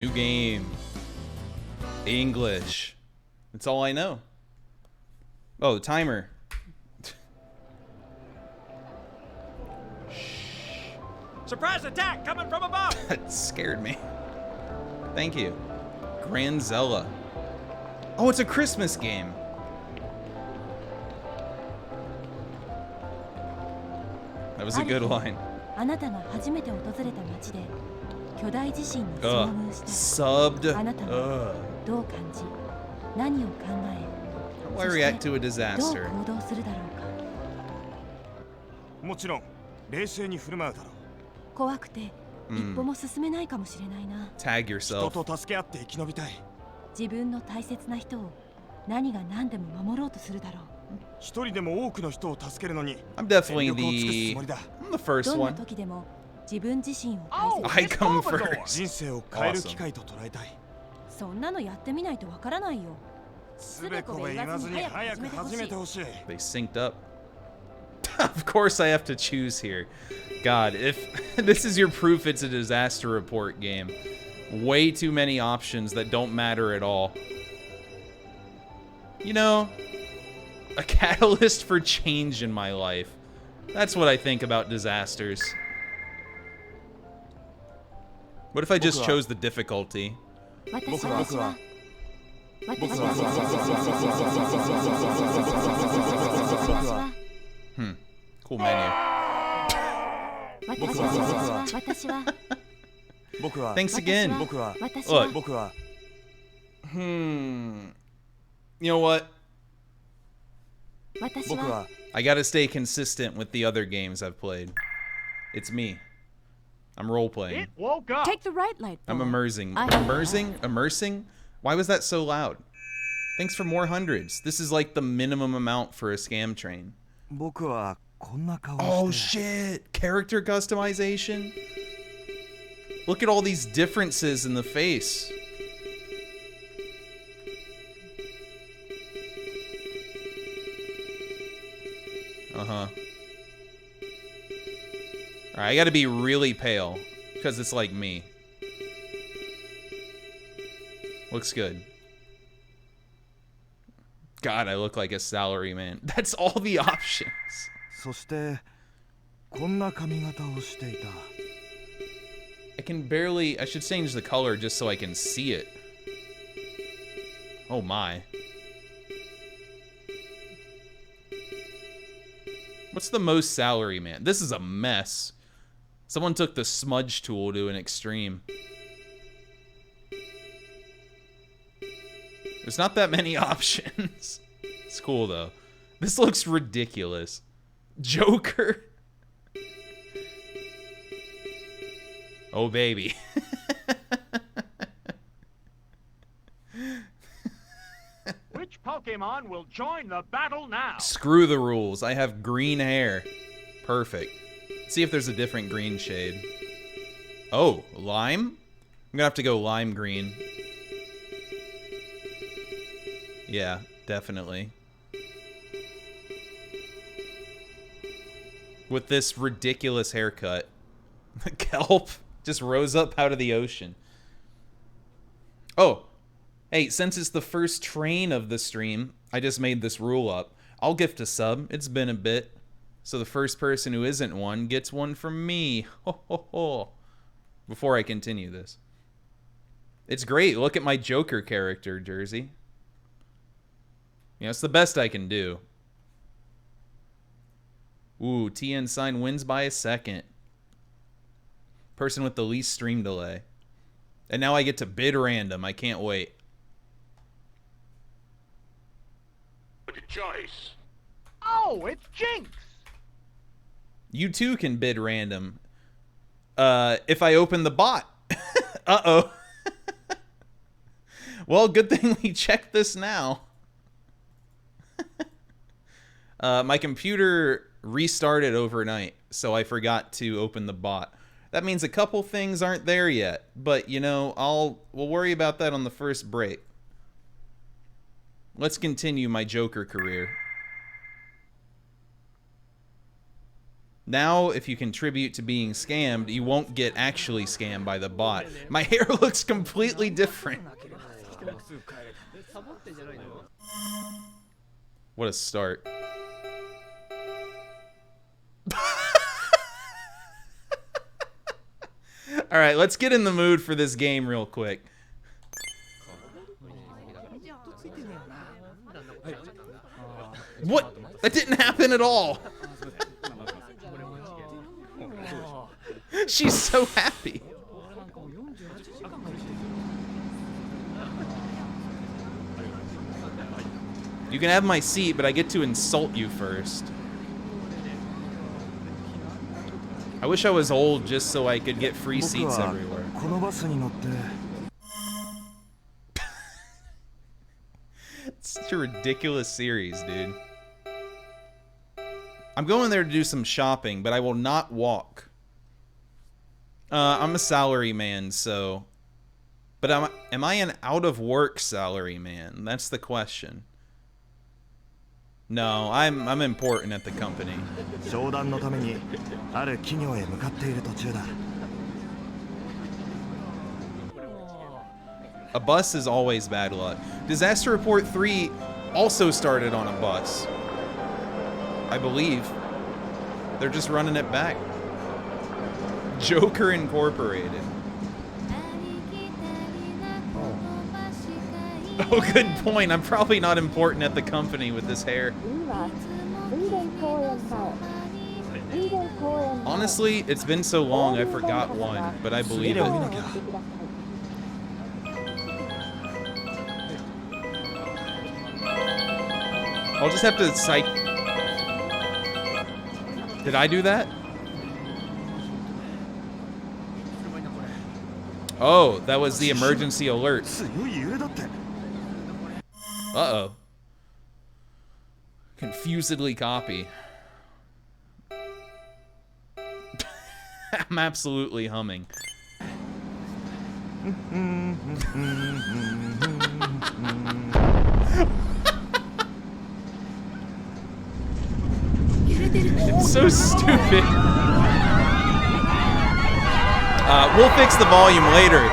New game. English. That's all I know. Oh, timer. Surprise attack coming from above! That scared me. Thank you. Granzella. Oh, it's a Christmas game. That was a good line. Subbed. How do I react to a disaster? もちろん冷静に振る舞うだろう。怖くて一歩も進めないかもしれないな。Tag yourself. 人と助け合って生き延びたい。自分の大切な人を何が何でも守ろうとするだろう。一人でも多くの人を助けるのに。I'm definitely the first どんな one. 時でも自分自身を大切に。 I come first. 人生を変える機会と捉えたい。そんなのやってみないとわからないよ。つべこべ言わずに早く始めてほしい。 They synced up. Of course I have to choose here. God, if this is your proof it's a disaster report game. Way too many options that don't matter at all. You know, a catalyst for change in my life. That's what I think about disasters. What if I just chose the difficulty? Cool menu. Thanks again. Look. You know what? I gotta stay consistent with the other games I've played. It's me. I'm role-playing. It woke up. Take the right light. I'm immersing. Immersing? Why was that so loud? Thanks for more hundreds. This is like the minimum amount for a scam train. Oh shit! Character customization? Look at all these differences in the face. Uh-huh. Alright, I gotta be really pale, because it's like me. Looks good. God, I look like a salaryman. That's all the options. I can barely... I should change the color just so I can see it. Oh my. What's the most salaryman? This is a mess. Someone took the smudge tool to an extreme. There's not that many options. It's cool though. This looks ridiculous. Joker. Oh baby. Which Pokemon will join the battle now? Screw the rules. I have green hair. Perfect. Let's see if there's a different green shade. Oh, lime? I'm gonna have to go lime green. Yeah, definitely. With this ridiculous haircut. Kelp just rose up out of the ocean. Oh, hey, since it's the first train of the stream, I just made this rule up. I'll gift a sub. It's been a bit. So the first person who isn't one gets one from me. Ho, ho, ho. Before I continue this. It's great. Look at my Joker character jersey. You know, it's the best I can do. Ooh, TN sign wins by a second. Person with the least stream delay. And now I get to bid random. I can't wait. Good choice. Oh, it's Jinx. You too can bid random. If I open the bot. Uh-oh. Well, good thing we checked this now. My computer restarted overnight, so I forgot to open the bot. That means a couple things aren't there yet, but you know, we'll worry about that on the first break. Let's continue my Joker career. Now, if you contribute to being scammed, you won't get actually scammed by the bot. My hair looks completely different. What a start. Alright, let's get in the mood for this game real quick. What? That didn't happen at all. She's so happy. You can have my seat, but I get to insult you first. I wish I was old just so I could get free seats everywhere. It's such a ridiculous series, dude. I'm going there to do some shopping, but I will not walk. I'm a salary man, so... But am I an out-of-work salary man? That's the question. No, I'm important at the company. A bus is always bad luck. Disaster Report 3 also started on a bus. I believe. They're just running it back. Joker Incorporated. Oh, good point. I'm probably not important at the company with this hair. Honestly, it's been so long I forgot one, but I believe it. I'll just have to psych... Did I do that? Oh, that was the emergency alert. Uh-oh. Confusedly copy. I'm absolutely humming. It's so stupid. We'll fix the volume later.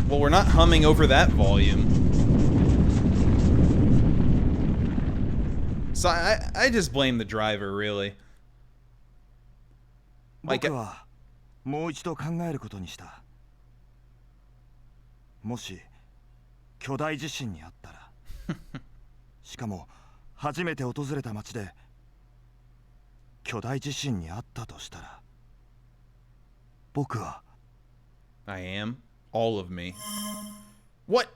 Well, we're not humming over that volume. So I just blame the driver, really. Like, もし巨大地震にあったらしかも初めて訪れた町で巨大地震にあったとしたら僕は I am all of me. What?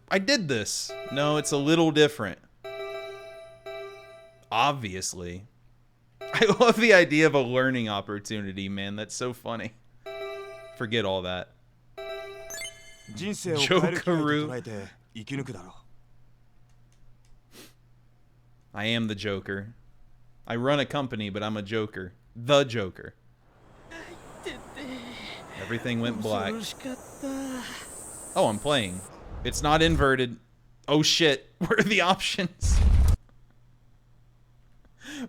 I did this. No, it's a little different. Obviously. I love the idea of a learning opportunity, man. That's so funny. Forget all that. Jokeru. I am the Joker. I run a company, but I'm a Joker. The Joker. Everything went black. Oh, I'm playing. It's not inverted. Oh shit. Where are the options?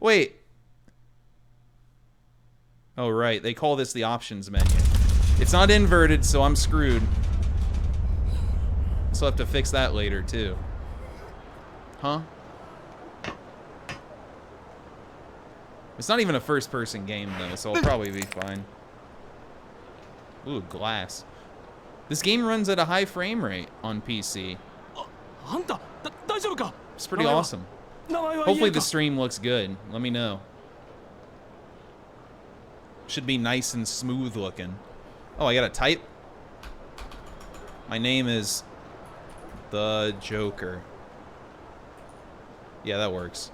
Wait. Oh right, they call this the options menu. It's not inverted, so I'm screwed. So I'll have to fix that later, too. Huh? It's not even a first-person game, though, so I'll probably be fine. Ooh, glass. This game runs at a high frame rate on PC. It's pretty awesome. Hopefully the stream looks good. Let me know. Should be nice and smooth looking. Oh, I gotta type? My name is... The Joker. Yeah, that works.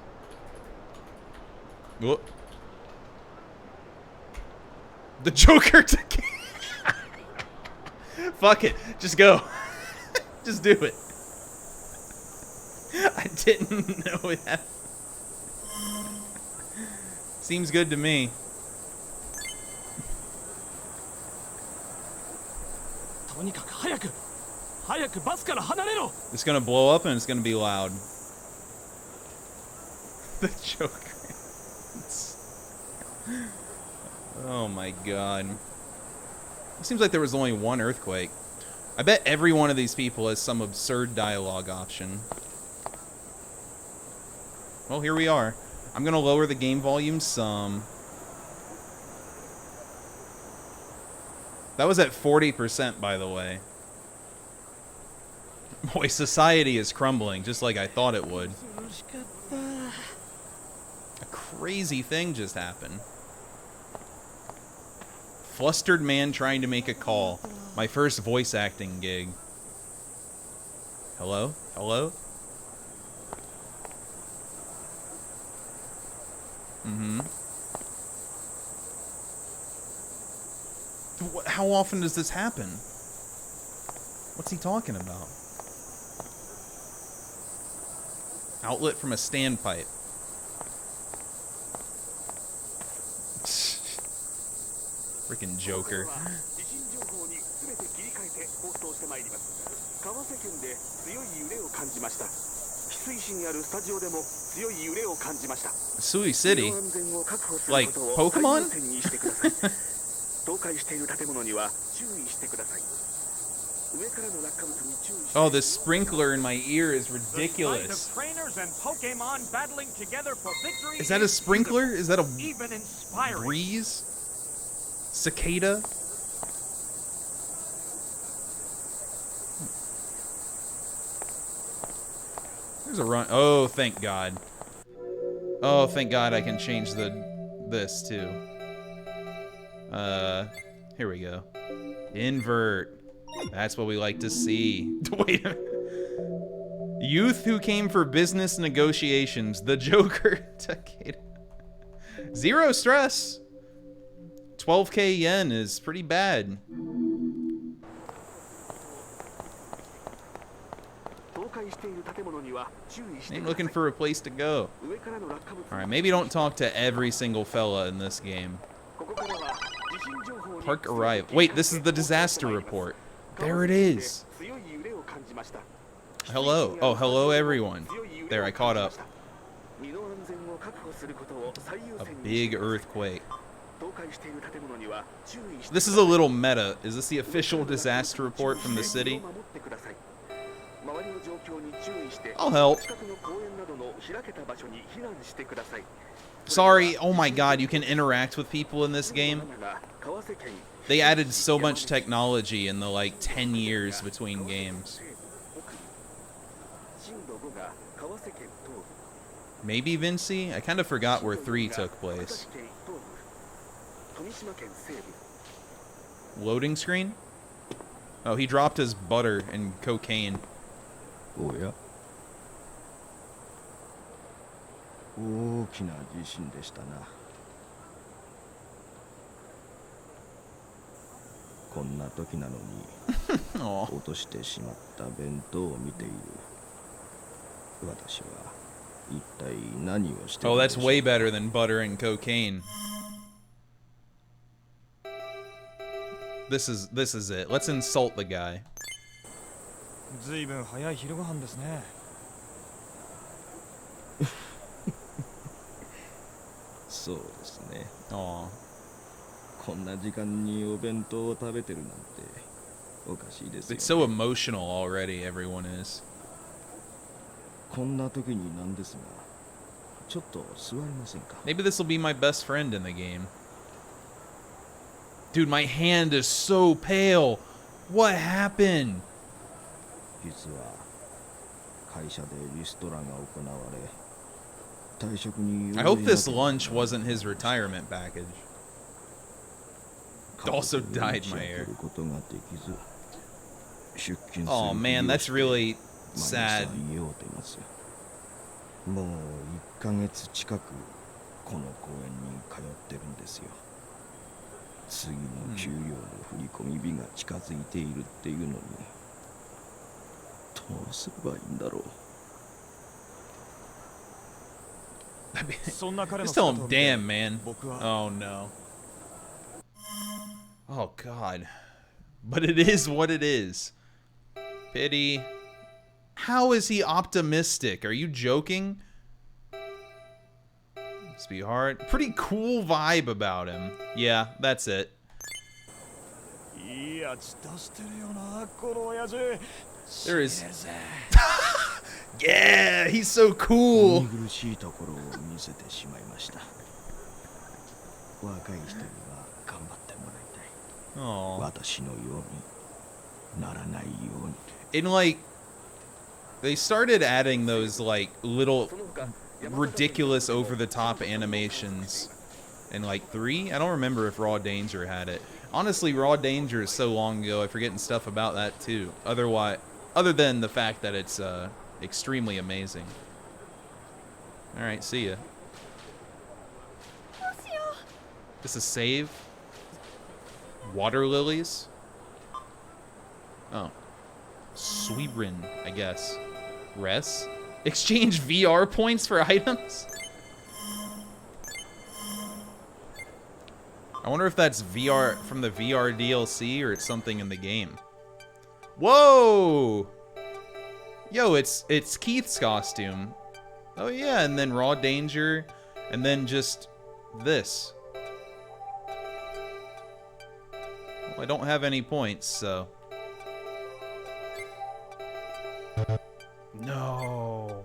Whoop. The Joker. Fuck it. Just go. Just do it. I didn't know that. Seems good to me. とにかく早くバスから離れろ。 It's gonna blow up and it's gonna be loud. The Joker. Oh my god. It seems like there was only one earthquake. I bet every one of these people has some absurd dialogue option. Well, here we are. I'm gonna lower the game volume some. That was at 40%, by the way. Boy, society is crumbling, just like I thought it would. A crazy thing just happened. Flustered man trying to make a call. My first voice acting gig. Hello? Hello? Mm-hmm. How often does this happen? What's he talking about? Outlet from a standpipe. Freaking Joker. Sui City? Like Pokemon? Oh, the sprinkler in my ear is ridiculous. Trainers and Pokemon battling together for victory. Is that a sprinkler? Is that a even inspiring breeze? Cicada? There's a run. Oh, thank God. Oh, thank God I can change this too. Here we go. Invert. That's what we like to see. Wait a minute. Youth who came for business negotiations. The Joker. Takeda. Zero stress. 12k yen is pretty bad. Ain't looking for a place to go. Alright, maybe don't talk to every single fella in this game. Park arrive. Wait, this is the disaster report. There it is. Hello. Oh, hello everyone. There, I caught up. A big earthquake. This is a little meta. Is this the official disaster report from the city? I'll help. Sorry, oh my god, you can interact with people in this game? They added so much technology in the, like, 10 years between games. Maybe Vinci? I kind of forgot where 3 took place. Loading screen? Oh, he dropped his butter and cocaine. Oh, yeah. 大きな地震でしたな。こんな時なのに落としてしまった弁当を見ている私は一体何をしている Oh, that's way better than butter and cocaine. This is it. Let's insult the guy. ずいぶん早い昼ご飯ですね。そうですね。 Aw. こんな時間にお弁当を食べてるなんておかしいですよね。 It's so emotional already, everyone is. こんな時になんですが、ちょっと座りませんか? Maybe this will be my best friend in the game. Dude, my hand is so pale. What happened? 実は会社でリストラが行われ、退職に I hope this lunch wasn't his retirement package. Also dyed my hair. Oh man, that's really sad. もう1ヶ月近くこの公園に通ってるんですよ。次の給料の振り込み日が近づいているっていうのに、どうすればいいんだろう。Just tell him, damn, man. Oh no. Oh god. But it is what it is. Pity. How is he optimistic? Are you joking? Must be hard. Pretty cool vibe about him. Yeah, that's it. There is. Yeah, he's so cool. Aww. And like, they started adding those like little ridiculous over-the-top animations in like 3. I don't remember if Raw Danger had it. Honestly, Raw Danger is so long ago, I forget stuff about that too. Other than the fact that it's extremely amazing. All right, see ya. This is save. Water lilies. Oh, Swebrin, I guess. Res. Exchange VR points for items. I wonder if that's VR from the VR DLC or it's something in the game. Whoa! Yo, it's Keith's costume. Oh yeah, and then Raw Danger, and then just this. Well, I don't have any points, so. No.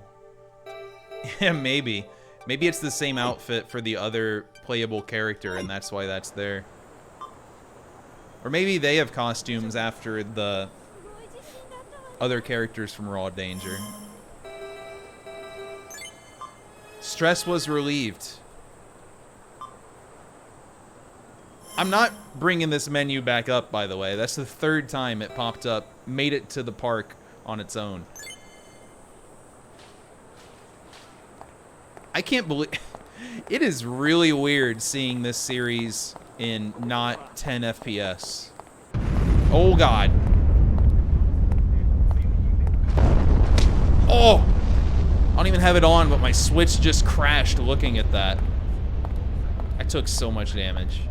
Yeah, maybe. Maybe it's the same outfit for the other playable character, and that's why that's there. Or maybe they have costumes after the other characters from Raw Danger. Stress was relieved. I'm not bringing this menu back up, by the way. That's the 3rd time it popped up, made it to the park on its own. I can't believe... It is really weird seeing this series in not 10 FPS. Oh, God. Oh! I don't even have it on, but my Switch just crashed looking at that. I took so much damage.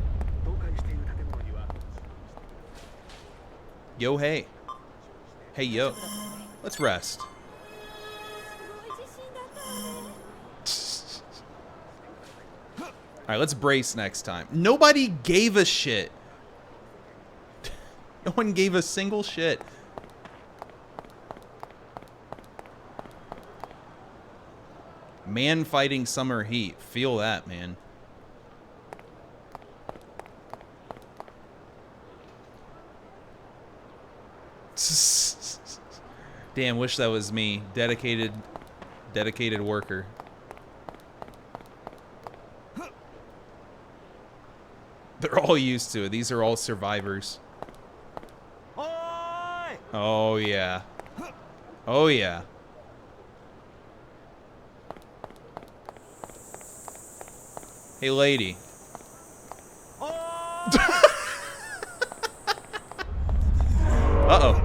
Yo, hey. Hey, yo. Let's rest. Alright, let's brace next time. Nobody gave a shit. No one gave a single shit. Man fighting summer heat. Feel that, man. Damn, wish that was me. Dedicated worker. They're all used to it. These are all survivors. Oh, yeah. Oh, yeah. Hey, lady. Uh-oh.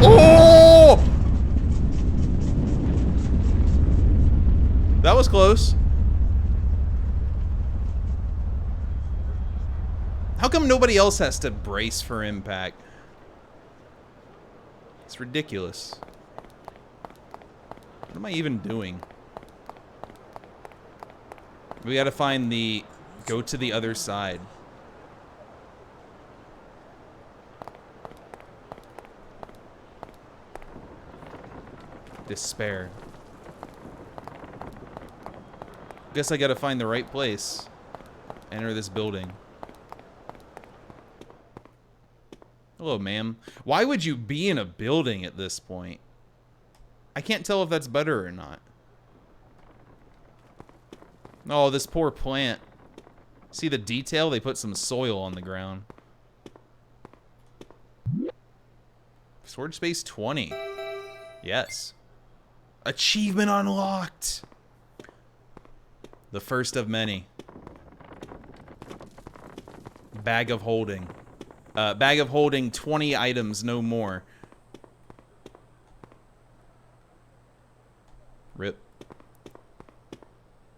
Oh! That was close. How come nobody else has to brace for impact? It's ridiculous. What am I even doing? We gotta find the... Go to the other side. Despair. Guess I gotta find the right place. Enter this building. Hello, ma'am. Why would you be in a building at this point? I can't tell if that's better or not. Oh, this poor plant. See the detail? They put some soil on the ground. Storage space 20. Yes. Achievement unlocked. The first of many. Bag of holding. Bag of holding 20 items, no more. Rip.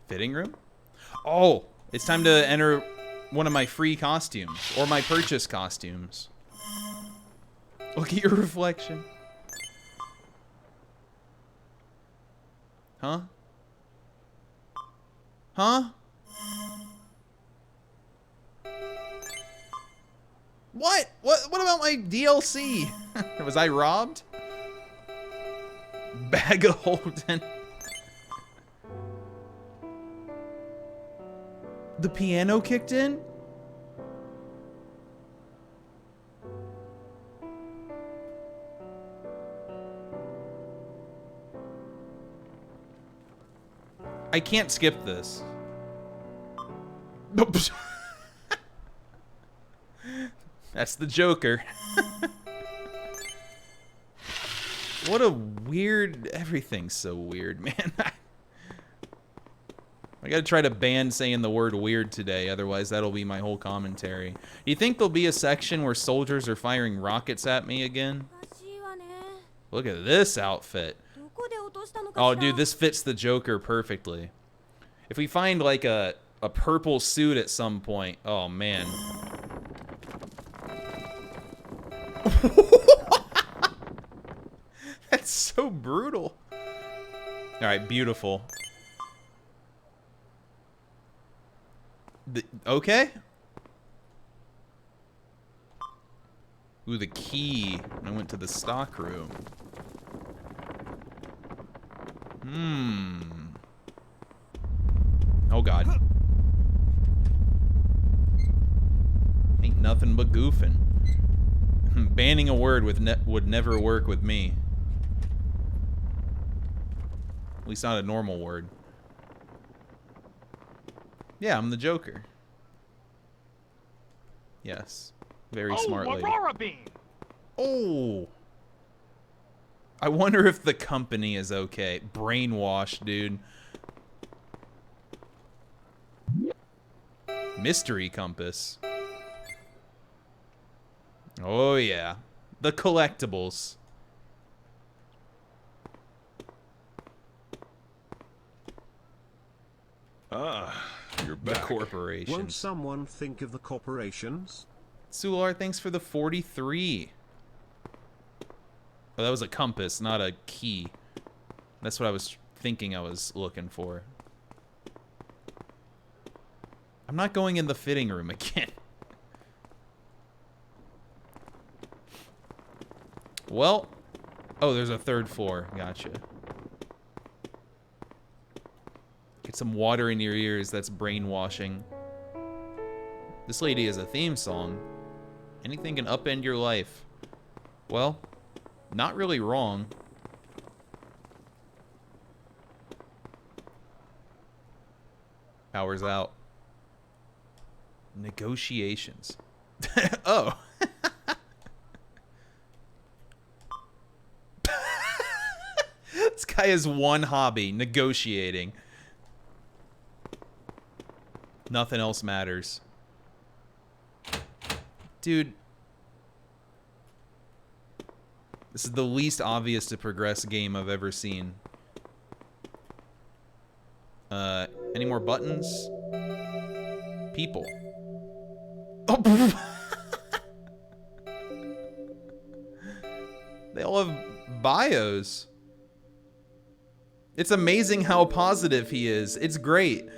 Fitting room? Oh, it's time to enter one of my free costumes or my purchase costumes. Look at your reflection. Huh? Huh? What? What about my DLC? Was I robbed? Bag of holding. The piano kicked in? I can't skip this. That's the Joker. What a weird... Everything's so weird, man. I gotta try to ban saying the word weird today, otherwise that'll be my whole commentary. Do you think there'll be a section where soldiers are firing rockets at me again? Look at this outfit. Oh, dude, this fits the Joker perfectly. If we find, like, a purple suit at some point... Oh, man. That's so brutal. Alright, beautiful. Okay. Ooh, the key. I went to the stock room. Oh, God. Ain't nothing but goofing. Banning a word would never work with me. At least not a normal word. Yeah, I'm the Joker. Yes. Very smart lady. Aurora beam. Oh! I wonder if the company is okay. Brainwash, dude. Mystery compass. Oh, yeah. The collectibles. Ah, you're The back. corporations. Won't someone think of the corporations? Sular, thanks for the 43. Oh, that was a compass, not a key. That's what I was thinking I was looking for. I'm not going in the fitting room again. Well, oh, there's a third floor. Gotcha. Get some water in your ears. That's brainwashing. This lady has a theme song. Anything can upend your life. Well, not really wrong. Power's out. Negotiations. Oh. This guy has one hobby, negotiating. Nothing else matters. Dude. This is the least obvious to progress game I've ever seen. Any more buttons? People. Oh. They all have bios. It's amazing how positive he is. It's great.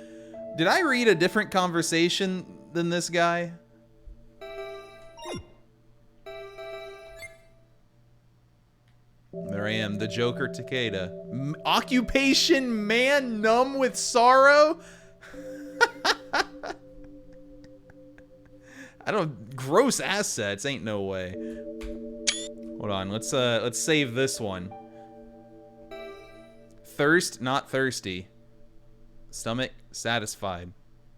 Did I read a different conversation than this guy? There I am, the Joker Takeda. Occupation man numb with sorrow? I don't... Gross assets, ain't no way. Hold on, let's save this one. Thirst, not thirsty. Stomach, satisfied.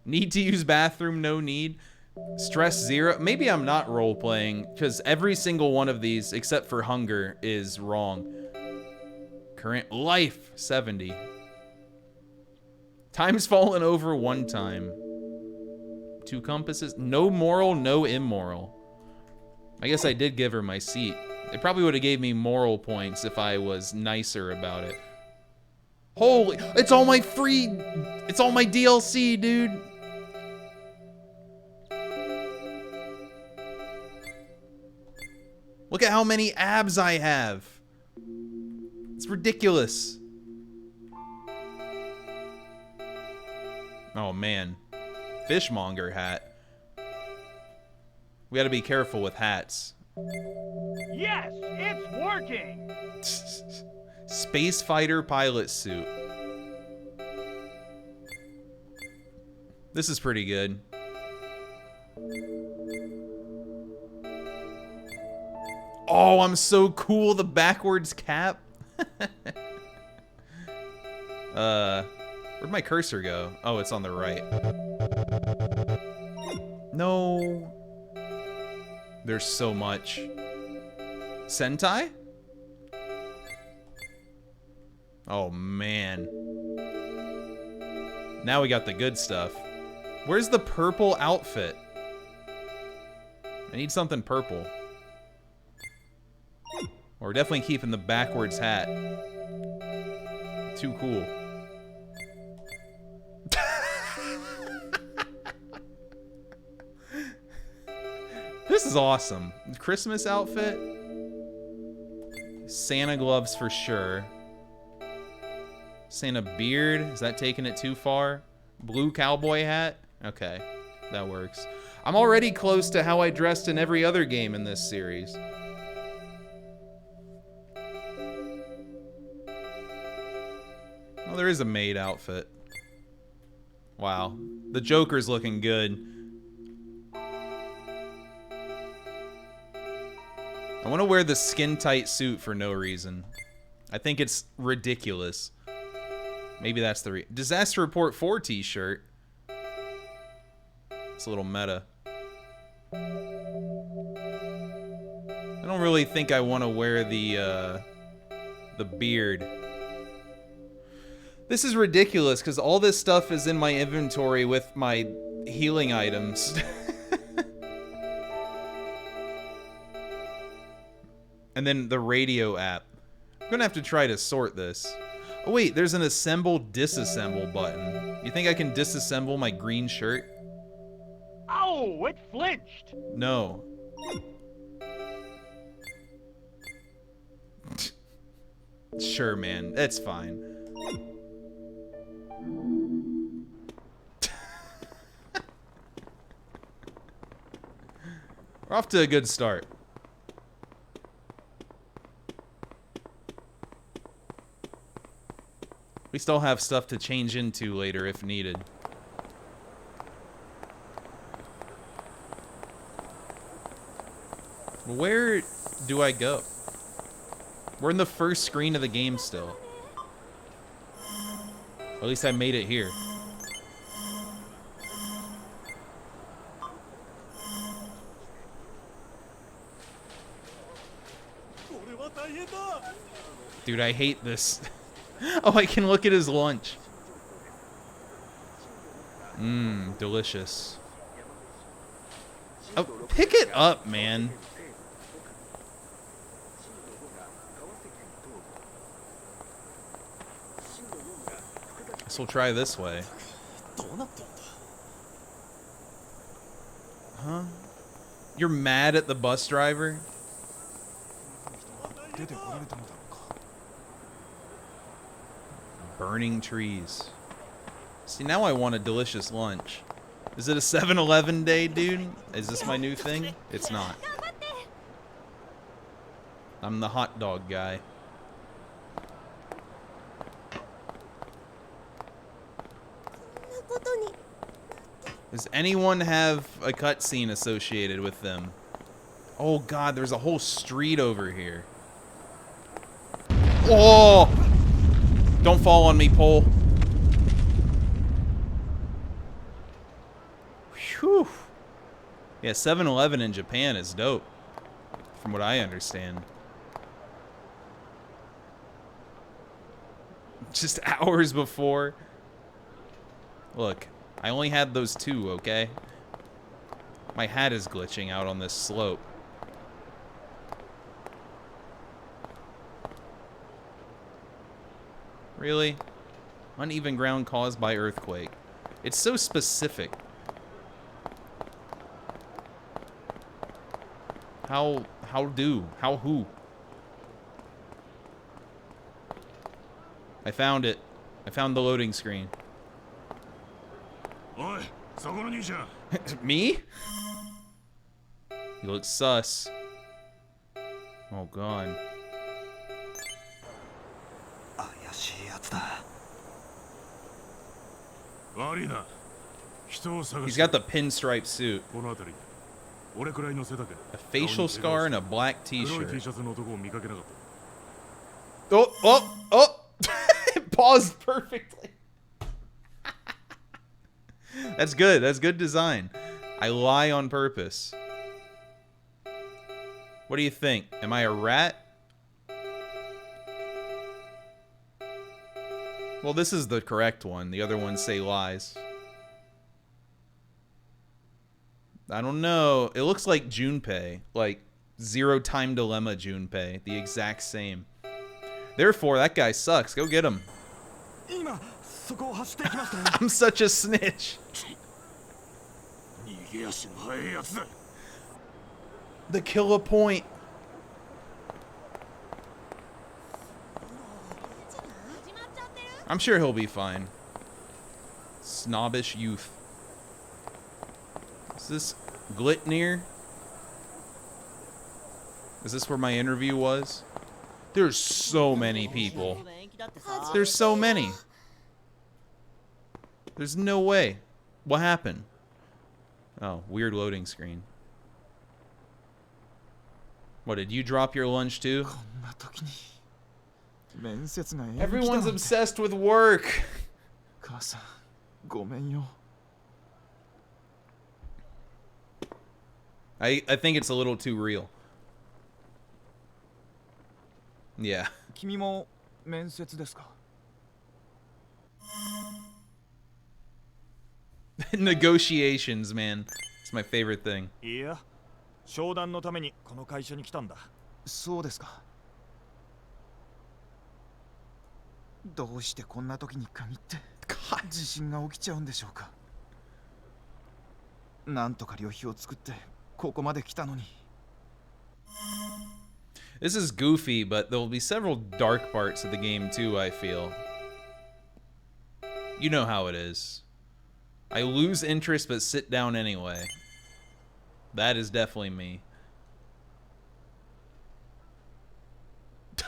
Need to use bathroom, no need. Stress, 0. Maybe I'm not role-playing, because every single one of these, except for hunger, is wrong. Current life, 70. Time's fallen over 1 time. 2 compasses. No moral, no immoral. I guess I did give her my seat. It probably would have gave me moral points if I was nicer about it. Holy, it's all my free, it's all my DLC, dude. how many abs I have. It's ridiculous. Oh, man. Fishmonger hat. We gotta be careful with hats. Yes, it's working. Space fighter pilot suit. This is pretty good. Oh, I'm so cool. The backwards cap. Where'd my cursor go? Oh, it's on the right. No. There's so much. Sentai? Oh, man. Now we got the good stuff. Where's the purple outfit? I need something purple. We're definitely keeping the backwards hat. Too cool. This is awesome. Christmas outfit. Santa gloves for sure. Santa beard. Is that taking it too far? Blue cowboy hat. Okay, that works. I'm already close to how I dressed in every other game in this series. Well, there is a maid outfit. Wow. The Joker's looking good. I want to wear the skin-tight suit for no reason. I think it's ridiculous. Maybe that's the Disaster Report 4 t-shirt. It's a little meta. I don't really think I want to wear the beard. This is ridiculous because all this stuff is in my inventory with my healing items. And then the radio app. I'm gonna have to try to sort this. Oh wait, there's an assemble disassemble button. You think I can disassemble my green shirt? Oh, it flinched. No. Sure, man. That's fine. We're off to a good start. We still have stuff to change into later if needed. Where do I go? We're in the first screen of the game still. At least I made it here. Dude, I hate this. Oh, I can look at his lunch. Mmm, delicious. Oh, pick it up, man. Guess we'll try this way. Huh? You're mad at the bus driver? Burning trees. See, now I want a delicious lunch. Is it a 7-Eleven day, dude? Is this my new thing? It's not. I'm the hot dog guy. Does anyone have a cutscene associated with them? Oh god, there's a whole street over here. Oh! Don't fall on me, pole. Whew. Yeah, 7-Eleven in Japan is dope, from what I understand. Just hours before. Look, I only had those two, okay? My hat is glitching out on this slope. Really? Uneven ground caused by earthquake. It's so specific. How How do? How who? I found it. I found the loading screen. Me? He looks sus. Oh god. 怪しいやつだ。悪いな。人を探 He's して got the pinstripe suit, この辺り。俺くらいの背だけど。 a facial scar, and a black 黒い t-shirt. T シャツの男を見かけなかった。 Oh, oh, oh! It paused perfectly. That's good. That's good design. I lie on purpose. What do you think? Am I a rat? Well, this is the correct one. The other ones say lies. I don't know. It looks like Junpei. Like Zero Time Dilemma Junpei. The exact same. Therefore, that guy sucks. Go get him. 今そこを走っていきましたよ。 I'm such a snitch. 逃げ足の速いやつだ。 The killer point. I'm sure he'll be fine. Snobbish youth. Is this Glitnir? Is this where my interview was? There's so many people. There's so many. There's no way. What happened? Oh, weird loading screen. What, did you drop your lunch too? こんな時に面接が延期だ Everyone's なんて obsessed with work. 母さんごめんよ I think it's a little too real. Yeah. 君も面接ですか Negotiations, man. It's my favorite thing. いや商談のためにこの会社に来たんだそうですかどうしてこんな時に限って God. 地震が起きちゃうんでしょうかなんとか旅費を作ってここまで来たのに This is goofy, but there will be several dark parts of the game too, I feel. You know how it is. I lose interest but sit down anyway. That is definitely me.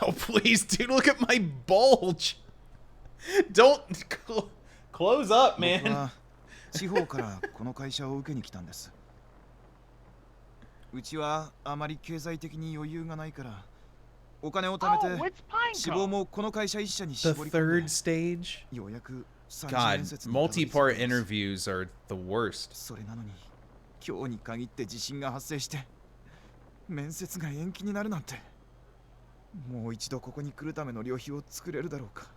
Oh, please, dude, look at my bulge. Don't close up, 僕 man. は地方からこの会社を受けに来たんですうちはあまり経済的に余裕がないからお金を貯 Oh, めて it's 志望 Pinecone. もこの会社一社に The 絞り込ん third で stage? ようやく三次 God, 面接にたどり着いたん multi-part です interviews are the worst. それなのに今日に限って地震が発生して面接が延期になるなんてもう一度ここに来るための旅費を作れるだろうか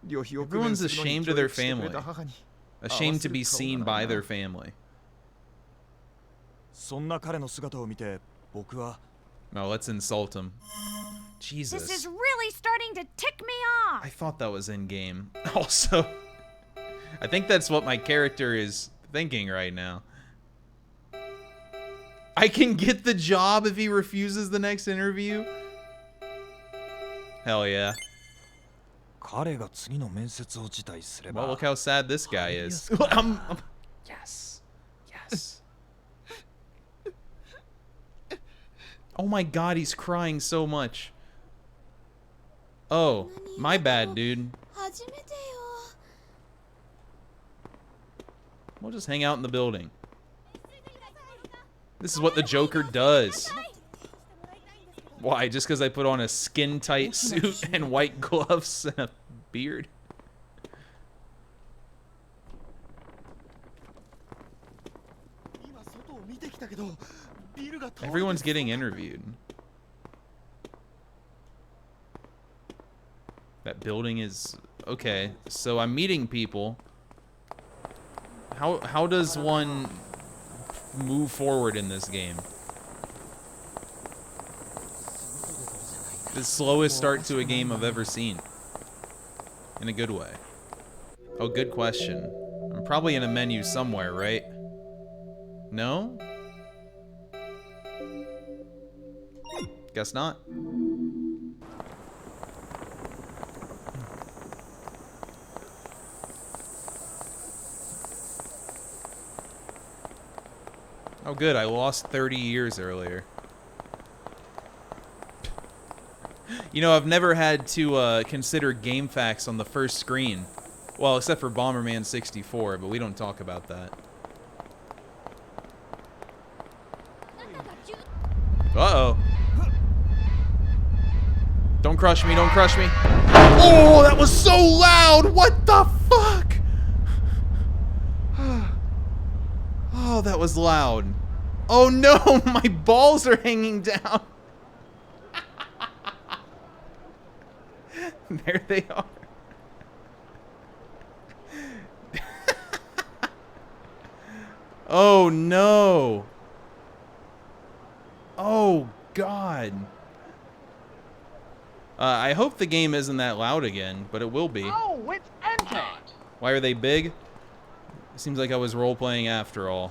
旅費を工面 Everyone's するのに ashamed 協 of their 力してくれ family. た母に Ashamed to be seen by their family. そんな彼の姿を見て僕は No, let's insult him. This is Jesus. really starting to tick me I off. thought that was in game. Also, I think that's what my character is thinking right now. I can get the job if he refuses the next interview? Hell yeah. 彼が次の面接を辞退すれ Well, ば look how sad this guy is. Yes. Yes. Oh my god, he's crying so much. Oh, my bad, dude. 初めてよ We'll just hang out in the building. This is what the Joker does. Why? Just because I put on a skin-tight suit and white gloves and a beard? Everyone's getting interviewed. That building is... Okay, so I'm meeting people. How does one move forward in this game? The slowest start to a game I've ever seen. In a good way. Oh, good question. I'm probably in a menu somewhere, right? No? Guess not. Oh good, I lost 30 years earlier. You know, I've never had to consider game facts on the first screen. Well, except for Bomberman 64, but we don't talk about that. Uh-oh. Don't crush me, don't crush me. Oh, that was so loud! What the fuck? Oh, that was loud. Oh no, my balls are hanging down. There they are. Oh no. Oh god. I hope the game isn't that loud again, but it will be. Oh, it's antics. Why are they big? It seems like I was role-playing after all.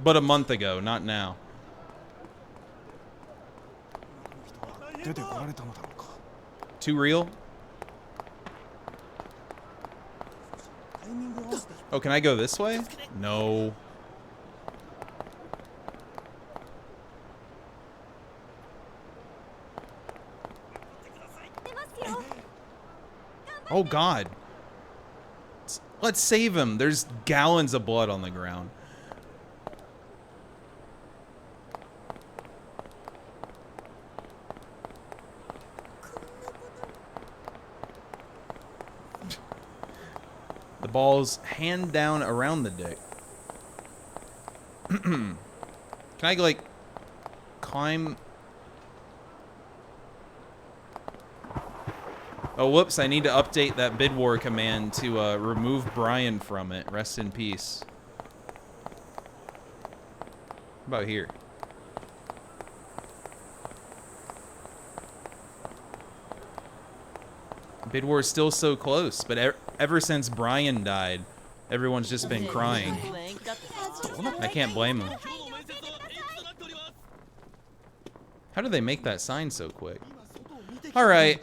But a month ago, not now. Too real? Oh, can I go this way? No. Oh god. Let's save him. There's gallons of blood on the ground. The ball's hand down around the dick. Can I, like, climb? Oh, whoops, I need to update that bid war command to remove Brian from it. Rest in peace. How about here? Bid war is still so close, but ever since Brian died, everyone's just been crying. I can't blame them. How did they make that sign so quick? Alright.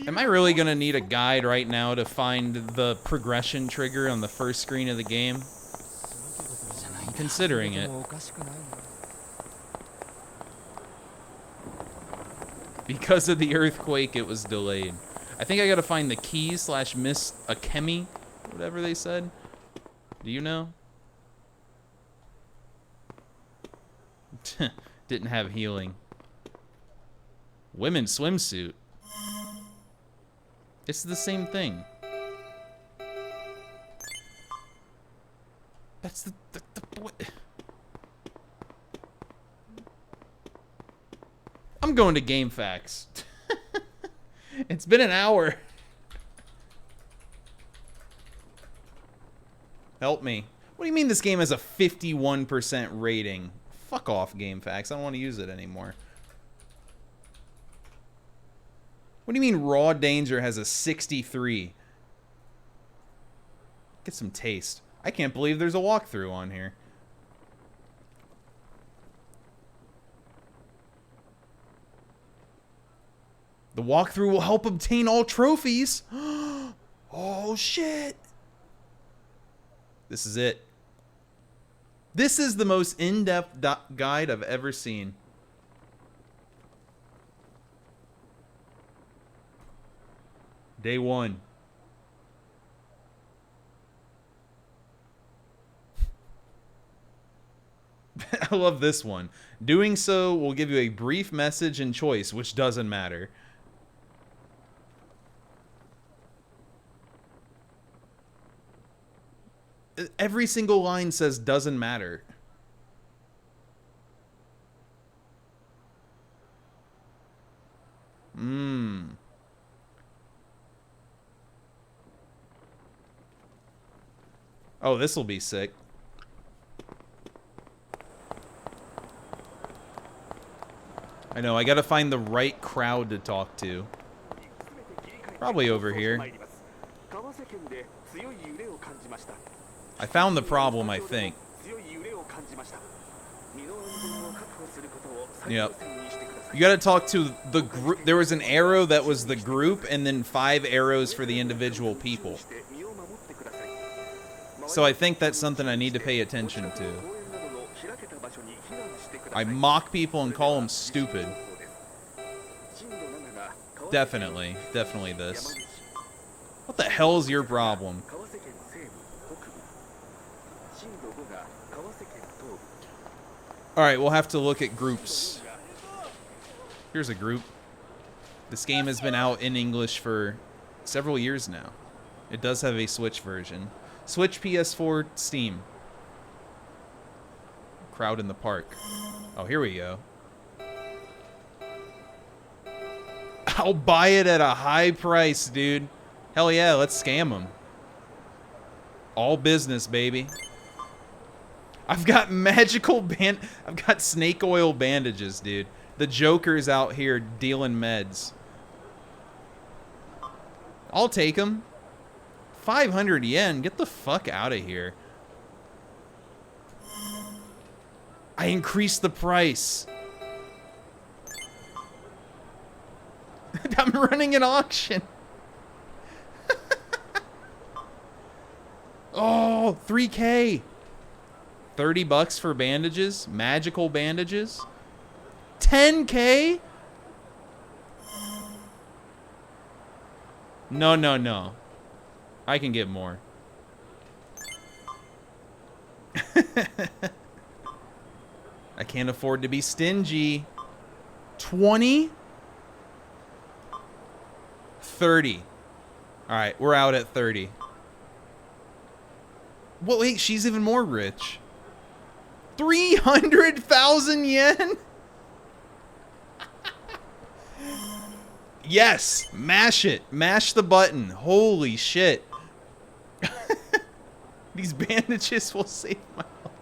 Am I really gonna need a guide right now to find the progression trigger on the first screen of the game? I'm considering it. Because of the earthquake, it was delayed. I think I gotta find the keys / Miss Akemi, whatever they said. Do you know? Didn't have healing. Women's swimsuit. It's the same thing. That's the I'm going to Game Facts. It's been an hour. Help me. What do you mean this game has a 51% rating? Fuck off, Game Facts. I don't want to use it anymore. What do you mean Raw Danger has a 63? Get some taste. I can't believe there's a walkthrough on here. The walkthrough will help obtain all trophies. Oh, shit. This is it. This is the most in-depth guide I've ever seen. Day 1. I love this one. Doing so will give you a brief message and choice, which doesn't matter. Every single line says doesn't matter. Oh, this will be sick. I know, I gotta find the right crowd to talk to. Probably over here. I found the problem, I think. Yep. You gotta talk to the group. There was an arrow that was the group, and then 5 arrows for the individual people. So I think that's something I need to pay attention to. I mock people and call them stupid. Definitely this. What the hell is your problem? Alright, we'll have to look at groups. Here's a group. This game has been out in English for several years now. It does have a Switch version. Switch, PS4, Steam. Crowd in the park. Oh, here we go. I'll buy it at a high price, dude. Hell yeah, let's scam them. All business, baby. I've got I've got snake oil bandages, dude. The Joker's out here dealing meds. I'll take them. 500 yen. Get the fuck out of here. I increased the price. I'm running an auction. Oh, 3K. 30 bucks for bandages, magical bandages. 10K? No. I can get more. I can't afford to be stingy. 20? 30. Alright, we're out at 30. Well, wait, she's even more rich. 300,000 yen? Yes! Mash it. Mash the button. Holy shit. These bandages will save my life.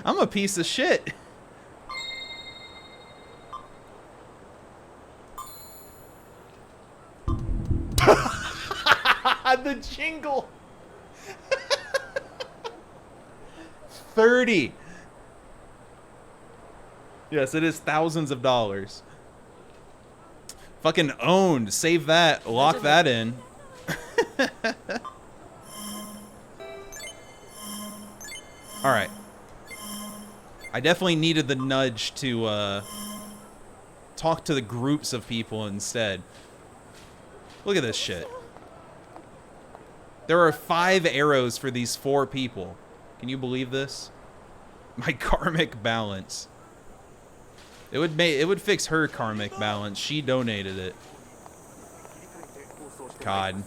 I'm a piece of shit. The jingle. 30. Yes, it is thousands of dollars. Fucking owned. Save that. Lock that in. Alright. I definitely needed the nudge to talk to the groups of people instead. Look at this shit. There are 5 arrows for these 4 people. Can you believe this? My karmic balance. It would fix her karmic balance. She donated it. God.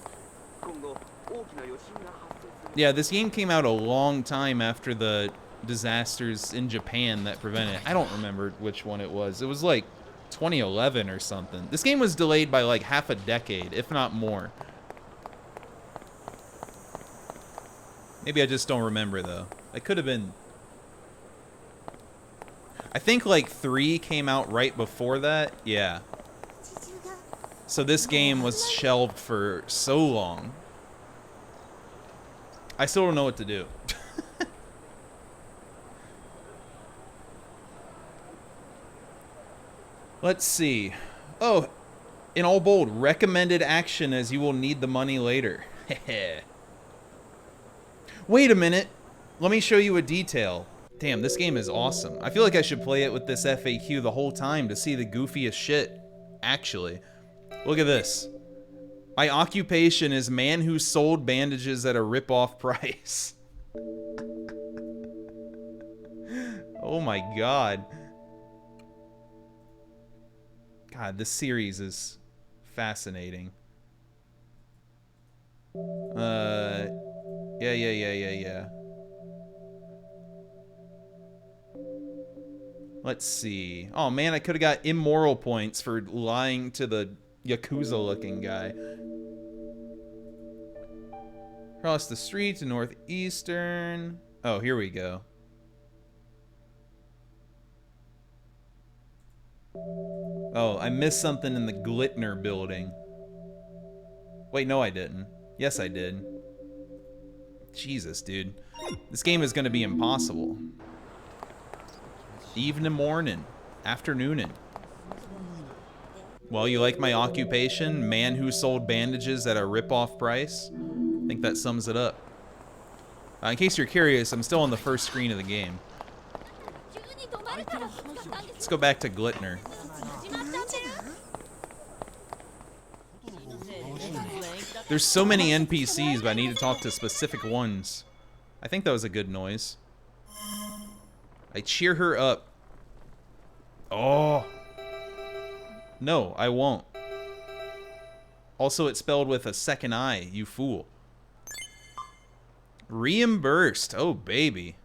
Yeah, this game came out a long time after the disasters in Japan that prevented it. I don't remember which one it was. It was like 2011 or something. This game was delayed by like half a decade, if not more. Maybe I just don't remember, though. It could have been... I think, like, 3 came out right before that. Yeah. So this game was shelved for so long. I still don't know what to do. Let's see. Oh, in all bold, recommended action as you will need the money later. Heh. Wait a minute. Let me show you a detail. Damn, this game is awesome. I feel like I should play it with this FAQ the whole time to see the goofiest shit. Actually. Look at this. My occupation is man who sold bandages at a rip-off price. Oh my god. God, this series is fascinating. Yeah. Let's see. Oh man, I could have got immoral points for lying to the Yakuza-looking guy. Across the street to northeastern. Oh, here we go. Oh, I missed something in the Glittner building. Wait, no I didn't. Yes, I did. Jesus, dude. This game is gonna be impossible. Evening, morning, afternooning. Well, you like my occupation? Man who sold bandages at a rip-off price? I think that sums it up. In case you're curious, I'm still on the first screen of the game. Let's go back to Glittner. There's so many NPCs, but I need to talk to specific ones. I think that was a good noise. I cheer her up. Oh. No, I won't. Also, it's spelled with a second I, you fool. Reimbursed. Oh, baby.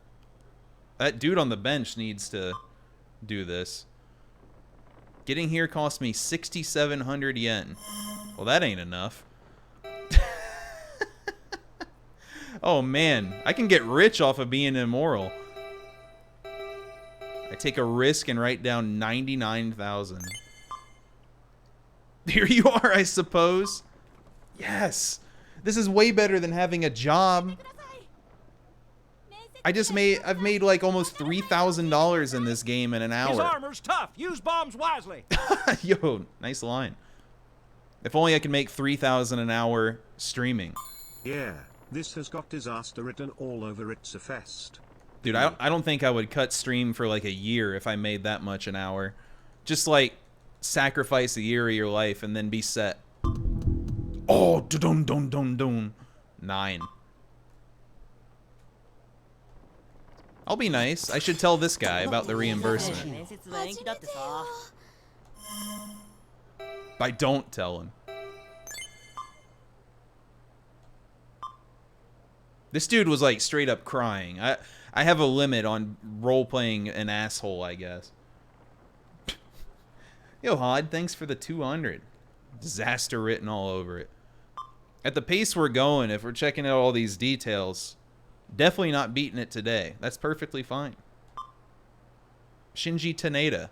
That dude on the bench needs to do this. Getting here cost me 6,700 yen. Well, that ain't enough. Oh, man. I can get rich off of being immoral. I take a risk and write down 99,000. Here you are, I suppose. Yes. This is way better than having a job. I've made like almost $3,000 in this game in an hour. His armor's tough. Use bombs wisely. Yo, nice line. If only I could make 3,000 an hour streaming. Yeah, this has got disaster written all over it's a fest. Dude, I don't think I would cut stream for like a year if I made that much an hour. Just like sacrifice a year of your life and then be set. Oh, dun dun dun dun. 9. I'll be nice. I should tell this guy about the reimbursement. I don't tell him. This dude was like straight up crying. I have a limit on role-playing an asshole, I guess. Yo, Hod, thanks for the 200. Disaster written all over it. At the pace we're going, if we're checking out all these details, definitely not beating it today. That's perfectly fine. Shinji Takeda.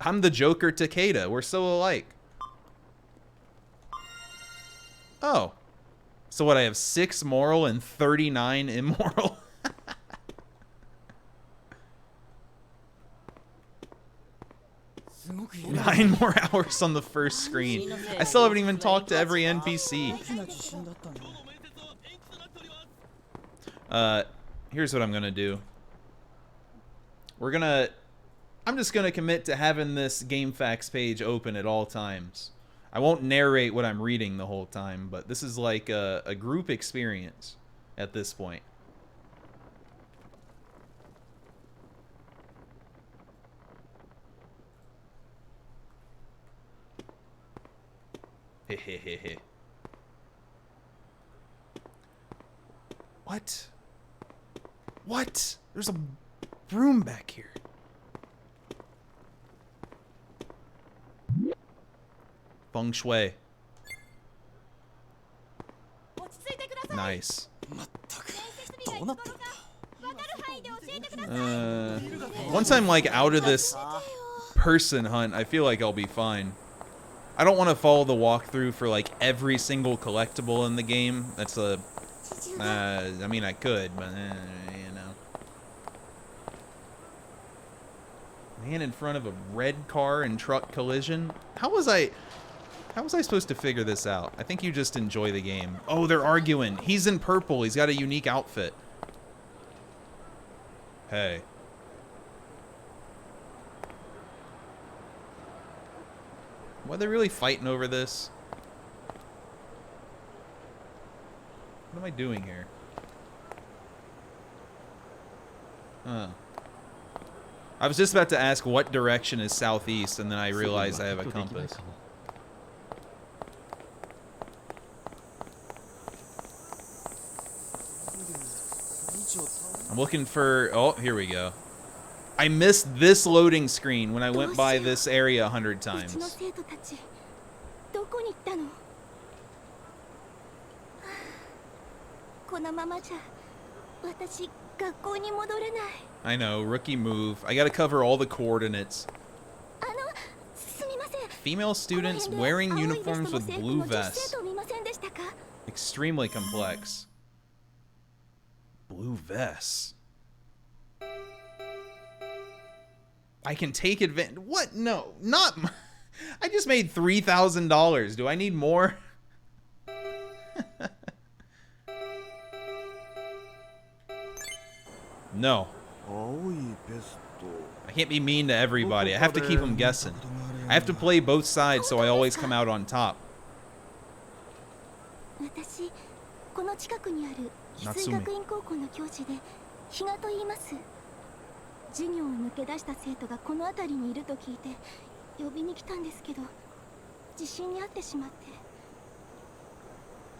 I'm the Joker Takeda. We're so alike. Oh. So what, I have 6 moral and 39 immoral? 9 more hours on the first screen. I still haven't even talked to every NPC. Here's what I'm gonna do. I'm just gonna commit to having this GameFAQs page open at all times. I won't narrate what I'm reading the whole time, but this is like a group experience at this point. Hehehehe. What? What? There's a broom back here. Feng Shui. Nice. Once I'm like out of this person hunt, I feel like I'll be fine. I don't want to follow the walkthrough for like every single collectible in the game. That's a... I mean, I could, but you know. Man in front of a red car and truck collision? How was I supposed to figure this out? I think you just enjoy the game. Oh, they're arguing. He's in purple. He's got a unique outfit. Hey. Why are they really fighting over this? What am I doing here? Huh. I was just about to ask what direction is southeast, and then I realized I have a compass. I'm looking for... Oh, here we go. I missed this loading screen when I went by this area 100 times. I know, rookie move. I gotta cover all the coordinates. Female students wearing uniforms with blue vests. Extremely complex. Blue vests. I can take advantage. What? No, not. I just made $3,000. Do I need more? No. I can't be mean to everybody. I have to keep them guessing. I have to play both sides so I always come out on top. 私この近くにある翡翠学院高校の教師で比嘉と言います。授業を抜け出した生徒がこの辺りにいると聞いて呼びに来たんですけど、地震に遭ってしまって。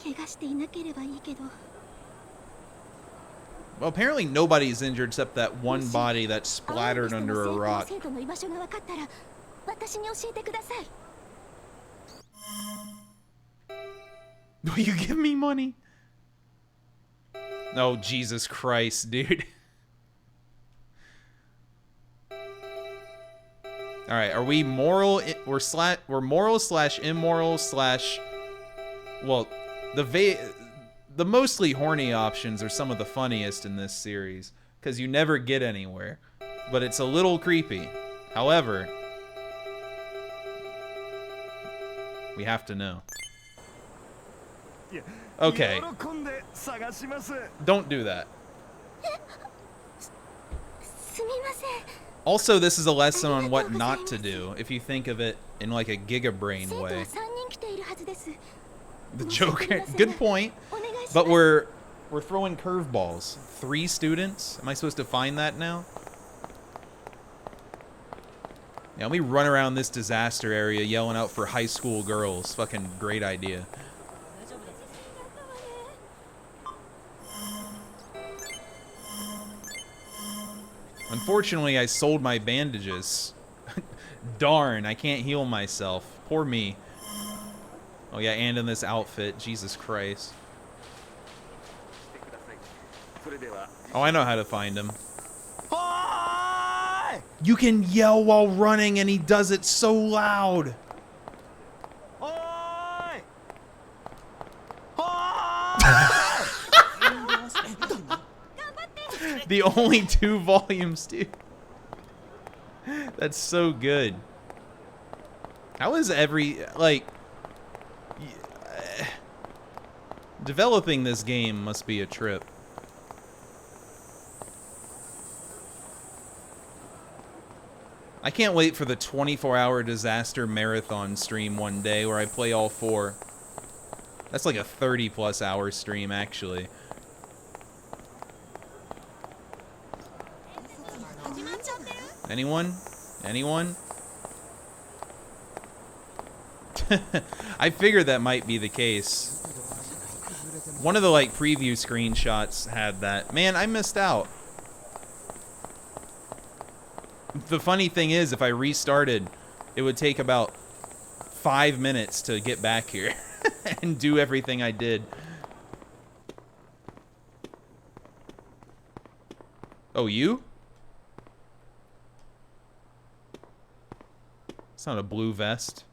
怪我していなければいいけど。Well, apparently nobody's injured except that one body that splattered under a rock. Will you give me money? Oh, Jesus Christ, dude. All right, are we moral? We're moral slash immoral slash. Well, the mostly horny options are some of the funniest in this series because you never get anywhere, but it's a little creepy. However, we have to know. Okay. Don't do that. Also, this is a lesson on what not to do if you think of it in like a gigabrain way. The Joker. Good point. But we're throwing curveballs. 3 students? Am I supposed to find that now? Yeah, let me run around this disaster area yelling out for high school girls. Fucking great idea. Unfortunately, I sold my bandages. Darn, I can't heal myself. Poor me. Oh yeah, and in this outfit. Jesus Christ. Oh, I know how to find him. You can yell while running, and he does it so loud. The only 2 volumes, dude. That's so good. How is developing this game must be a trip. I can't wait for the 24-hour disaster marathon stream one day where I play all 4. That's like a 30+ hour stream, actually. Anyone? Anyone? I figured that might be the case. One of the preview screenshots had that. Man, I missed out. The funny thing is, if I restarted, it would take about 5 minutes to get back here and do everything I did. Oh, you? It's not a blue vest.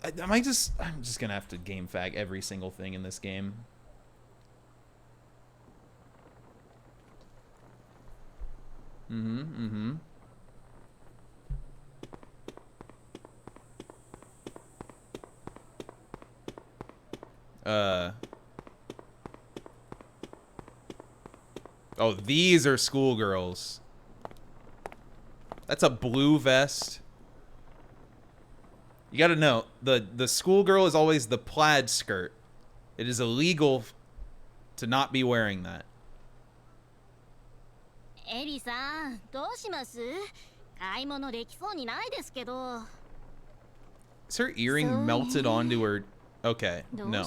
I'm just gonna have to game fag every single thing in this game. Oh, these are schoolgirls. That's a blue vest. You gotta know, the schoolgirl is always the plaid skirt. It is illegal to not be wearing that. エリさん、どうします？買い物できそうにないですけど。 Is her earring melted onto her? Okay, no.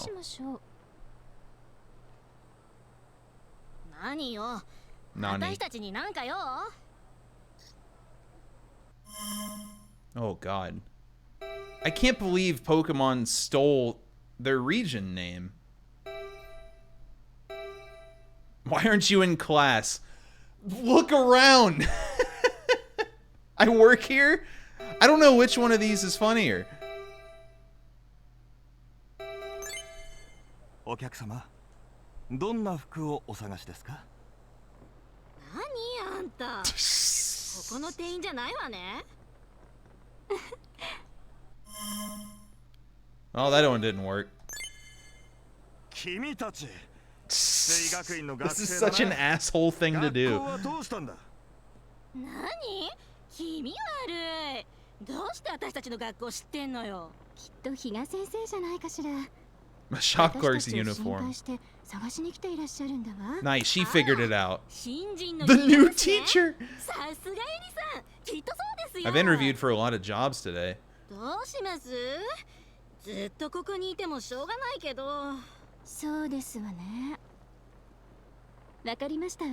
何よ。私たちになんかよ。 Oh God. I can't believe Pokemon stole their region name. Why aren't you in class? Look around! I work here? I don't know which one of these is funnier. お客様、どんな服をお探しですか？何あんた。この店員じゃないわね。 Oh, that one didn't work. 君たち This 水学院の is 学生 such だ an な。 asshole thing to 学 do. 校はどうしたんだ。何？気味悪い。どうして私たちの学校知ってんのよ。きっと比嘉先生じゃないかしら。 A shop 私 clerk's たちを心 uniform. 配して探しに来ていらっしゃるんだわ。 Nice, she figured it out. 新人の The リーダ new ーですね。 teacher! さすがエリさん。きっとそうですよ。 I've interviewed for a lot of jobs today. どうします？ずっとここにいてもしょうがないけど。そうですわね。わかりましたわ。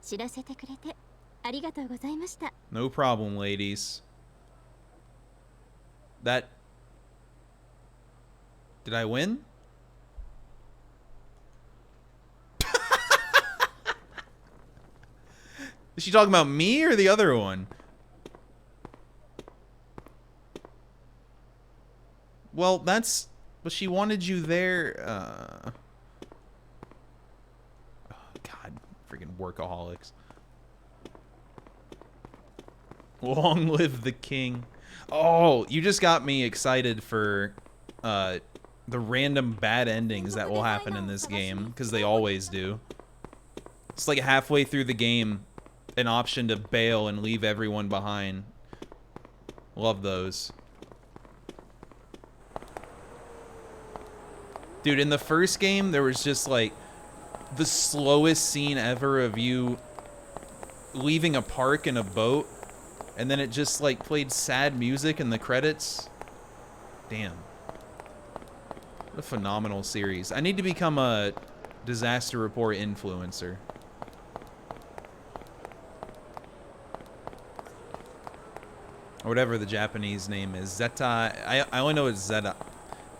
知らせてくれてありがとうございました。 No problem, ladies. That... Did I win? Is she talking about me or the other one? Well, that's... But she wanted you there, Oh, God. Freaking workaholics. Long live the king. Oh, you just got me excited for, the random bad endings that will happen in this game, because they always do. It's like halfway through the game, an option to bail and leave everyone behind. Love those. Dude, in the first game, there was just like the slowest scene ever of you leaving a park in a boat, and then it just like played sad music in the credits. Damn. What a phenomenal series. I need to become a disaster report influencer. Or whatever the Japanese name is. Zetai. I only know it's Zeta.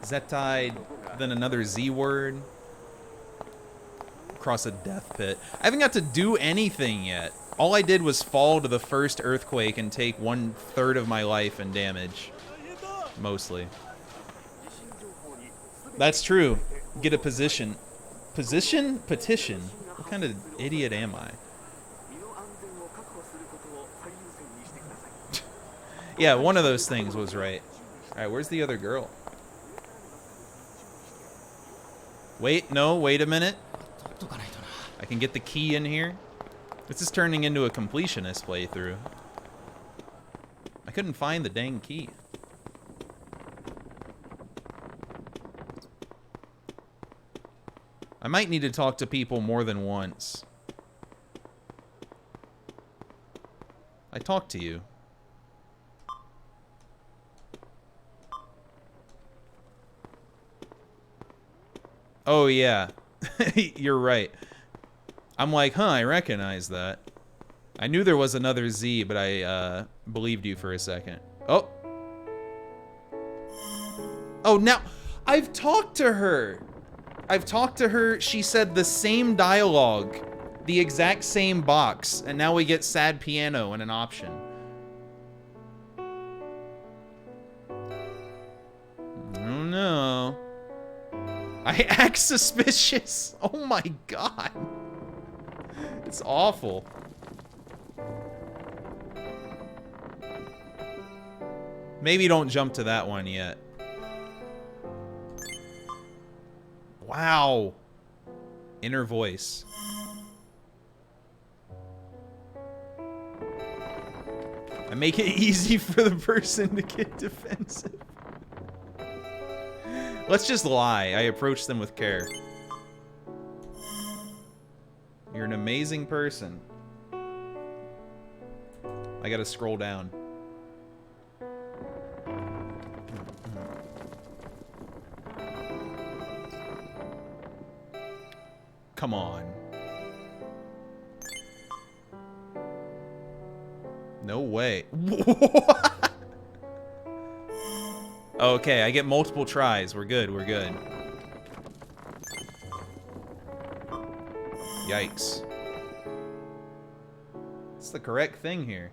Zetai, then another Z word. Across a death pit. I haven't got to do anything yet. All I did was fall to the first earthquake and take 1/3 of my life in damage. Mostly. That's true. Get a position. Position? Petition? What kind of idiot am I? Yeah, one of those things was right. Alright, where's the other girl? Wait, no, wait a minute. I can get the key in here. This is turning into a completionist playthrough. I couldn't find the dang key. I might need to talk to people more than once. I talked to you. Oh, yeah. You're right. I'm like, huh, I recognize that. I knew there was another Z, but I believed you for a second. Oh. Oh, now, I've talked to her. I've talked to her. She said the same dialogue, the exact same box, and now we get sad piano and an option. Oh, no. I act suspicious. Oh my god. It's awful. Maybe don't jump to that one yet. Wow. Inner voice. I make it easy for the person to get defensive. Let's just lie. I approach them with care. You're an amazing person. I gotta scroll down. Come on. No way. What? Okay, I get multiple tries. We're good, we're good. Yikes. It's the correct thing here.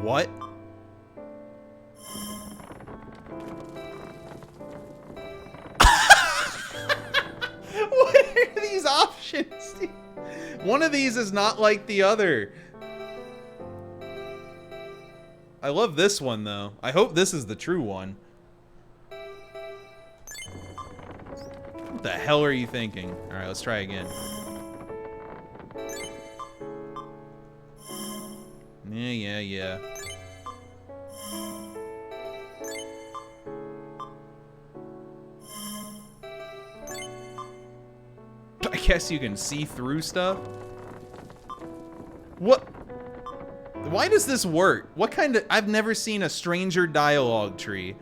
What? directions. One of these is not like the other. I love this one, though. I hope this is the true one. What the hell are you thinking? Alright, let's try again. Yeah. I guess you can see through stuff? What? Why does this work? What kind of... I've never seen a stranger dialogue tree.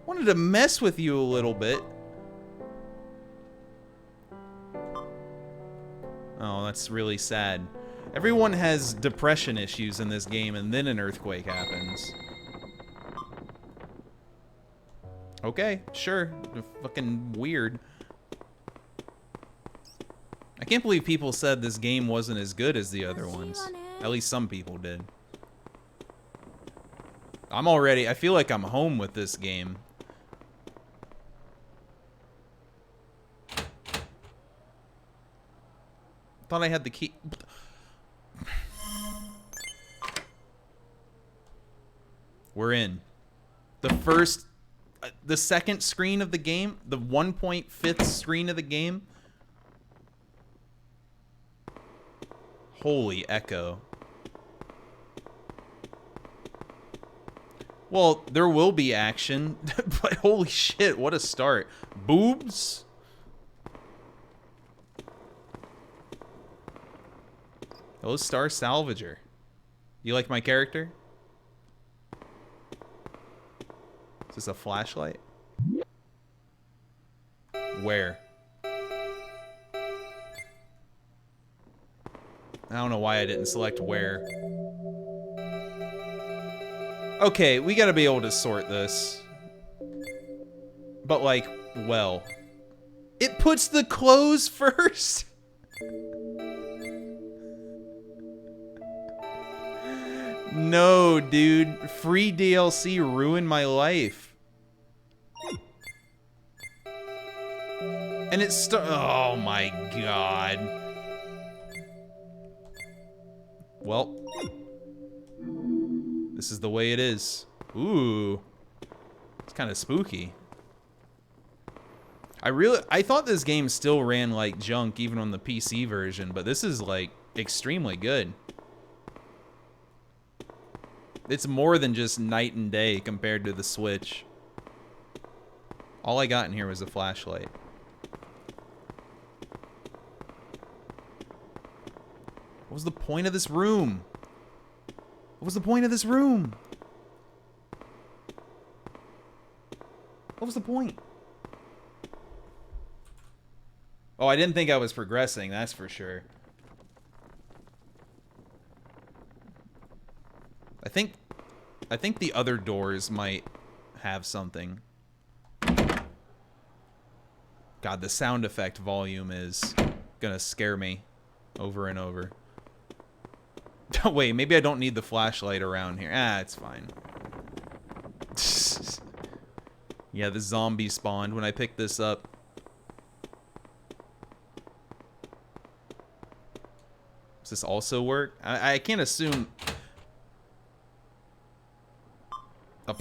Wanted to mess with you a little bit. Oh, that's really sad. Everyone has depression issues in this game, and then an earthquake happens. Okay, sure. Fucking weird. I can't believe people said this game wasn't as good as the other ones. At least some people did. I feel like I'm home with this game. Thought I had the key. We're in. The second screen of the game, the 1.5th screen of the game. Holy echo. Well, there will be action, but holy shit, what a start. Boobs? Hello, Star Salvager. You like my character? Is this a flashlight? Where? I don't know why I didn't select where. Okay, we gotta be able to sort this. But like, well. It puts the clothes first? No, dude. Free DLC ruined my life. And it's oh my god. Well, this is the way it is. Ooh. It's kind of spooky. I thought this game still ran like junk even on the PC version, but this is like extremely good. It's more than just night and day compared to the Switch. All I got in here was a flashlight. What was the point of this room? What was the point of this room? What was the point? Oh, I didn't think I was progressing, that's for sure. I think the other doors might have something. God, the sound effect volume is gonna scare me over and over. Wait, maybe I don't need the flashlight around here. Ah, it's fine. Yeah, the zombie spawned when I picked this up. Does this also work? I can't assume... Oh,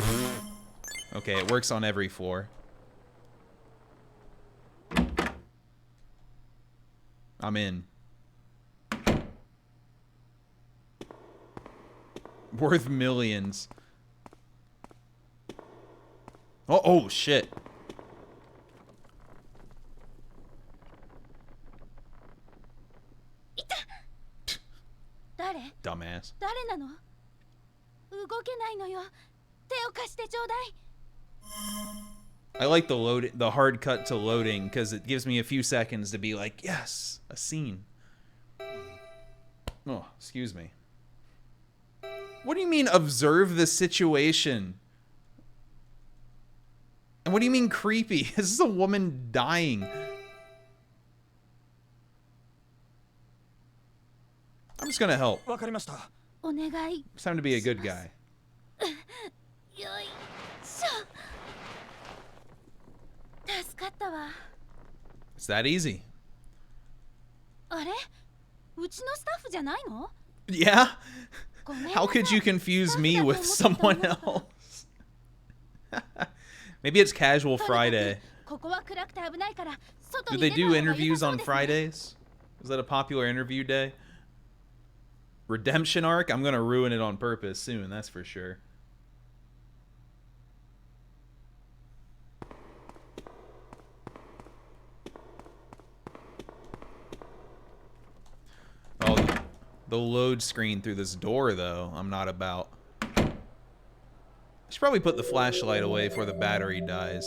okay, it works on every floor. I'm in. Worth millions. Oh shit. Dumbass. I like the hard cut to loading because it gives me a few seconds to be like, yes, a scene. Oh, excuse me. What do you mean observe the situation? And what do you mean creepy? This is a woman dying. I'm just gonna help. It's time to be a good guy. It's that easy. じゃないの？ Yeah? ごめんなさい。 How could you confuse me with someone else? Maybe it's casual Friday. ここは暗くて危ないから外 Do に they 出 do ない方が良 interviews さそう on ですね。 Fridays? Is that a popular interview day? Redemption arc? I'm gonna ruin it on purpose soon, that's for sure. Oh, the load screen through this door, though, I'm not about. I should probably put the flashlight away before the battery dies.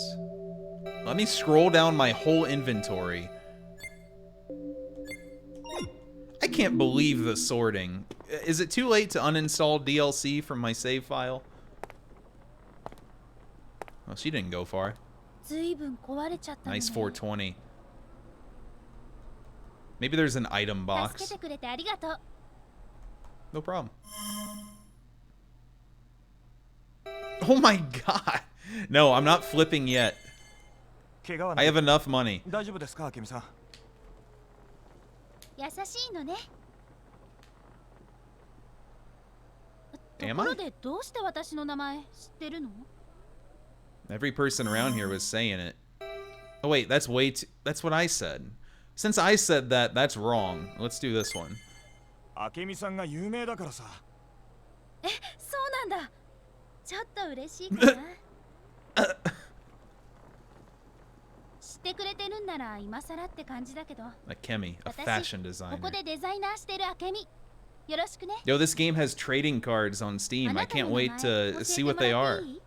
Let me scroll down my whole inventory. I can't believe the sorting. Is it too late to uninstall DLC from my save file? Oh, she didn't go far. ずいぶん壊れちゃったのね。 Nice 420. Maybe there's an item 助け box. てくれてありがとう。 No problem. Oh my god. No, I'm not flipping yet. 怪我は I ない have enough money. 大丈夫ですか、明美さん。優しいのね。 Am ところ I? でどうして私の名前知ってるの？ Every person around here was saying it. Oh wait, that's way too... That's what I said. Since I said that, that's wrong. Let's do this one. 明美さんが有名だからさ。え、そうなんだ。ちょっと嬉しいかな。知ってくれてるんなら今更って感じだけど。 Akemi, a 私 fashion こ designer. こでデザイナーしてる明美。よろしくね。 Yo, this game has trading cards on あ Steam. I なたの can't 名前 wait to 教え see て what も they ら are. っていい？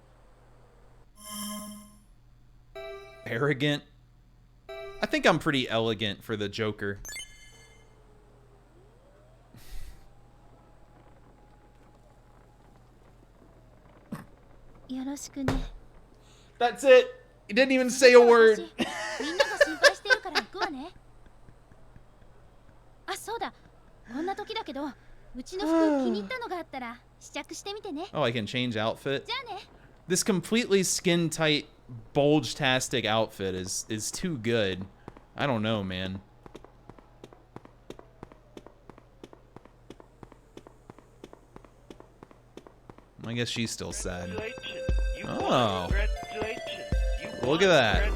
Arrogant? I think I'm pretty elegant for the Joker.よろしくね。 That's it. He didn't even say a word. みんなが心配してるから行くわね。あ、そうだ。こんな時だけど、うちの服気に入ったのがあったら試着してみてね。 Oh, I can change outfit. じゃあね。 This completely skin tight, bulge-tastic outfit is too good. I don't know, man. I guess she's still sad. Oh. Look at that.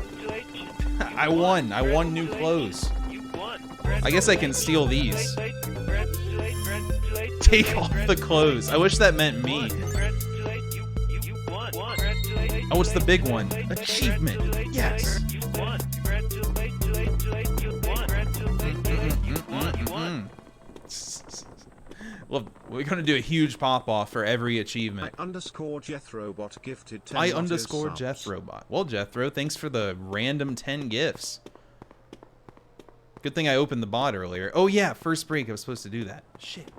I won. I won new clothes. I guess I can steal these. Take off the clothes. I wish that meant me. Oh, it's the big one. Achievement. Yes. Well, we're gonna do a huge pop-off for every achievement. I_JethroBot gifted 10 I_Jethro subs. Bot. Well, Jethro, thanks for the random 10 gifts. Good thing I opened the bot earlier. Oh yeah, first break, I was supposed to do that. Shit.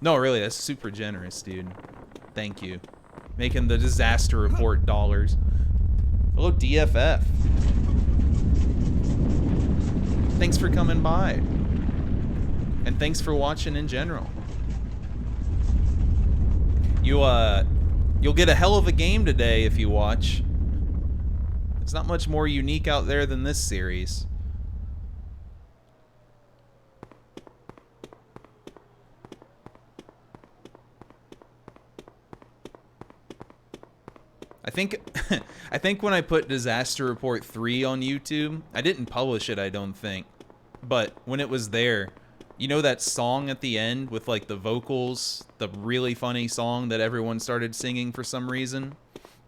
No, really, that's super generous, dude. Thank you. Making the disaster report dollars. Hello, DFF. Thanks for coming by. And thanks for watching in general. You'll get a hell of a game today if you watch. There's not much more unique out there than this series. I think when I put Disaster Report 3 on YouTube, I didn't publish it, I don't think. But when it was there, you know that song at the end with like the vocals, the really funny song that everyone started singing for some reason?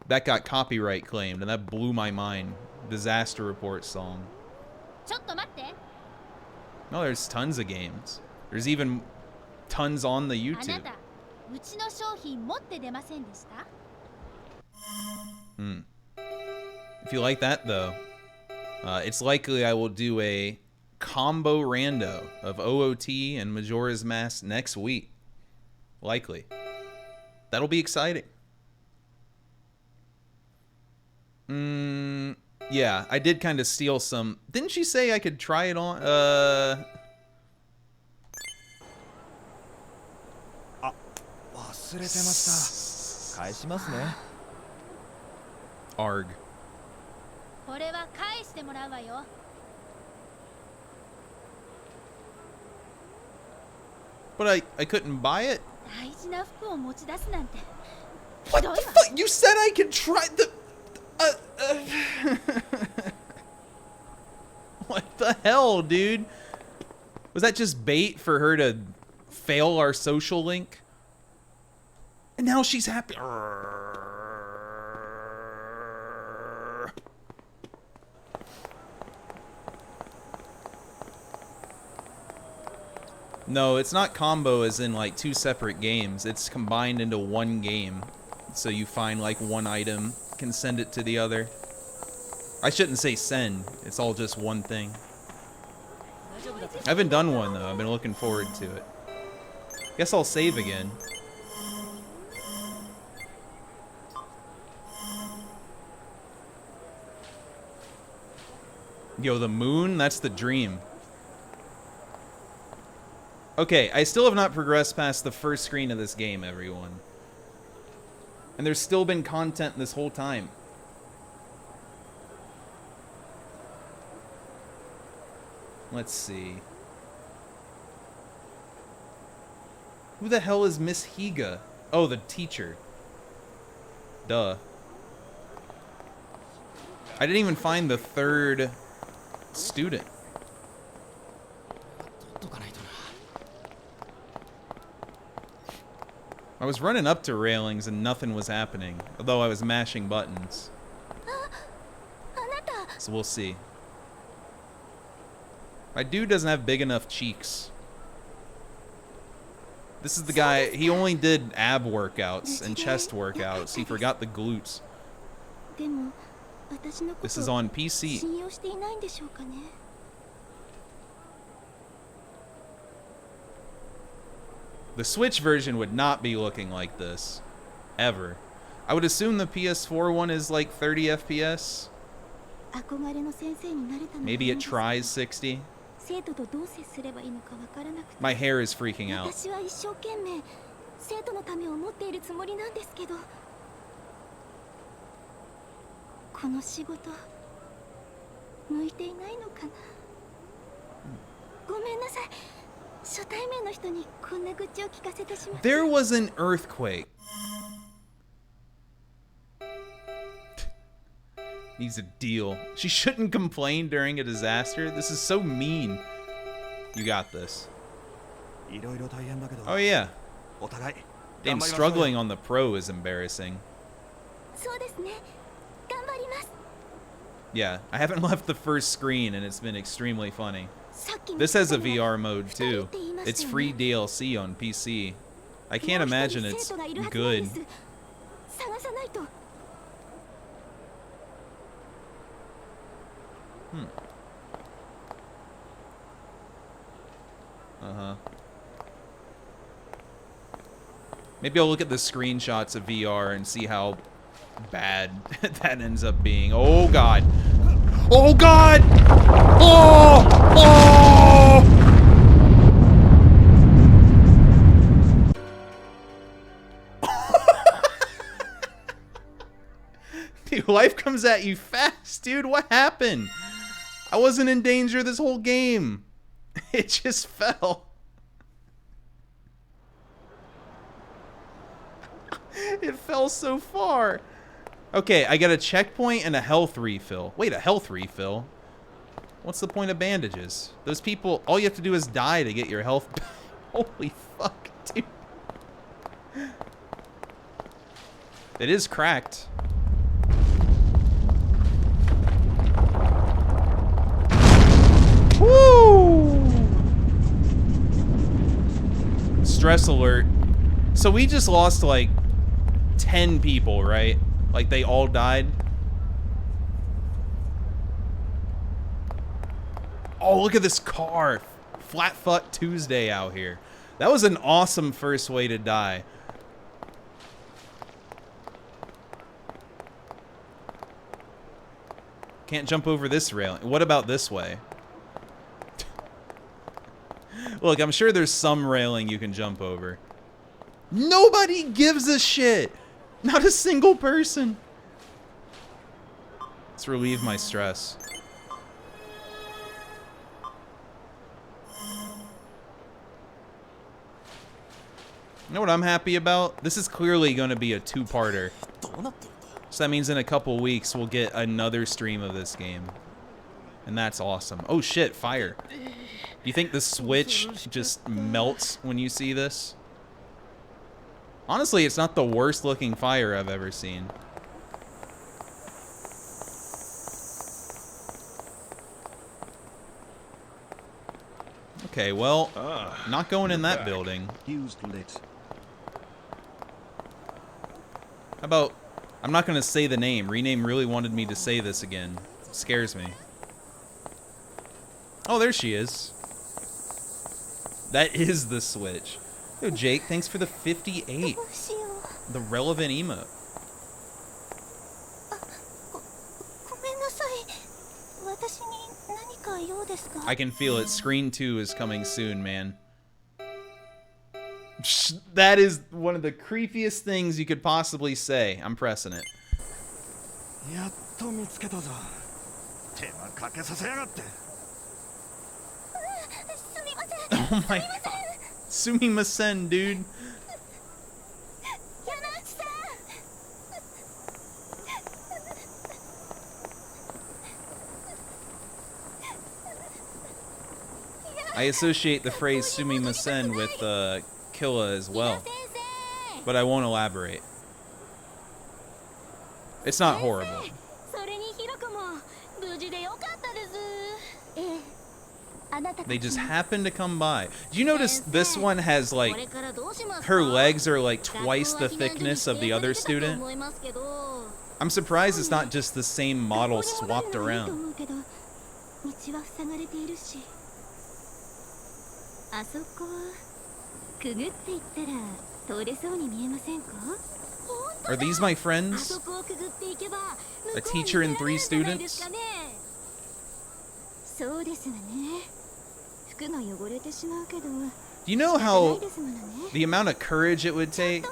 That got copyright claimed and that blew my mind. Disaster Report song. ちょっと待って。 No, there's tons of games. There's even tons on the あな YouTube. た、うちの商品持って出ませんでした？ If you like that though, it's likely I will do a combo rando of OOT and Majora's Mask next week. Likely. That'll be exciting. Yeah, I did kind of steal some. Didn't she say I could try it on? 忘れてました。返しますね。 Arg. これは返してもらうわよ。But I couldn't buy it? 大事な服を持ち出すなんて What the fuck? You said I could try the... What the hell, dude? Was that just bait for her to fail our social link? And now she's happy. No, it's not combo as in like 2 separate games. It's combined into one game. So you find like one item, can send it to the other. I shouldn't say send. It's all just one thing. I haven't done one though. I've been looking forward to it. Guess I'll save again. Yo, the moon? That's the dream. Okay, I still have not progressed past the first screen of this game, everyone. And there's still been content this whole time. Let's see. Who the hell is Miss Higa? Oh, the teacher. Duh. I didn't even find the 3rd student. I was running up to railings and nothing was happening, although I was mashing buttons. So we'll see. My dude doesn't have big enough cheeks. This is the guy, he only did ab workouts and chest workouts. He forgot the glutes. This is on PC. The Switch version would not be looking like this. Ever. I would assume the PS4 one is like 30 FPS. Maybe it tries 60. My hair is freaking out. There was an earthquake. Needs a deal. She shouldn't complain during a disaster. This is so mean. You got this. Oh yeah. Damn, struggling on the Pro is embarrassing. Yeah, I haven't left the first screen and it's been extremely funny. This has a VR mode too. It's free DLC on PC. I can't imagine it's good. Maybe I'll look at the screenshots of VR and see how bad that ends up being. Oh god. Oh god! Oh! Oh! Dude, life comes at you fast, dude. What happened? I wasn't in danger this whole game. It just fell. It fell so far. Okay, I got a checkpoint and a health refill. Wait, a health refill? What's the point of bandages? Those people, all you have to do is die to get your health back. Holy fuck, dude. It is cracked. Woo! Stress alert. So we just lost like 10 people, right? Like they all died. Oh, look at this car. Flat Fuck Tuesday out here. That was an awesome first way to die. Can't jump over this railing. What about this way? Look, I'm sure there's some railing you can jump over. Nobody gives a shit. Not a single person. Let's relieve my stress. You know what I'm happy about? This is clearly going to be a two-parter. So that means in a couple weeks we'll get another stream of this game. And that's awesome. Oh shit, fire. Do you think the Switch just melts when you see this? Honestly, it's not the worst looking fire I've ever seen. Okay, well, not going in that building. Used lit. How about, I'm not going to say the name. Rename really wanted me to say this again. It scares me. Oh, there she is. That is the Switch. Yo, Jake, thanks for the 58. The relevant emote. I can feel it. Screen 2 is coming soon, man. That is one of the creepiest things you could possibly say. I'm pressing it. Oh my god. Sumimasen, dude. I associate the phrase sumimasen with Killa as well, but I won't elaborate. It's not horrible. They just happen to come by. Do you notice this one has like, her legs are like twice the thickness of the other student? I'm surprised it's not just the same model swapped around. Are these my friends? A teacher and 3 students? Do you know how the amount of courage it would take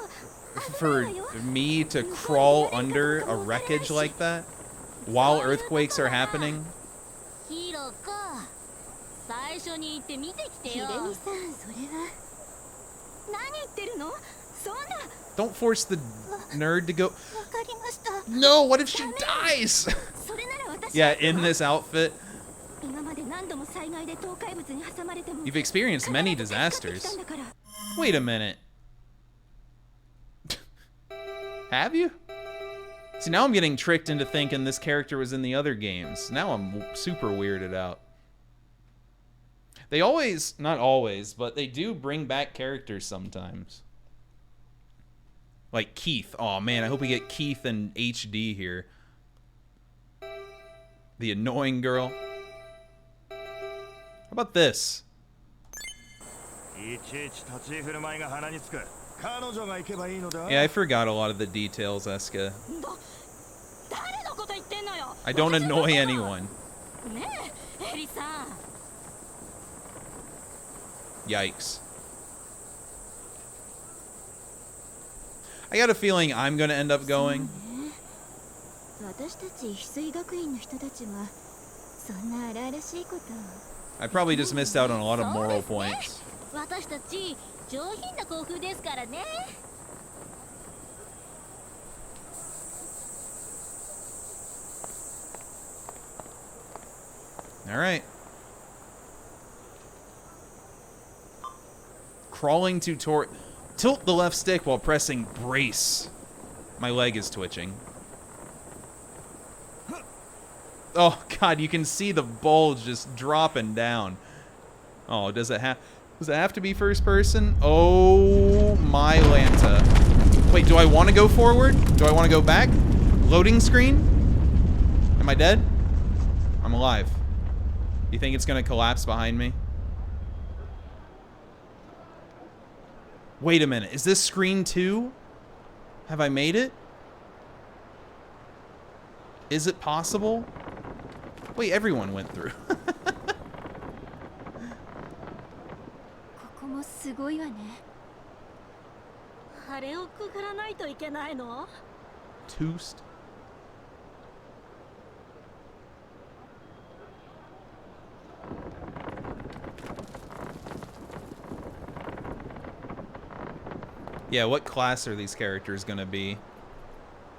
for me to crawl under a wreckage like that while earthquakes are happening? Don't force the nerd to go. No, what if she dies? Yeah, in this outfit. You've experienced many disasters. Wait a minute. Have you? See, now I'm getting tricked into thinking this character was in the other games. Now I'm super weirded out. They always, not always, but they do bring back characters sometimes. Like Keith. Oh man, I hope we get Keith in HD here. The annoying girl. How about this? Yeah, I forgot a lot of the details, Eska. I don't annoy anyone. Yikes. I got a feeling I'm gonna end up going. I probably just missed out on a lot of moral points. Alright. Crawling tutorial. Tilt the left stick while pressing brace. My leg is twitching. Oh god, you can see the bulge just dropping down. Oh, does it have to be first person? Oh my Lanta. Wait, do I want to go forward? Do I want to go back? Loading screen? Am I dead? I'm alive. You think it's gonna collapse behind me? Wait a minute, is this screen 2? Have I made it? Is it possible? Wait, everyone went through. Toast. Yeah, what class are these characters gonna be?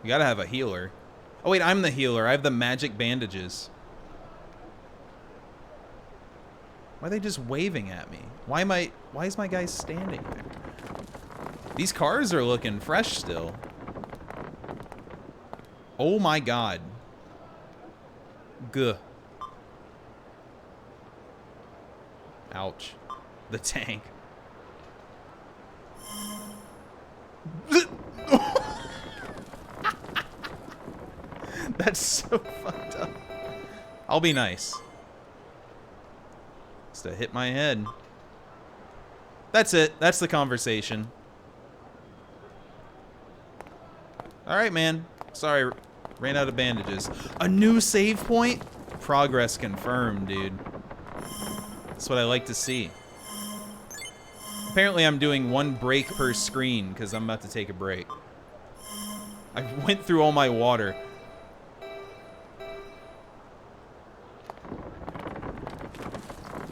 You gotta have a healer. Oh wait, I'm the healer. I have the magic bandages. Why are they just waving at me? Why is my guy standing there? These cars are looking fresh still. Oh my god. Guh. Ouch. The tank. That's so fucked up. I'll be nice. Just to hit my head. That's it. That's the conversation. Alright, man. Sorry, ran out of bandages. A new save point? Progress confirmed, dude. That's what I like to see. Apparently I'm doing 1 break per screen because I'm about to take a break. I went through all my water.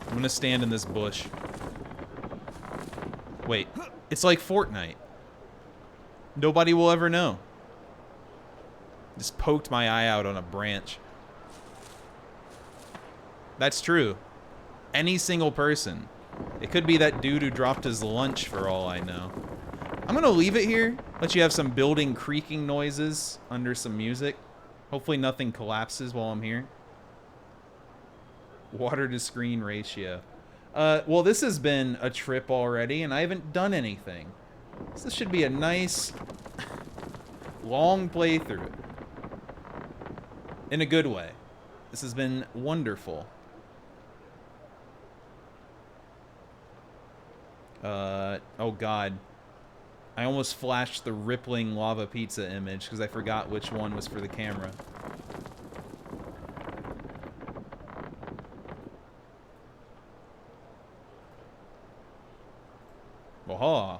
I'm gonna stand in this bush. Wait, it's like Fortnite. Nobody will ever know. Just poked my eye out on a branch. That's true. Any single person. It could be that dude who dropped his lunch for all I know. I'm gonna leave it here. Let you have some building creaking noises under some music. Hopefully nothing collapses while I'm here. Water to screen ratio. Well, this has been a trip already, and I haven't done anything. So this should be a nice, long playthrough. In a good way. This has been wonderful. Oh god. I almost flashed the rippling lava pizza image because I forgot which one was for the camera. Aha.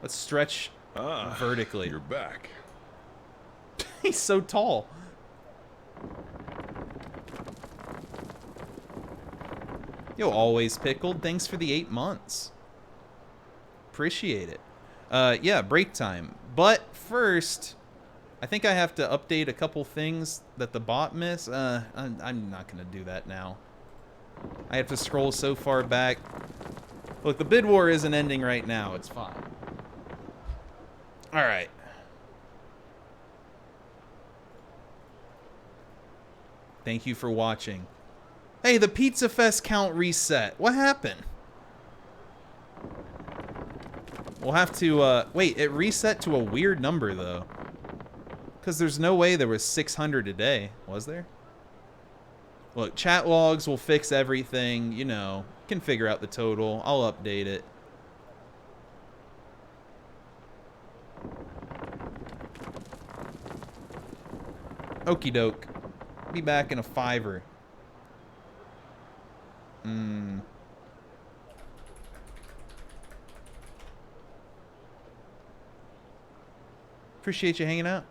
Let's stretch vertically. You're back. He's so tall. Yo, always pickled. Thanks for the 8 months. Appreciate it. Yeah, break time. But first, I think I have to update a couple things that the bot missed. I'm not going to do that now. I have to scroll so far back. Look, the bid war isn't ending right now. It's fine. All right. Thank you for watching. Hey, the Pizza Fest count reset. What happened? We'll have to, wait, it reset to a weird number, though. Because there's no way there was 600 a day, was there? Look, chat logs will fix everything, you know. Can figure out the total. I'll update it. Okie doke. Be back in a $5. Appreciate you hanging out.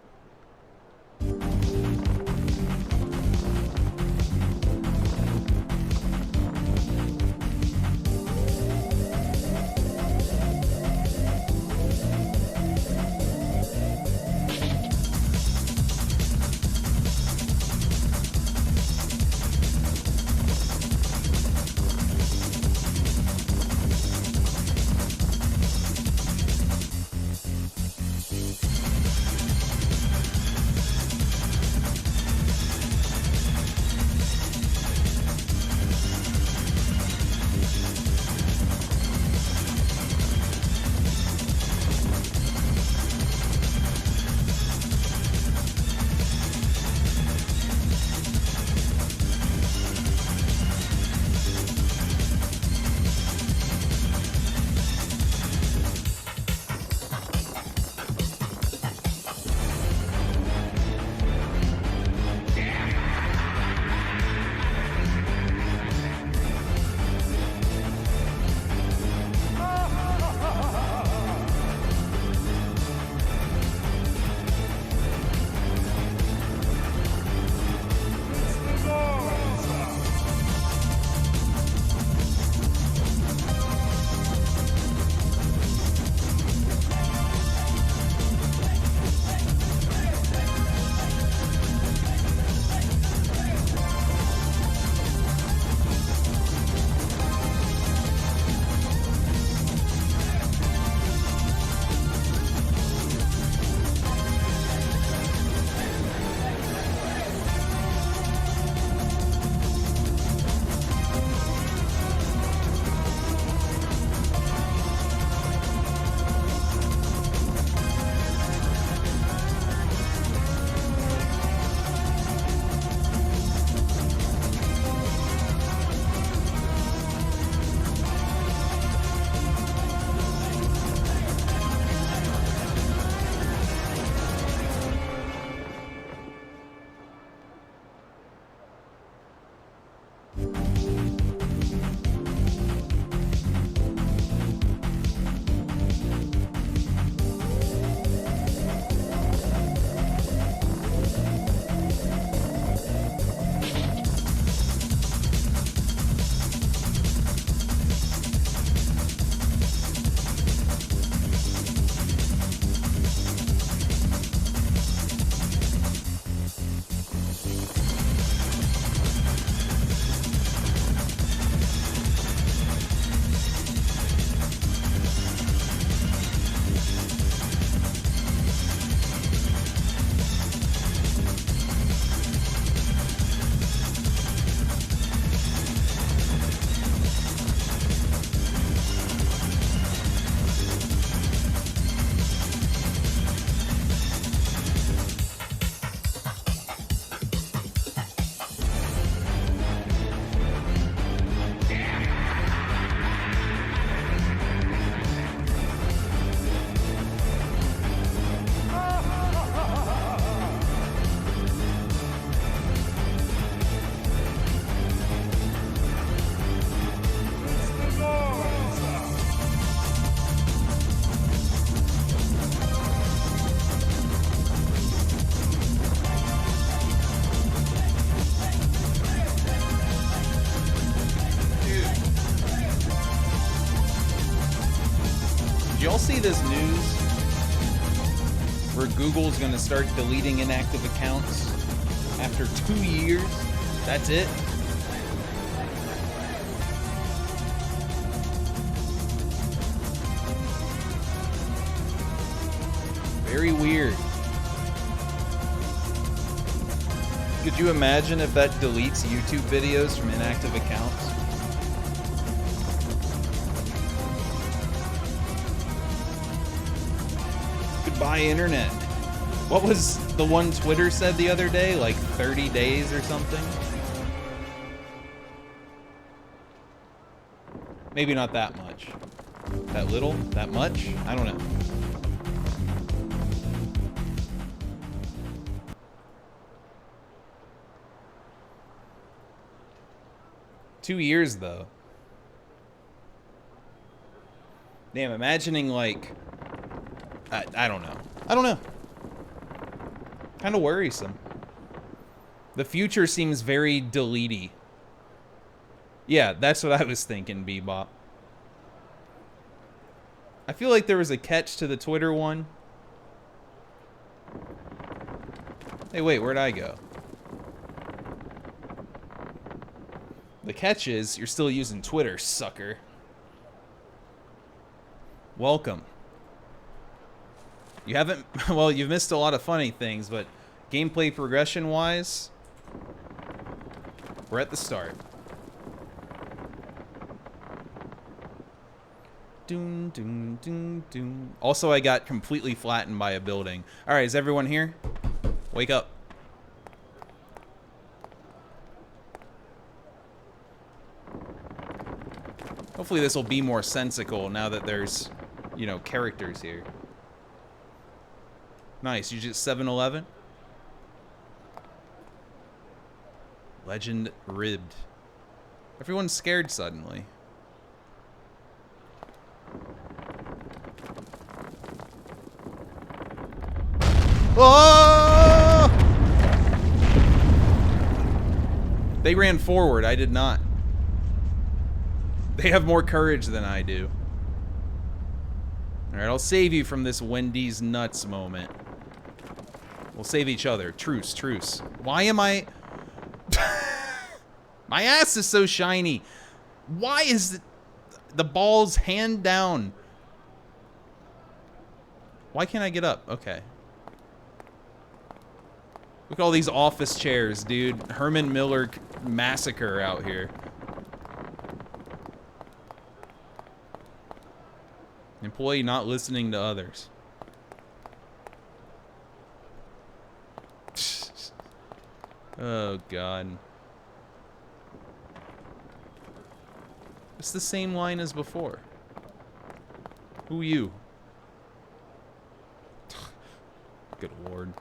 Google's gonna start deleting inactive accounts after 2 years. That's it. Very weird. Could you imagine if that deletes YouTube videos from inactive accounts? Goodbye, internet. What was the one Twitter said the other day? Like 30 days or something? Maybe not that much. That little? That much? I don't know. Two years, though. Damn, imagining, like... I don't know. I don't know. Kind of worrisome. The future seems very delete-y. Yeah, that's what I was thinking, Bebop. I feel like there was a catch to the Twitter one. Hey, wait, where'd I go? The catch is, you're still using Twitter, sucker. Welcome. You haven't... Well, you've missed a lot of funny things, but gameplay progression-wise, we're at the start. Doom, doom, doom, doom. Also, I got completely flattened by a building. Alright, is everyone here? Wake up. Hopefully this will be more sensical now that there's, you know, characters here. Nice, you just 7-Eleven? Legend ribbed. Everyone's scared suddenly. Oh! They ran forward, I did not. They have more courage than I do. Alright, I'll save you from this Wendy's nuts moment. We'll save each other. Truce, truce. Why am I... My ass is so shiny. Why is the ball's hand down? Why can't I get up? Okay. Look at all these office chairs, dude. Herman Miller massacre out here. Employee not listening to others. Oh, God. It's the same line as before. Who you? Good Lord.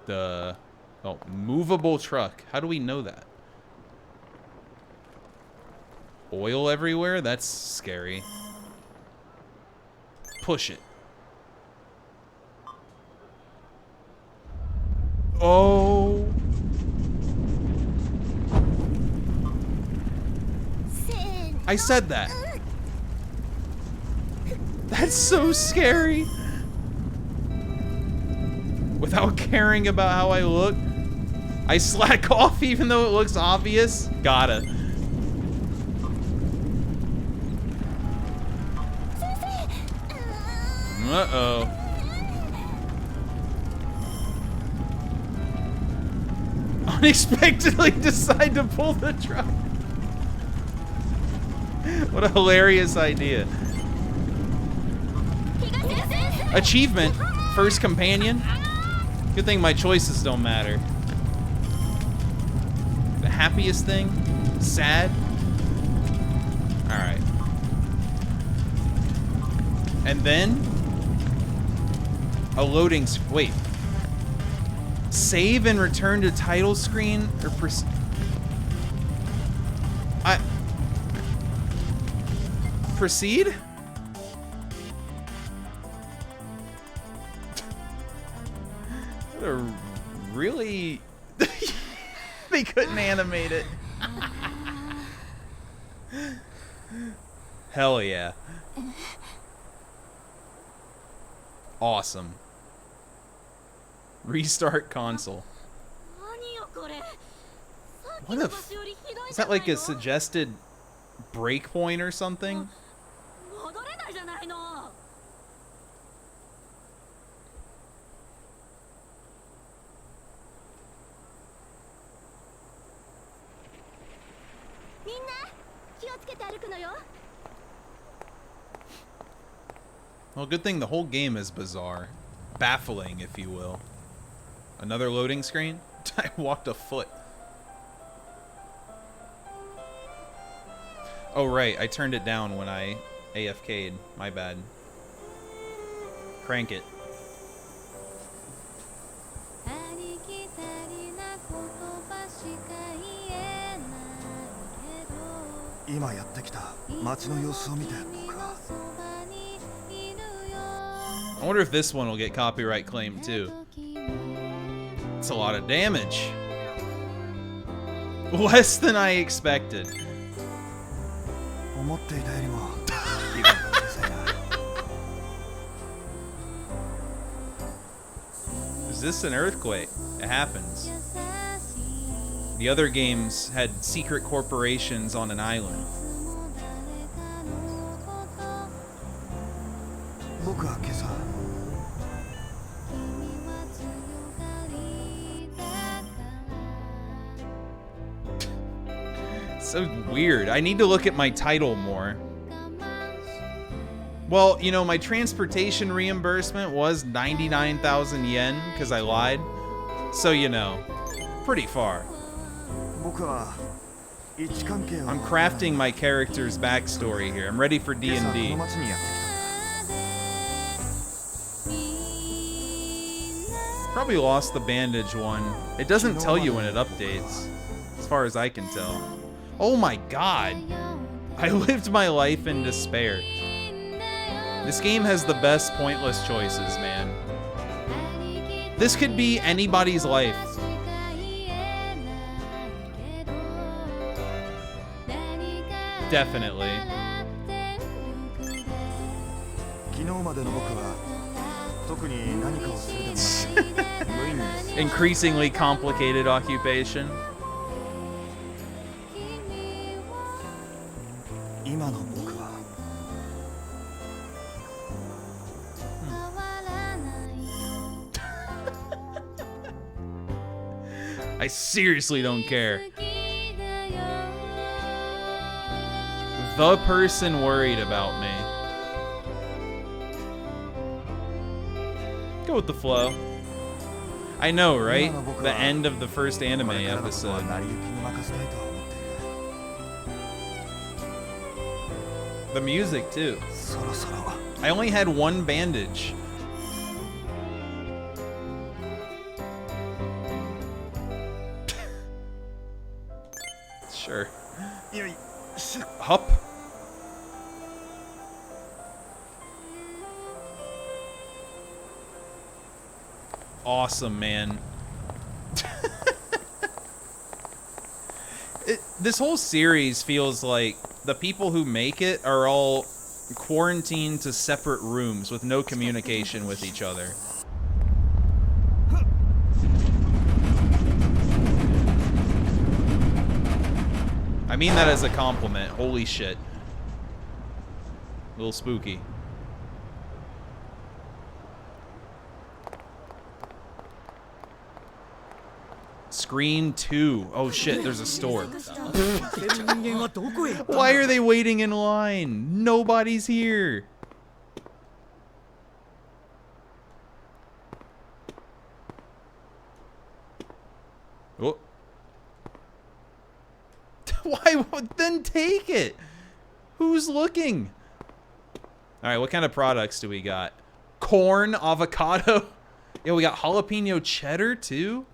The... Oh, movable truck. How do we know that? Oil everywhere? That's scary. Push it. Oh. I said that. That's so scary. Without caring about how I look, I slack off even though it looks obvious. Gotta. Uh-oh. Unexpectedly decide to pull the truck. What a hilarious idea. Achievement. First companion. Good thing my choices don't matter. The happiest thing? Sad? Alright. And then... a loading... Wait. Save and return to title screen? Or proceed? What a really... They couldn't animate it. Hell yeah. awesome. Restart console. What if... Is that like a suggested breakpoint or something? Well, good thing the whole game is bizarre. Baffling, if you will. Another loading screen? I walked a foot. Oh, right. I turned it down when I AFK'd. My bad. Crank it. I wonder if this one will get copyright claimed too. It's a lot of damage. Less than I expected. Is this an earthquake? It happens. The other games had secret corporations on an island. So weird. I need to look at my title more. Well, you know, my transportation reimbursement was 99,000 yen because I lied. So, you know, pretty far. I'm crafting my character's backstory here. I'm ready for D&D. Probably lost the bandage one. It doesn't tell you when it updates, as far as I can tell. Oh my god. I lived my life in despair. This game has the best pointless choices, man. This could be anybody's life. Definitely. Increasingly complicated occupation. I seriously don't care. The person worried about me. Go with the flow. I know, right? The end of the first anime episode. The music, too. I only had one bandage. Sure. Hup. Awesome, man. This whole series feels like the people who make it are all quarantined to separate rooms with no communication with each other. I mean that as a compliment. Holy shit. A little spooky. Screen 2. Oh shit, there's a store. Why are they waiting in line? Nobody's here. Oh. Why? Then take it. Who's looking? All right, what kind of products do we got? Corn, avocado. Yeah, we got jalapeno cheddar too.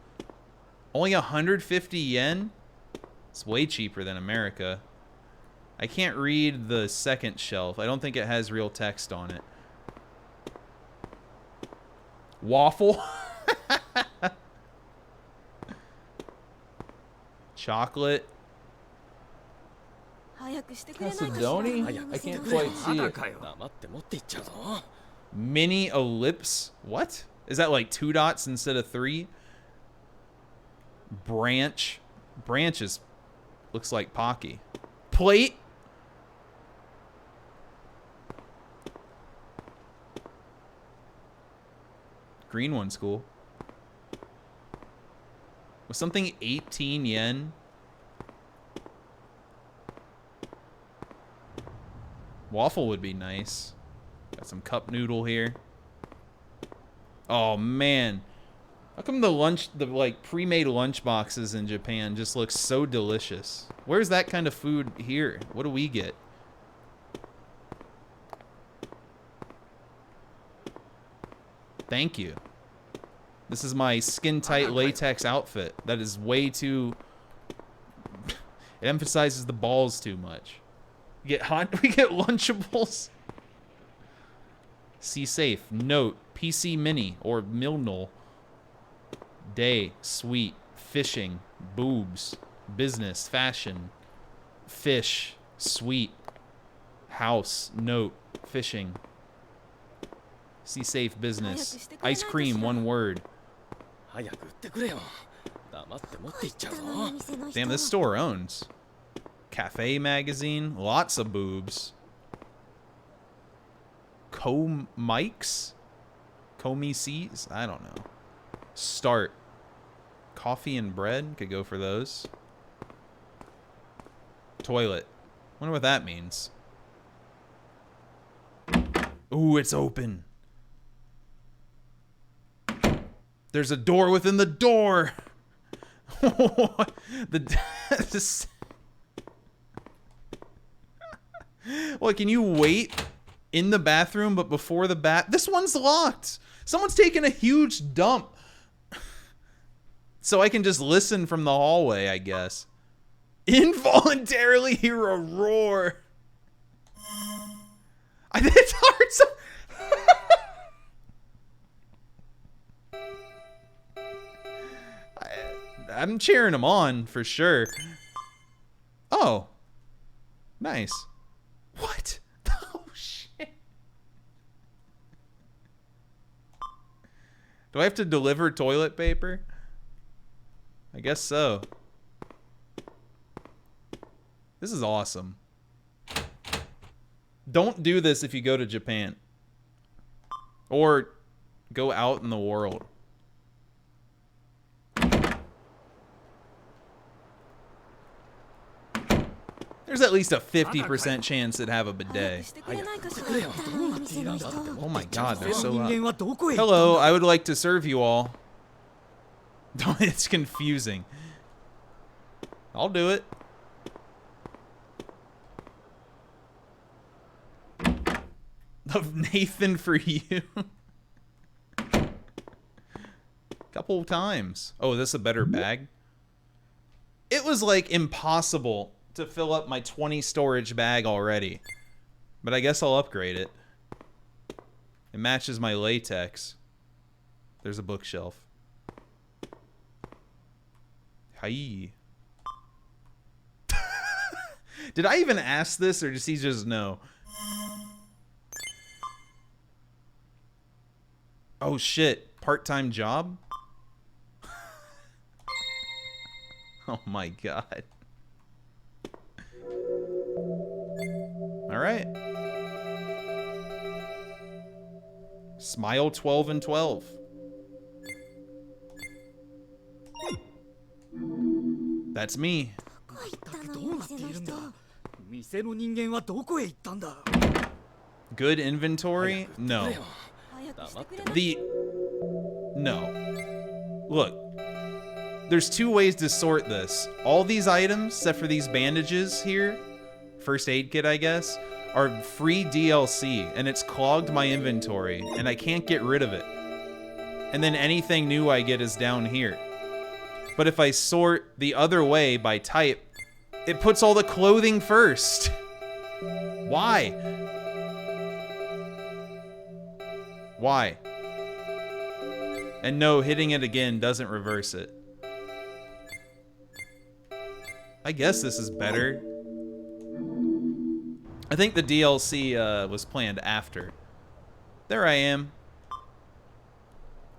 Only 150 yen. It's way cheaper than America. I can't read the second shelf. I don't think it has real text on it. Waffle. Chocolate. Macedoni? I can't quite see it. Mini ellipse. What? Is that like 2 dots instead of 3? Branch. Branches. Looks like Pocky. Plate. Green one's cool. Was something 18 yen? Waffle would be nice. Got some cup noodle here. Oh man. How come the like pre-made lunch boxes in Japan just look so delicious? Where's that kind of food here? What do we get? Thank you. This is my skin-tight latex outfit. That is way too... It emphasizes the balls too much. We get Lunchables. See safe. Note. PC Mini or Milnol. Day. Sweet. Fishing. Boobs. Business. Fashion. Fish. Sweet. House. Note. Fishing. See safe. Business. Ice cream. One word. Damn, this store owns. Cafe magazine. Lots of boobs. Mics? Comey C's? I don't know. Start. Coffee and bread? Could go for those. Toilet. Wonder what that means. Ooh, it's open. There's a door within the door. What, can you wait in the bathroom but before the this one's locked. Someone's taking a huge dump. So I can just listen from the hallway, I guess. Involuntarily hear a roar. It's hard to... I'm cheering him on for sure. Oh. Nice. What? Oh, shit. Do I have to deliver toilet paper? I guess so. This is awesome. Don't do this if you go to Japan. Or go out in the world. There's at least a 50% chance it'd have a bidet. Oh my god, they're so loud. Hello, I would like to serve you all. It's confusing. I'll do it. Of Nathan for you. Couple times. Oh, is this a better bag? It was like impossible to fill up my 20 storage bag already. But I guess I'll upgrade it. It matches my latex. There's a bookshelf. Hi. Did I even ask this or does he just know? Oh shit, part-time job? Oh my god. Alright. Smile 12 and 12. That's me. Good inventory? No. No. Look. There's two ways to sort this. All these items, except for these bandages here, first aid kit, I guess, are free DLC, and it's clogged my inventory, and I can't get rid of it. And then anything new I get is down here. But if I sort the other way by type, it puts all the clothing first. Why? Why? And no, hitting it again doesn't reverse it. I guess this is better. I think the DLC was planned after. There I am.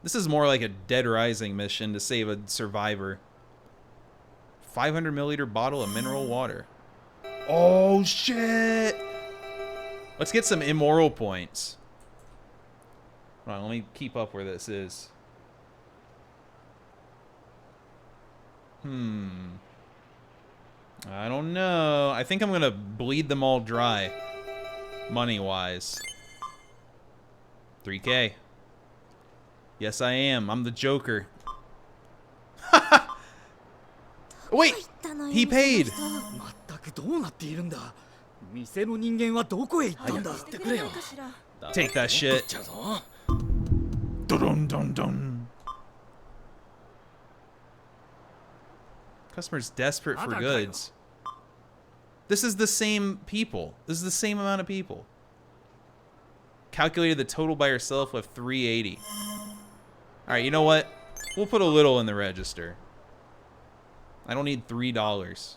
This is more like a Dead Rising mission to save a survivor. 500 milliliter bottle of mineral water. Oh, shit! Let's get some immoral points. Hold on, let me keep up where this is. I don't know. I think I'm gonna bleed them all dry. Money-wise. 3K. Yes, I am. I'm the Joker. Wait! He paid! 全くどうなっているんだ。店の人間はどこへ行ったんだ。言ってくれよ。 Take that shit. ちゃうぞ。 Dun dun dun. Customer's desperate for goods. This is the same people. This is the same amount of people. Calculated the total by herself with 380. Alright, you know what? We'll put a little in the register. I don't need $3.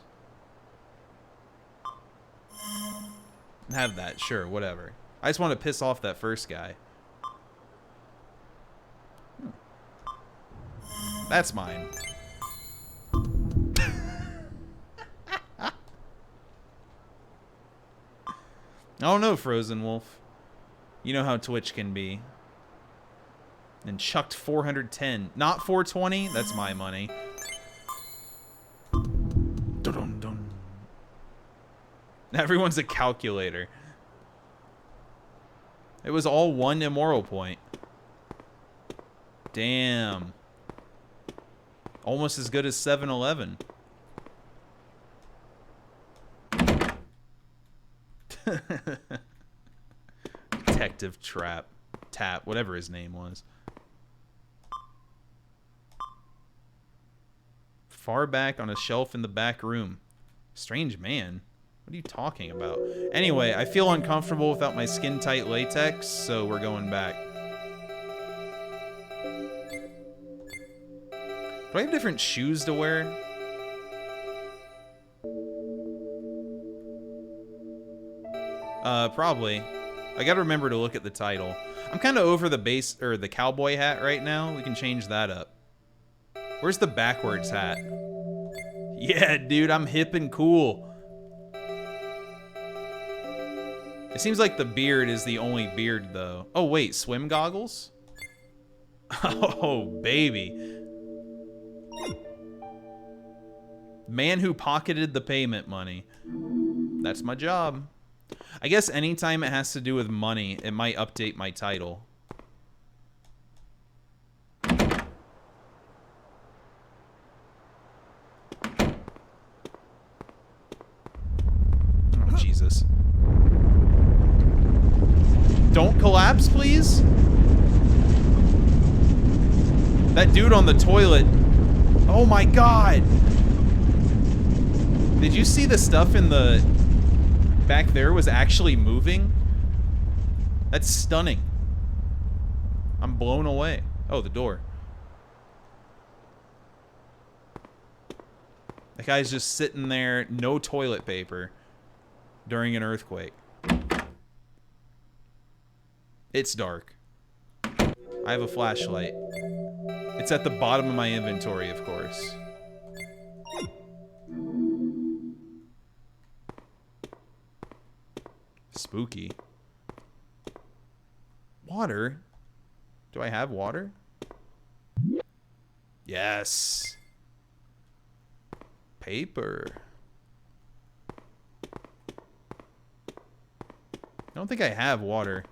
Have that, sure, whatever. I just want to piss off that first guy. That's mine. I don't know, Frozen Wolf. You know how Twitch can be. And chucked 410. Not 420? That's my money. Dun dun. Everyone's a calculator. It was all one immoral point. Damn. Almost as good as 7-Eleven. Detective Tap, whatever his name was. Far back on a shelf in the back room. Strange man. What are you talking about? Anyway, I feel uncomfortable without my skin-tight latex, so we're going back. Do I have different shoes to wear? Probably. I gotta remember to look at the title. I'm kind of over the cowboy hat right now. We can change that up. Where's the backwards hat? Yeah, dude, I'm hip and cool. It seems like the beard is the only beard, though. Oh, wait, swim goggles? Oh, baby. Man who pocketed the payment money. That's my job. I guess anytime it has to do with money, it might update my title. Oh, Jesus. Don't collapse, please? That dude on the toilet. Oh my god. Did you see the stuff in the back there was actually moving? That's stunning. I'm blown away. Oh, the door. That guy's just sitting there, no toilet paper, during an earthquake. It's dark. I have a flashlight. It's at the bottom of my inventory, of course. Spooky. Water? Do I have water? Yes. Paper. I don't think I have water.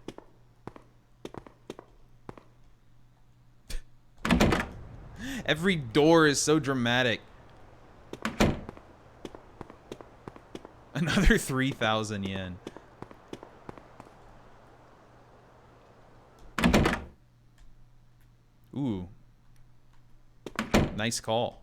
Every door is so dramatic. Another 3,000 yen. Ooh. Nice call.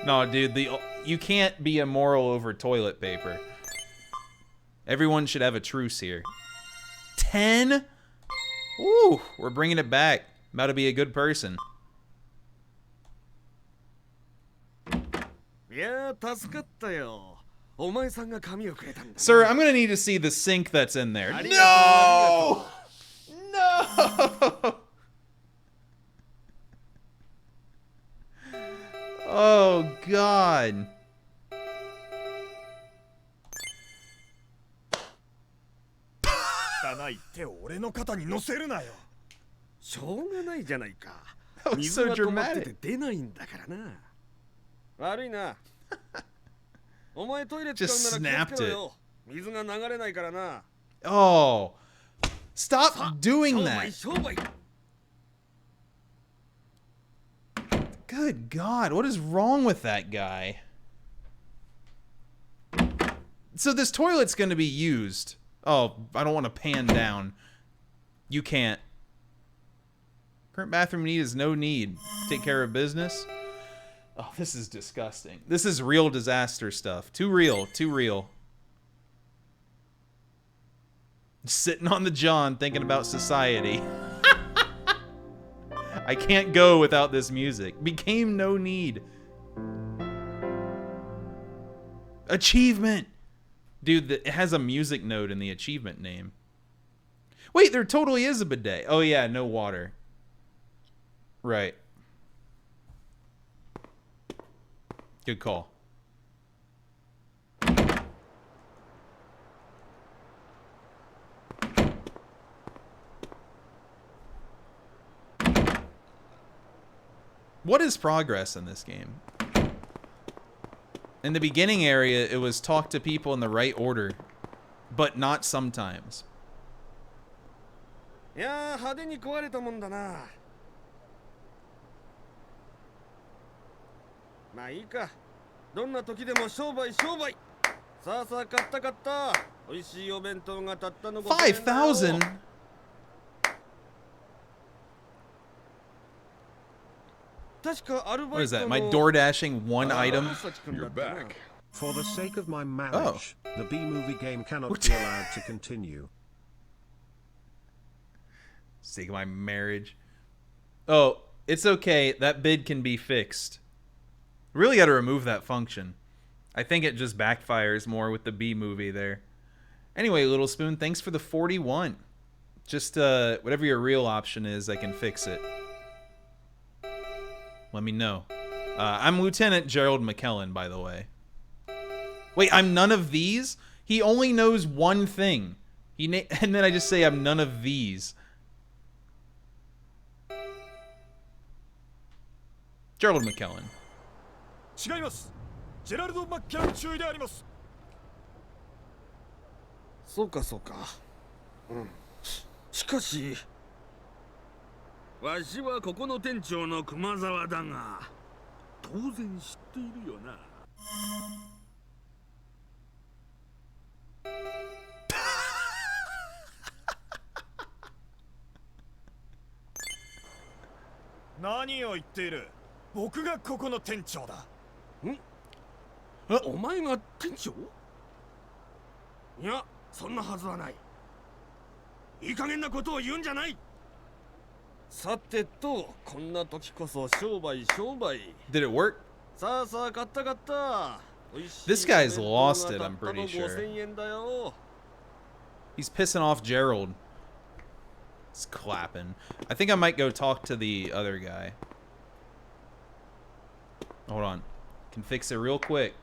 No, dude, you can't be immoral over toilet paper. Everyone should have a truce here. 10? Ooh, we're bringing it back. About to be a good person. Sir, I'm gonna need to see the sink that's in there. No! No! Oh, God. 汚いって俺の肩に乗せるなよ。しょうがないじゃないか。 That was 水 so が止まってて dramatic. 出ないんだからな。悪いな。お前トイレ使 Just うなら気を snapped つけろよ。水が流れないからな。 Oh. Stop doing 商売 that. 商売。 Good God, what is wrong with that guy? So this toilet's gonna be used. Oh, I don't want to pan down. You can't. Current bathroom need is no need. Take care of business. Oh, this is disgusting. This is real disaster stuff. Too real, too real. Sitting on the John thinking about society. I can't go without this music. Became no need. Achievement. Dude, it has a music note in the achievement name. Wait, there totally is a bidet. Oh yeah, no water. Right. Good call. What is progress in this game? In the beginning area, it was talk to people in the right order, but not sometimes. いやー派手に壊れたもんだな。まあいいか。どんな時でも商売商売。さあさあ買った買った。美味しいお弁当がたったの5,000円だよ。 5,000? What is that? Am I door dashing one item? You're back. For the sake of my marriage, the B-movie game cannot be allowed to continue. Sake of my marriage. Oh, it's okay. That bid can be fixed. Really got to remove that function. I think it just backfires more with the B movie there. Anyway, Little Spoon, thanks for the 41. Just whatever your real option is, I can fix it. Let me know. I'm Lieutenant Gerald McKellen, by the way. Wait, I'm none of these? He only knows one thing. And then I just say I'm none of these. Gerald McKellen. 違います。ジェラルド・マッキャン中尉であります。そうかそうか。うん。しかし、わしはここの店長の熊沢だが、当然知っているよな。何を言っている。僕がここの店長だ。ん？お前が店長？いや、そんなはずはない。いい加減なことを言うんじゃない。さてと、こんな時こそ商売商売。 Did it work? さあさあ買った買った。 This guy's lost it, I'm pretty sure. 5,000円だよ。 He's pissing off Gerald. He's clapping. I think I might go talk to the other guy. Hold on. Can fix it real quick.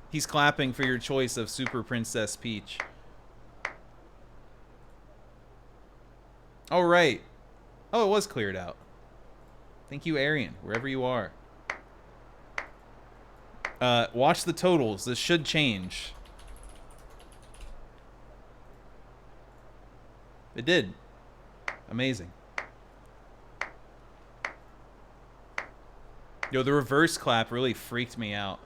He's clapping for your choice of Super Princess Peach. Oh, right. Oh, it was cleared out. Thank you, Arian, wherever you are. Watch the totals. This should change. It did. Amazing. Yo, the reverse clap really freaked me out.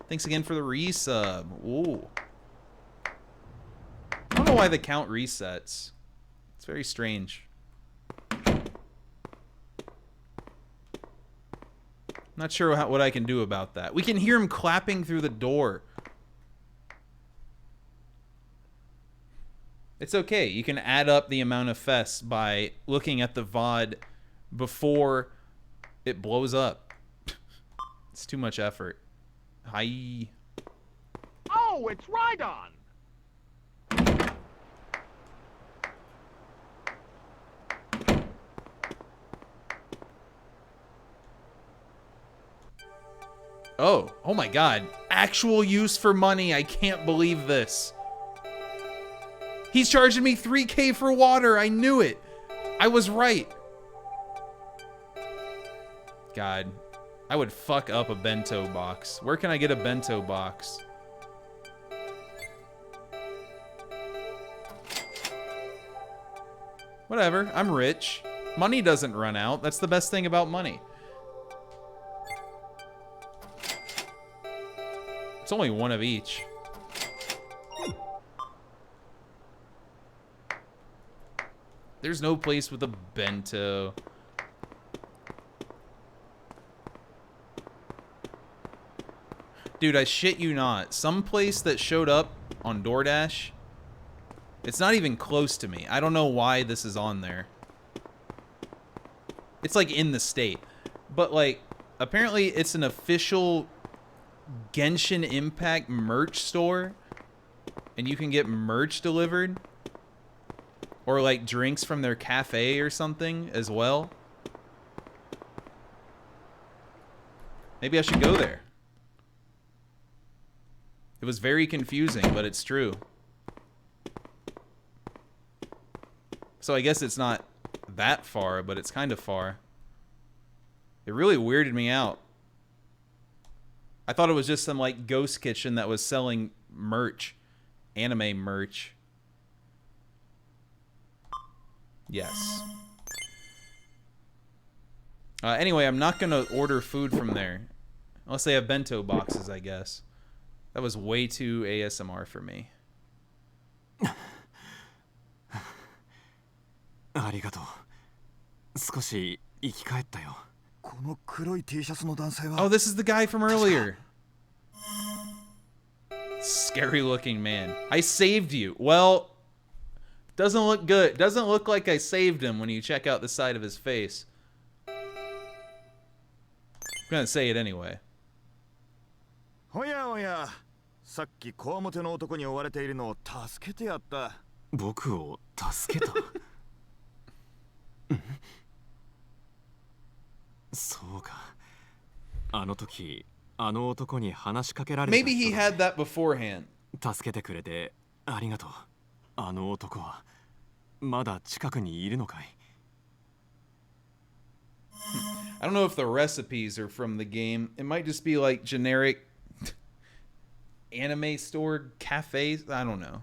Thanks again for the resub. Ooh. I don't know why the count resets. It's very strange. Not sure what I can do about that. We can hear him clapping through the door. It's okay. You can add up the amount of fests by looking at the VOD before it blows up. It's too much effort. Hi. Oh, it's Rhydon! Oh my god. Actual use for money. I can't believe this. He's charging me 3K for water. I knew it. I was right. God. I would fuck up a bento box. Where can I get a bento box? Whatever. I'm rich. Money doesn't run out. That's the best thing about money. It's only one of each. There's no place with a bento. Dude, I shit you not. Some place that showed up on DoorDash, it's not even close to me. I don't know why this is on there. It's like in the state. But like, apparently it's an official Genshin Impact merch store. And you can get merch delivered. Or like drinks from their cafe or something as well. Maybe I should go there. It was very confusing, but it's true. So I guess it's not that far, but it's kind of far. It really weirded me out. I thought it was just some like ghost kitchen that was selling merch. Anime merch. Yes. Anyway, I'm not gonna order food from there. Unless they have bento boxes, I guess. That was way too ASMR for me. ありがとう。少し生き返ったよ。この黒い T シャツの男性は。 Oh, this is the guy from earlier. Scary looking man. I saved you. Well, doesn't look good. Doesn't look like I saved him when you check out the side of his face. I'm gonna say it anyway. おやおや、さっきこわもての男に追われているのを助けてやった。僕を助けた。そうか。あの時、あの男に話しかけられた。 Maybe he had that beforehand. 助けてくれてありがとう。あの男はまだ近くにいるのかい？ I don't know if the recipes are from the game. It might just be like generic anime store cafes. I don't know.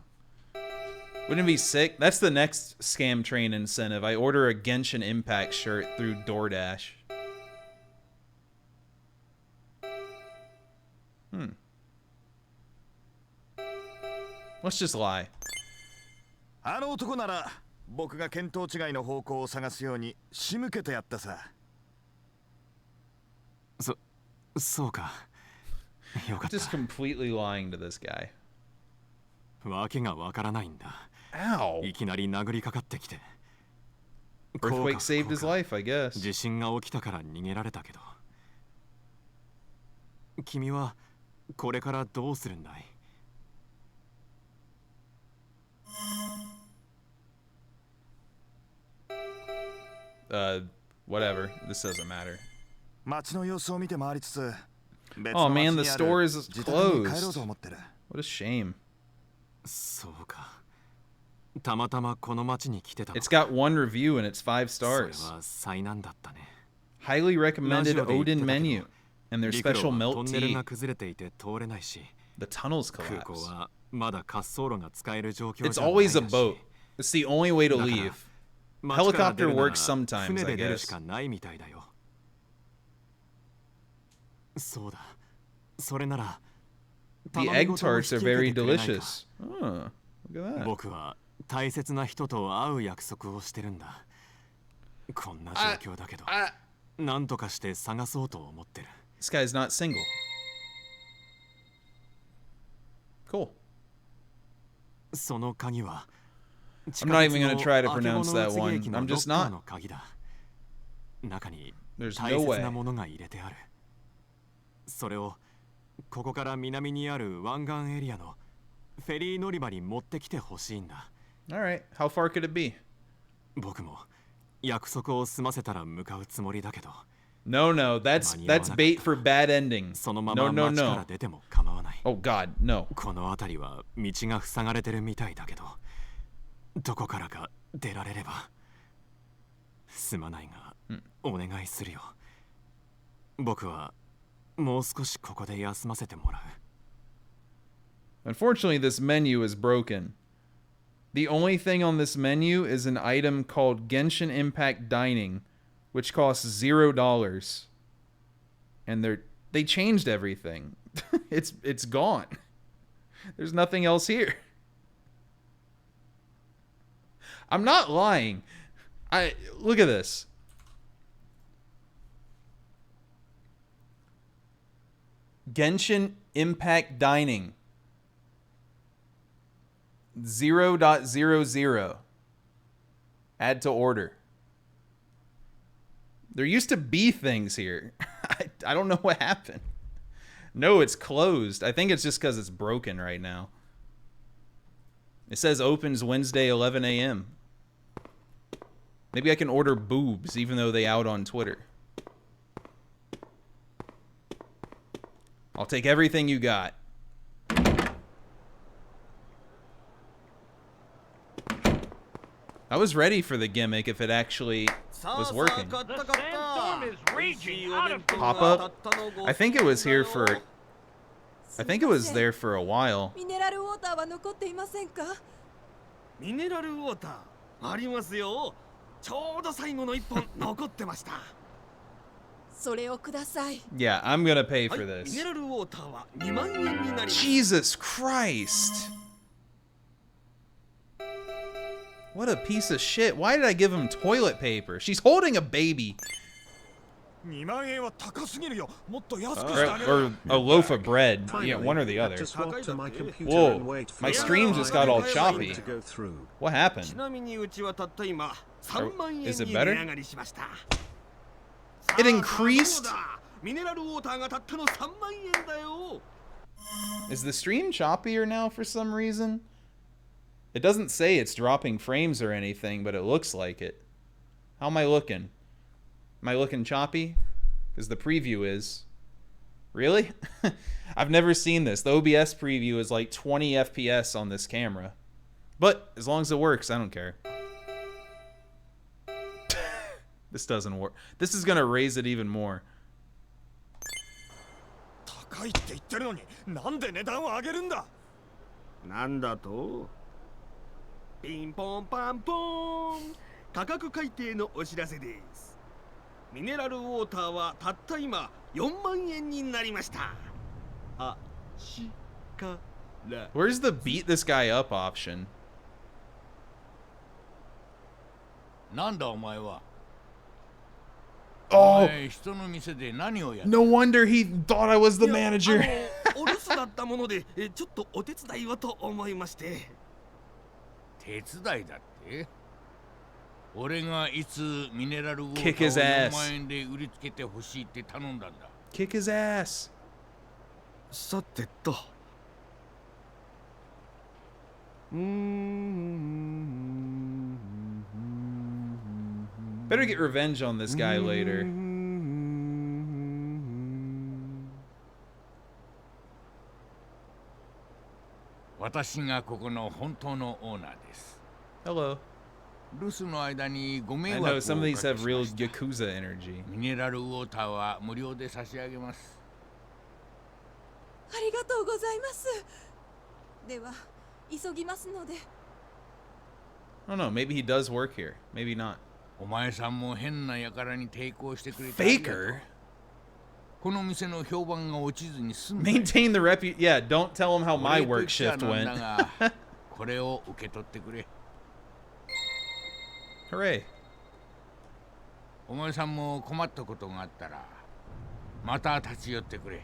Wouldn't it be sick? That's the next scam train incentive. I order a Genshin Impact shirt through DoorDash. Let's just lie. あの男なら僕が見当違いの方向を探すように仕向けてやったさ。そうか。よかった。 Just completely lying to this guy. わけがわからないんだ。 Ow. いきなり殴りかかってきて。 Earthquake saved his life, I guess. 地震が起きたから逃げられたけど。君はこれからどうするんだい？ Whatever. This doesn't matter. 街の様子を見て回りつつ。 Oh man, the store is closed. What a shame. そうか。たまたまこの街に来てた。 It's got one review and it's 5 stars. それは災難だったね。 Highly recommended Odin menu and their special milk トンネル tea. が崩れていて通れないし。 The tunnels 空港 collapse. はまだ滑走路が使える状況 It's じゃないらし always い。 a boat. It's the only way to leave. 街から出る Helicopter なら works sometimes, 船 I で出る guess. しかないみたいだよ。そうだ。それなら The egg tarts are very delicious. Oh, look at that. 僕は大切な人と会う約束をしてるんだ。こんな状況だけど、なんとかして探そうと思ってる。 This guy's not single. Cool. その鍵は I'm not even gonna try to pronounce that one. I'm just not. 中に There's 大 no 切 way. なものが入れてある。それをここから南にある湾岸エリアのフェリー乗り場に持ってきてほしいんだ。 Alright, how far could it be? 僕も約束を済ませたら向かうつもりだけど。 No, that's bait for bad ending. そのま No, ま no, 町から no. 出ても構わない。 Oh God, no. この辺りは道が塞がれてるみたいだけど、どこからか出られれば。すまないが、お願いするよ。僕はもう少しここで休ませてもらう。 Unfortunately, this menu is broken. The only thing on this menu is an item called Genshin Impact Dining, which costs $0. And they changed everything. It's gone. There's nothing else here. I'm not lying. Look at this. Genshin Impact Dining. 0.00. Add to order. There used to be things here. I don't know what happened. No, it's closed. I think it's just because it's broken right now. It says opens Wednesday 11 a.m. Maybe I can order boobs even though they out on Twitter. I'll take everything you got. I was ready for the gimmick if it actually was working. The sandstorm is raging out of Pop up? I think it was here for... I think it was there for a while. ミネラルウォーターは残っていませんか？ミネラルウォーターありますよ。ちょうど最後の一本残ってました。それをください。 Yeah, I'm gonna pay はい for ミ this. ネラルウォーターは2万円になります。 Jesus Christ! What a piece of shit. Why did I give him toilet paper? She's holding a baby. 2万円は高すぎるよ。もっと安く Or, してあげる。 or a loaf of bread. Finally, Yeah, one or the had other. to swap to my computer Whoa, and wait for my the stream just got all Wi-Fi choppy. to go through. What ち happened? なみにうちはたった今3万円に Is it 値 better? 上がりしました。 It increased? さあどうだミネラルウォーターがたったの3万円だよ。 Is the stream choppier now for some reason? It doesn't say it's dropping frames or anything, but it looks like it. How am I looking? Am I looking choppy? Because the preview is. Really? I've never seen this. The OBS preview is like 20 FPS on this camera. But as long as it works, I don't care. This doesn't work. This is going to raise it even more. 高いって言ってるのに、なんで値段を上げるんだ。なんだとピンポンパンポーン価格改定のお知らせです。ミネラルウォーターはたった今4万円になりました。あしから。 Where's the beat this guy up option? なんだお前は。 Oh! お前人の店で何をやる。 No wonder he thought I was the manager. お留守だったものでちょっとお手伝いをと思いまして。手伝いだって。俺がいつミネラルウォータ Kick his ーを ass. 4万円で売りつけてほしいって頼んだんだ。 Kick his ass. さてと。Better get revenge on this guy later. 私がここの本当のオーナーです。 Hello. 留守の間にご迷 I 惑を know お some of か these け have し real ました。 Yakuza energy. ミネラルウォーターは無料で差し上げます。ありがとうございます。では急ぎますので。 I don't know. Maybe he does work here. Maybe not. お前さんも変な輩に抵抗してくれてありがとう。 Faker? この店の評判が落ちずに済んだ。 Maintain the Yeah, don't tell him how my 俺 work と来た shift の went. だがこれを受け取ってくれ。Hooray. お前さんも困ったことがあったらまた立ち寄ってくれ。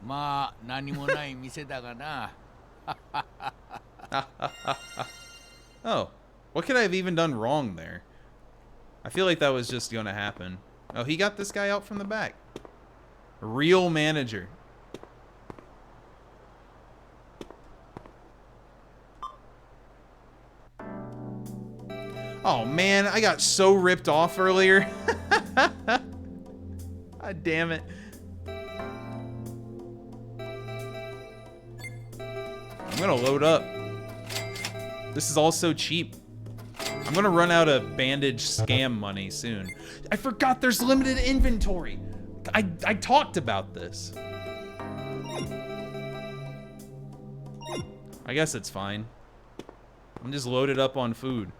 まあ何もない店だがな。Oh, what could I have even done wrong there? I feel like that was just gonna happen. Oh, he got this guy out from the back. Real manager. Oh man, I got so ripped off earlier. God damn it. I'm gonna load up. This is all so cheap. I'm gonna run out of bandage scam money soon. I forgot there's limited inventory. I talked about this. I guess it's fine. I'm just loaded up on food.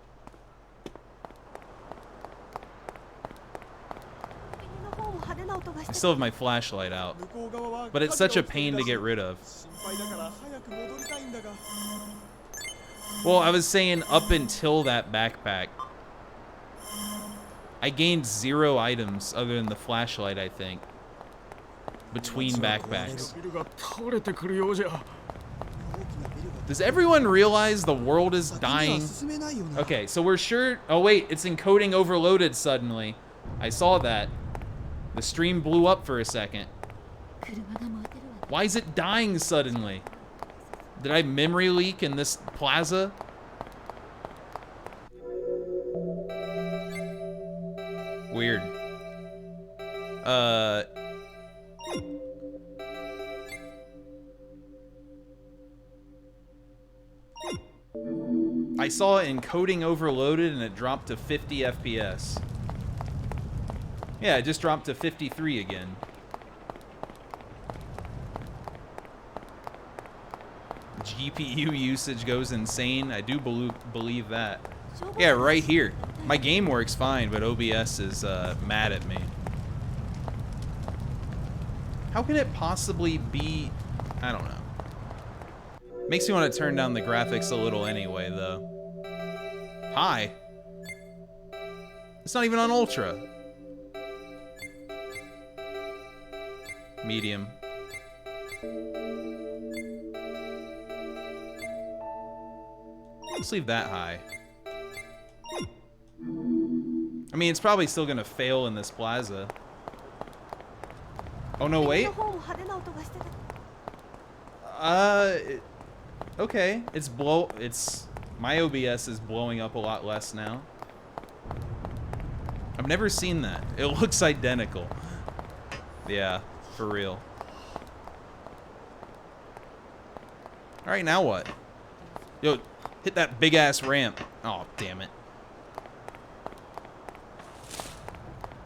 I still have my flashlight out, but it's such a pain to get rid of. Well, I was saying up until that backpack, I gained 0 items other than the flashlight, I think, between backpacks. Does everyone realize the world is dying? Okay, so we're sure... Oh wait, it's encoding overloaded suddenly. I saw that. The stream blew up for a second. Why is it dying suddenly? Did I memory leak in this plaza? Weird. I saw encoding overloaded and it dropped to 50 FPS. Yeah, it just dropped to 53 again. GPU usage goes insane. I do believe that. Yeah, right here. My game works fine, but OBS is mad at me. How can it possibly be... I don't know. Makes me want to turn down the graphics a little anyway, though. High. It's not even on Ultra. Medium. Let's leave that high. I mean, it's probably still gonna fail in this plaza. Oh no, wait. Okay. It's my OBS is blowing up a lot less now. I've never seen that. It looks identical. Yeah, for real. All right, now what? Yo, hit that big ass ramp. Oh, damn it.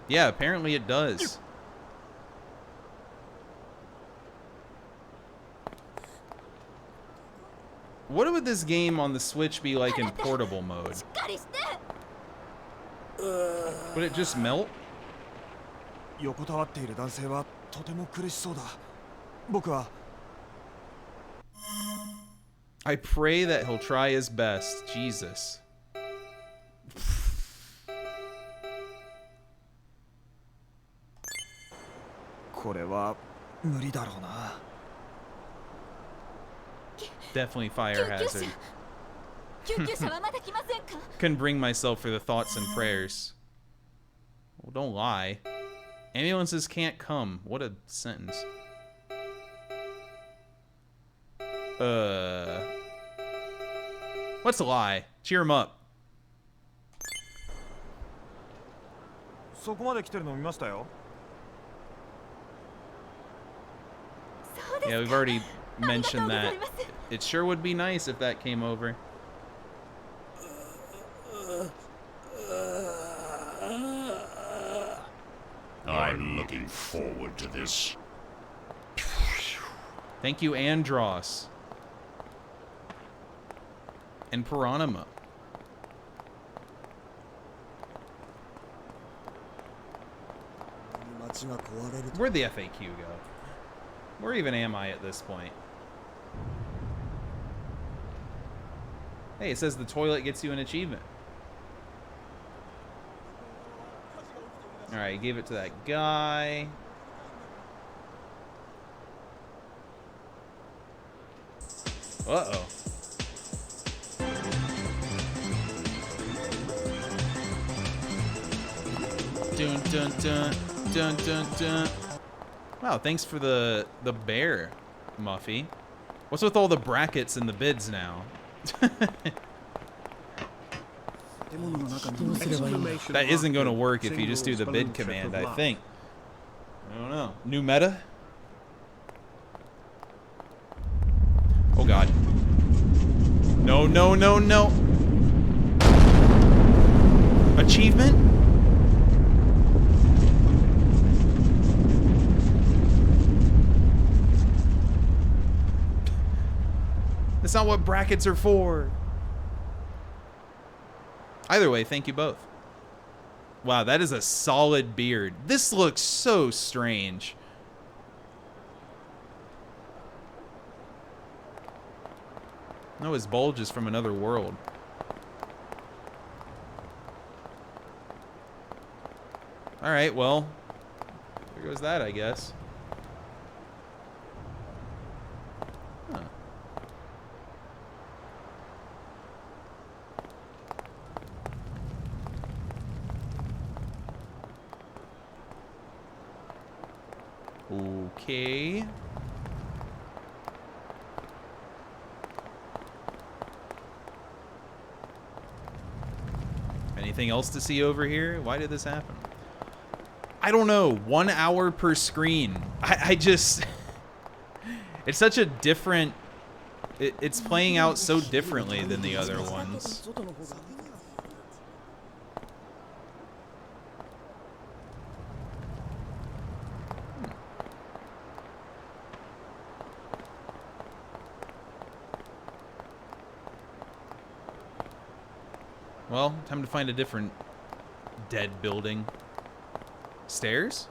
Yeah, apparently it does. What would this game on the Switch be like in portable mode? Would it just melt? I pray that he'll try his best. Jesus. Definitely fire hazard. Couldn't bring myself for the thoughts and prayers. Well, don't lie. Ambulances can't come. What a sentence. What's a lie? Cheer him up. Yeah, we've already mentioned that. It sure would be nice if that came over. I'm looking forward to this. Thank you, Andros. And Piranha. Where'd the FAQ go? Where even am I at this point? Hey, it says the toilet gets you an achievement. Alright, gave it to that guy. Uh-oh. Dun dun dun dun dun dun. Wow, thanks for the bear, Muffy. What's with all the brackets and the bids now? That isn't going to work if you just do the bid command, I think. I don't know. New meta? Oh god. No, no, no, no. Achievement? That's not what brackets are for. Either way, thank you both. Wow, that is a solid beard. This looks so strange. No, his bulge is from another world. Alright, well, there goes that, I guess. Huh. Okay. Anything else to see over here? Why did this happen? I don't know. 1 hour per screen. I just... It's such a different... It's playing out so differently than the other ones. Well, time to find a different dead building. Stairs?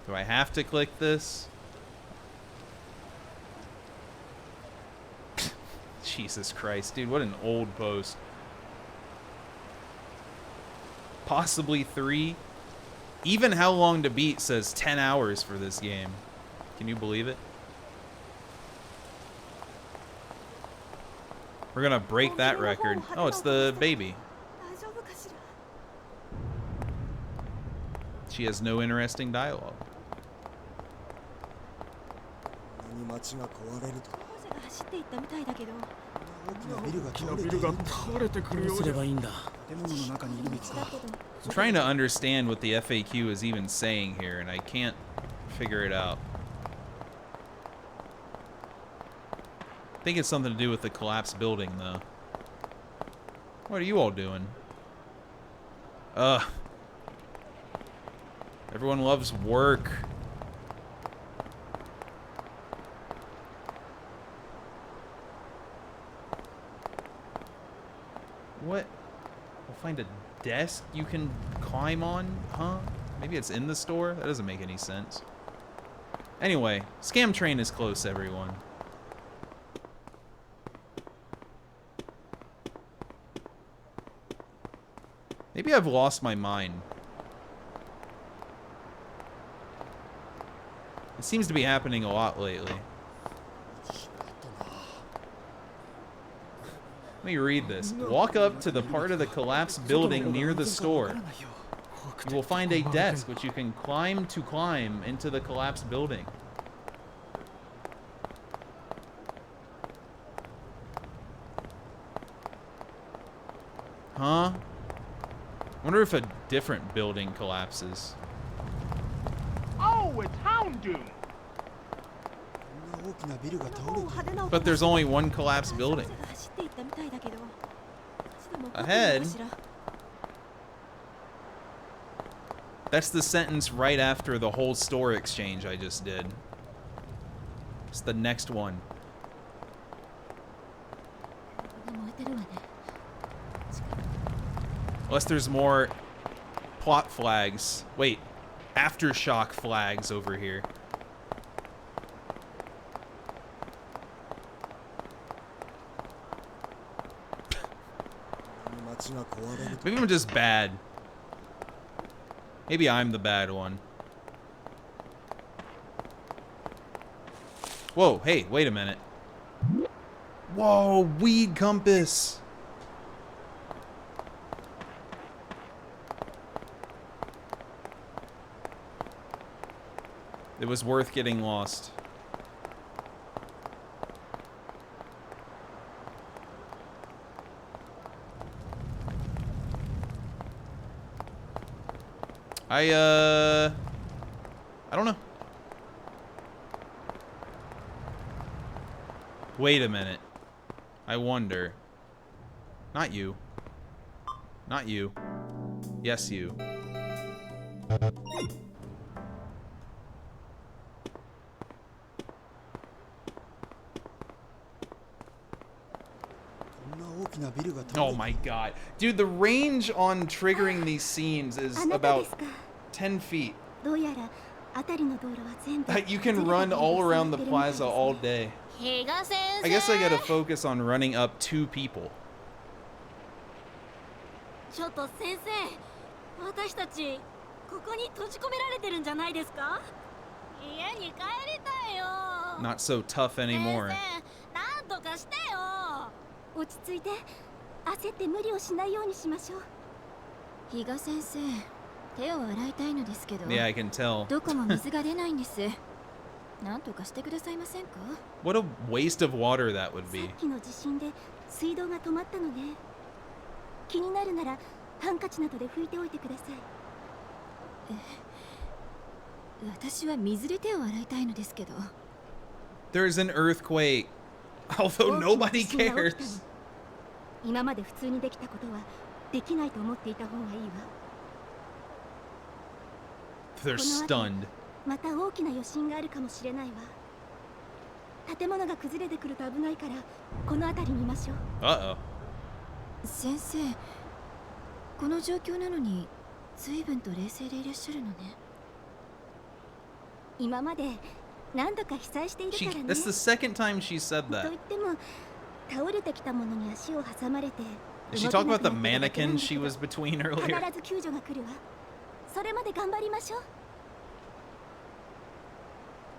Do I have to click this? Jesus Christ, dude, what an old post. Possibly 3. Even How Long to Beat says 10 hours for this game. Can you believe it? We're gonna break that record. Oh, it's the baby. She has no interesting dialogue. I'm trying to understand what the FAQ is even saying here, and I can't figure it out. I think it's something to do with the collapsed building, though. What are you all doing? Everyone loves work. What? We'll find a desk you can climb on? Huh? Maybe it's in the store? That doesn't make any sense. Anyway, Scam Train is close, everyone. Maybe I've lost my mind. It seems to be happening a lot lately. Let me read this. Walk up to the part of the collapsed building near the store. You will find a desk which you can climb into the collapsed building. Huh? Wonder if a different building collapses. Oh, it's Houndoom! But there's only one collapsed building. Ahead. That's the sentence right after the whole store exchange I just did. It's the next one. Unless there's more plot flags. Wait, aftershock flags over here. Maybe I'm just bad. Maybe I'm the bad one. Whoa, hey, wait a minute. Whoa, weed compass. It was worth getting lost. I don't know. Wait a minute. I wonder. Not you. Not you. Yes, you. Oh my god. Dude, the range on triggering these scenes is about 10 feet. You can run all around the plaza all day. I guess I gotta focus on running up 2 people. ちょっと先生、私たちここに閉じ込められてるんじゃないですか？家に帰りたいよ。 Not so tough anymore. なんとかしてよ。落ち着いて、焦って無理をしないようにしましょう。比嘉先生、手を洗いたいのですけど。Yeah, I can tell. どこも水が出ないんです。なんとかしてくださいませんか？ What a waste of water that would be. さっきの地震で水道が止まったのね。気になるならハンカチなどで拭いておいてください。私は水で手を洗いたいのですけど。There's an earthquake, although nobody cares. 今まで普通にできたことはできないと思っていた方がいいわ。They're stunned. また大きな余震があるかもしれないわ。建物が崩れてくると危ないからこの辺りにいましょう。Uh-oh. 先生、この状況なのに随分と冷静でいらっしゃるのね。今まで何度か被災しているからね。That's the second time she said と that. 言っても倒れてきたものに足を挟まれて。Did she talk about the mannequin she was between 必 earlier? ず救助が来るわ。それまで頑張りましょう。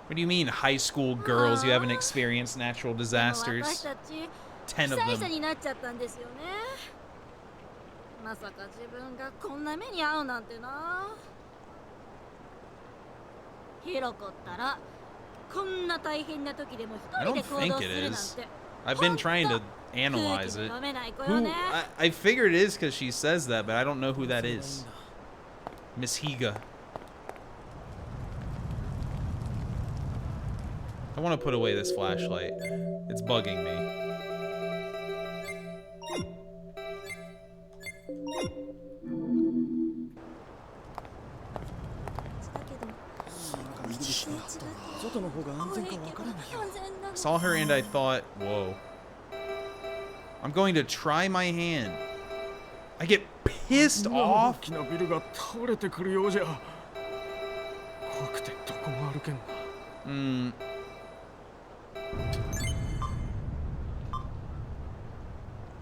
What do you mean, high school girls? You haven't experienced natural disasters. 10 of 被災者 them. になっちゃったんですよね。まさか自分がこんな目に遭うなんてな。ヒロコったらこんな大変な時でも一 I 人で don't 行 think 動す it るなん is. て。 I've been trying to analyze it. Who, I figured it is because she says that, but I don't know who that is. Miss Higa. I want to put away this flashlight. It's bugging me. Saw her and I thought, whoa. I'm going to try my hand. I get pissed off.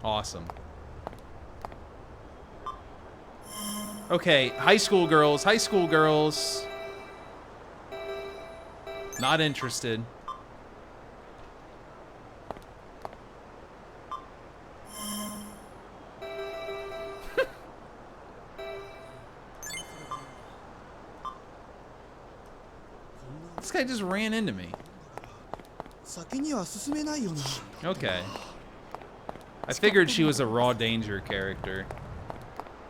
Awesome. Okay, high school girls. Not interested. This guy just ran into me. Okay. I figured she was a raw danger character.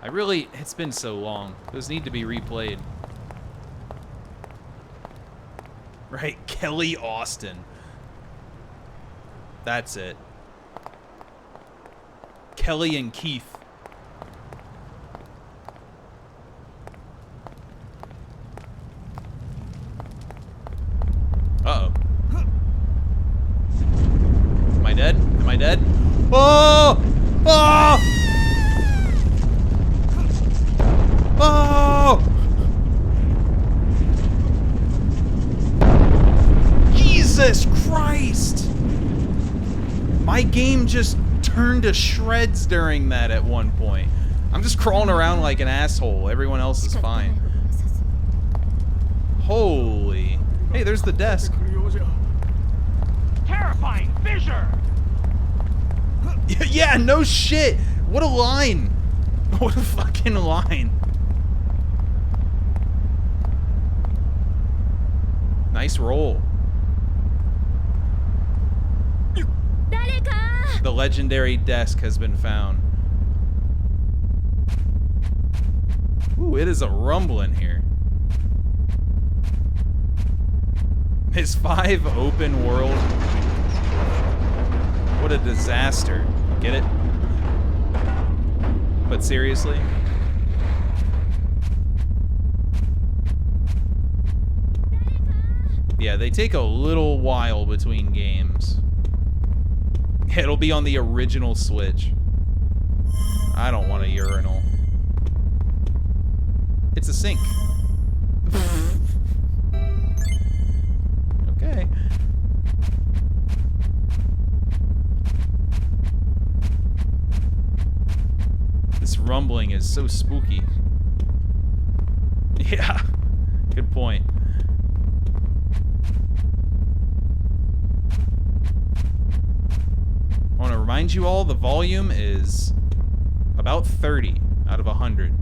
It's been so long. Those need to be replayed. Right, Kelly Austin. That's it. Kelly and Keith. Uh-oh. Am I dead? Am I dead? Oh! Oh! Oh! Jesus Christ! My game just turned to shreds during that at one point. I'm just crawling around like an asshole. Everyone else is fine. Holy. Hey, there's the desk. Terrifying fissure! Yeah, no shit! What a line! What a fucking line. Nice roll. The legendary desk has been found. Ooh, it is a rumbling here. It's 5 open world. What a disaster. Get it? But seriously? Yeah, they take a little while between games. It'll be on the original Switch. I don't want a urinal. It's a sink. Okay. This rumbling is so spooky. Yeah, good point. I want to remind you all, the volume is about 30 out of 100.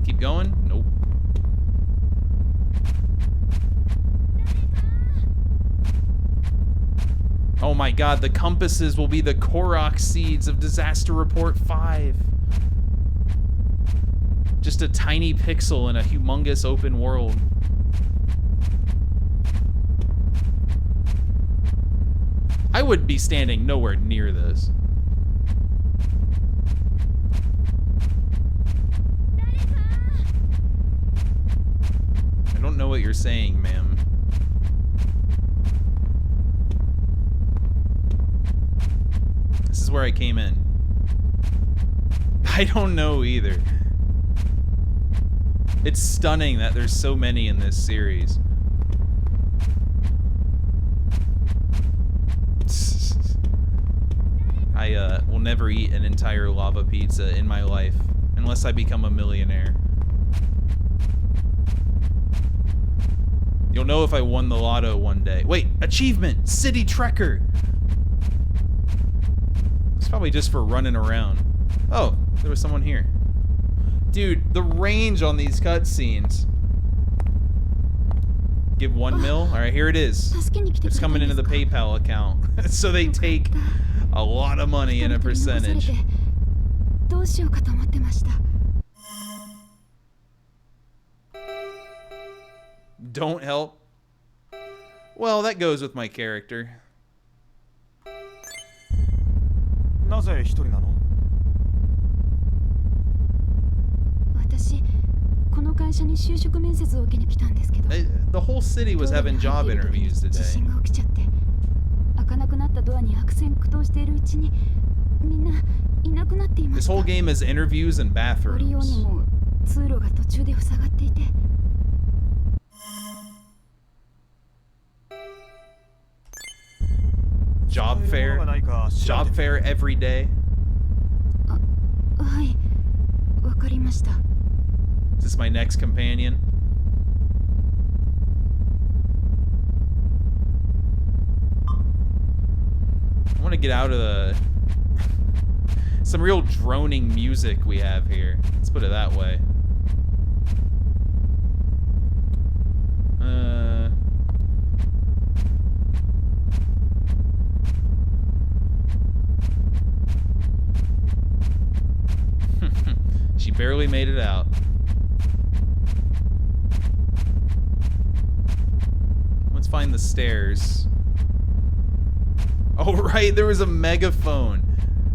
Keep going? Nope. Oh my god, the compasses will be the Korok seeds of Disaster Report 5. Just a tiny pixel in a humongous open world. I would be standing nowhere near this. I don't know what you're saying, ma'am. This is where I came in. I don't know either. It's stunning that there's so many in this series. I will never eat an entire lava pizza in my life unless I become a millionaire. You'll know if I won the lotto one day. Wait, achievement! City Trekker! It's probably just for running around. Oh, there was someone here. Dude, the range on these cutscenes. Give 1 mil? Alright, here it is. It's coming into the PayPal account. So they take a lot of money in a percentage. Don't help? Well, that goes with my character. なぜ一人なの? 私この会社に就職面接を受けに来たんですけど。The whole city was having job interviews today. 地震が起きちゃって開かなくなったドアに悪戦苦闘しているうちにみんないなくなっていました。This whole game is interviews and 降りよう bathrooms. にも通路が途中で塞がっていて。Job fair. Job fair every day. はい、わかりました。Is this my next companion? I want to get out of the... Some real droning music we have here. Let's put it that way. She barely made it out. Let's find the stairs. Oh, right, there was a megaphone.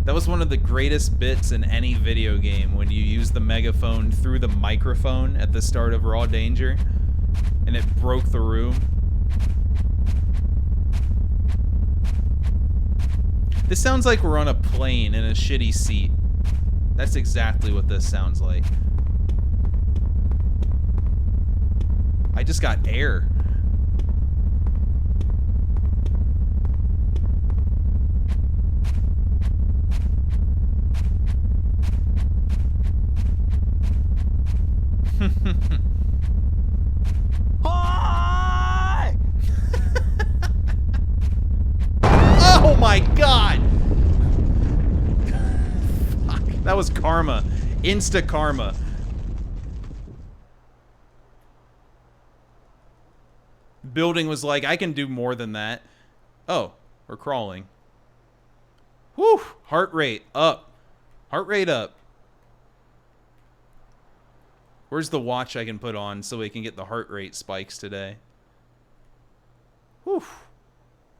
That was one of the greatest bits in any video game, when you use the megaphone through the microphone at the start of Raw Danger, and it broke the room. This sounds like we're on a plane in a shitty seat. That's exactly what this sounds like. I just got air. Oh my god! Fuck, that was karma. Insta karma. building was like, I can do more than that. Oh, we're crawling. Whew! Heart rate up. Heart rate up. Where's the watch I can put on so we can get the heart rate spikes today? Whew.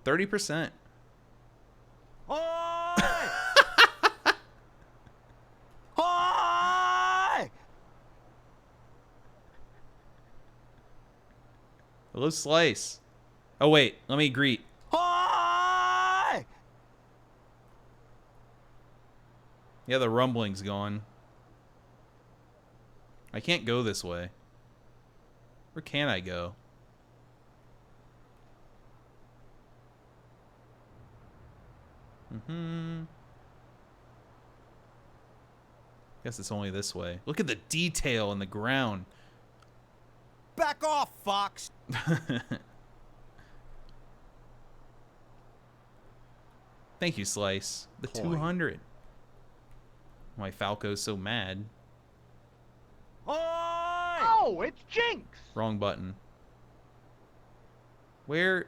30%. Hello, Slice. Oh, wait. Let me greet. Hi! Yeah, the rumbling's gone. I can't go this way. Where can I go? Guess it's only this way. Look at the detail in the ground. Back off, Fox! Thank you, Slice. The 200. Why Falco's so mad. Oh, it's Jinx! Wrong button. Where?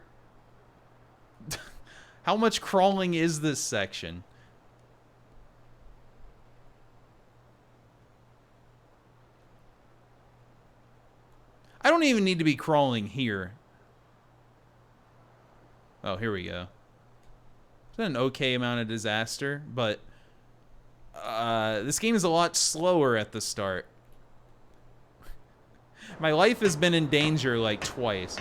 How much crawling is this section? I don't even need to be crawling here. Oh, here we go. It's an okay amount of disaster, but this game is a lot slower at the start. My life has been in danger like twice.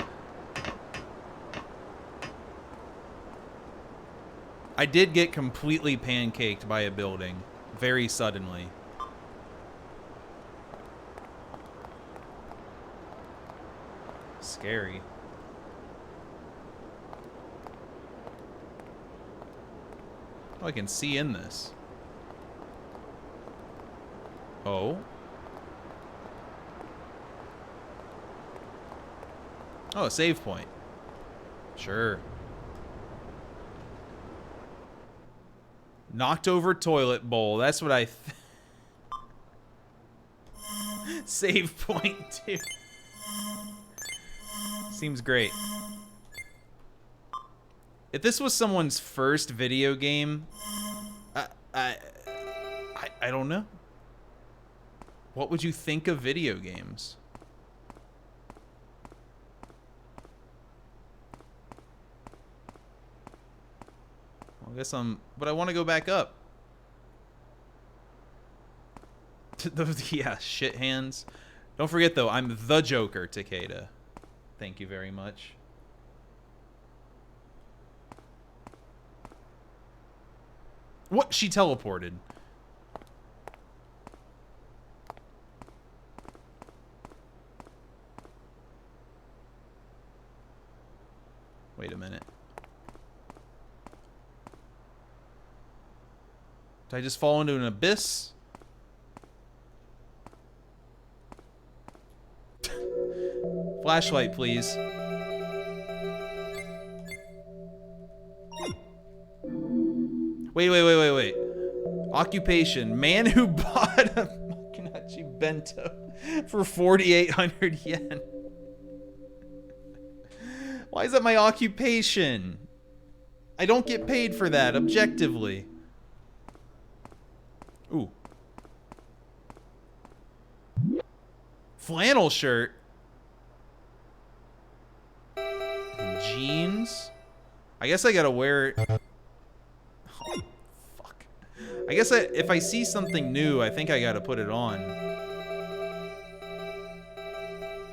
I did get completely pancaked by a building very suddenly. Scary. Oh, I can see in this. Oh. Oh, a save point. Sure. Knocked over toilet bowl. That's what I... Save point, too. Seems great. If this was someone's first video game, I don't know. What would you think of video games? Well, I guess but I want to go back up. Yeah, shit hands. Don't forget though, I'm the Joker, Takeda. Thank you very much. What? She teleported. Wait a minute. Did I just fall into an abyss? Flashlight, please. Wait. Occupation. Man who bought a Makinachi Bento for 4,800 yen. Why is that my occupation? I don't get paid for that, objectively. Ooh. Flannel shirt. And jeans. I guess I gotta wear it. Oh, fuck. I guess if I see something new, I think I gotta put it on.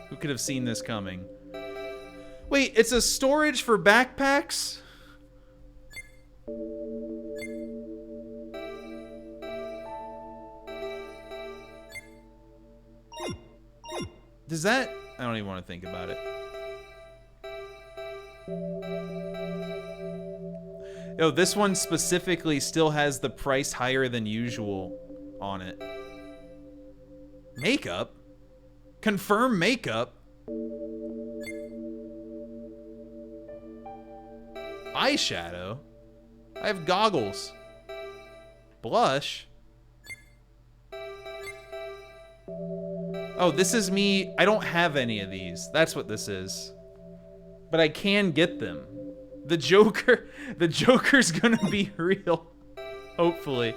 Who could have seen this coming? Wait, it's a storage for backpacks? Does that... I don't even want to think about it. Yo, this one specifically still has the price higher than usual on it. Makeup? Confirm makeup? Eyeshadow? I have goggles. Blush? Oh, this is me. I don't have any of these. That's what this is. But I can get them. The Joker's gonna be real. Hopefully.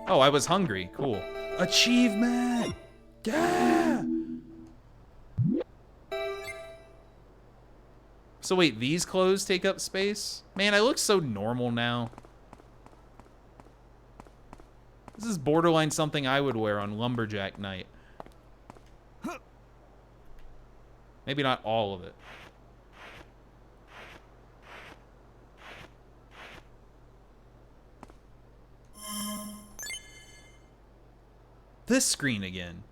Oh, I was hungry. Cool. Achievement! Yeah! So wait, these clothes take up space? Man, I look so normal now. This is borderline something I would wear on Lumberjack night. Maybe not all of it. This screen again.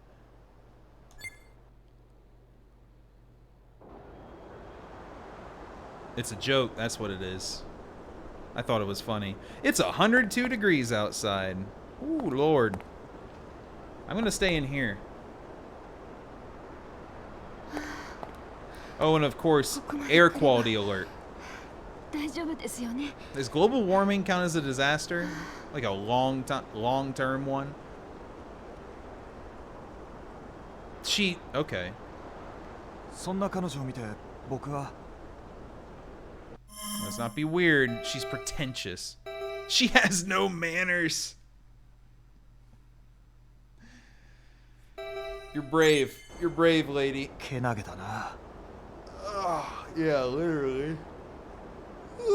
It's a joke, that's what it is. I thought it was funny. It's 102 degrees outside. Ooh, Lord. I'm gonna stay in here. Oh, and of course, air quality alert. Does global warming count as a disaster? Like a long-term one? Cheat. Okay. Let's not be weird. She's pretentious. She has no manners. You're brave. You're brave, lady. Oh, yeah, literally.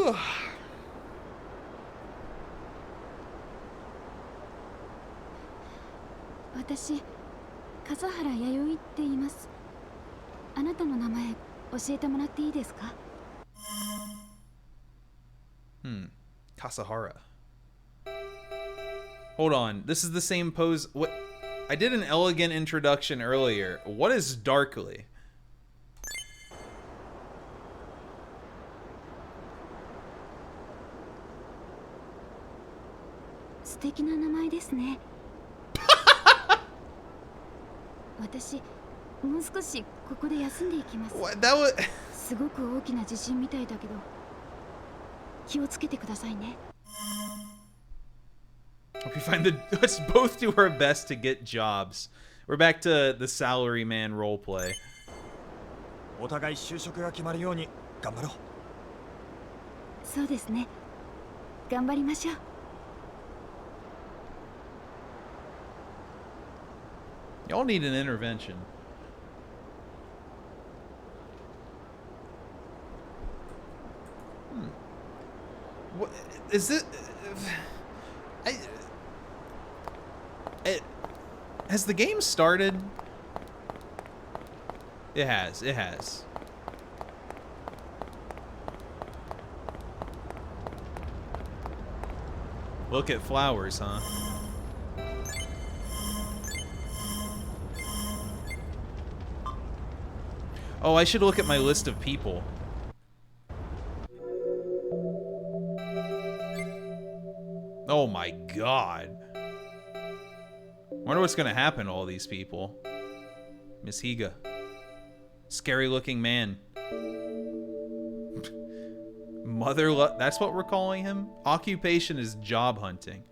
Ugh. 私、笠原弥生って言います。あなたの名前教えてもらっていいですか? Kasahara. Hold on. This is the same pose. What? I did an elegant introduction earlier. What is Darkly? What? That was... すごく大きな地震みたいだけど気をつけてくださいね Hope you find let's both do our best to get jobs. We're back to the salaryman roleplay. お互い就職が決まるように頑張ろう。そうですね。頑張りましょう。Y'all need an intervention. What is it? Has the game started? It has. It has. Look at flowers, huh? Oh, I should look at my list of people. Oh my god. Wonder what's gonna happen to all these people. Miss Higa. Scary looking man. That's what we're calling him? Occupation is job hunting.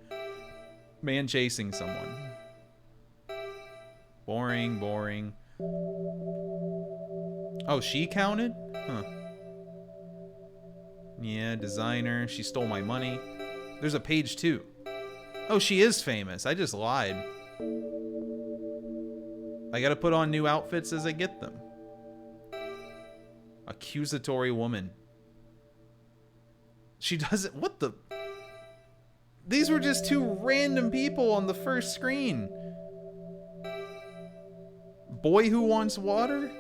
Man chasing someone. Boring, boring. Oh, she counted? Huh. Yeah, designer. She stole my money. There's a page 2. Oh, she is famous. I just lied. I gotta put on new outfits as I get them. Accusatory woman. She doesn't... What the... These were just 2 random people on the first screen. Boy Who Wants Water?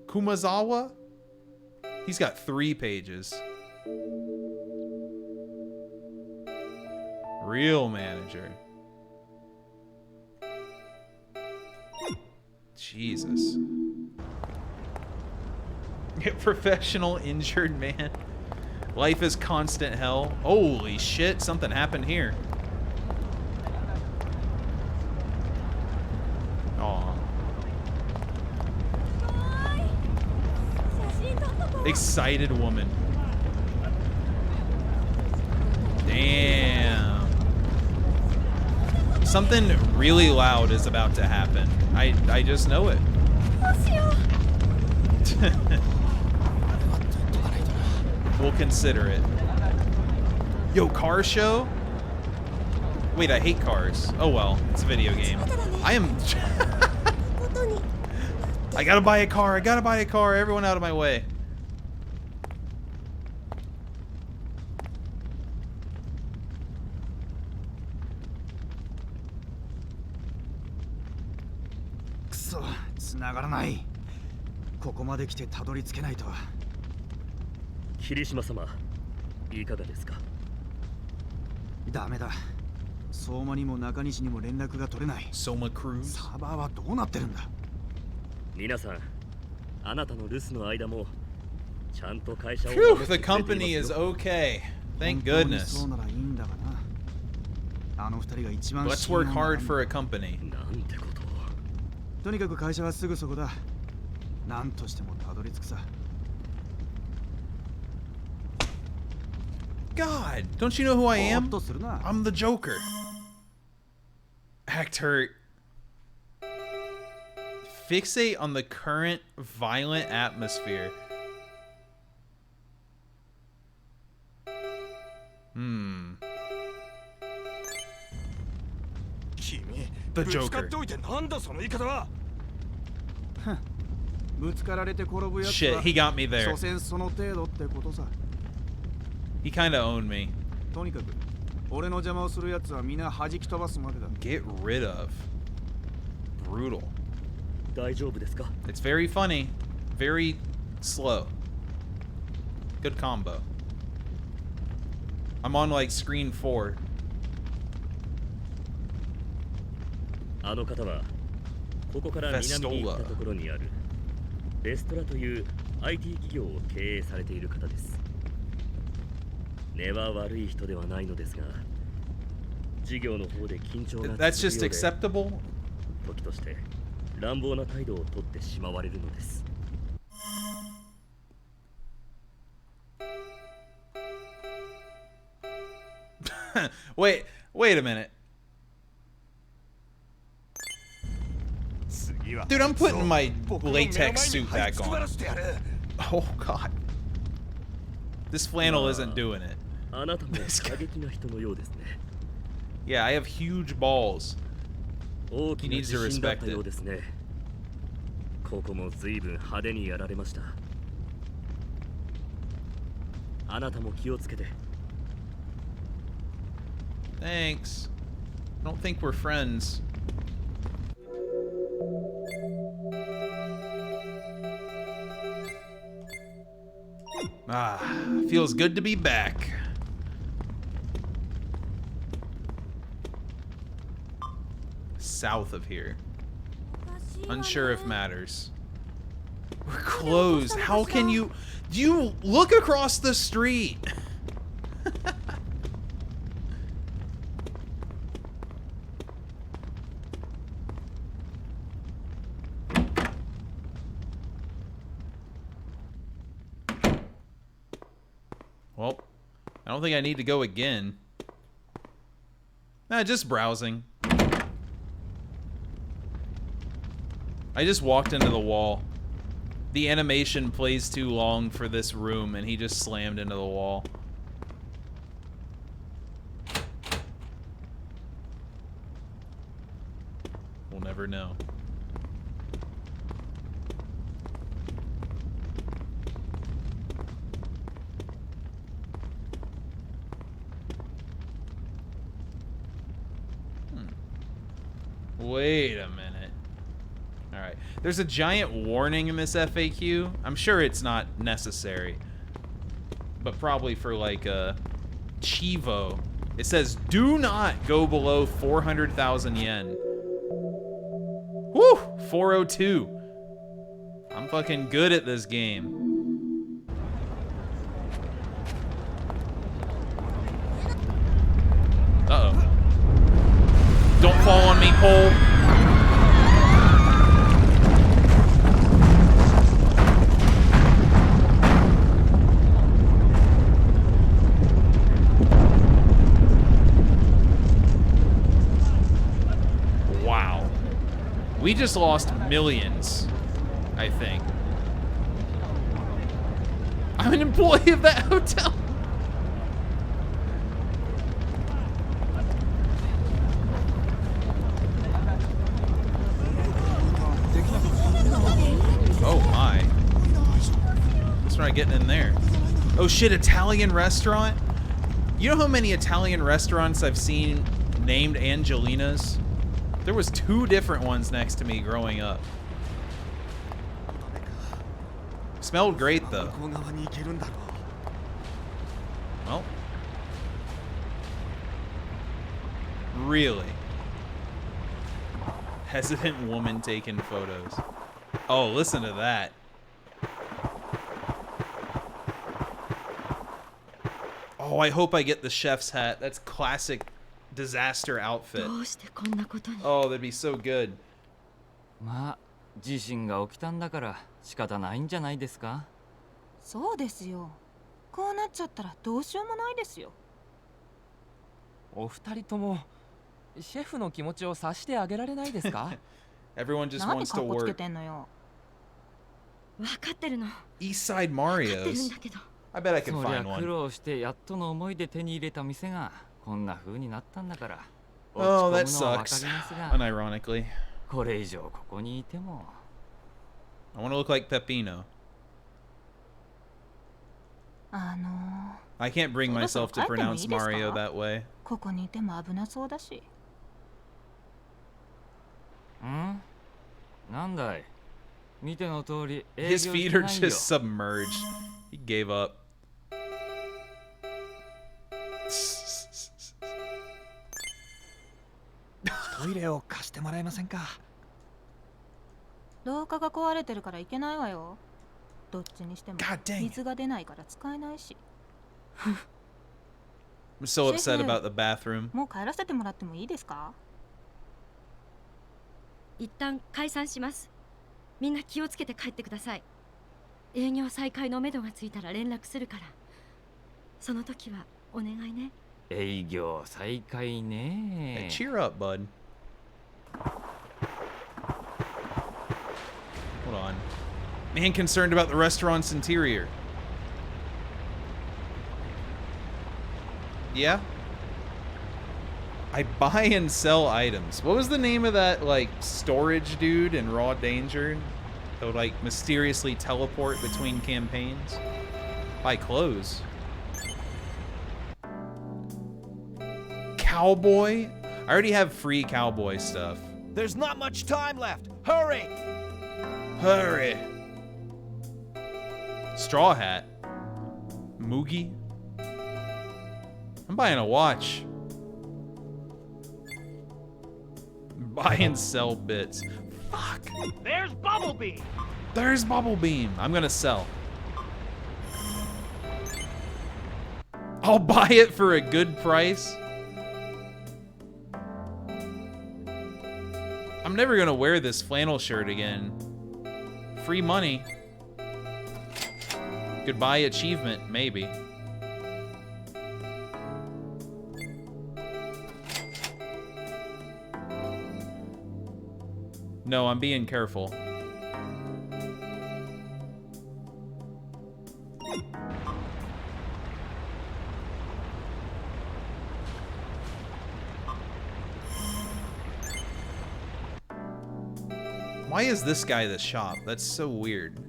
Kumazawa? He's got 3 pages. Real manager. Jesus. Professional injured man. Life is constant hell. Holy shit, something happened here. Aw. Excited woman. Damn. Something really loud is about to happen. I just know it. We'll consider it. Yo, car show? Wait, I hate cars. Oh well, it's a video game. I am... I gotta buy a car, I gotta buy a car. Everyone out of my way. Kuso, 繋がらない。ここまで来てたどり着けないとは。霧島様、いかがですか？ダメだ。相馬にも中西にも連絡が取れない。相馬クルーズ。サーバーはどうなってるんだ。皆さん、あなたの留守の間もちゃんと会社を。Phew, the company is okay. Thank goodness. そうならいいんだがな。あの二人が一番。Let's work hard for a company. なんてことを。とにかく会社はすぐそこだ。何としてもたどり着くさ。God, don't you know who I am? I'm the Joker. Act hurt. Fixate on the current violent atmosphere. The Joker. Shit, he got me there. He kinda owned me. Get rid of. Brutal. It's very funny. Very slow. Good combo. I'm on like screen 4. あの方はここから南に行ったところにあるレストラという IT 企業を経営されている方です。根は悪い人ではないのですが、事業の方で緊張が続くようで、That's just acceptable? 時として乱暴な態度をとってしまわれるのです。wait a minute. Dude, I'm putting my latex suit back on. Oh god. This flannel isn't doing it. Yeah, I have huge balls. He needs to respect it. ここも随分派手にやられました。あなたも気をつけて。Thanks. I don't think we're friends. Ah, feels good to be back. South of here. Unsure if matters. We're closed. How can you... Do you look across the street? Well, I don't think I need to go again. Nah, just browsing. I just walked into the wall. The animation plays too long for this room, and he just slammed into the wall. We'll never know. Wait a minute. Alright. There's a giant warning in this FAQ. I'm sure it's not necessary. But probably for like a Chivo. It says, do not go below 400,000 yen. Woo! 402. I'm fucking good at this game. Uh-oh. Don't fall on me, pole. We just lost millions, I think. I'm an employee of that hotel. Oh my. Let's try getting in there. Oh shit, Italian restaurant? You know how many Italian restaurants I've seen named Angelina's? There was 2 different ones next to me growing up. Smelled great though. Well. Really? Hesitant woman taking photos. Oh, listen to that. Oh, I hope I get the chef's hat. That's classic disaster outfit. Oh, that'd be so good. まあ、地震が起きたんだから仕方ないんじゃないですか。そうですよ。こうなっちゃったらどうしようもないですよ。お二人ともシェフの気持ちを察してあげられないですか？ Everyone just wants to 何かっこつけ work. てんのよ。分かってるの。 East Side Mario's. I bet I can そりゃ find 苦 one. 労してやっとの思いで手に入れた店がこんな風になったんだから。 Oh, that 落ち込むのはわか sucks. りますが Unironically. これ以上ここにいても。 I want to look like Peppino. I can't bring myself to pronounce Mario that way. ここにいても危なそうだし。ん？なんだい？見ての通り営業 His して feet な are いよ。 just submerged. He gave up. トイレを貸してもらえませんか。廊下が壊れてるから行けないわよ。どっちにしても水が出ないから使えないし。I'm so upset about the bathroom. もう帰らせてもらってもいいですか？一旦解散します。みんな気をつけて帰ってください。営業再開のめどがついたら連絡するから。その時はお願いね。営業再開ね。 Hey, cheer up, bud. Hold on. Man concerned about the restaurant's interior. Yeah? I buy and sell items. What was the name of that, like, storage dude in Raw Danger? That would, like, mysteriously teleport between campaigns? Buy clothes. Cowboy? I already have free cowboy stuff. There's not much time left. Hurry! Hurry! Straw hat. Moogie. I'm buying a watch. Buy and sell bits. Fuck. There's Bubblebeam. There's Bubblebeam. I'm gonna sell. I'll buy it for a good price. I'm never gonna wear this flannel shirt again. Free money. Goodbye achievement, maybe. No, I'm being careful. Why is this guy the shop? That's so weird.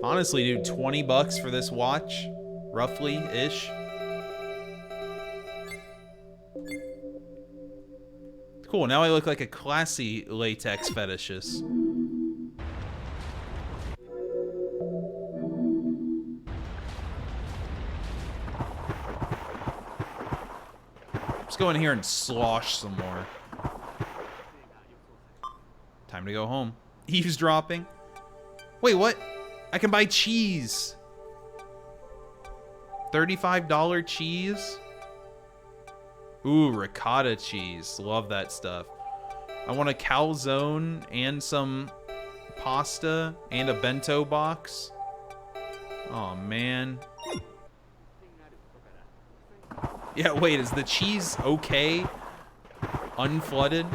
Honestly, dude, 20 bucks for this watch? Roughly-ish? Cool, now I look like a classy latex fetishist. Let's go in here and slosh some more. Time to go home. Eavesdropping. Wait, what? I can buy cheese. $35 cheese? Ooh, ricotta cheese. Love that stuff. I want a calzone and some pasta and a bento box. Oh, man. Yeah, wait, is the cheese okay? Unflooded?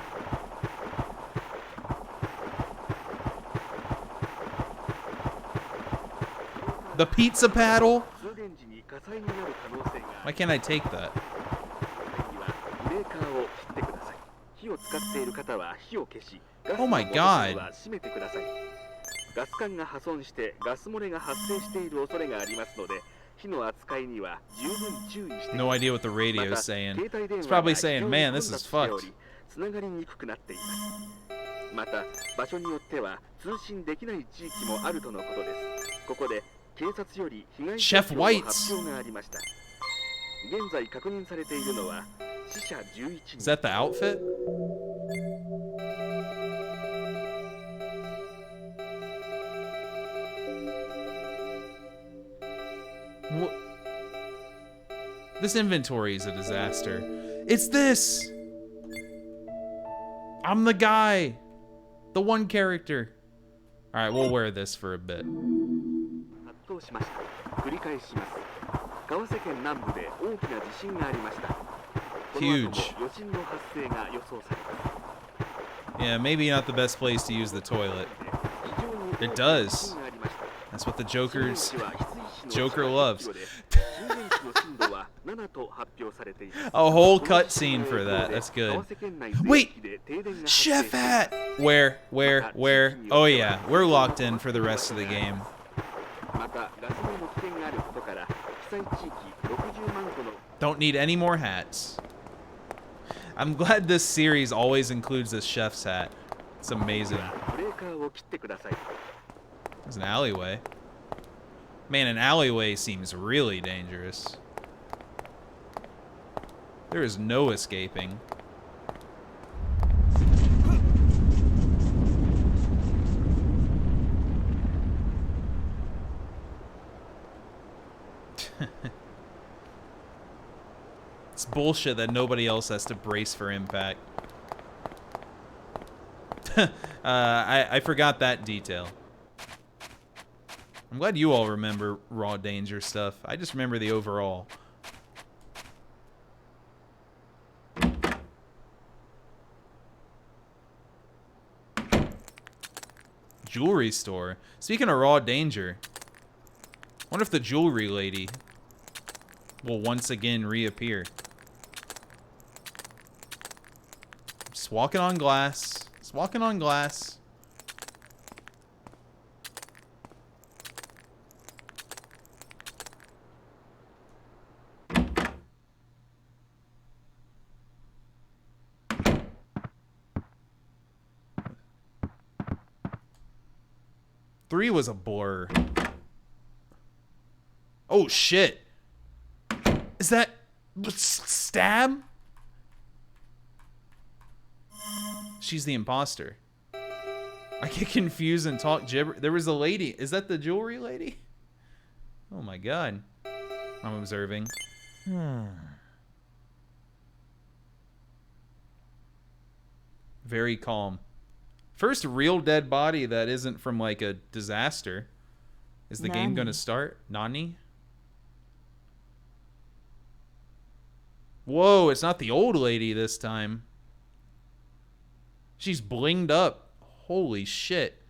The pizza paddle? Why can't I take that? Oh my god. ガス管が破損してガス漏れが発生している恐れがありますので、火の扱いには十分注意してください。 No idea what the radio is saying. It's probably saying, man, this is fucked. つながりにくくなっています。また、場所によっては通信できない地域もあるとのことです。ここで警察より被害状況の発表がありました。現在確認されているのは死者11人。 Is that the outfit? What? This inventory is a disaster. It's this! I'm the guy! The one character. Alright, we'll wear this for a bit. Huge. Yeah, maybe not the best place to use the toilet. It does. That's what the Joker loves. A whole cutscene for that. That's good. Wait! Chef hat! Where? Oh yeah, we're locked in for the rest of the game. Don't need any more hats. I'm glad this series always includes this chef's hat. It's amazing. There's an alleyway. Man, an alleyway seems really dangerous. There is no escaping. It's bullshit that nobody else has to brace for impact. I forgot that detail. I'm glad you all remember Raw Danger stuff. I just remember the overall. Jewelry store. Speaking of Raw Danger, I wonder if the jewelry lady will once again reappear. Just walking on glass. Just walking on glass. Three was a blur. Oh shit. Is that Stab? She's the imposter. I get confused and talk gibber. There was a lady. Is that the jewelry lady? Oh my god. I'm observing. Very calm. First real dead body that isn't from like a disaster. Is the game gonna start? Nani? Whoa, it's not the old lady this time. She's blinged up. Holy shit.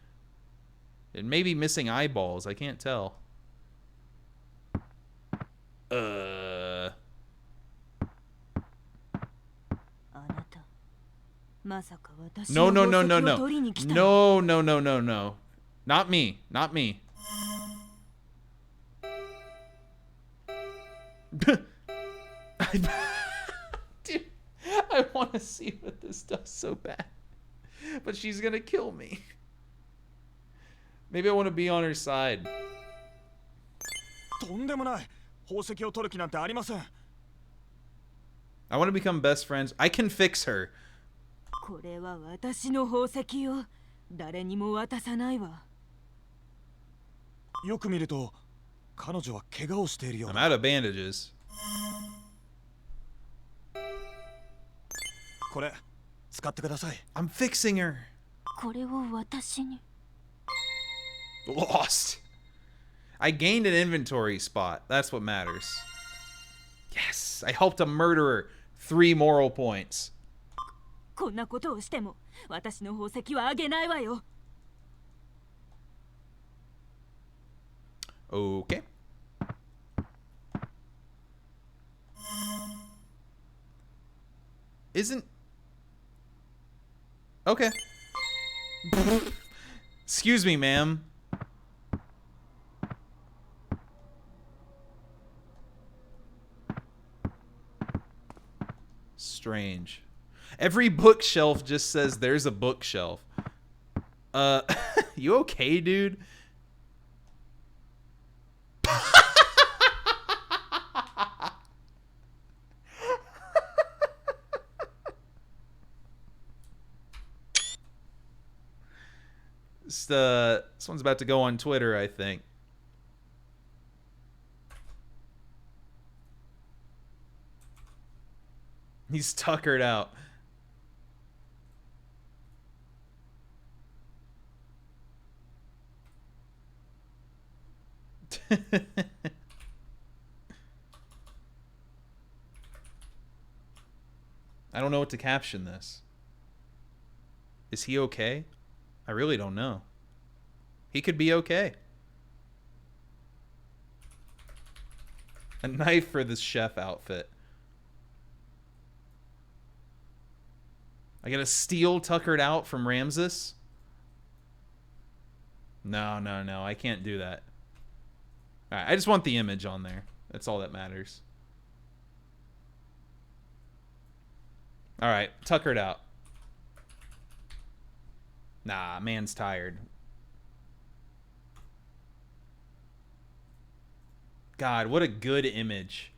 It may be missing eyeballs. I can't tell. No. No. Not me. Not me. Dude, I want to see what this does so bad. But she's gonna kill me. Maybe I want to be on her side. I want to become best friends. I can fix her. I'm out of bandages. I'm fixing her. Lost. I gained an inventory spot. That's what matters. Yes, I helped a murderer. 3 moral points. こんなことをしても私の宝石はあげないわよ。 Okay. Isn't... Okay. Excuse me, ma'am. Strange. Every bookshelf just says there's a bookshelf. You okay, dude? This one's about to go on Twitter, I think. He's tuckered out. I don't know what to caption this. Is he okay? I really don't know. He could be okay. A knife for this chef outfit. I gotta steal tuckered out from Ramses? No, no, no. I can't do that. Alright, I just want the image on there. That's all that matters. Alright, tuckered out. Nah, man's tired. God, what a good image.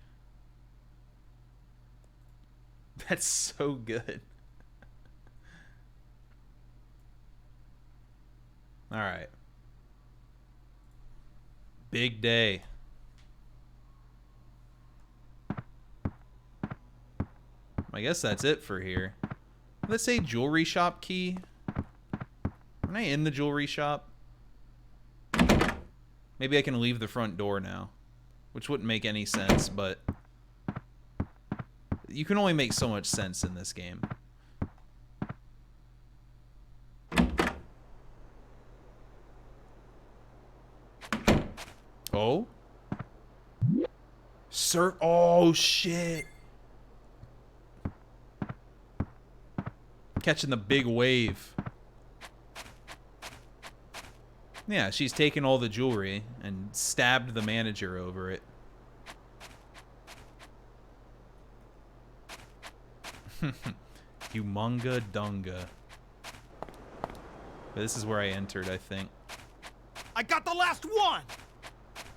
That's so good. All right. Big day. I guess that's it for here. Let's say jewelry shop key. Am I in the jewelry shop? Maybe I can leave the front door now, which wouldn't make any sense, but you can only make so much sense in this game. Oh? Sir, oh shit. Catching the big wave. Yeah, she's taken all the jewelry and stabbed the manager over it. Humunga Dunga. But this is where I entered, I think. I got the last one!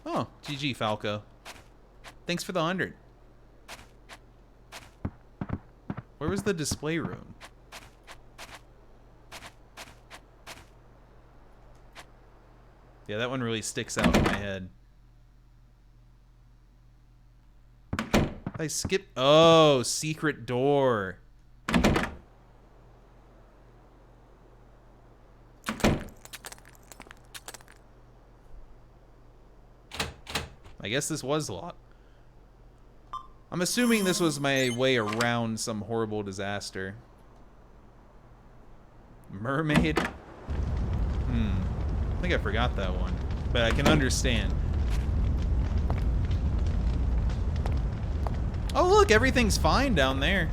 Oh, GG, Falco. Thanks for the 100. Where was the display room? Yeah, that one really sticks out in my head. I skipped... Oh, secret door. I guess this was locked. I'm assuming this was my way around some horrible disaster. Mermaid? I think I forgot that one, but I can understand. Oh look, everything's fine down there.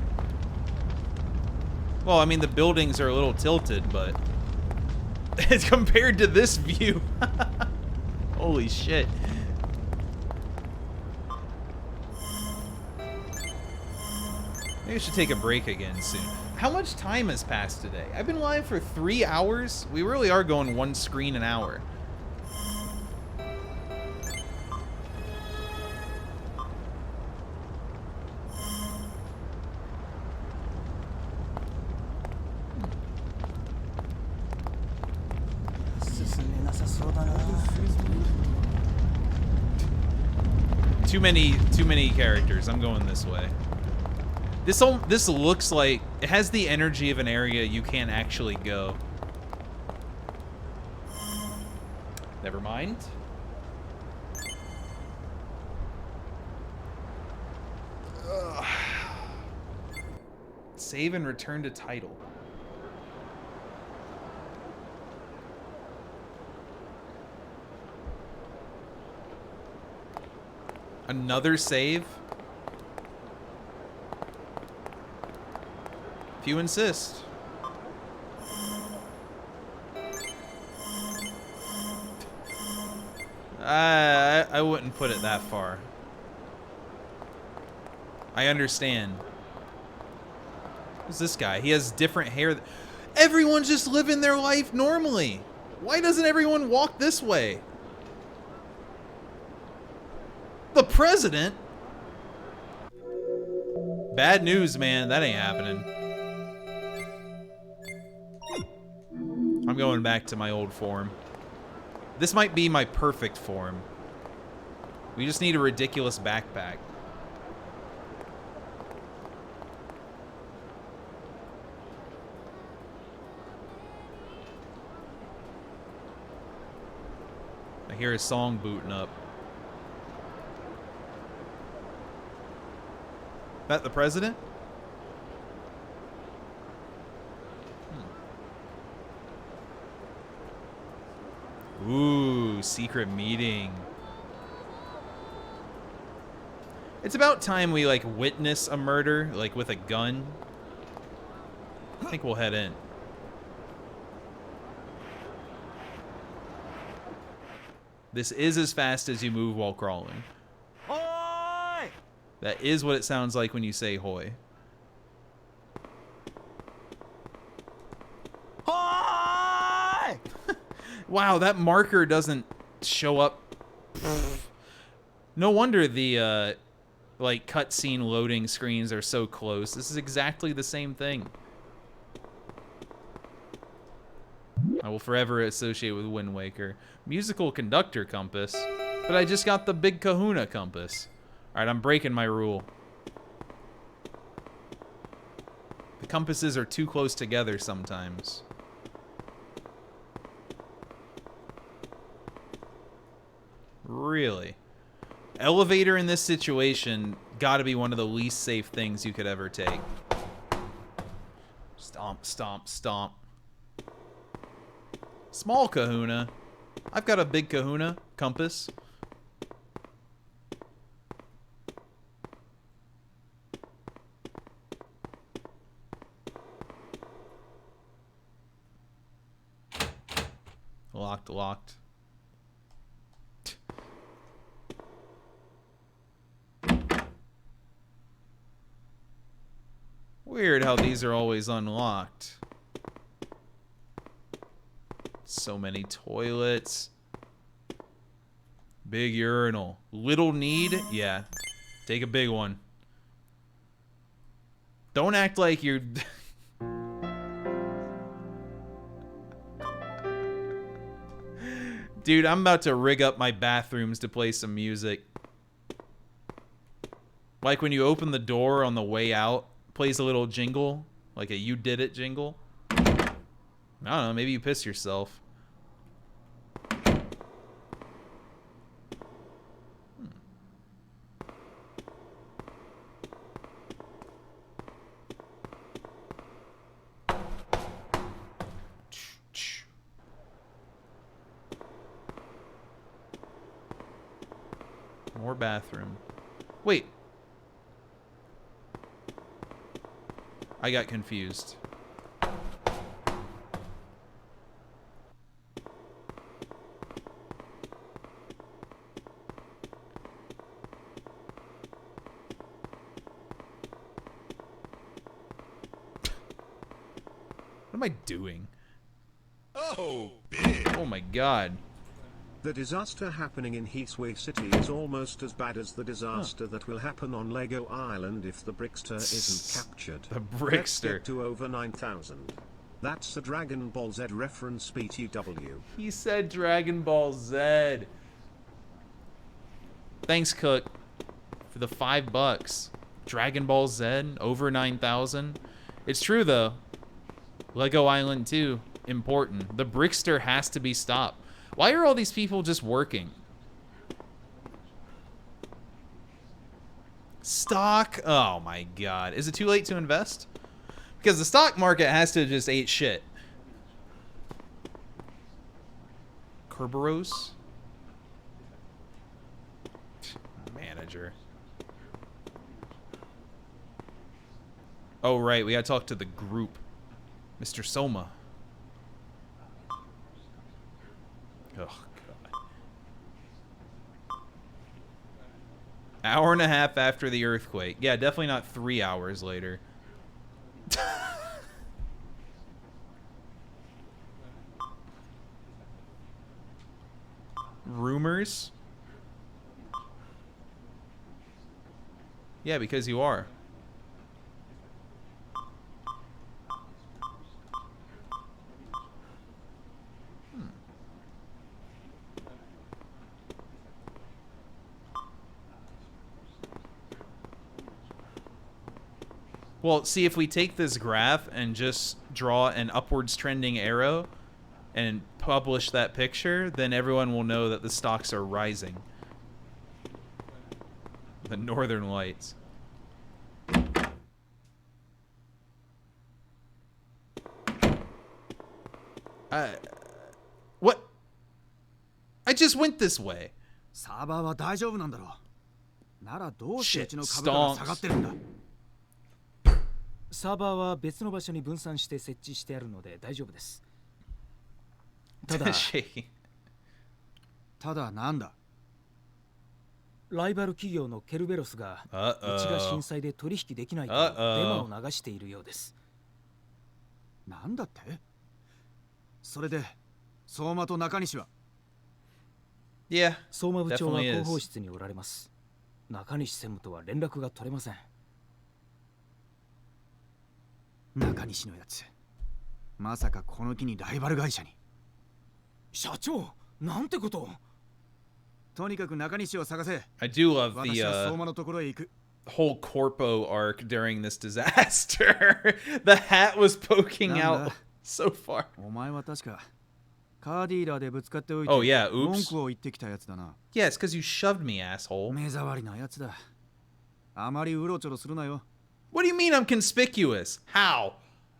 Well, I mean the buildings are a little tilted, but compared to this view, holy shit. Maybe I should take a break again soon. How much time has passed today? I've been live for 3 hours. We really are going one screen an hour. Too many characters. I'm going this way. This looks like it has the energy of an area you can't actually go. Never mind. Save and return to title. Another save? If you insist. I wouldn't put it that far. I understand. Who's this guy? He has different hair. Everyone's just living their life normally. Why doesn't everyone walk this way? The president? Bad news, man. That ain't happening. I'm going back to my old form. This might be my perfect form. We just need a ridiculous backpack. I hear a song booting up. That the president? Ooh, secret meeting. It's about time we, like, witness a murder, like, with a gun. I think we'll head in. This is as fast as you move while crawling. Hoy! That is what it sounds like when you say hoy. Hoy! Wow, that marker doesn't show up. No wonder the like cutscene loading screens are so close. This is exactly the same thing. I will forever associate with Wind Waker. Musical conductor compass, but I just got the big kahuna compass. All right, I'm breaking my rule. The compasses are too close together sometimes. Really? Elevator in this situation gotta be one of the least safe things you could ever take. Stomp, stomp, stomp. Small kahuna. I've got a big kahuna compass. Locked, locked. Weird how these are always unlocked. So many toilets. Big urinal. Little need? Yeah. Take a big one. Don't act like you're... Dude, I'm about to rig up my bathrooms to play some music. Like when you open the door on the way out, plays a little jingle, like a "You Did It" jingle. I don't know, maybe you piss yourself. More bathroom. Wait. I got confused. What am I doing? Oh, big. Oh my god. The disaster happening in Heatwave City is almost as bad as the disaster that will happen on Lego Island if the Brickster isn't captured. The Let's Brickster. get to over 9,000. That's the Dragon Ball Z reference, BTW. He said Dragon Ball Z. Thanks, Cook, for the $5. Dragon Ball Z, over 9,000. It's true, though. Lego Island 2, important. The Brickster has to be stopped. Why are all these people just working? Stock? Oh my god. Is it too late to invest? Because the stock market has to just ate shit. Kerberos? Manager. Oh, right. We gotta talk to the group. Mr. Soma. Oh, God. Hour and a half after the earthquake. Yeah, definitely not 3 hours later. Rumors? Yeah, because you are. Well, see, if we take this graph and just draw an upwards trending arrow and publish that picture, then everyone will know that the stocks are rising. The Northern Lights. What? I just went this way. Shit, stonks. サーバーは別の場所に分散して設置してあるので大丈夫です。ただなんだ。ライバル企業のケルベロスがうちが震災で取引できないとデマを流しているようです。なんだって？それで相馬と中西は？相馬部長は広報室におられます。中西専務とは連絡が取れません。中西のやつ、まさかこの機にライバル会社に。社長、なんてことを。とにかく中西を探せ。I do love the whole corpo arc during this disaster. The hat was poking out so far. お前は確かカーディーラーでぶつかっておいて、文句を言ってきたやつだな。Yeah, it's because you shoved me, asshole. 目障りなやつだ。あまりうろちょろするなよ。What do you mean I'm conspicuous? How?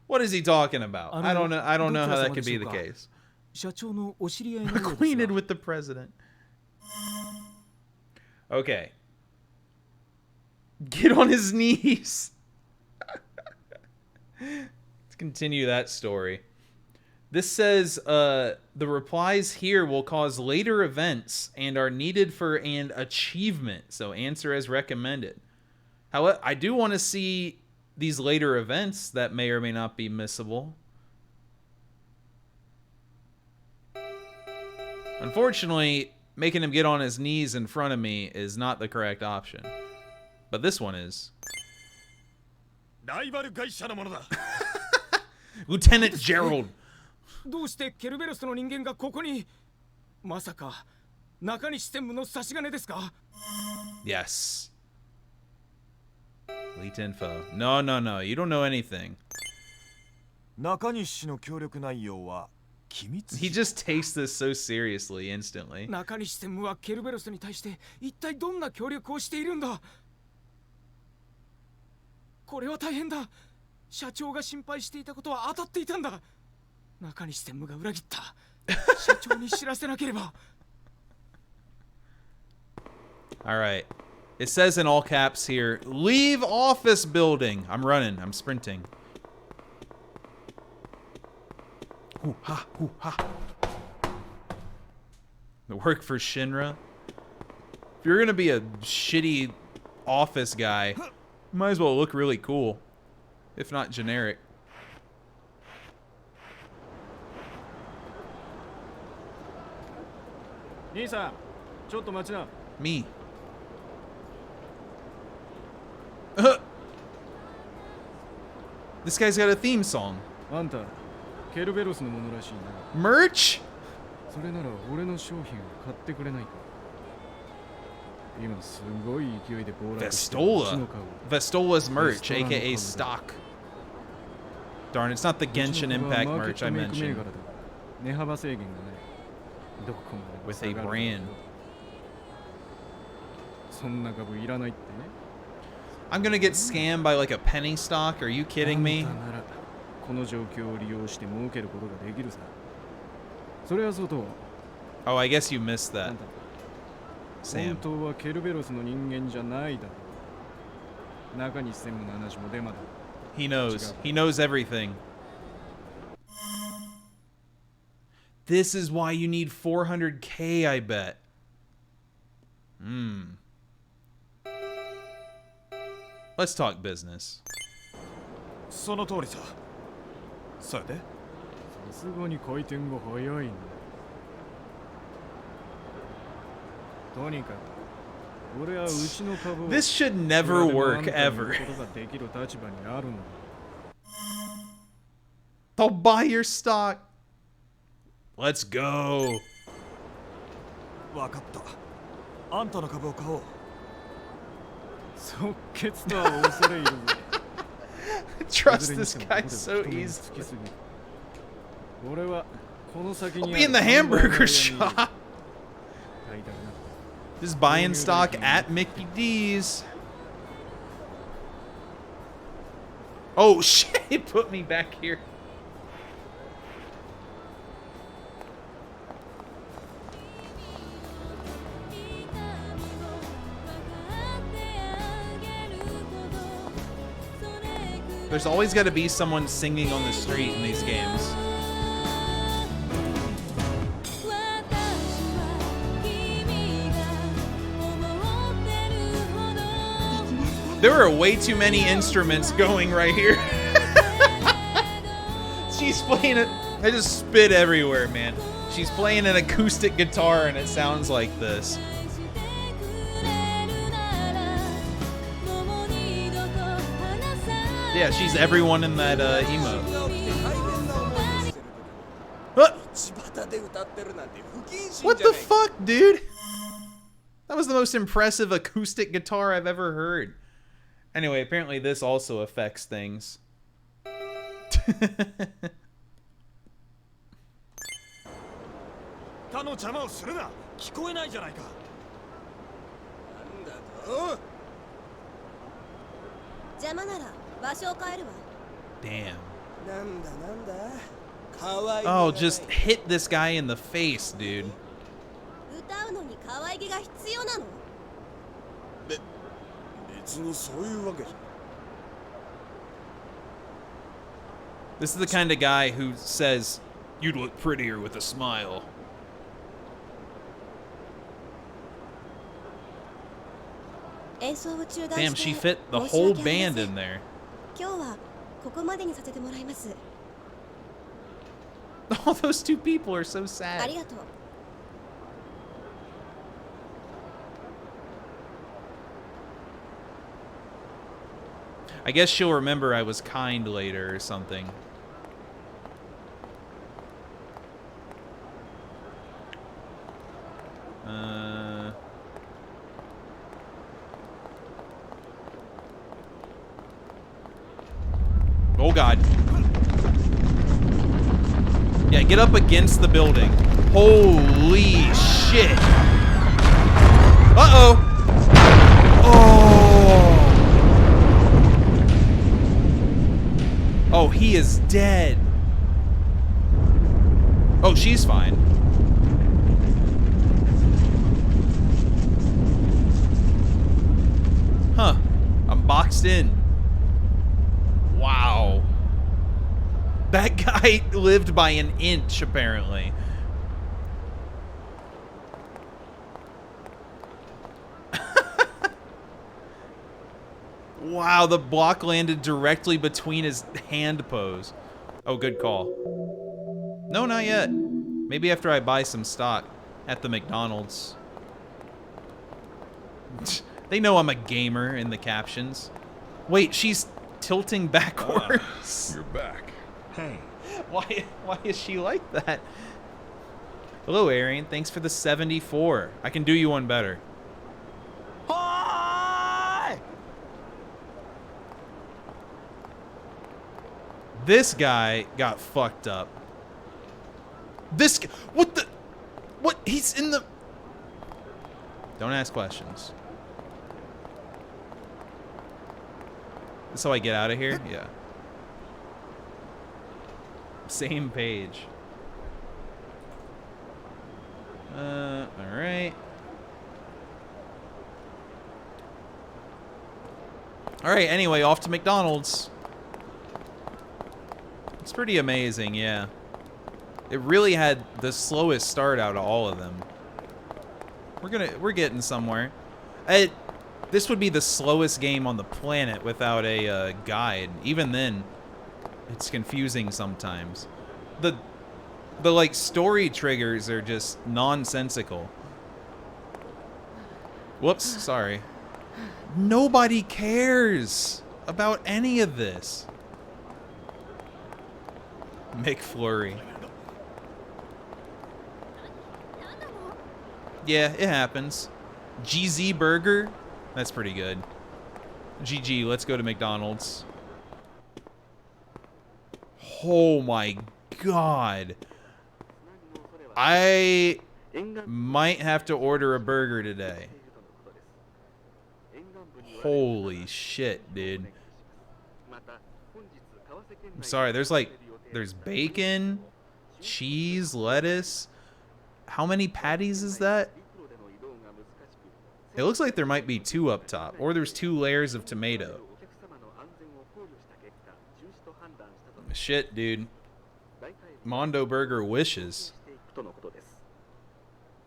What is he talking about? I don't know how that could be the case. Acquainted with the president. Okay. Get on his knees. Let's continue that story. This says the replies here will cause later events and are needed for an achievement. So answer as recommended. However, I do want to see these later events that may or may not be missable. Unfortunately, making him get on his knees in front of me is not the correct option. But this one is. Lieutenant Gerald. どうしてケルベロスの人間がここに？まさか中西専務の差し金ですか？ Yes. Leaked info. No, you don't know anything. 中西の協力内容は機密。 He just takes this so seriously instantly. 中西専務はケルベロスに対して一体どんな協力をしているんだ？これは大変だ。社長が心配していたことは当たっていたんだ。中西専務が裏切った。社長に知らせなければ。All right. It says in all caps here, leave office building. I'm running. I'm sprinting. Ooh, ha, ooh, ha. The work for Shinra. If you're going to be a shitty office guy, you might as well look really cool. If not generic. Me. This guy's got a theme song. Merch? Vestola. Vestola's merch, aka stock. Darn, it's not the Genshin Impact merch I mentioned. With a brand. I'm gonna get scammed by like a penny stock? Are you kidding me? この状況を利用して儲けることができるさ。それはそうと。Oh, I guess you missed that. 本当はケルベロスの人間じゃないだろう。中西専務の話もデマだ。He knows. He knows everything. This is why you need 400k, I bet. Let's talk business. その通りさ。それで？さすがに回転が早いね。とにかく、俺はうちの株を This should never work ever. I'll buy your stock. Let's go. わかった。あんたの株を買おう。即決とは恐れ入るぜ。Trust this guy so easily. 俺はこの先に I'll be in the hamburger shop. Just buying stock at Mickey D's. Oh shit, he put me back here. There's always got to be someone singing on the street in these games. There are way too many instruments going right here. She's playing it. I just spit everywhere, man. She's playing an acoustic guitar and it sounds like this. Yeah, she's everyone in that emote. What the fuck, dude? That was the most impressive acoustic guitar I've ever heard. Anyway, apparently this also affects things. Damn. Oh, just hit this guy in the face, dude. This is the kind of guy who says, "You'd look prettier with a smile." Damn, she fit the whole band in there. All those two people are so sad. I guess she'll remember I was kind later or something. Oh God. Yeah, get up against the building. Holy shit. Uh-oh. Oh. Oh, he is dead. Oh, she's fine. Huh. I'm boxed in. Wow. That guy lived by an inch, apparently. Wow, the block landed directly between his hand pose. Oh, good call. No, not yet. Maybe after I buy some stock at the McDonald's. They know I'm a gamer in the captions. Wait, she's tilting backwards. You're back. Hey. Why is she like that? Hello, Arian. Thanks for the 74. I can do you one better. This guy got fucked up. This guy, what the? What? He's in the... Don't ask questions. So I get out of here? Yeah. Same page. Alright. Alright, anyway, off to McDonald's. It's pretty amazing, yeah. It really had the slowest start out of all of them. We're getting somewhere. This would be the slowest game on the planet without a guide. Even then, it's confusing sometimes. The like story triggers are just nonsensical. Whoops, sorry. Nobody cares about any of this. McFlurry. Yeah, it happens. GZ Burger? That's pretty good. GG, let's go to McDonald's. Oh my god. I might have to order a burger today. Holy shit, dude. I'm sorry, there's bacon, cheese, lettuce. How many patties is that? It looks like there might be 2 up top, or there's 2 layers of tomato. Shit, dude. Mondo Burger wishes.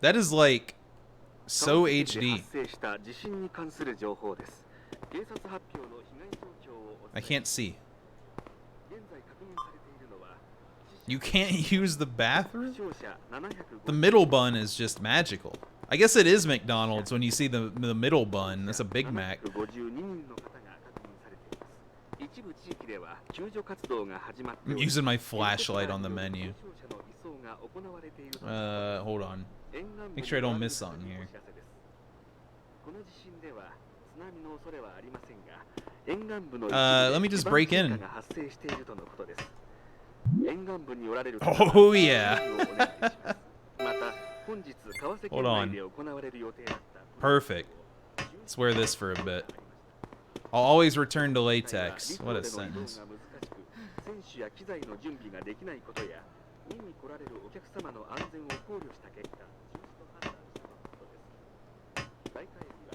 That is like so HD. I can't see. You can't use the bathroom? The middle bun is just magical. I guess it is McDonald's when you see the middle bun. That's a Big Mac. I'm using my flashlight on the menu. Hold on. Make sure I don't miss something here. Let me just break in. Oh yeah. Hold on. Perfect. Let's wear this for a bit. I'll always return to latex. What a sentence.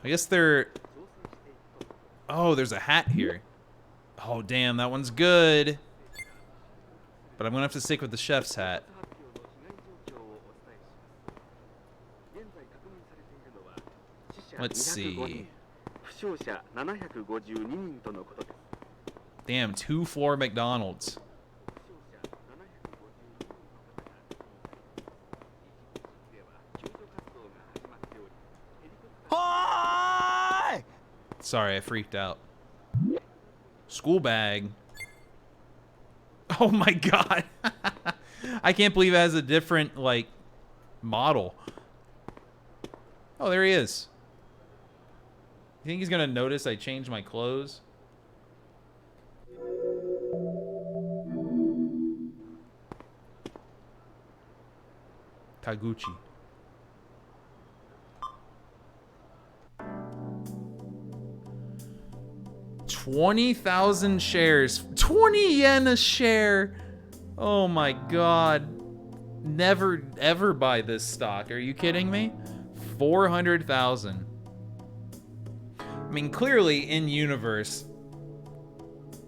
I guess they're... Oh, there's a hat here. Oh, damn, that one's good. But I'm gonna have to stick with the chef's hat. Let's see. Damn, 2-4 McDonald's. Sorry, I freaked out. School bag. Oh my god. I can't believe it has a different, like, model. Oh, there he is. You think he's gonna notice I changed my clothes? Taguchi. $20,000 shares. 20 yen a share. Oh my god. Never ever buy this stock. Are you kidding me? 400,000. I mean, clearly in universe,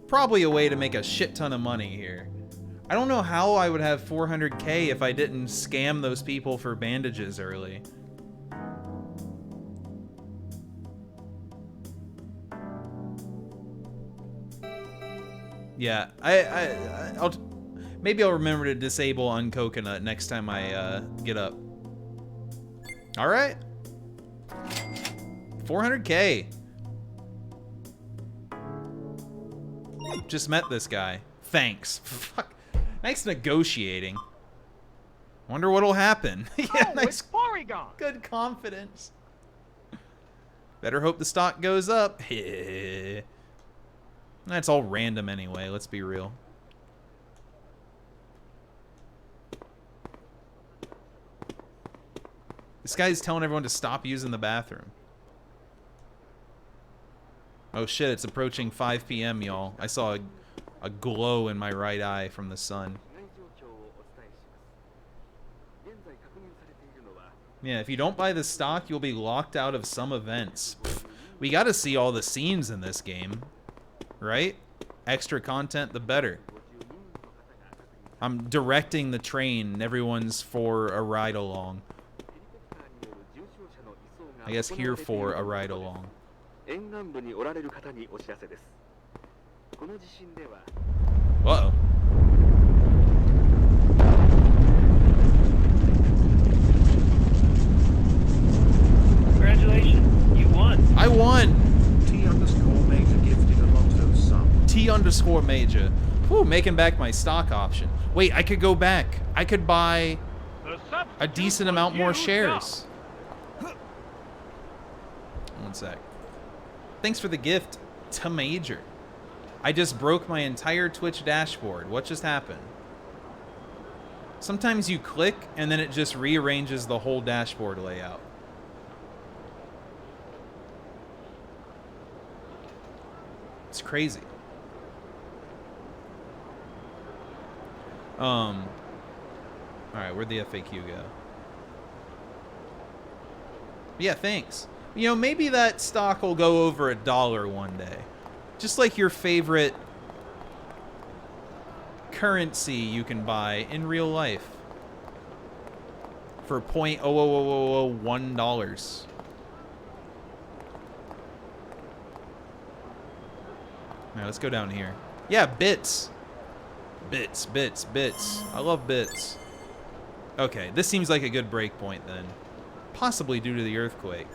probably a way to make a shit ton of money here. I don't know how I would have 400K if I didn't scam those people for bandages early. Yeah, maybe I'll remember to disable uncoconut next time I get up. All right, 400K. Just met this guy. Thanks. Fuck. Nice negotiating. Wonder what'll happen. Yeah, nice. Good confidence. Better hope the stock goes up. That's all random anyway, let's be real. This guy's telling everyone to stop using the bathroom. Oh shit, it's approaching 5 p.m., y'all. I saw a glow in my right eye from the sun. Yeah, if you don't buy the stock, you'll be locked out of some events. Pfft, we gotta see all the scenes in this game, right? Extra content, the better. I'm directing the train, and everyone's for a ride along. I guess here for a ride along. Uh-oh. Congratulations, you won. I won. T_Major gifted a lot of sub. T_Major. Whew, making back my stock option. Wait, I could go back. I could buy a decent amount more shares. One sec. Thanks for the gift, TheJoker. I just broke my entire Twitch dashboard. What just happened? Sometimes you click and then it just rearranges the whole dashboard layout. It's crazy. Alright, where'd the FAQ go? Yeah, thanks. You know, maybe that stock will go over $1 one day. Just like your favorite currency you can buy in real life. For $0.00001. Alright, let's go down here. Yeah, bits. Bits, bits, bits. I love bits. Okay, this seems like a good break point then. Possibly due to the earthquake.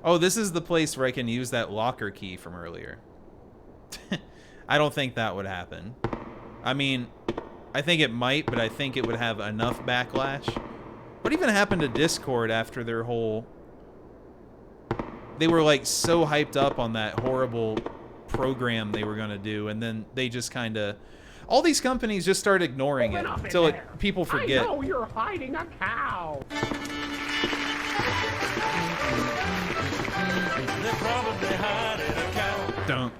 Oh, this is the place where I can use that locker key from earlier. I don't think that would happen. I mean, I think it might, but I think it would have enough backlash. What even happened to Discord after their whole... They were like so hyped up on that horrible program they were going to do, and then they just kind of... All these companies just start ignoring it until people forget. I know you're hiding a cow. They're probably hiding a cow. Don't.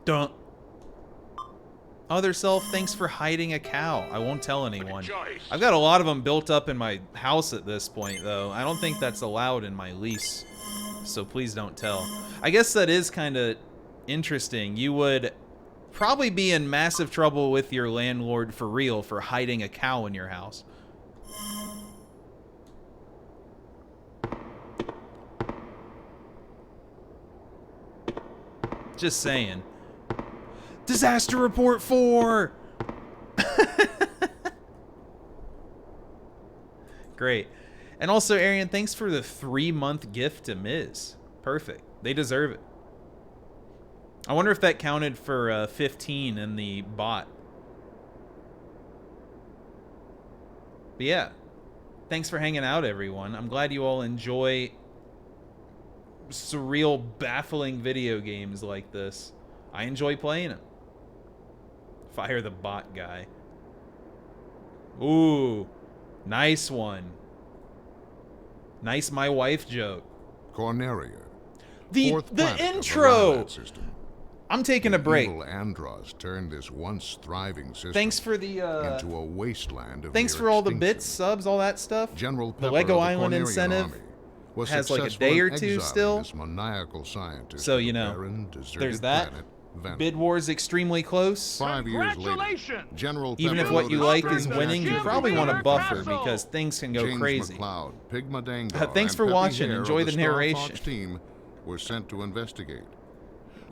Don't. Other self, thanks for hiding a cow. I won't tell anyone. I've got a lot of them built up in my house at this point, though. I don't think that's allowed in my lease. So please don't tell. I guess that is kind of interesting. You would probably be in massive trouble with your landlord for real for hiding a cow in your house. Just saying. Disaster Report 4! Great. And also, Arian, thanks for the 3-month gift to Miz. Perfect. They deserve it. I wonder if that counted for 15 in the bot. But yeah. Thanks for hanging out, everyone. I'm glad you all enjoy surreal, baffling video games like this. I enjoy playing them. Fire the bot guy. Ooh. Nice one. Nice my wife joke. Corneria. The intro! I'm taking a break. Evil Andros turned this once thriving system thanks for the into a wasteland of thanks for all the bits, subs, all that stuff. General the Lego Island incentive has like a day or two still. So, you know, there's that. Bid War's extremely close. 5 years later, General even if what you like is winning, you probably want a buffer because things can go James crazy. McLeod, Pigma Dangar, thanks for and watching. Peppy Enjoy Hare the of Star narration. Fox team were sent to investigate.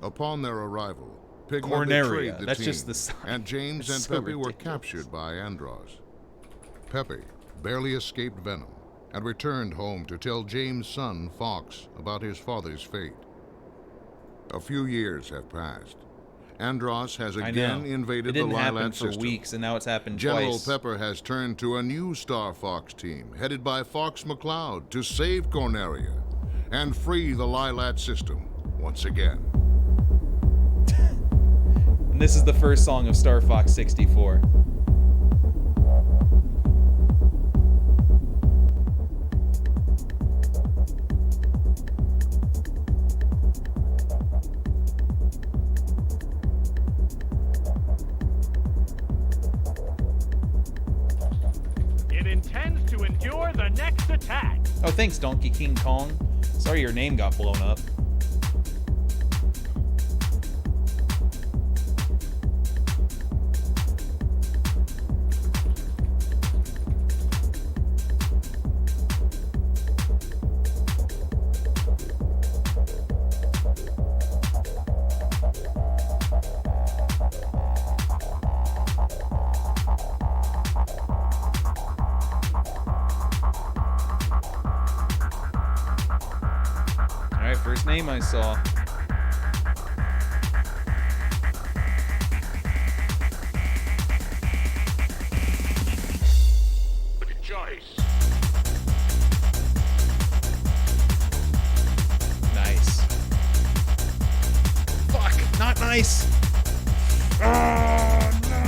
Upon their arrival, Pigma Corneria. betrayed the That's team, just the sign. and James and so Peppy were ridiculous. captured by Andros. Peppy barely escaped venom and returned home to tell James' son, Fox, about his father's fate. A few years have passed. Andros has again invaded the it didn't happen Lilat for system. weeks, and now it's happened General twice. Pepper has turned to a new Star Fox team, headed by Fox McCloud, to save Corneria and free the Lilat system once again. And this is the first song of Star Fox 64. secure the next attack. Oh, thanks, Donkey King Kong. Sorry your name got blown up. First name I saw. Good choice. Nice. Fuck, not nice. Oh, no.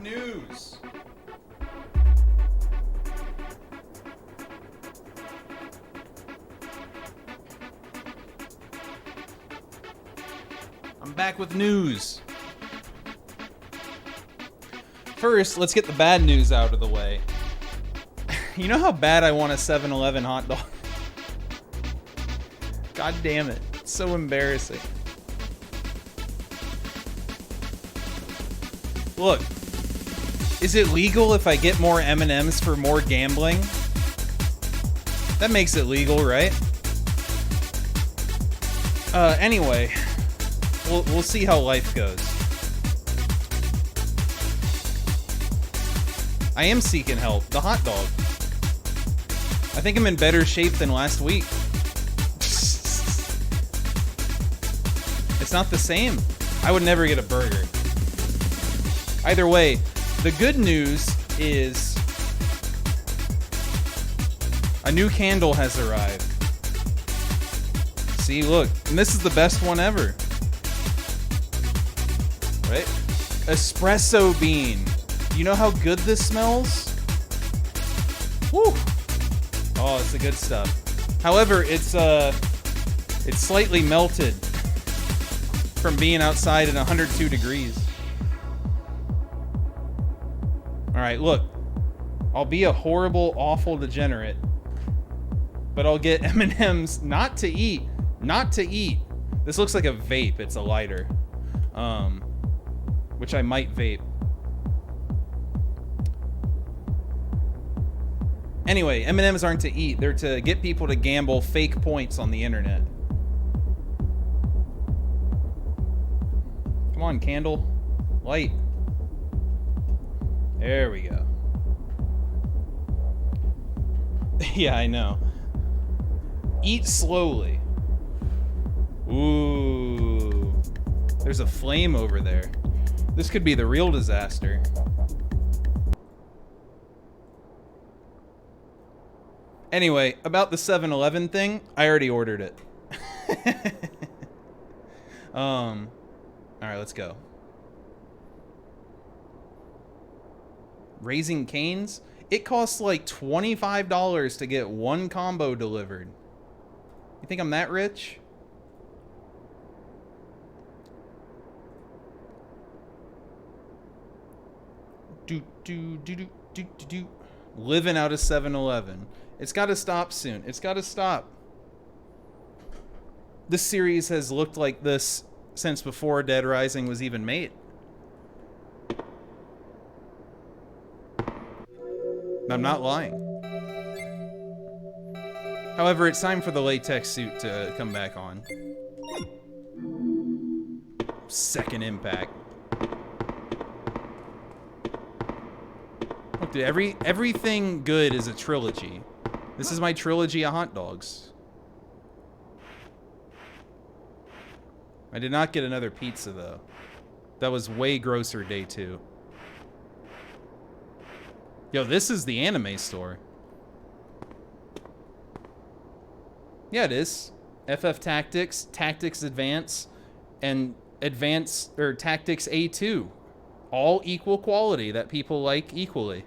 Bad news. I'm back with news. First, let's get the bad news out of the way. You know how bad I want a 7-Eleven hot dog? God damn it. It's so embarrassing. Look, is it legal if I get more M&Ms for more gambling? That makes it legal, right? Anyway, we'll see how life goes. I am seeking help. The hot dog. I think I'm in better shape than last week. It's not the same. I would never get a burger. Either way, the good news is a new candle has arrived. See, look, and this is the best one ever. Right? Espresso bean. You know how good this smells? Woo! Oh, it's the good stuff. However, it's slightly melted from being outside at 102 degrees. Alright, look. I'll be a horrible, awful degenerate. But I'll get M&Ms not to eat. Not to eat. This looks like a vape. It's a lighter. Which I might vape. Anyway, M&Ms aren't to eat. They're to get people to gamble fake points on the internet. Come on, candle. Light. There we go. Yeah, I know. Eat slowly. Ooh. There's a flame over there. This could be the real disaster. Anyway, about the 7-Eleven thing, I already ordered it. Alright, let's go. Raising Cane's? It costs like $25 to get one combo delivered. You think I'm that rich? Living out of 7-Eleven. It's got to stop soon. It's got to stop. This series has looked like this since before Dead Rising was even made. I'm not lying. However, it's time for the latex suit to come back on. Second impact. Look, dude, everything good is a trilogy. This is my trilogy of hot dogs. I did not get another pizza, though. That was way grosser day 2. Yo, this is the anime store. Yeah, it is. FF Tactics, Tactics Advance, and Advance or Tactics A2. All equal quality that people like equally.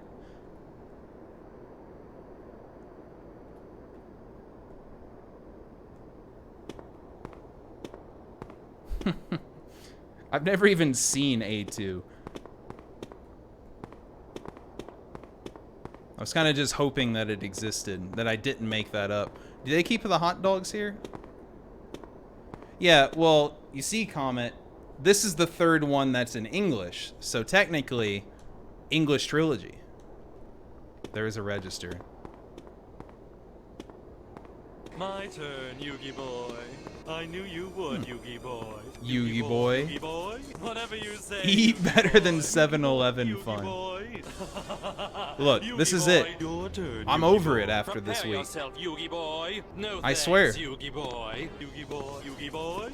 I've never even seen A2. I was kind of just hoping that it existed, that I didn't make that up. Do they keep the hot dogs here? Yeah, well, you see, Comet, this is the third one that's in English, so technically, English trilogy. There is a register. My turn, Yugi boy. I knew you would, Yugi boy. Yugi boy. Yugi boy. Whatever you say. Eat better than 7-Eleven fun. Look, this is it. I'm over it after this week. Yourself, Yugi boy. No I thanks, swear. Yugi boy. Yugi boy. Yugi boy.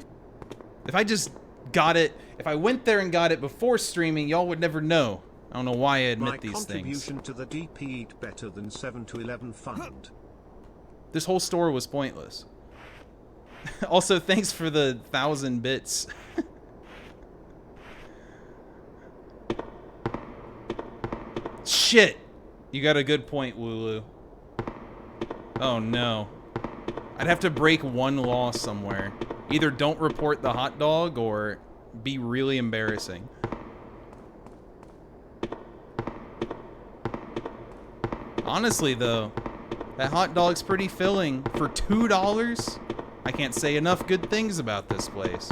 If I just got it, if I went there and got it before streaming, y'all would never know. I don't know why I admit these things. My contribution to the DP Eat Better Than 7-Eleven fund. This whole store was pointless. Also, thanks for the 1,000 bits. Shit! You got a good point, Lulu. Oh no. I'd have to break one law somewhere. Either don't report the hot dog or be really embarrassing. Honestly, though, that hot dog's pretty filling. For $2, I can't say enough good things about this place.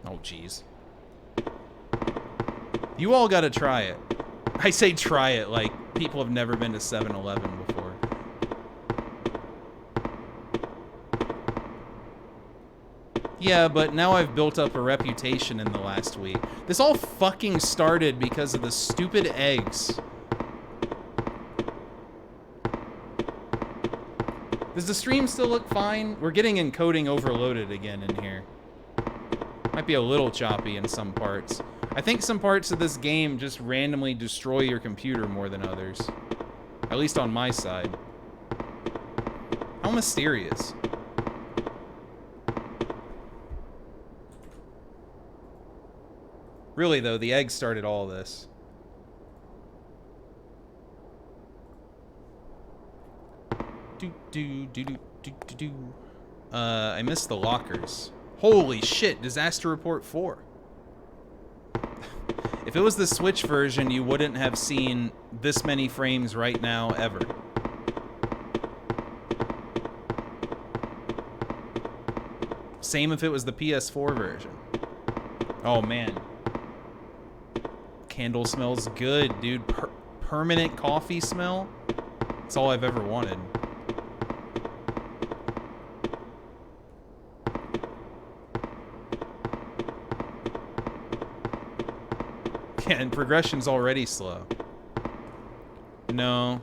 Oh, jeez. You all gotta try it. I say try it like people have never been to 7-Eleven before. Yeah, but now I've built up a reputation in the last week. This all fucking started because of the stupid eggs. Does the stream still look fine? We're getting encoding overloaded again in here. Might be a little choppy in some parts. I think some parts of this game just randomly destroy your computer more than others. At least on my side. How mysterious. Really though, the egg started all this. I missed the lockers. Holy shit, Disaster Report 4. If it was the Switch version, you wouldn't have seen this many frames right now, ever. Same if it was the PS4 version. Oh, man. Candle smells good, dude. Permanent coffee smell? That's all I've ever wanted. And progression's already slow. No.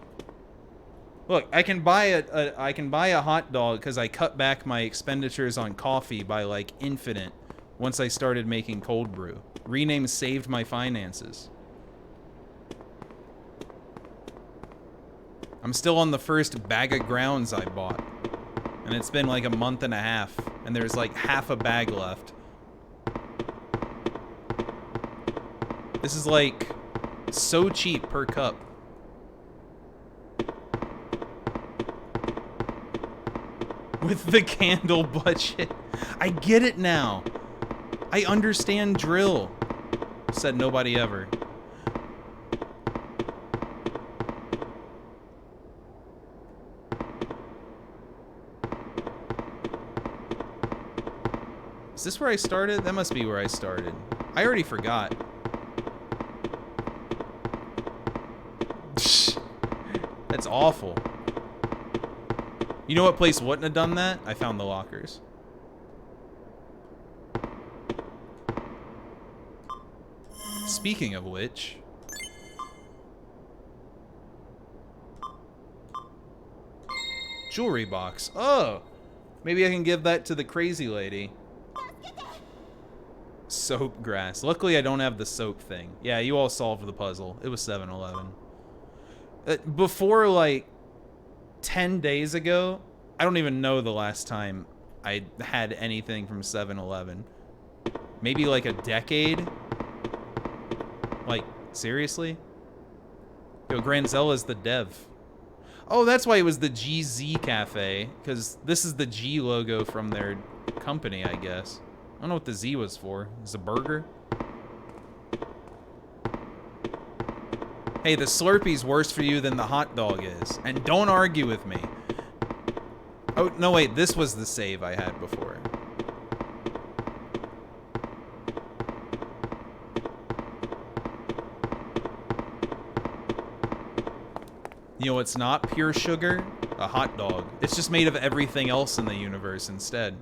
Look, I can buy a hot dog because I cut back my expenditures on coffee by like infinite once I started making cold brew. Rename saved my finances. I'm still on the first bag of grounds I bought. And it's been like a month and a half, and there's like half a bag left. This is like so cheap per cup. With the candle budget. I get it now. I understand drill. Said nobody ever. Is this where I started? That must be where I started. I already forgot. That's awful. You know what place wouldn't have done that? I found the lockers. Speaking of which... Jewelry box. Oh! Maybe I can give that to the crazy lady. Soap grass. Luckily I don't have the soap thing. Yeah, you all solved the puzzle. It was 7-Eleven. Before, like, 10 days ago, I don't even know the last time I had anything from 7-Eleven. Maybe, like, a decade? Like, seriously? Yo, Granzella's the dev. Oh, that's why it was the GZ Cafe, because this is the G logo from their company, I guess. I don't know what the Z was for. Is it a burger? Hey, the Slurpee's worse for you than the hot dog is. And don't argue with me. Oh, no, wait. This was the save I had before. You know what's not pure sugar? A hot dog. It's just made of everything else in the universe instead.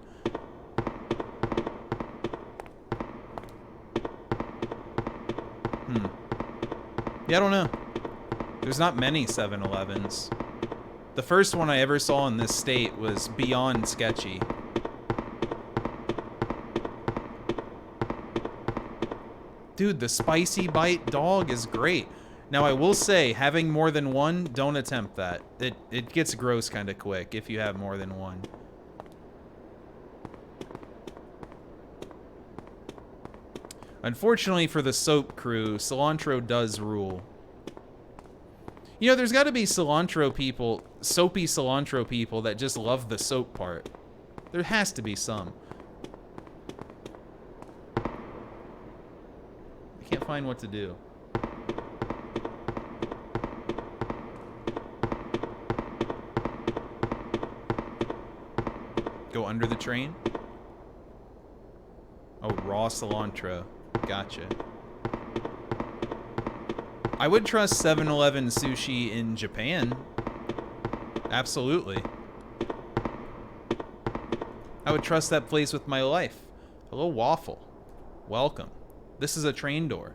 Yeah, I don't know. There's not many 7-Elevens. The first one I ever saw in this state was beyond sketchy. Dude, the spicy bite dog is great. Now, I will say, having more than one, don't attempt that. It gets gross kind of quick if you have more than one. Unfortunately for the soap crew, cilantro does rule. You know, there's got to be cilantro people, soapy cilantro people that just love the soap part. There has to be some. I can't find what to do. Go under the train? Oh, raw cilantro. Gotcha. I would trust 7-Eleven sushi in Japan. Absolutely. I would trust that place with my life. Hello, waffle. Welcome. This is a train door.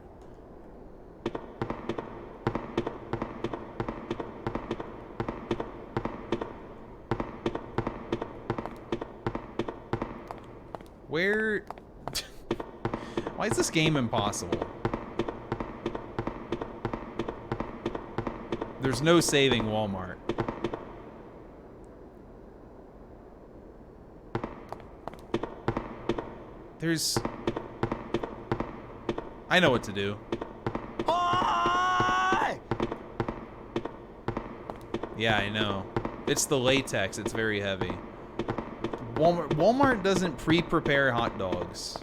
Where... Why is this game impossible? There's no saving Walmart. There's... I know what to do. Yeah, I know. It's the latex. It's very heavy. Walmart doesn't pre-prepare hot dogs.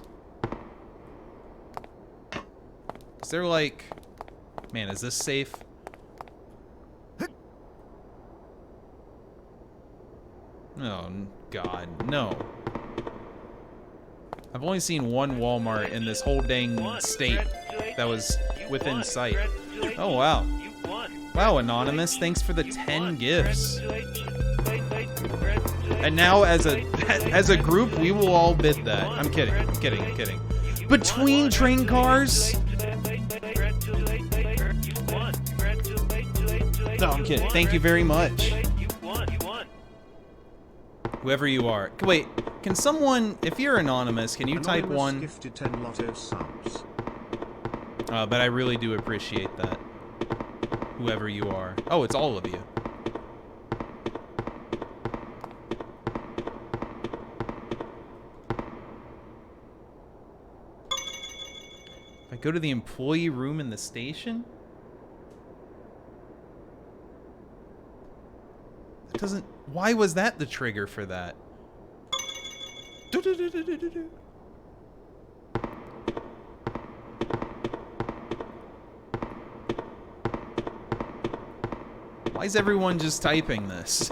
Is there like... Man, is this safe? Oh, God, no. I've only seen one Walmart in this whole dang state that was within sight. Oh, wow. Wow, Anonymous, thanks for the 10 gifts. And now, as a group, we will all bid that. I'm kidding, I'm kidding, I'm kidding. Between train cars? No, I'm kidding. Thank you very much. Whoever you are. Wait, can someone, if you're anonymous, can you type one? Gifted 10 lotto subs. But I really do appreciate that. Whoever you are. Oh, it's all of you. If I go to the employee room in the station? That doesn't... Why was that the trigger for that? Why is everyone just typing this?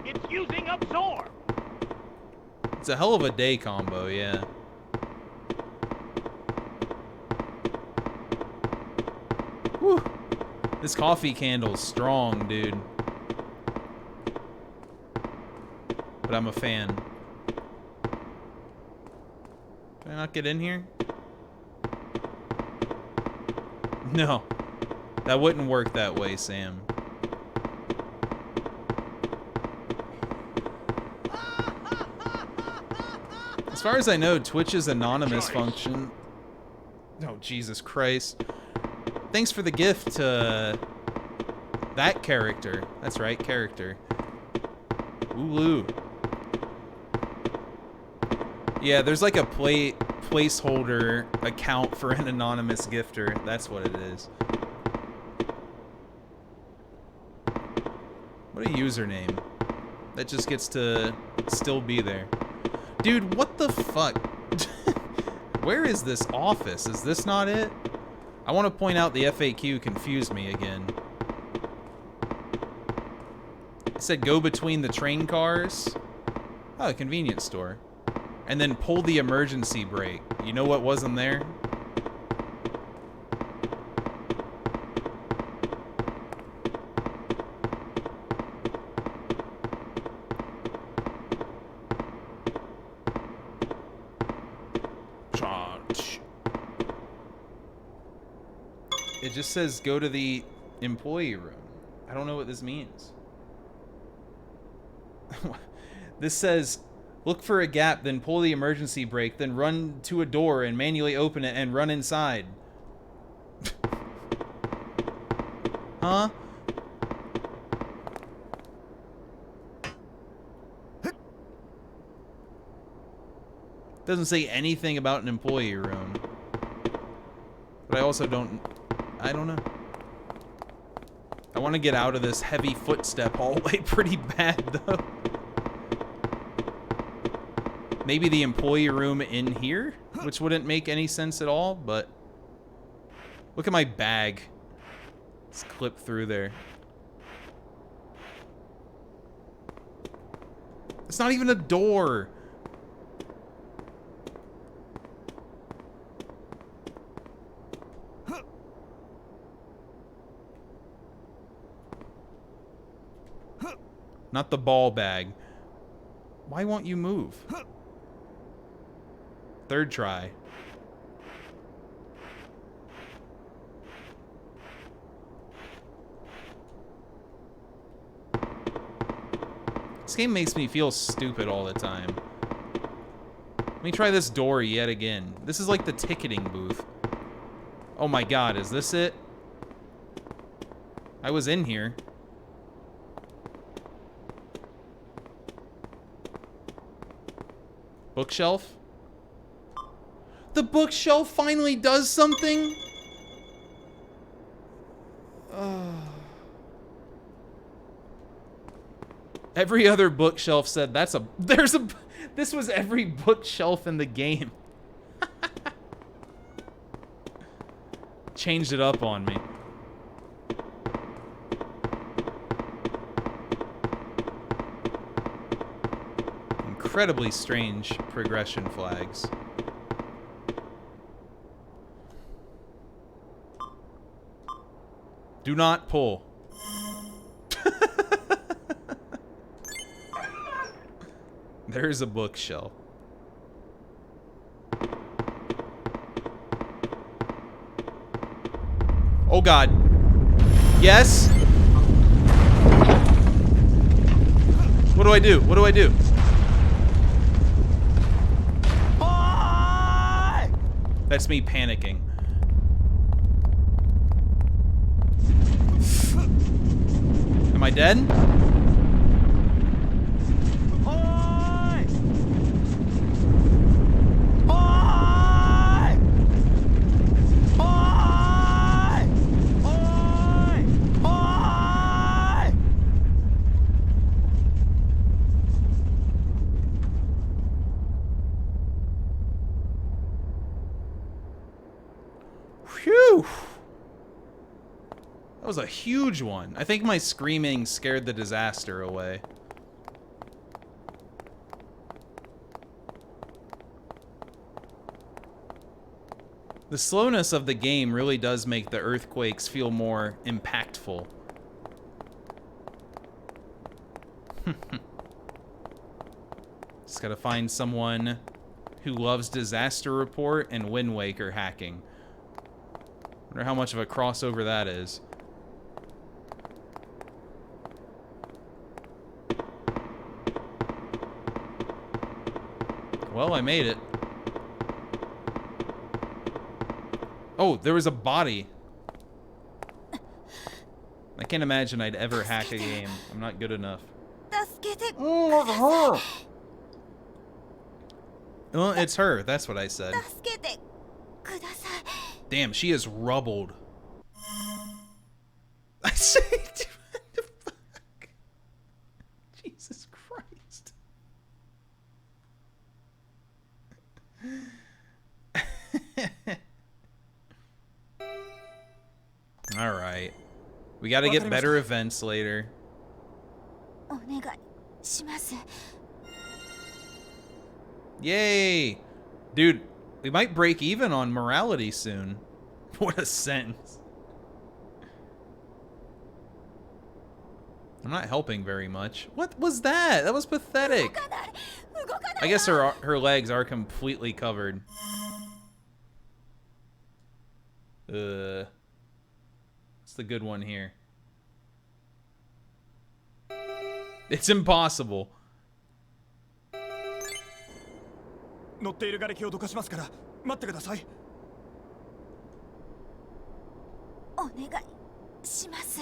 It's using absorb. It's a hell of a day combo, yeah. Whew. This coffee candle's strong, dude. But I'm a fan. Can I not get in here? No. That wouldn't work that way, Sam. As far as I know, Twitch's anonymous function... Oh, Jesus Christ. Thanks for the gift to... that character. That's right, character. Ooloo. Yeah, there's like a placeholder account for an anonymous gifter. That's what it is. What a username. That just gets to still be there. Dude, what the fuck? Where is this office? Is this not it? I want to point out the FAQ confused me again. It said go between the train cars. Oh, a convenience store. And then pull the emergency brake. You know what wasn't there? It just says go to the employee room. I don't know what this means. This says look for a gap, then pull the emergency brake, then run to a door and manually open it and run inside. Huh? Doesn't say anything about an employee room. But I also don't know. I want to get out of this heavy footstep hallway pretty bad, though. Maybe the employee room in here, which wouldn't make any sense at all, but look at my bag. Let's clip through there. It's not even a door. Not the ball bag. Why won't you move? Third try. This game makes me feel stupid all the time. Let me try this door yet again. This is like the ticketing booth. Oh my god, is this it? I was in here. Bookshelf? The bookshelf finally does something? Every other bookshelf said this was every bookshelf in the game. Changed it up on me. Incredibly strange progression flags. Do not pull. There's a bookshelf. Oh god. Yes? What do I do? What do I do? That's me panicking. Am I dead? Phew! That was a huge one. I think my screaming scared the disaster away. The slowness of the game really does make the earthquakes feel more impactful. Just gotta find someone who loves Disaster Report and Wind Waker hacking. Wonder how much of a crossover that is. Well, I made it. Oh, there was a body. I can't imagine I'd ever hack a game. I'm not good enough. Well, it's her. That's what I said. Damn, she is rubbled. I say, what the fuck? Jesus Christ. All right. We got to get better events later. Yay! Dude, we might break even on morality soon. What a sentence. I'm not helping very much. What was that? That was pathetic. I guess her legs are completely covered. What's the good one here? It's impossible. 乗っている瓦礫をどかしますから待ってください。お願いします。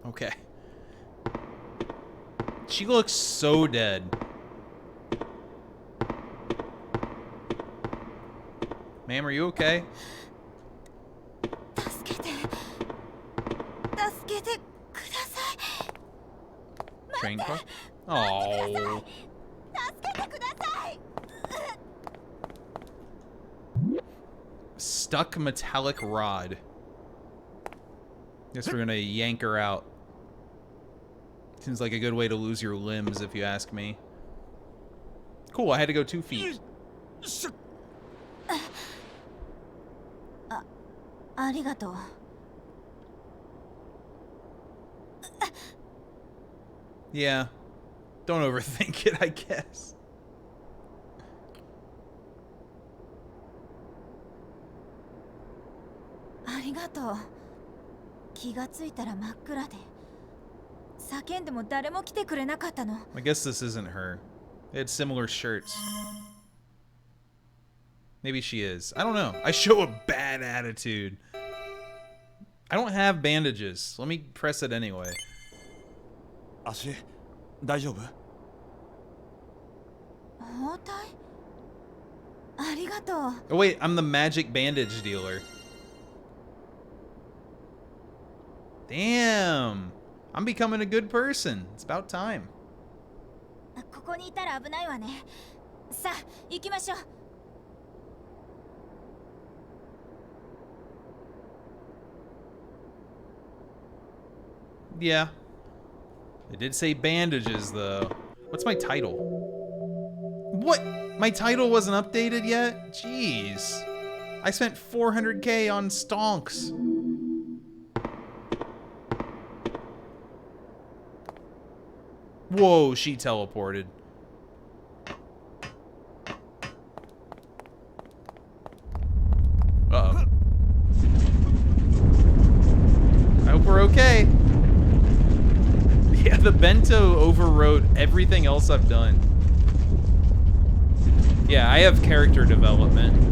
Okay. She looks so dead. Ma'am, are you okay? Train car? Oh. Stuck metallic rod. Guess we're gonna yank her out. Seems like a good way to lose your limbs, if you ask me. Cool, I had to go 2 feet. Yeah. Don't overthink it, I guess. I guess this isn't her. They had similar shirts. Maybe she is. I don't know. I show a bad attitude. I don't have bandages. Let me press it anyway. 足大丈夫？包帯？ありがとう。 Oh wait, I'm the magic bandage dealer. Damn. I'm becoming a good person. It's about time. ここにいたら危ないわね。さあ、行きましょう。 Yeah. It did say bandages, though. What's my title? What? My title wasn't updated yet? Jeez. I spent 400k on stonks. Whoa, she teleported. Uh-oh. I hope we're okay. Yeah, the Bento overrode everything else I've done. Yeah, I have character development.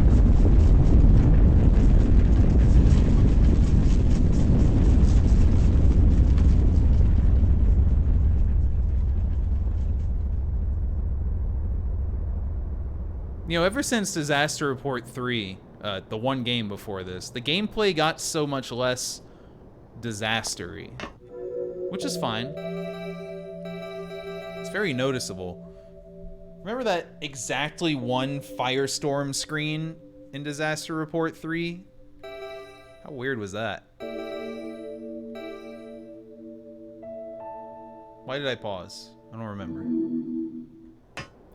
You know, ever since Disaster Report 3, the one game before this, the gameplay got so much less disaster-y, which is fine. It's very noticeable. Remember that exactly one firestorm screen in Disaster Report 3? How weird was that? Why did I pause? I don't remember.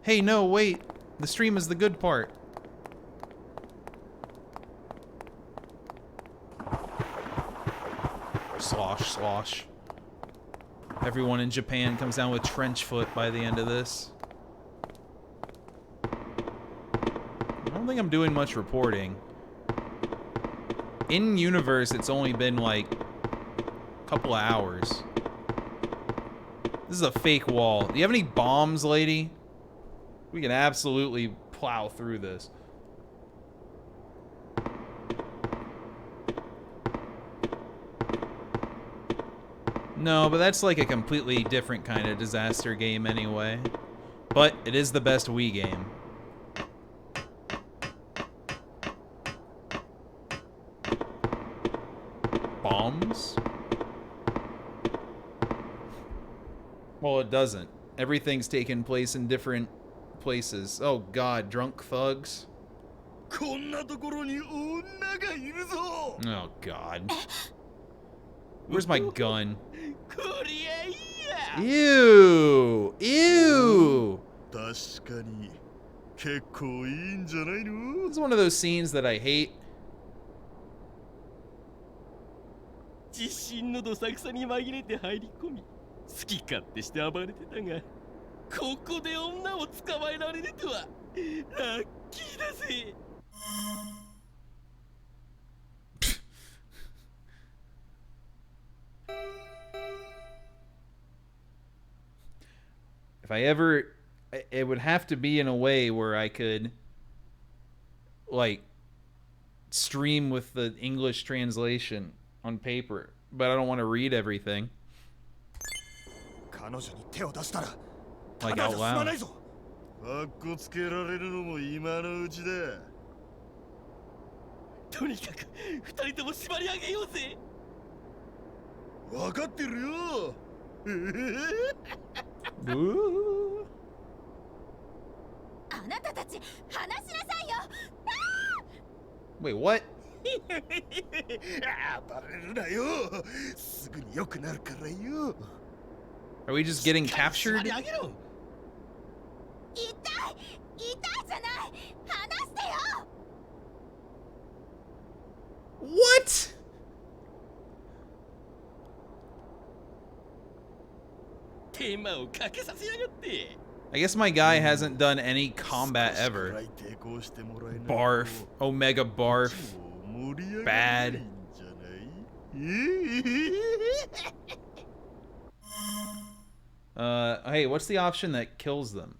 Hey, no, wait. The stream is the good part. Slosh, slosh. Everyone in Japan comes down with trench foot by the end of this. I don't think I'm doing much reporting. In universe, it's only been like a couple of hours. This is a fake wall. Do you have any bombs, lady? We can absolutely plow through this. No, but that's like a completely different kind of disaster game anyway. But it is the best Wii game. Bombs? Well, it doesn't. Everything's taken place in different places. Oh god, drunk thugs. Oh god. Where's my gun? Ew! Ew! This is one of those scenes that I hate. 自信のどさくさに紛れて入り込み、好き勝手して暴れてたが、ここで女を捕まえられるとはラッキーだぜ。If I ever, it would have to be in a way where I could, like, stream with the English translation on paper, but I don't want to read everything. Like out loud. かっこつけられるのも今のうちだ。とにかく二人とも縛り上げようぜ。分かってるよ。あなたたち話しなさいよ。Wait, what? 暴れるなよ。すぐに良くなるからよ。Are we just getting captured? 痛いじゃない。話してよ。What? I guess my guy hasn't done any combat ever. Barf. Omega barf. Bad. Hey, what's the option that kills them?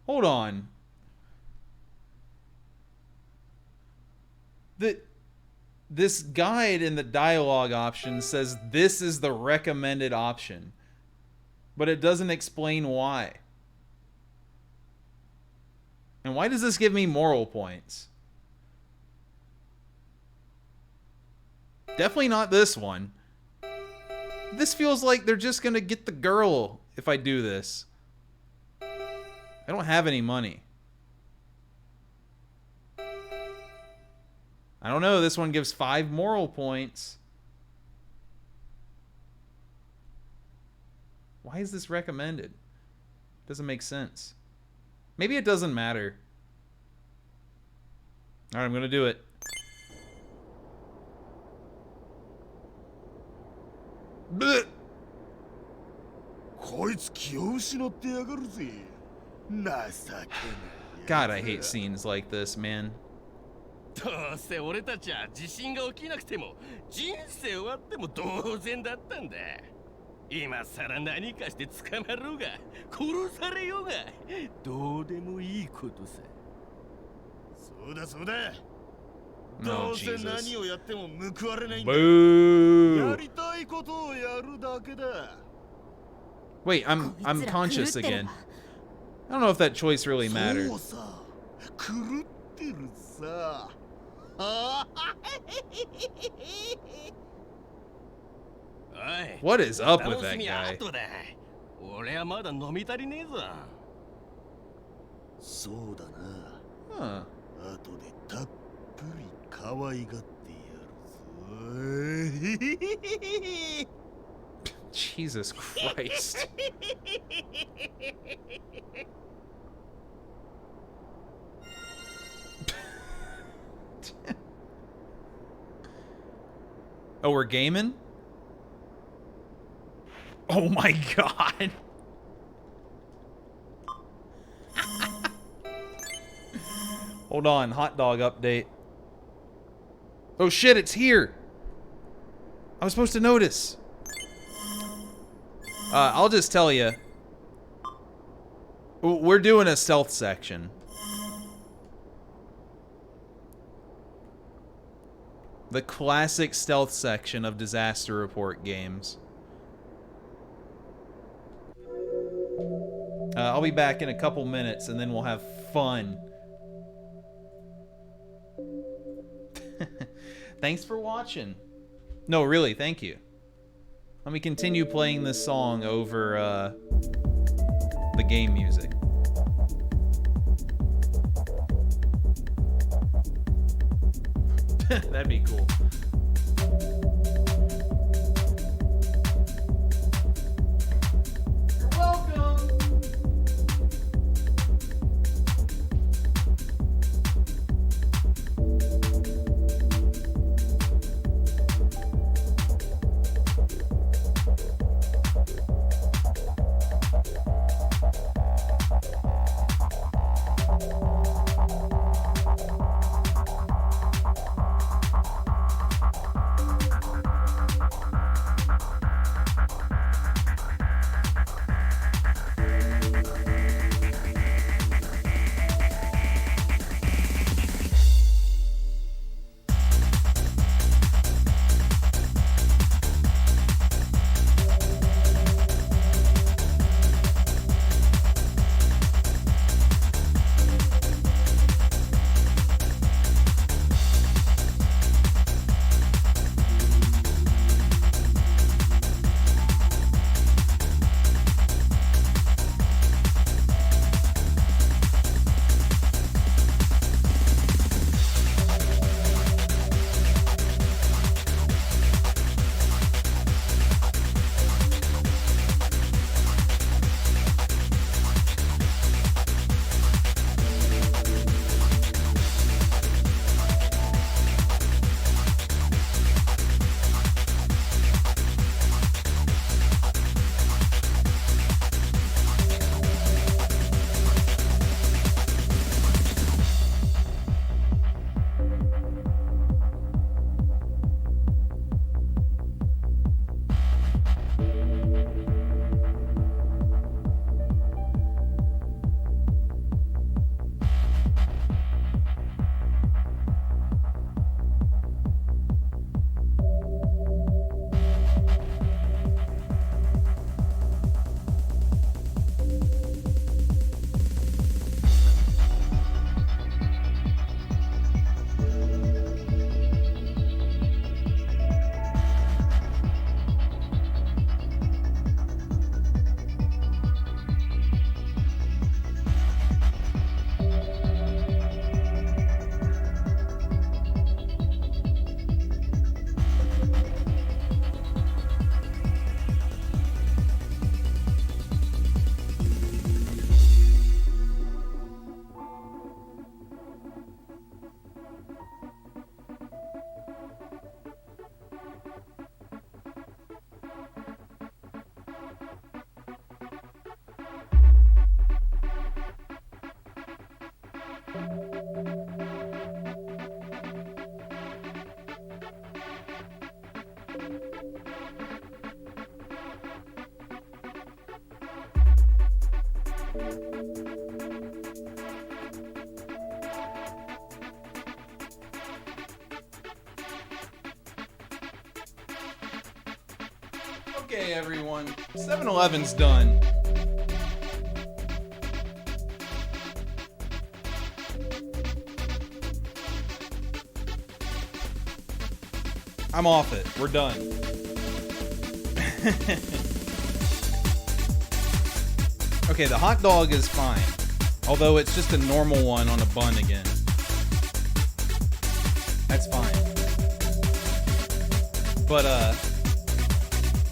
Hold on. This guide in the dialogue option says this is the recommended option, but it doesn't explain why. And why does this give me moral points? Definitely not this one. This feels like they're just gonna get the girl if I do this. I don't have any money. I don't know, this one gives 5 moral points. Why is this recommended? Doesn't make sense. Maybe it doesn't matter. Alright, I'm gonna do it. Blech. God, I hate scenes like this, man. どうせ俺たちは地震が起きなくても人生終わっても同然だったんだ。今さら何かして捕まろうが殺されようがどうでもいいことさ。そうだそうだ。どうせ何をやっても報われないんだ。やりたいことをやるだけだ。Wait, I'm conscious again. I don't know if that choice really mattered. そうさ。狂ってるさ。What is up with that guy? 俺はまだ飲み足りねえぞ。そうだな。後でたっぷり可愛がってやるぞ。Jesus Christ. Oh, we're gaming? Oh my god. Hold on, hot dog update. Oh shit, it's here. I was supposed to notice. I'll just tell you. We're doing a stealth section. The classic stealth section of Disaster Report games. I'll be back in a couple minutes and then we'll have fun. Thanks for watching. No, really, thank you. Let me continue playing this song over the game music. That'd be cool. You're welcome. Okay, everyone. 7-Eleven's done. I'm off it. We're done. Okay, the hot dog is fine. Although it's just a normal one on a bun again. That's fine. But,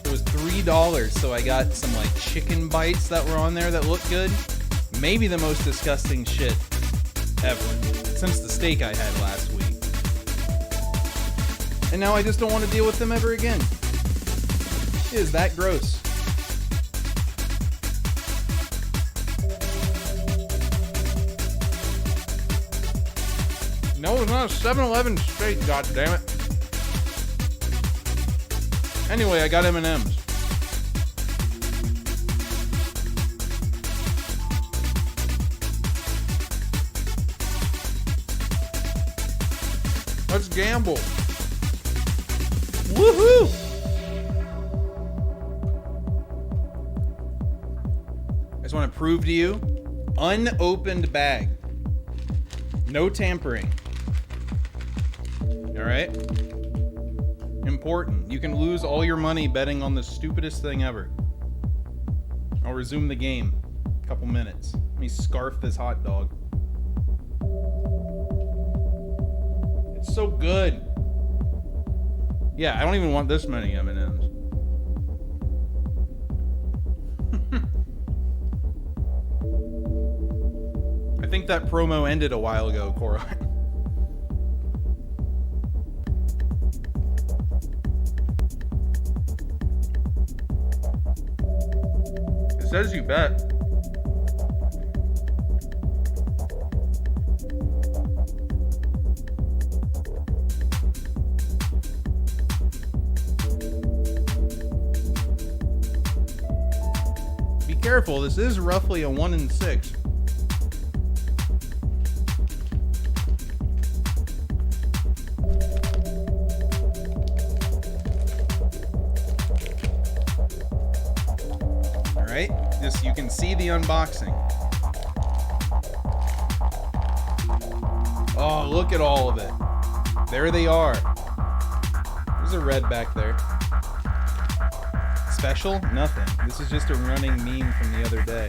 it was $3, so I got some, like, chicken bites that were on there that looked good. Maybe the most disgusting shit ever. Since the steak I had last week. And now I just don't want to deal with them ever again. It is that gross. No, it's not a 7-Eleven steak, goddammit. Anyway, I got M&Ms. Let's gamble. Woohoo! I just want to prove to you, unopened bag. No tampering. Alright? Important. You can lose all your money betting on the stupidest thing ever. I'll resume the game. A couple minutes. Let me scarf this hot dog. It's so good. Yeah, I don't even want this many M&Ms. I think that promo ended a while ago, Coraline. It says you bet. Be careful, this is roughly a 1 in 6. Alright, just you can see the unboxing. Oh, look at all of it. There they are. There's a red back there. Special? Nothing. This is just a running meme from the other day.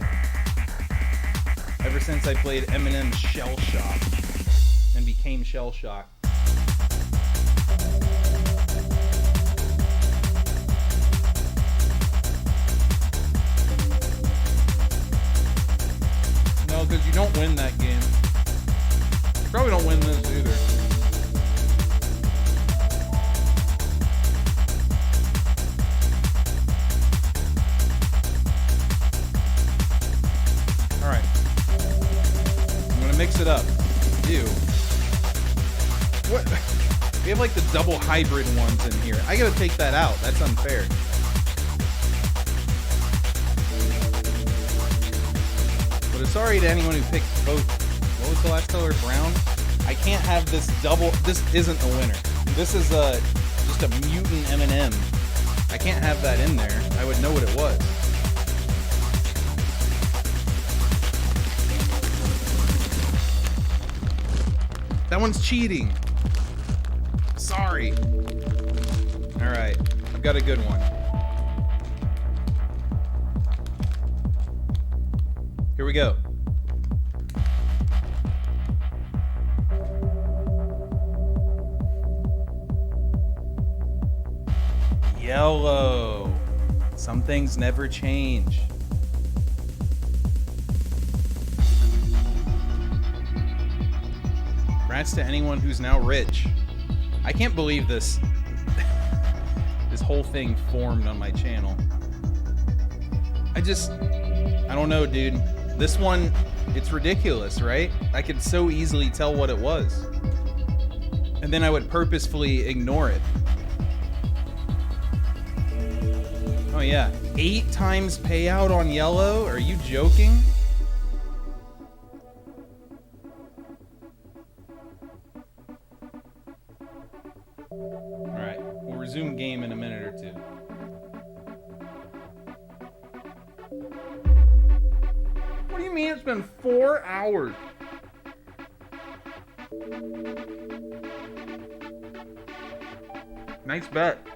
Ever since I played Eminem's Shell Shock and became Shell Shock. No, because you don't win that game. You probably don't win this either. Alright. I'm gonna mix it up. Ew. What? We have like the double hybrid ones in here. I gotta take that out. That's unfair. But sorry to anyone who picked both. What was the last color? Brown? I can't have this double. This isn't a winner. This is just a mutant M&M. I can't have that in there. I would know what it was. That one's cheating. Sorry. Alright. I've got a good one. Here we go. Yellow. Some things never change. Congrats to anyone who's now rich. I can't believe this whole thing formed on my channel. I don't know, dude. This one, it's ridiculous, right? I could so easily tell what it was. And then I would purposefully ignore it. Oh yeah, 8 times payout on yellow? Are you joking? Alright, we'll resume game in a minute or two. mean it's been 4 hours? Nice bet.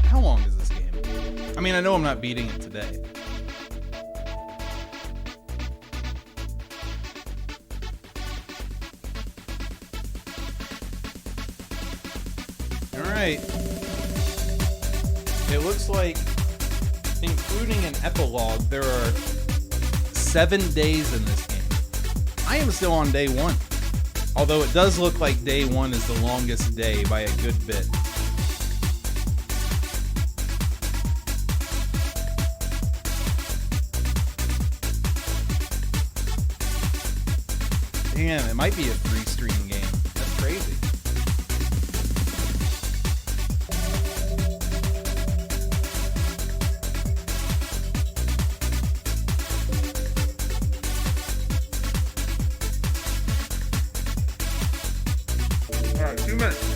How long is this game? I mean, I know I'm not beating it today. Alright. It looks like, including an epilogue, there are 7 days in this game. I am still on day 1. Although it does look like day 1 is the longest day by a good bit. Damn, it might be a 3-stream game. That's crazy. Alright, 2 minutes.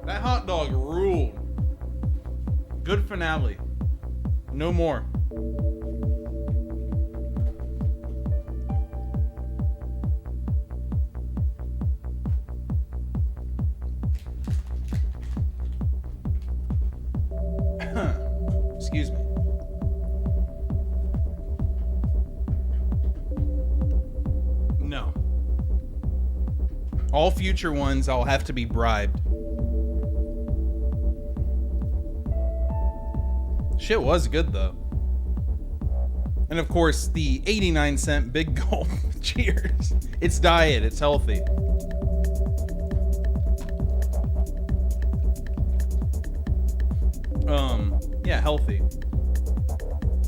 That hot dog ruled. Good finale. No more. Excuse me. No. All future ones, I'll have to be bribed. Shit was good though. And of course, the 89-cent big gulp. Cheers. It's diet, it's healthy. Yeah, healthy.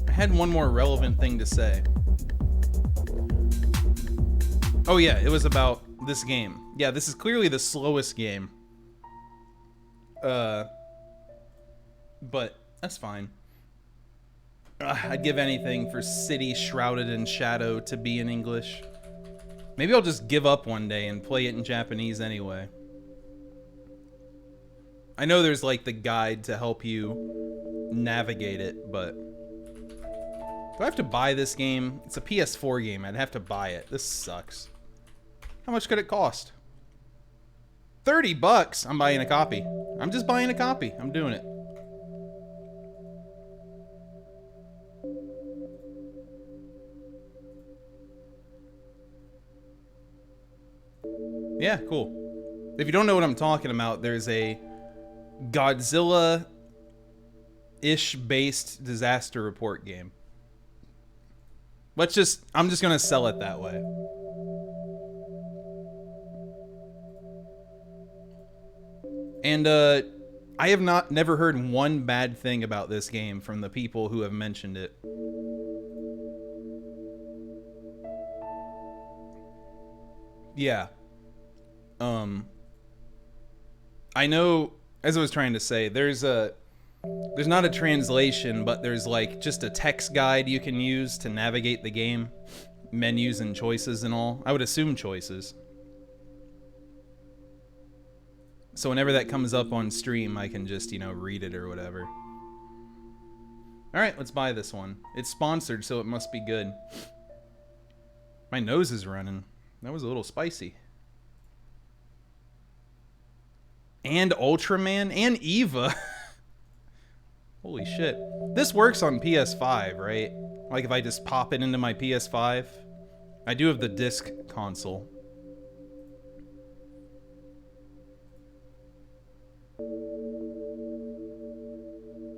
I had one more relevant thing to say. Oh yeah, it was about this game. Yeah, this is clearly the slowest game. But that's fine. I'd give anything for City Shrouded in Shadow to be in English. Maybe I'll just give up one day and play it in Japanese anyway. I know there's like the guide to help you navigate it, but do I have to buy this game? It's a PS4 game. I'd have to buy it. This sucks. How much could it cost? $30. I'm buying a copy. I'm just buying a copy. I'm doing it. Yeah, cool. If you don't know what I'm talking about, there's a Godzilla-ish based disaster report game. I'm just gonna sell it that way. And I have never heard one bad thing about this game from the people who have mentioned it. Yeah. I know, as I was trying to say, there's not a translation, but there's like just a text guide you can use to navigate the game. Menus and choices and all. I would assume choices. So whenever that comes up on stream, I can just, read it or whatever. Alright, let's buy this one. It's sponsored, so it must be good. My nose is running. That was a little spicy. And Ultraman and Eva. Holy shit. This works on PS5, right? Like if I just pop it into my PS5. I do have the disc console.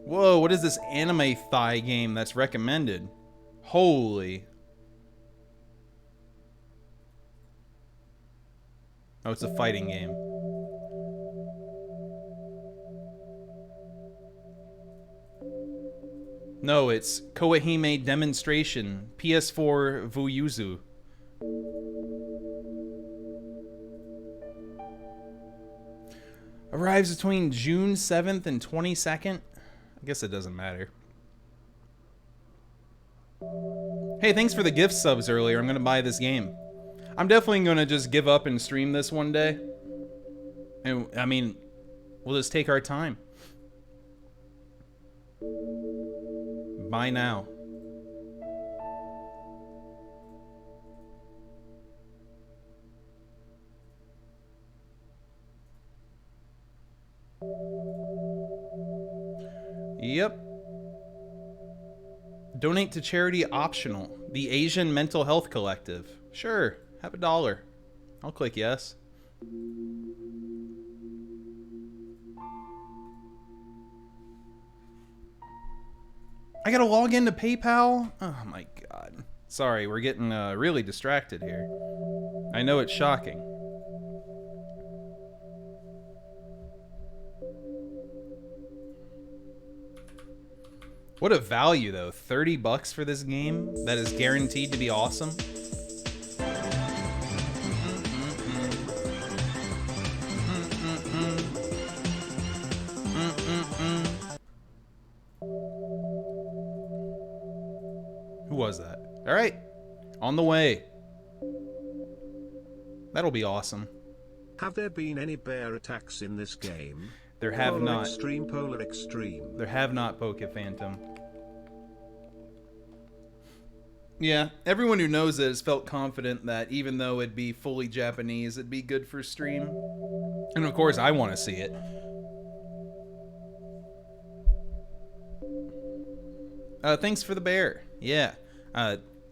Whoa, what is this anime thigh game that's recommended? Holy. Oh, it's a fighting game. No, it's Koehime Demonstration, PS4 Vuyuzu. Arrives between June 7th and 22nd. I guess it doesn't matter. Hey, thanks for the gift subs earlier. I'm going to buy this game. I'm definitely going to just give up and stream this one day. And, I mean, we'll just take our time. Buy now. Yep. Donate to charity optional. The Asian Mental Health Collective. Sure, have $1. I'll click yes. I gotta log into PayPal? Oh my god. Sorry, we're getting really distracted here. I know it's shocking. What a value, though. $30 for this game that is guaranteed to be awesome. Who was that? All right. On the way. That'll be awesome. Have there been any bear attacks in this game? There have Polar not. Extreme, Polar Extreme. There have not, Poke Phantom. Yeah, everyone who knows it has felt confident that even though it'd be fully Japanese, it'd be good for stream. And of course, I want to see it. Thanks for the bear. Yeah.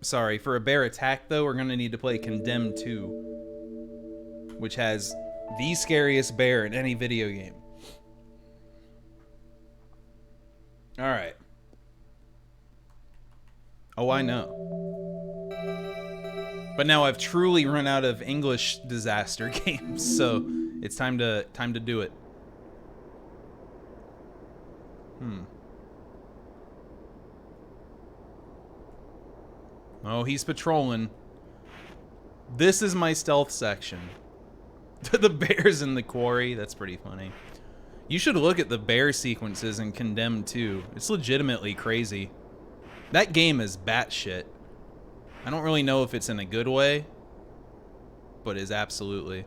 Sorry, for a bear attack, though, we're going to need to play Condemned 2, which has the scariest bear in any video game. All right. Oh, I know. But now I've truly run out of English disaster games, so it's time to do it. Oh, he's patrolling. This is my stealth section. The bears in the quarry. That's pretty funny. You should look at the bear sequences in Condemned 2. It's legitimately crazy. That game is batshit. I don't really know if it's in a good way, but is absolutely.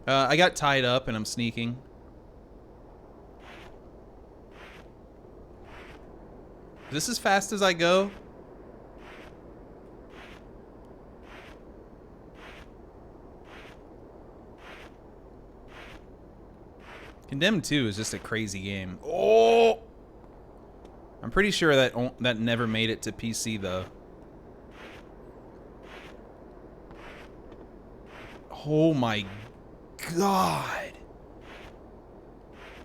I got tied up and I'm sneaking. Is this as fast as I go? Condemned 2 is just a crazy game. Oh! I'm pretty sure that never made it to PC, though. Oh my god.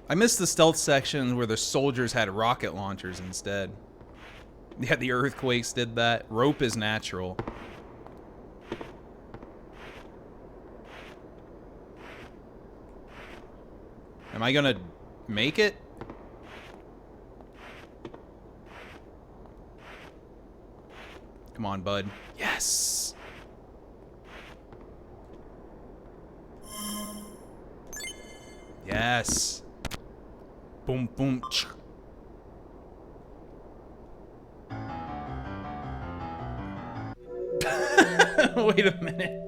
I missed the stealth section where the soldiers had rocket launchers instead. Yeah, the earthquakes did that. Rope is natural. Am I gonna make it? Come on, bud. Yes! Yes! Boom, boom. Wait a minute.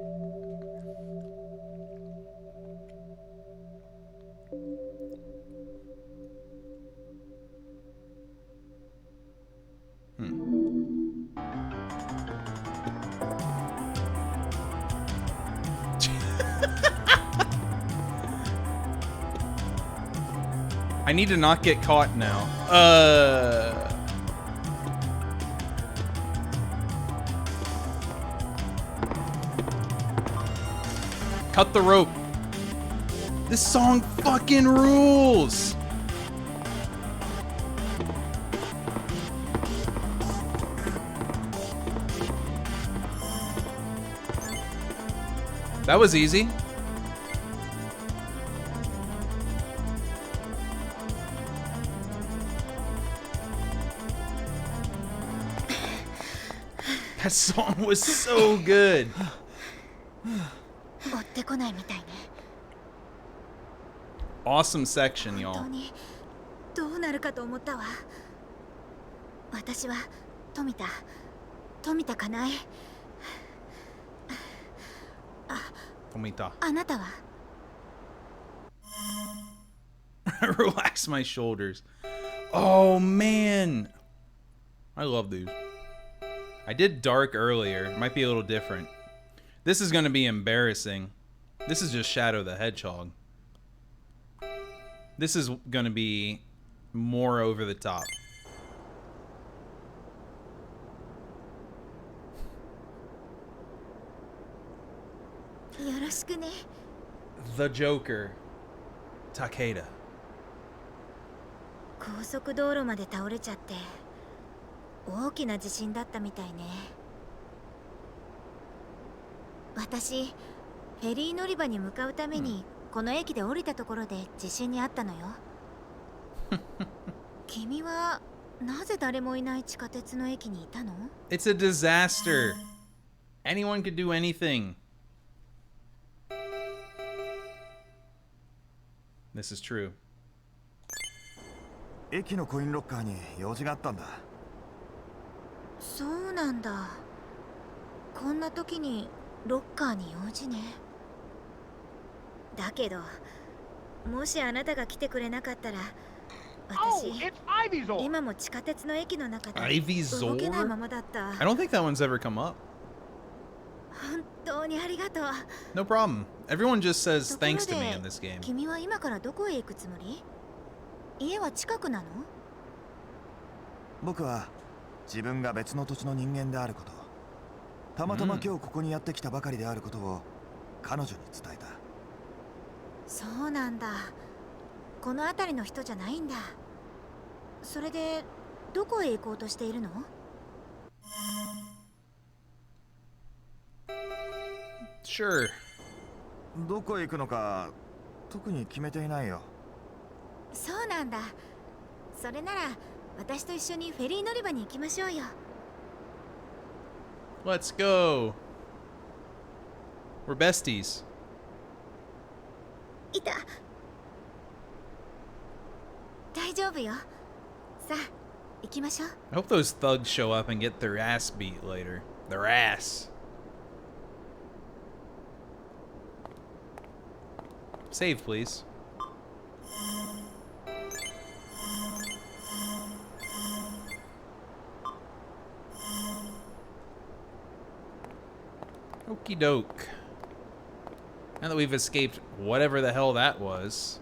I need to not get caught now. Cut the rope. This song fucking rules. That was easy. That song was so good. 追ってこないみたいね。 Awesome section, 本 y'all. 当にどうなるかと思ったわ。私は富田かなえ。Tomita. あなたは Relax my shoulders. Oh man. I love these. I did dark earlier. It might be a little different. This is going to be embarrassing. This is just Shadow the Hedgehog. This is going to be more over the top. TheJoker. Takeda. 高速道路まで倒れちゃって大きな地震だったみたいね。私フェリー乗り場に向かうためにこの駅で降りたところで地震にあったのよ。君はなぜ誰もいない地下鉄の駅にいたの？ It's a disaster. Anyone could do anything. This is true. 駅のコインロッカーに用事があったんだ。そうなんだ。こんな時にロッカーに用事ね。だけどもしあなたが来てくれなかったら私今も地下鉄の駅の中で動けないままだった。 I don't think that one's ever come up. 本当にありがとう。 No problem. Everyone just says thanks to me in this game. 君は今からどこへ行くつもり？家は近くなの？僕は自分が別の土地の人間であること、たまたま今日ここにやってきたばかりであることを彼女に伝えた。そうなんだ。この辺りの人じゃないんだ。それでどこへ行こうとしているの？ Sure. どこへ行くのか特に決めていないよ。そうなんだ。それなら私と一緒にフェリー乗り場に行きましょうよ。 Let's go. We're besties. いた。大丈夫よ。さあ、行きましょう。 I hope those thugs show up and get their ass beat later. Their ass. Save, please. Okie doke. Now that we've escaped whatever the hell that was.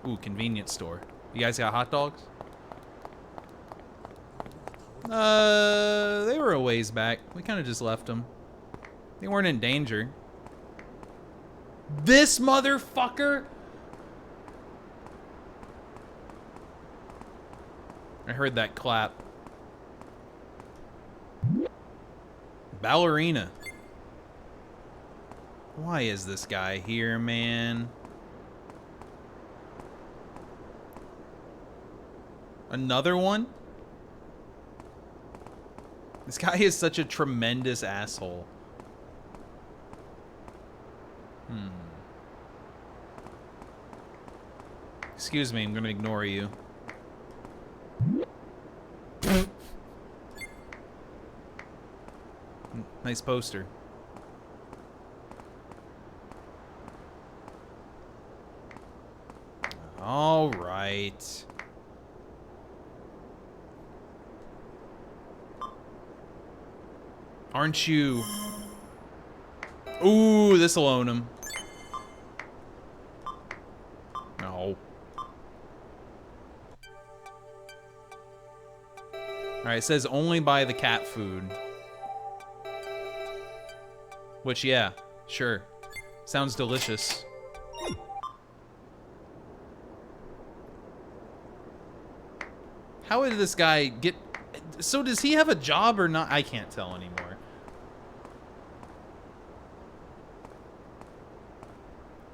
Ooh, convenience store. You guys got hot dogs? They were a ways back. We kind of just left them. They weren't in danger. This motherfucker! I heard that clap. Ballerina. Why is this guy here, man? Another one? This guy is such a tremendous asshole. Excuse me, I'm gonna ignore you. Nice poster. All right. Aren't you? Ooh, this'll own him. No. Alright, it says only buy the cat food. Which, yeah, sure. Sounds delicious. How did this guy get... So does he have a job or not? I can't tell anymore.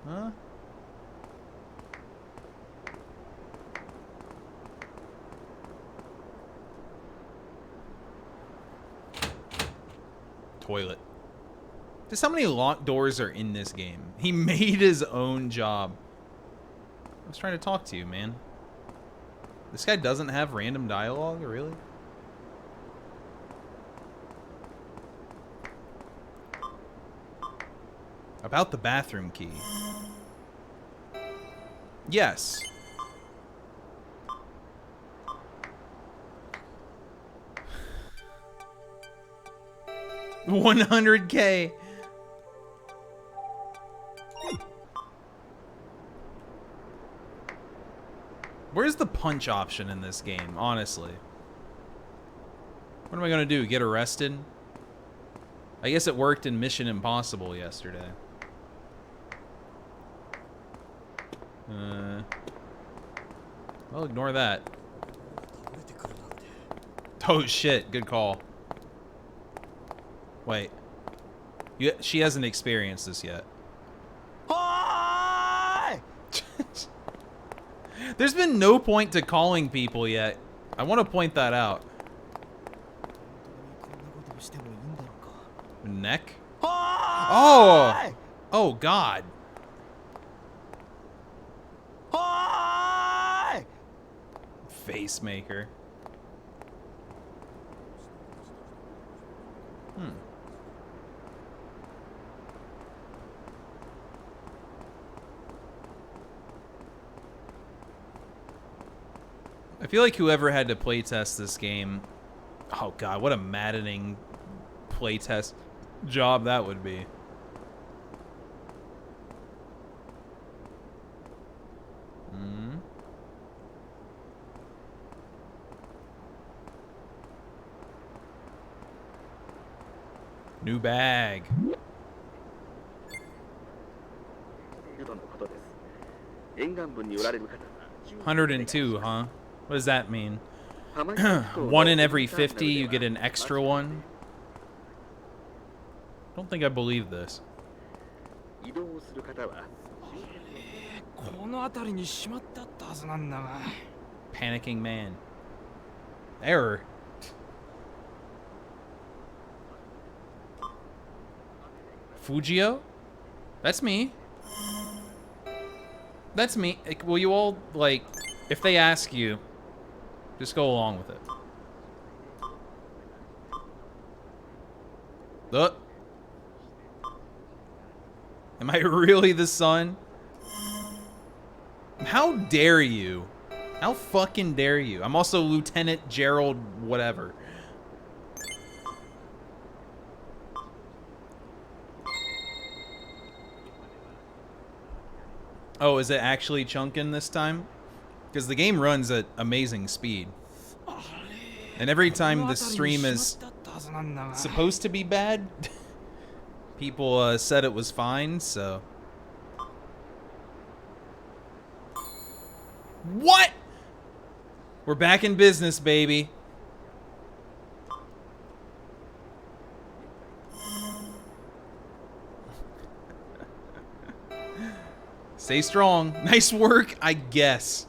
Huh? toilet. Just how many locked doors are in this game? He made his own job. I was trying to talk to you, man. This guy doesn't have random dialogue, really? About the bathroom key. Yes. $100K. Where's the punch option in this game, honestly? What am I gonna do? Get arrested? I guess it worked in Mission Impossible yesterday. Well, ignore that. Oh shit, good call. Wait. She hasn't experienced this yet. There's been no point to calling people yet. I want to point that out. Neck? Oh! Oh, God. Face maker. I feel like whoever had to playtest this game, oh god, what a maddening playtest job that would be. New bag. 102, huh? What does that mean? 1 in every 50, you get an extra one? I don't think I believe this. Panicking man. Error. Fujio? That's me. That's me. Will you all, like, if they ask you, just go along with it. Look. Am I really the son? How dare you? How fucking dare you? I'm also Lieutenant Gerald whatever. Oh, is it actually chunking this time? Because the game runs at amazing speed. And every time the stream is supposed to be bad, people said it was fine, so... What? We're back in business, baby. Stay strong. Nice work, I guess.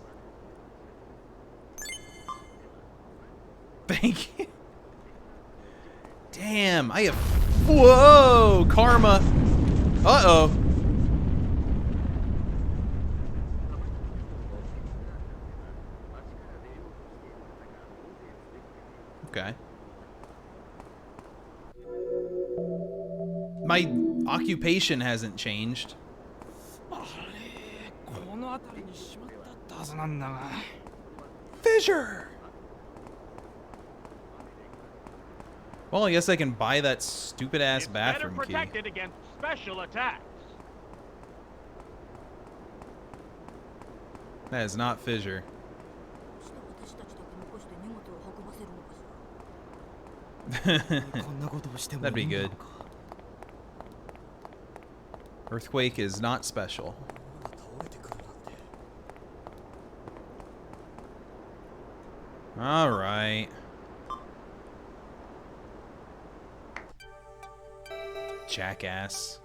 Thank you. Damn, I have... Whoa! Karma. Uh-oh. Okay. My occupation hasn't changed. Fissure! Well, I guess I can buy that stupid-ass bathroom key. Protected against special attacks. That is not fissure. That'd be good. Earthquake is not special. All right. Jackass.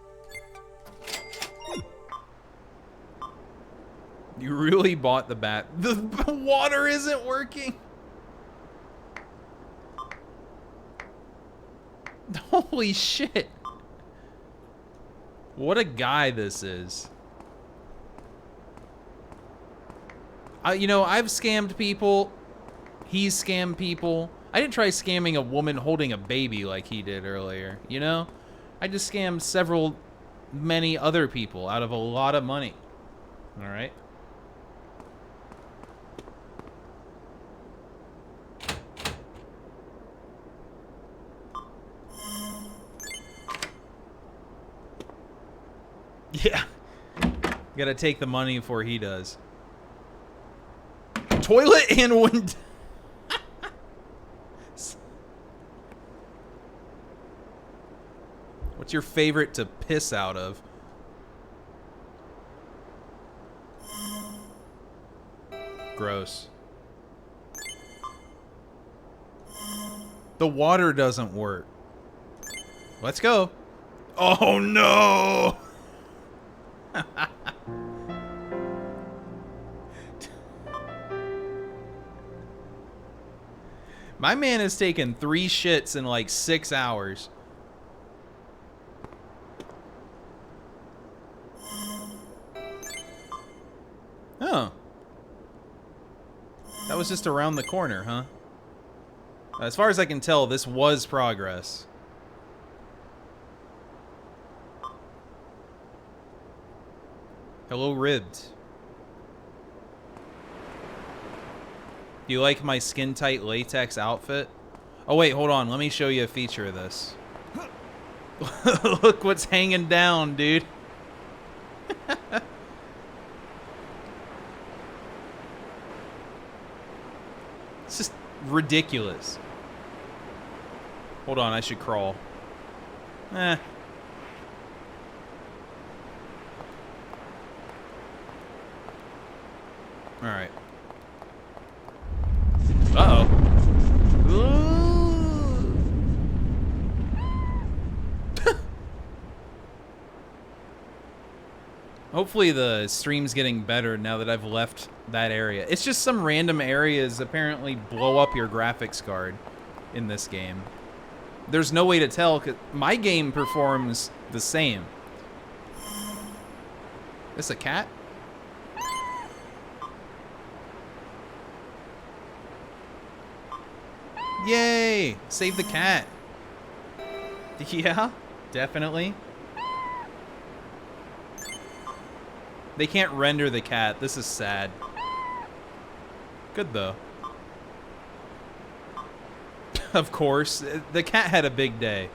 You really bought the bat. The water isn't working. Holy shit. What a guy this is. You know, I've scammed people. He's scammed people. I didn't try scamming a woman holding a baby like he did earlier, you know? I just scammed many other people out of a lot of money. All right. Yeah. Gotta take the money before he does. Toilet and window. What's your favorite to piss out of? Gross. The water doesn't work. Let's go. Oh no! My man has taken 3 shits in like 6 hours. Oh. That was just around the corner, huh? As far as I can tell, this was progress. Hello, Ribbed. Do you like my skin-tight latex outfit? Oh, wait, hold on. Let me show you a feature of this. Look what's hanging down, dude. It's just ridiculous. Hold on, I should crawl. Eh. Alright. Uh-oh. Hopefully the stream's getting better now that I've left that area. It's just some random areas apparently blow up your graphics card in this game. There's no way to tell, 'cause my game performs the same. This a cat? Yay! Save the cat. Yeah, definitely. They can't render the cat. This is sad. Good though. Of course. The cat had a big day.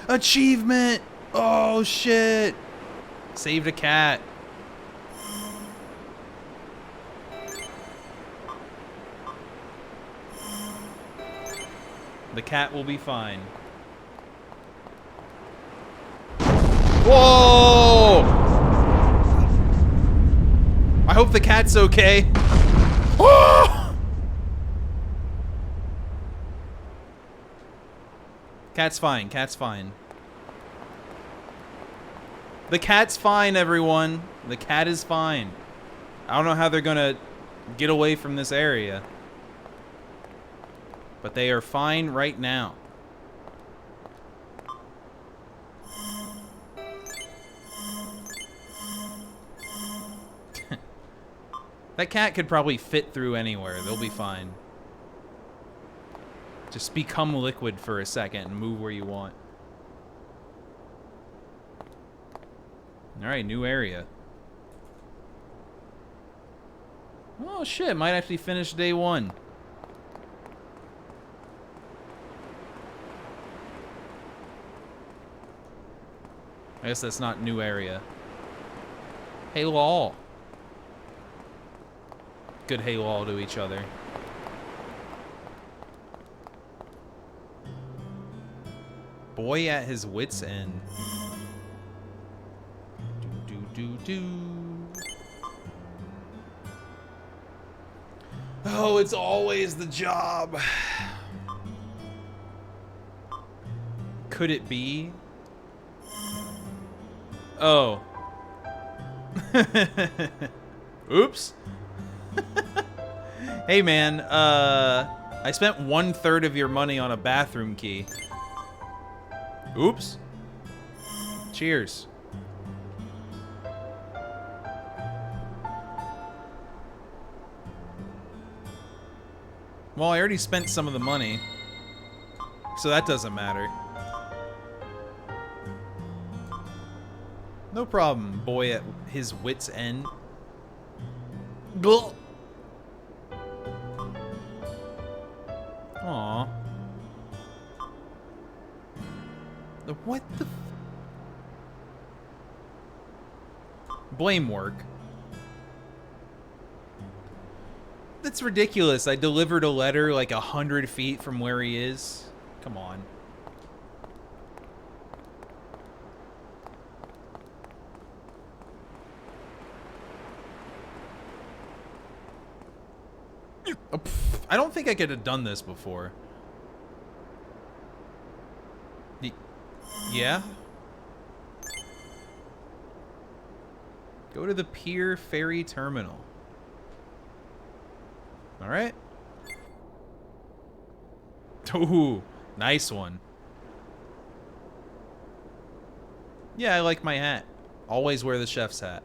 Achievement! Oh shit! Saved a cat. The cat will be fine. Whoa! I hope the cat's okay. Whoa! Cat's fine. Cat's fine. The cat's fine, everyone. The cat is fine. I don't know how they're gonna get away from this area. But they are fine right now. That cat could probably fit through anywhere. They'll be fine. Just become liquid for a second and move where you want. Alright, new area. Oh shit, might actually finish day 1. I guess that's not new area. Hey lol. Good hey lol to each other. Boy at his wit's end. Do do do do. Oh, it's always the job. Could it be? Oh. Oops. Hey man, I spent 1/3 of your money on a bathroom key. Oops. Cheers. Well, I already spent some of the money, so that doesn't matter. No problem, boy at his wit's end. Gulp. Aww. What the? Blame work. That's ridiculous. I delivered a letter like 100 feet from where he is. Come on. Oh, I don't think I could have done this before. Yeah? Go to the Pier Ferry Terminal. Alright. Ooh, nice one. Yeah, I like my hat. Always wear the chef's hat.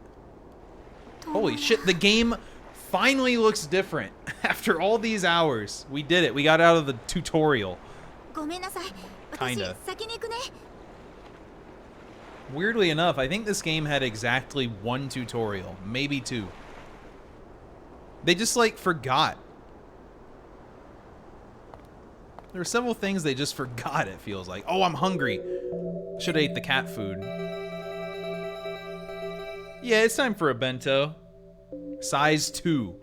Holy shit, the game finally looks different. After all these hours, we did it. We got out of the tutorial. Kinda. Weirdly enough, I think this game had exactly one tutorial, maybe two. They just, like, forgot. There were several things they just forgot, it feels like. Oh, I'm hungry. Should have ate the cat food. Yeah, it's time for a bento. Size 2.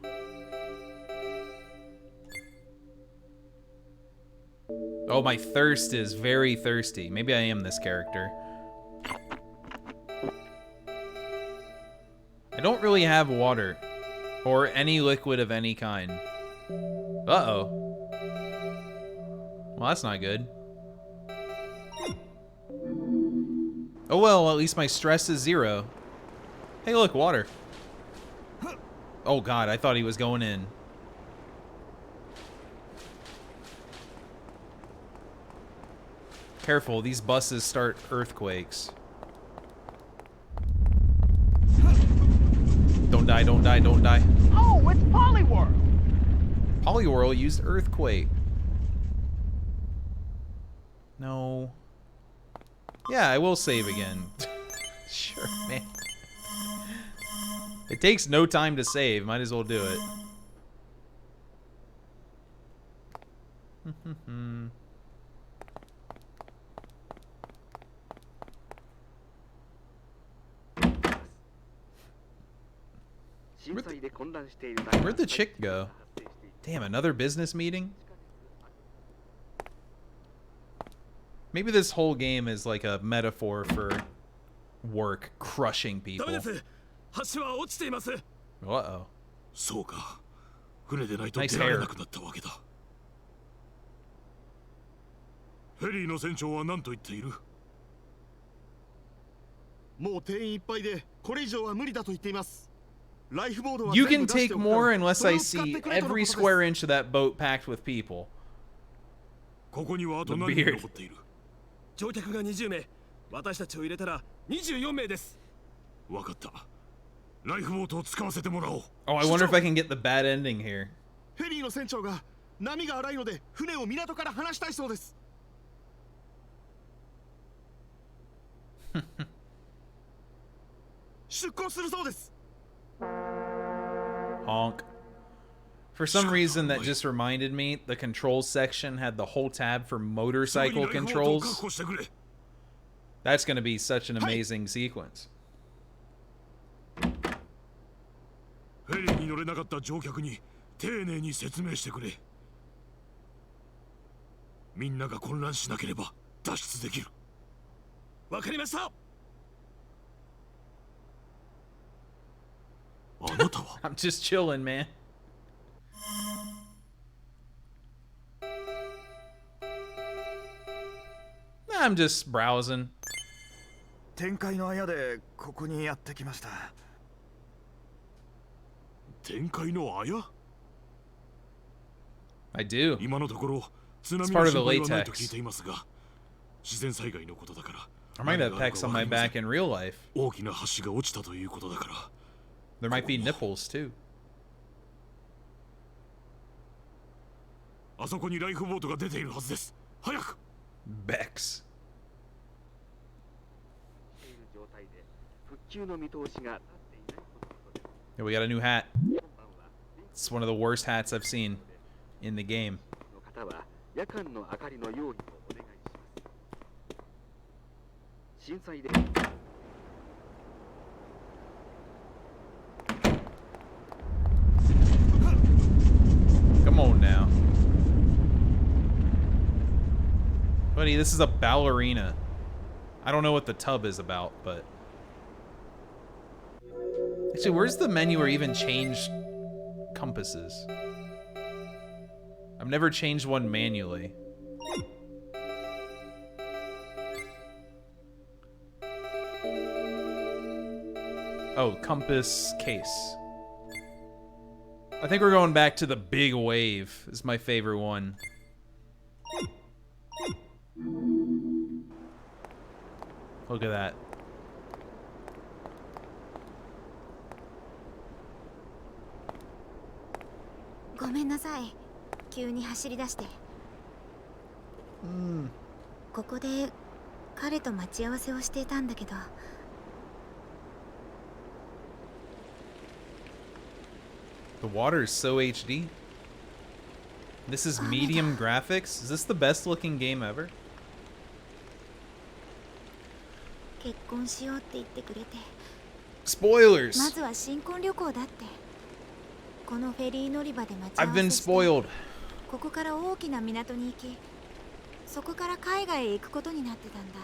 Oh, my thirst is very thirsty. Maybe I am this character. I don't really have water. Or any liquid of any kind. Uh-oh. Well, that's not good. Oh well, at least my stress is 0. Hey look, water. Oh god, I thought he was going in. Careful, these buses start earthquakes. Don't die, don't die, don't die. Oh, it's Poliwhirl! Poliwhirl used earthquake. No. Yeah, I will save again. Sure, man. It takes no time to save. Might as well do it. Where'd the chick go? Damn, another business meeting? Maybe this whole game is like a metaphor for work crushing people. Uh-oh. Nice hair. フェリーの船長は何と言っている？もう定員いっぱいでこれ以上は無理だと言っています。 You can take more unless I see every square inch of that boat packed with people. The beard. 乗客が20名、私たちを入れたら24名です。わかった。ライフボートを使わせてもらおう。 Oh, I wonder if I can get the bad ending here. フェリーの船長が波が荒いので船を港から離したいそうです。出港するそうです。 Honk. For some reason, that just reminded me the controls section had the whole tab for motorcycle controls. That's going to be such an amazing sequence. フェリーに乗れなかった乗客に丁寧に説明してくれ。みんなが混乱しなければ脱出できる。わかりました。 I'm just chilling, man. I'm just browsing. 展開の綾でここにやってきました。展開の綾？ I do. 今のところ津波 It's の part of the 心配はないと聞い latex. ていますが、I might have pecs on my back in real life. 大きな橋が落ちたということだから。 There might be nipples too. あそこにライフボートが出ているはずです。早く。Bex. 状態で復旧の見通しが立っていないとのことです。 Yeah, we got a new hat. It's one of the worst hats I've seen in the game. の方は夜間の明かりの用意をお願いします。震災で Come on now. Buddy, this is a ballerina. I don't know what the tub is about, but... Actually, where's the menu or even change compasses? I've never changed one manually. Oh, compass case. I think we're going back to the big wave. This is my favorite one. Look at that. Mm. ここで彼と待ち合わせをしていたんだけど。 The water is so HD. This is medium graphics. Is this the best looking game ever? 結婚しようって言ってくれて。 Spoilers. まずは新婚旅行だって。このフェリー乗り場で待ち合 I've わ been せして。 spoiled. ここから大きな港に行き、そこから海外へ行くことになってたんだ。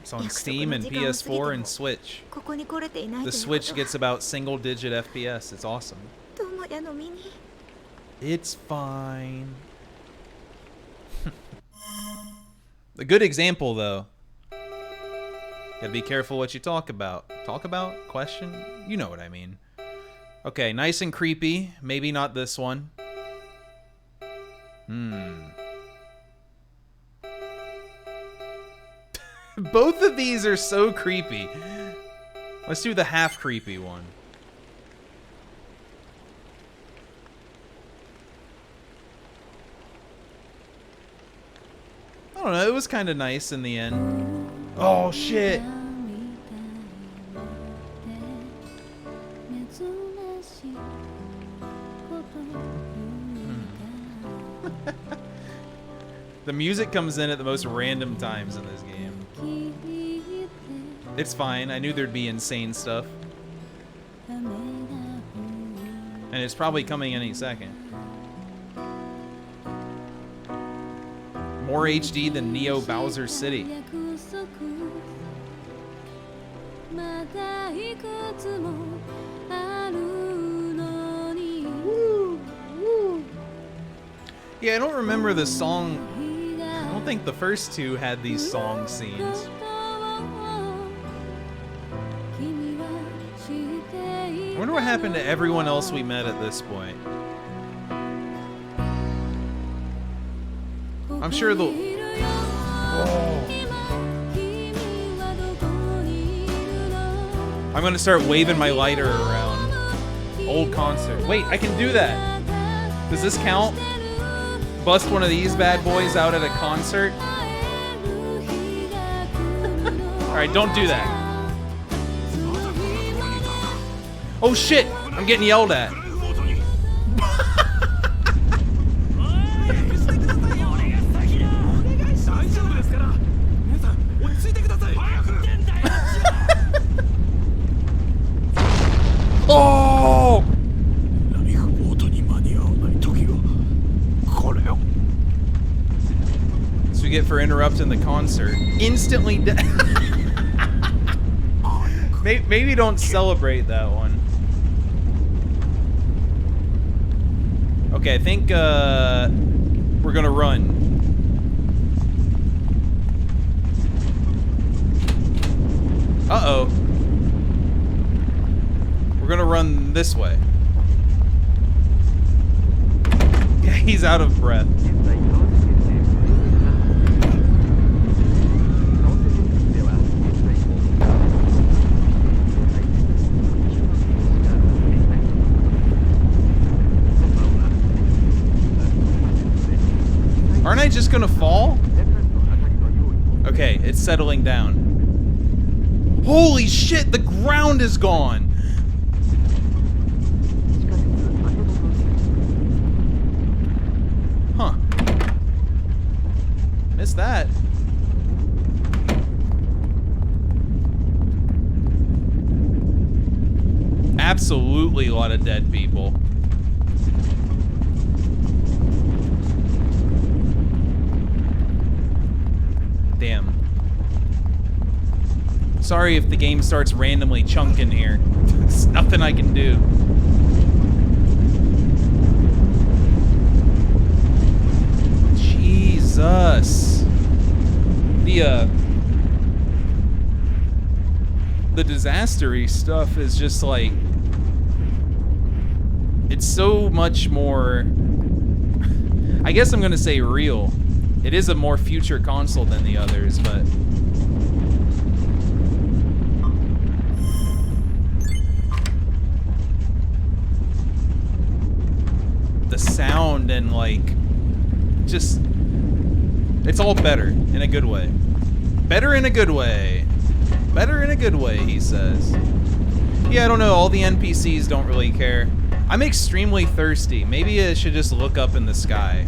It's on Steam and PS4 and Switch. ここに来れていないと The いうことは。 Switch gets about single digit FPS. It's awesome. 友也の身に。 It's fine. A good example, though. Gotta be careful what you talk about. Talk about? Question? You know what I mean. Okay, nice and creepy. Maybe not this one. Both of these are so creepy. Let's do the half creepy one. I don't know, it was kind of nice in the end. Oh shit. The music comes in at the most random times in this game. It's fine, I knew there'd be insane stuff. And it's probably coming any second. More HD than Neo Bowser City. Yeah, I don't remember the song. I don't think the first two had these song scenes. I wonder what happened to everyone else we met at this point. I'm sure the... Whoa. I'm gonna start waving my lighter around. Old concert. Wait, I can do that. Does this count? Bust one of these bad boys out at a concert? Alright, don't do that. Oh shit! I'm getting yelled at. Oh! So we get for interrupting the concert. Instantly dead. Maybe don't celebrate that one. Okay, I think we're gonna run. Uh-oh. We're gonna run this way. Yeah, He's out of breath. Aren't I just gonna fall? Okay, it's settling down. Holy shit, the ground is gone! Huh. Missed that. Absolutely a lot of dead people. Damn. Sorry if the game starts randomly chunking here. There's nothing I can do. Jesus. The disastery stuff is just like, it's so much more, I guess I'm gonna say real. It is a more future console than the others, but the sound and like, just, it's all better in a good way. Better in a good way. Better in a good way, he says. Yeah, I don't know, all the NPCs don't really care. I'm extremely thirsty. Maybe I should just look up in the sky.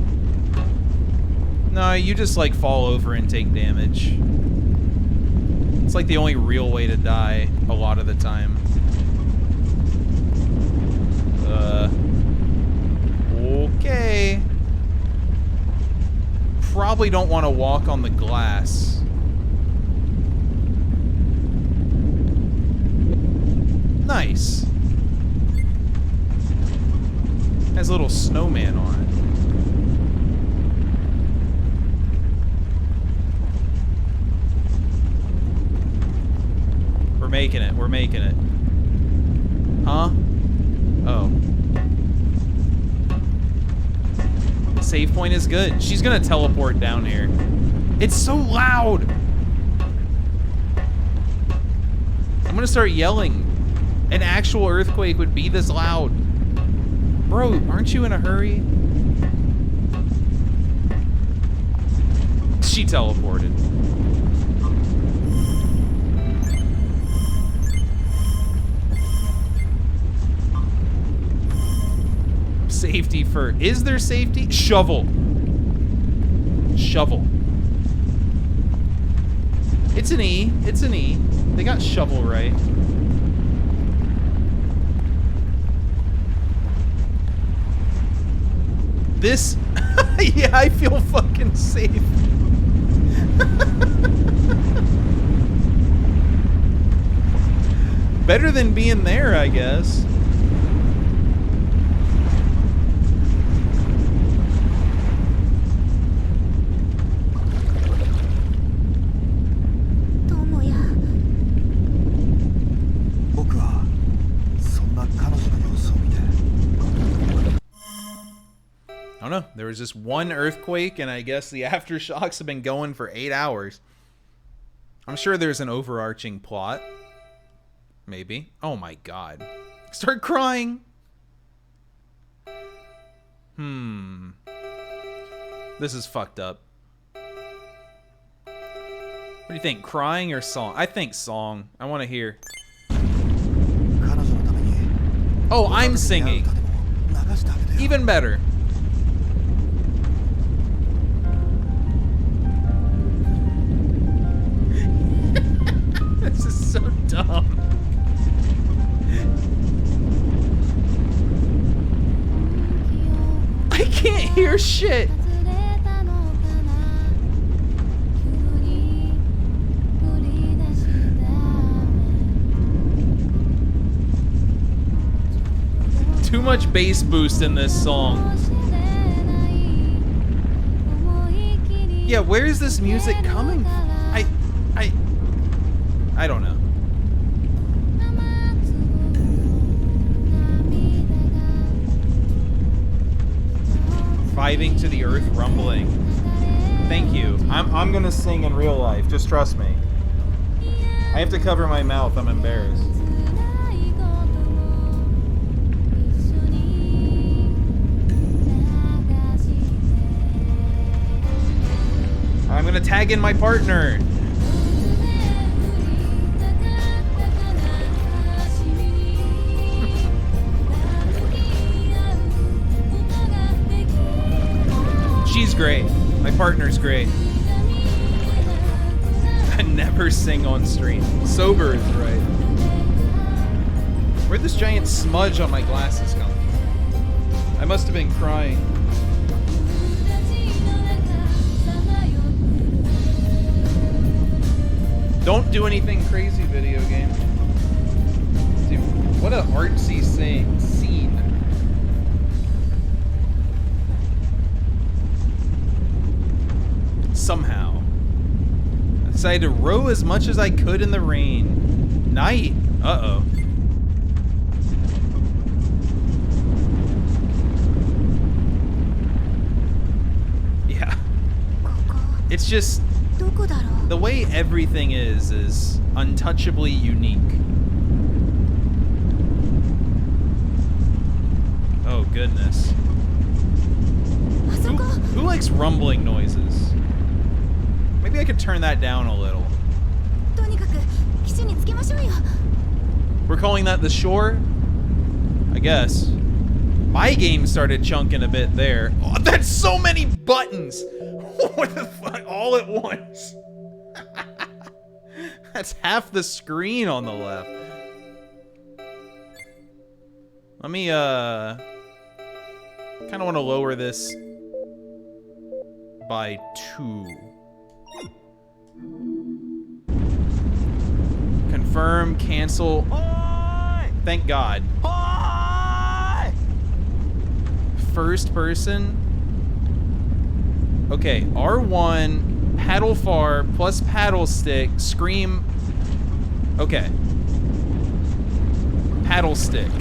No, you just like fall over and take damage. It's like the only real way to die a lot of the time. Okay. Probably don't want to walk on the glass. Nice. Has a little snowman on it. We're making it. We're making it. Huh? Oh. Save point is good. She's gonna teleport down here. It's so loud. I'm gonna start yelling. An actual earthquake would be this loud. Bro, aren't you in a hurry? She teleported. Safety for... Is there safety? Shovel. Shovel. It's an E. It's an E. They got shovel right. This... yeah, I feel fucking safe. Better than being there, I guess. I don't know. There was just one earthquake, and I guess the aftershocks have been going for 8 hours. I'm sure there's an overarching plot. Maybe. Oh my god. Start crying. This is fucked up. What do you think? Crying or song? I think song. I want to hear. Oh, I'm singing. Even better. This is so dumb. I can't hear shit. Too much bass boost in this song. Yeah, where is this music coming from? I don't know. vibing to the earth rumbling. Thank you. I'm gonna sing in real life. Just trust me. I have to cover my mouth. I'm embarrassed. I'm gonna tag in my partner. She's great. My partner's great. I never sing on stream. Sober is right. Where'd this giant smudge on my glasses come from? I must have been crying. Don't do anything crazy, video game. Dude, what an artsy scene. Somehow, I decided to row as much as I could in the rain. Night. Uh-oh. Yeah. It's just the way everything is untouchably unique. Oh goodness. Who likes rumbling noises? Maybe I could turn that down a little. We're calling that the shore? I guess. My game started chunking a bit there. Oh, that's so many buttons! What the fuck? All at once. That's half the screen on the left. Let me, kind of want to lower this by 2. Confirm, cancel. Thank God. First person. Okay, R1, paddle far, plus paddle stick, scream. Okay. Paddle stick.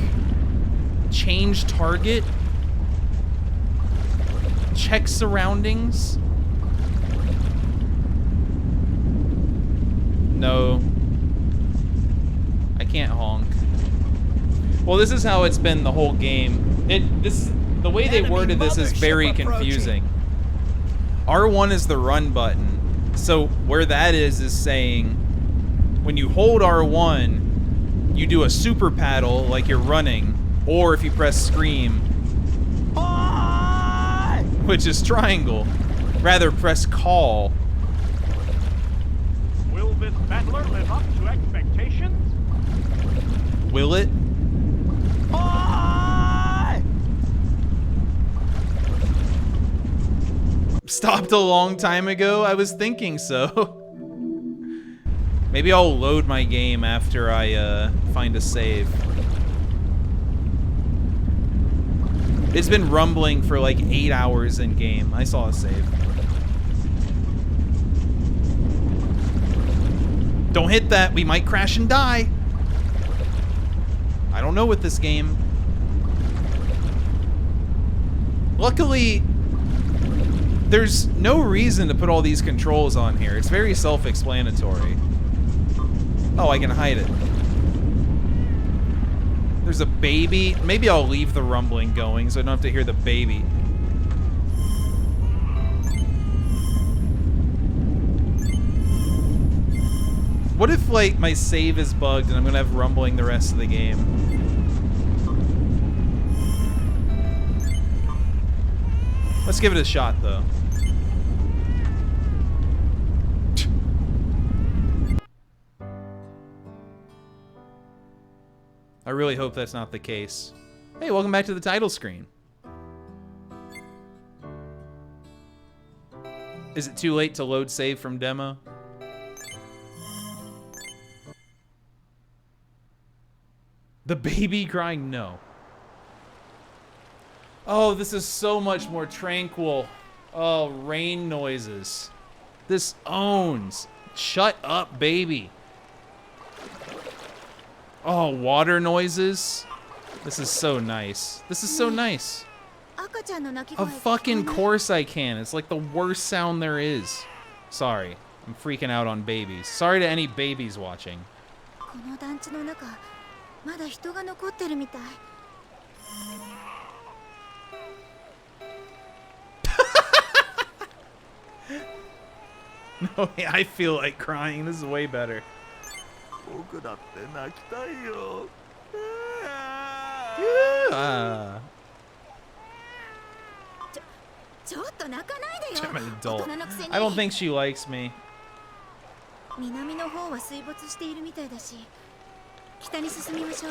Change target. Check surroundings. No. I can't honk. Well, this is how it's been the whole game. The way they worded this is very confusing. R1 is the run button. So where that is saying when you hold R1, you do a super paddle like you're running, or if you press scream, which is triangle, rather press call. Will this battler live up to expectations? Will it? Stopped a long time ago? I was thinking so. Maybe I'll load my game after I find a save. It's been rumbling for like 8 hours in game. I saw a save. Don't hit that. We might crash and die. I don't know with this game. Luckily, there's no reason to put all these controls on here. It's very self-explanatory. Oh, I can hide it. There's a baby. Maybe I'll leave the rumbling going so I don't have to hear the baby. What if, like, my save is bugged and I'm gonna have rumbling the rest of the game? Let's give it a shot, though. I really hope that's not the case. Hey, welcome back to the title screen. Is it too late to load save from demo? The baby crying? No. Oh, this is so much more tranquil. Oh, rain noises. This owns. Shut up, baby. Oh, water noises. This is so nice. This is so nice. Of fucking course I can. It's like the worst sound there is. Sorry. I'm freaking out on babies. Sorry to any babies watching. No, I feel like crying. This is way better. I'm an adult. I don't think she likes me.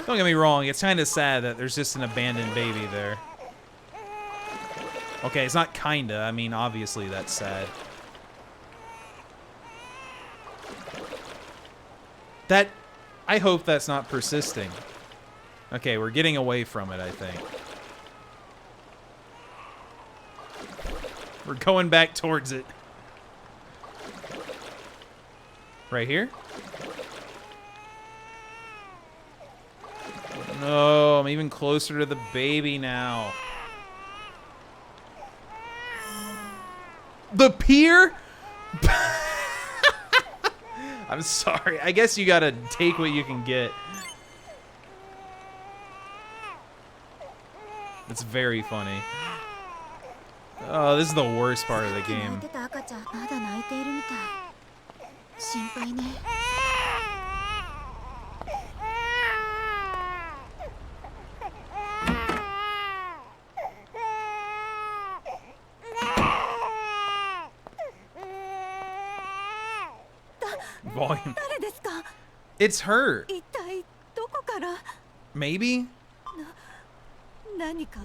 Don't get me wrong, it's kind of sad that there's just an abandoned baby there. Okay, it's not kinda, I mean, obviously that's sad. That, I hope that's not persisting. Okay, we're getting away from it, I think. We're going back towards it. Right here? No, I'm even closer to the baby now. The pier? I'm sorry. I guess you gotta take what you can get. It's very funny. Oh, this is the worst part of the game. Volume. It's her. Maybe?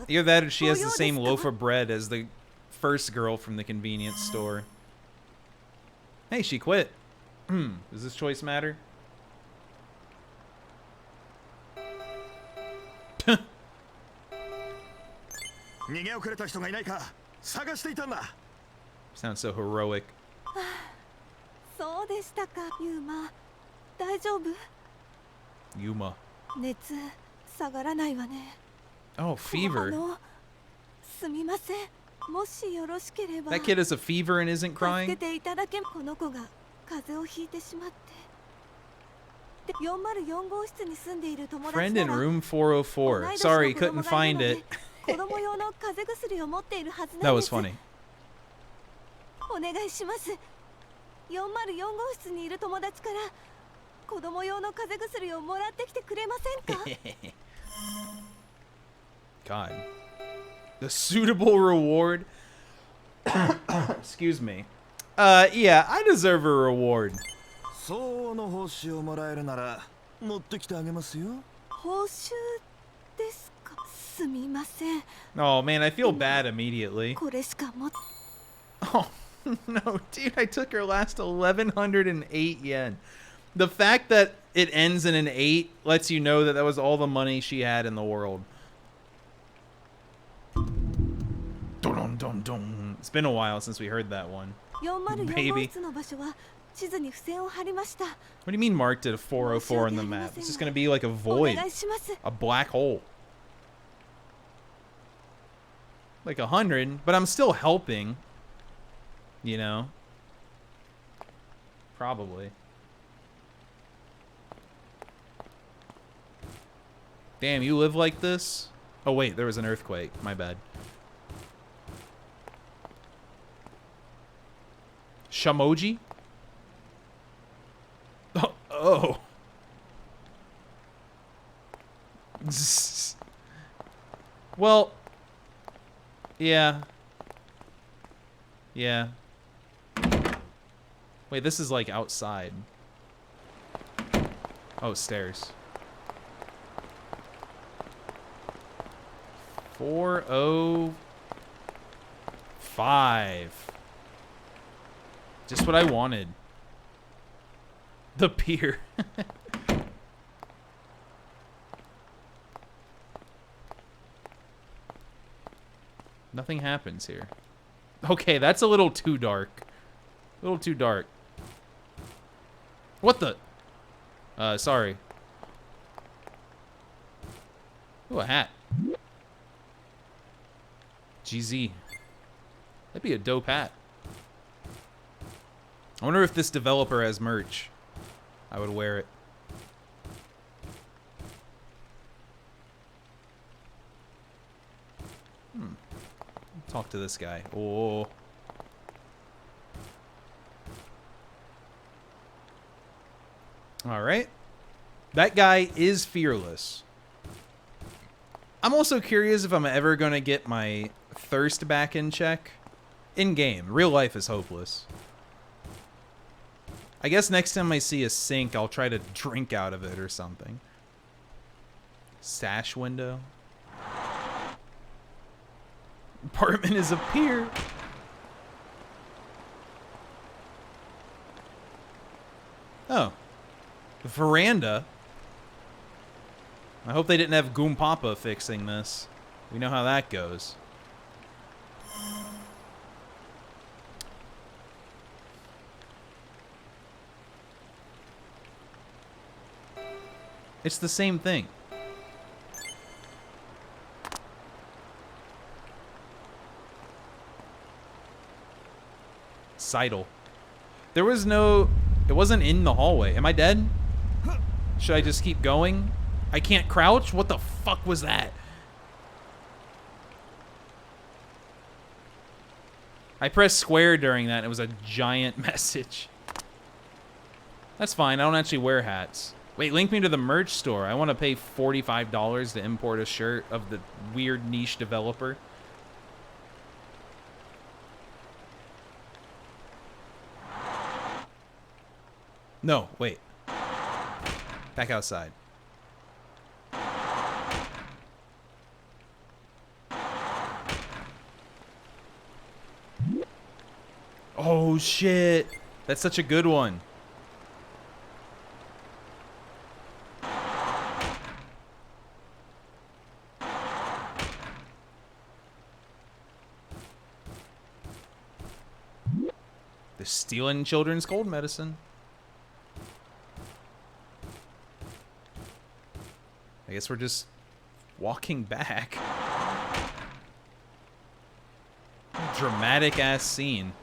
Either that or she has the same loaf of bread as the first girl from the convenience store. Hey, she quit. Does this choice matter? Sounds so heroic. Yuma. Oh, fever. That kid has a fever and isn't crying? Friend in room 404. Sorry, couldn't find it. That was funny. God. The suitable reward? Excuse me. Yeah, I deserve a reward. Oh man, I feel bad immediately. Oh no, dude, I took her last 1,108 yen. The fact that it ends in an 8 lets you know that that was all the money she had in the world. It's been a while since we heard that one. Baby. What do you mean marked at a 404 on the map? It's just going to be like a void. A black hole. Like 100, but I'm still helping. You know? Probably. Damn, you live like this? Oh wait, there was an earthquake. My bad. Shamoji? Oh. Oh. Well. Yeah. Yeah. Wait, this is like outside. Oh, stairs. 405. Just what I wanted. The pier. Nothing happens here. Okay, that's a little too dark. A little too dark. What the? Sorry. Ooh, a hat. GZ. That'd be a dope hat. I wonder if this developer has merch. I would wear it. Talk to this guy. Oh. Alright. That guy is fearless. I'm also curious if I'm ever going to get my thirst back in check. In-game. Real life is hopeless. I guess next time I see a sink, I'll try to drink out of it or something. Sash window. Apartment is a pier. Oh. Veranda. I hope they didn't have Goompapa fixing this. We know how that goes. It's the same thing. Seidel. There was no... It wasn't in the hallway. Am I dead? Should I just keep going? I can't crouch? What the fuck was that? I pressed square during that and it was a giant message. That's fine. I don't actually wear hats. Wait, link me to the merch store. I want to pay $45 to import a shirt of the weird niche developer. No, wait. Back outside. Oh, shit. That's such a good one. They're stealing children's cold medicine. I guess we're just walking back. Dramatic ass scene.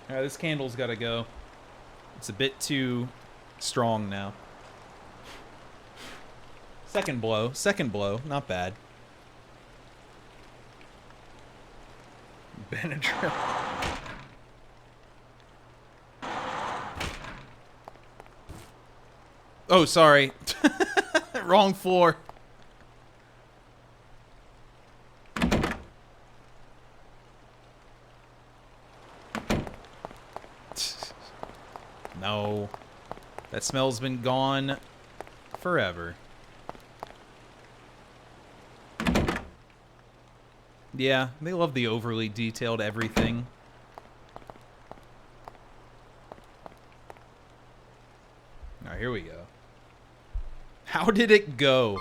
Alright, this candle's gotta go. It's a bit too strong now. Second blow, not bad. Benadryl. Oh, sorry. Wrong floor. No. That smell's been gone forever. Yeah, they love the overly detailed everything. Alright, here we go. How did it go?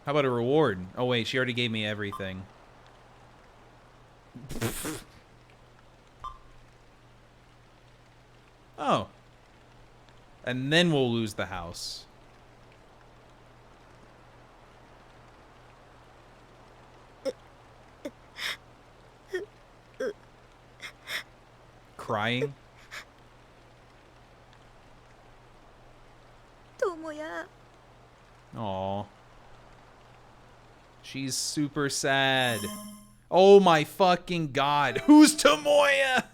How about a reward? Oh wait, she already gave me everything. Oh. And then we'll lose the house. Crying? Aw. She's super sad. Oh my fucking god. Who's Tomoya?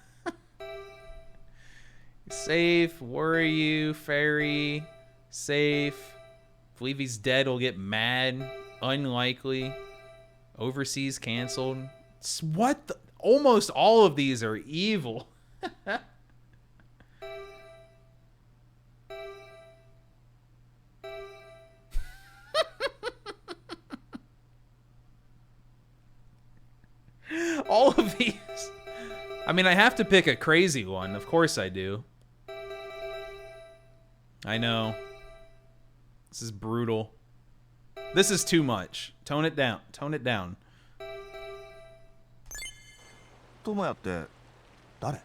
Safe. Worry you, fairy. Safe. Believe he's dead. Will get mad. Unlikely. Overseas canceled. What the? Almost all of these are evil. All of these. I mean, I have to pick a crazy one. Of course I do. I know. This is brutal. This is too much. Tone it down. Tone it down. 友也って誰？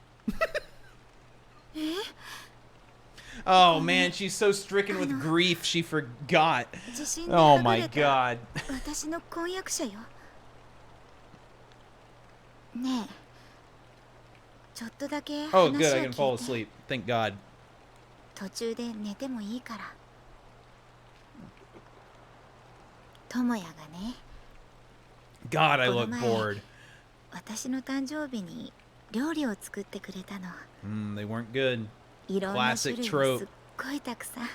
Oh man, she's so stricken with grief she forgot. Oh my god. 私の婚約者よ。ねえ、ちょっとだけ話を Oh, good, I 聞 can い fall て。 asleep. Thank God. 途中で寝てもいいから。友也がね。 God, I この look 前 bored. 私の誕生日に料理を作ってくれたの。They weren't good. いろんな種 Classic 類をす trope. っごいたくさん。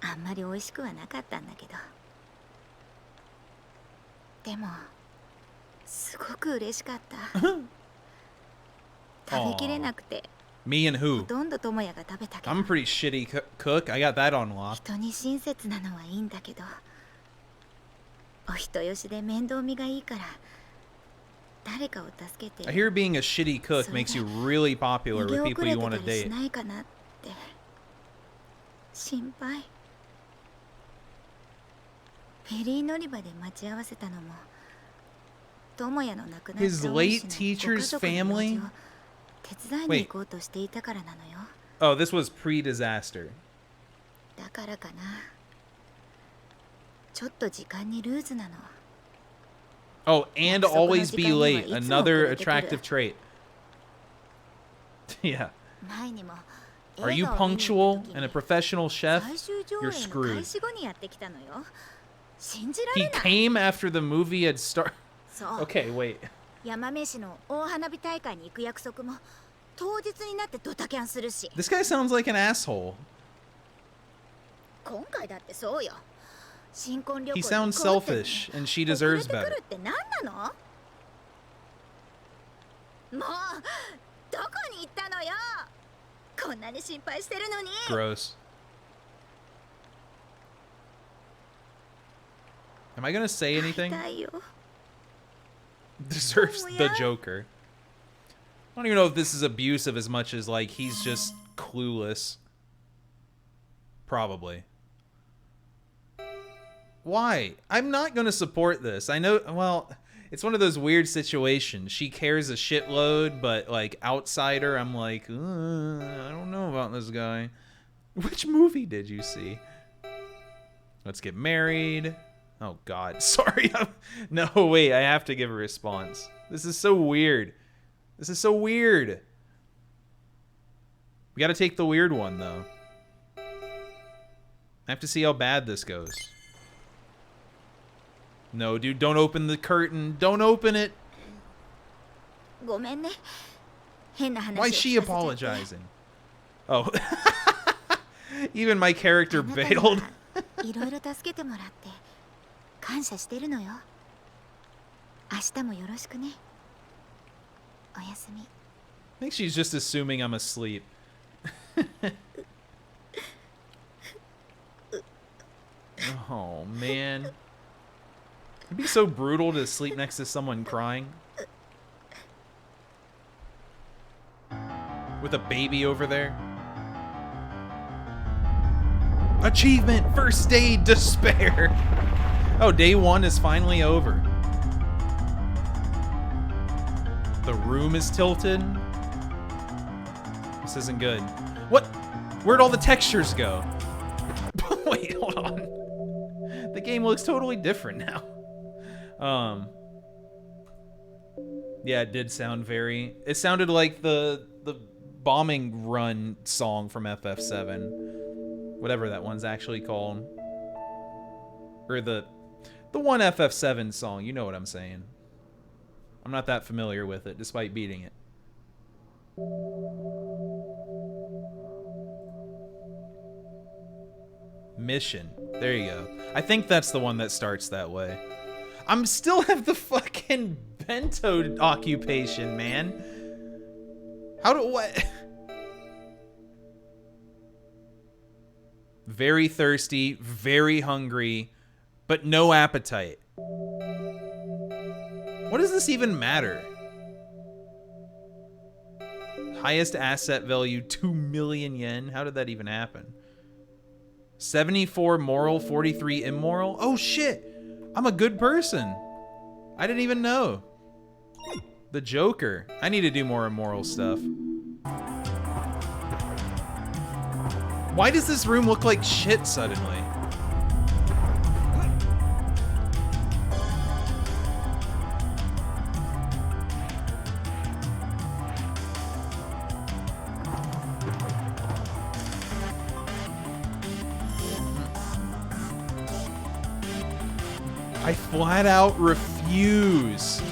あんまり美味しくはなかったんだけど。でもすごく嬉しかった。食べきれなくて。 Me and ほ who? とんど友也が食べたけど。 I'm a pretty shitty cook. I got that on lock. 人に親切なのはいいんだけど、お人よしで面倒見がいいから誰かを助けて。 I hear being a shitty cook makes you really popular with people you want to 逃げ遅れてたりし date. ないかなって心配。フェリー乗り場で待ち合わせたのも友也の亡くなった His 恩 late 師のご家 teacher's 族の用 family? 事を手伝いに行こうとしていたからなのよ。 Oh, this was pre-disaster. だからかな。ちょっと時間にルーズなの。 Oh, and always be late. Another attractive trait. Yeah. 前にも Are you punctual and a professional chef? 最終上 You're 映の screwed. 開始後にやってきたのよ。信じら He れない。 came after the movie had started. そう。 Okay, wait. 山飯の大花火大会に行く約束も当日になってドタキャンするし。 This guy sounds like an asshole. 今回だってそうよ。新婚旅行 He に sounds 行こうってのに selfish, and she deserves 遅れてく better. るって何なの？もうどこに行ったのよ。こんなに心配してるのに。 Gross. Am I gonna say anything? 痛いよ。 Deserves the Joker. I don't even know if this is abusive as much as like he's just clueless. Probably. Why? I'm not gonna support this. I know, well, it's one of those weird situations. She cares a shitload, but like outsider, I'm like, I don't know about this guy. Which movie did you see? Let's get married. Oh God, sorry. No, wait, I have to give a response. This is so weird. This is so weird. We gotta take the weird one, though. I have to see how bad this goes. No, dude, don't open the curtain. Don't open it. ごめんね。変な話を Why is she apologizing? Oh. Even my character bailed. いろいろ助けてもらって感謝してるのよ。明日もよろしくね。おやすみ。 I think she's just assuming I'm asleep. Oh, man. It'd be so brutal to sleep next to someone crying. With a baby over there. Achievement! First day despair! Oh, day one is finally over. The room is tilted. This isn't good. What? Where'd all the textures go? Wait, hold on. The game looks totally different now. Yeah, it did sound very... It sounded like the bombing run song from FF7. Whatever that one's actually called. Or the one FF7 song, you know what I'm saying. I'm not that familiar with it, despite beating it. Mission. There you go. I think that's the one that starts that way. I'm still have the fucking Bento occupation, man. How do what? Very thirsty, very hungry, but no appetite. What does this even matter? Highest asset value, 2 million yen. How did that even happen? 74 moral, 43 immoral. Oh shit! I'm a good person. I didn't even know. The Joker. I need to do more immoral stuff. Why does this room look like shit suddenly? I flat out refuse.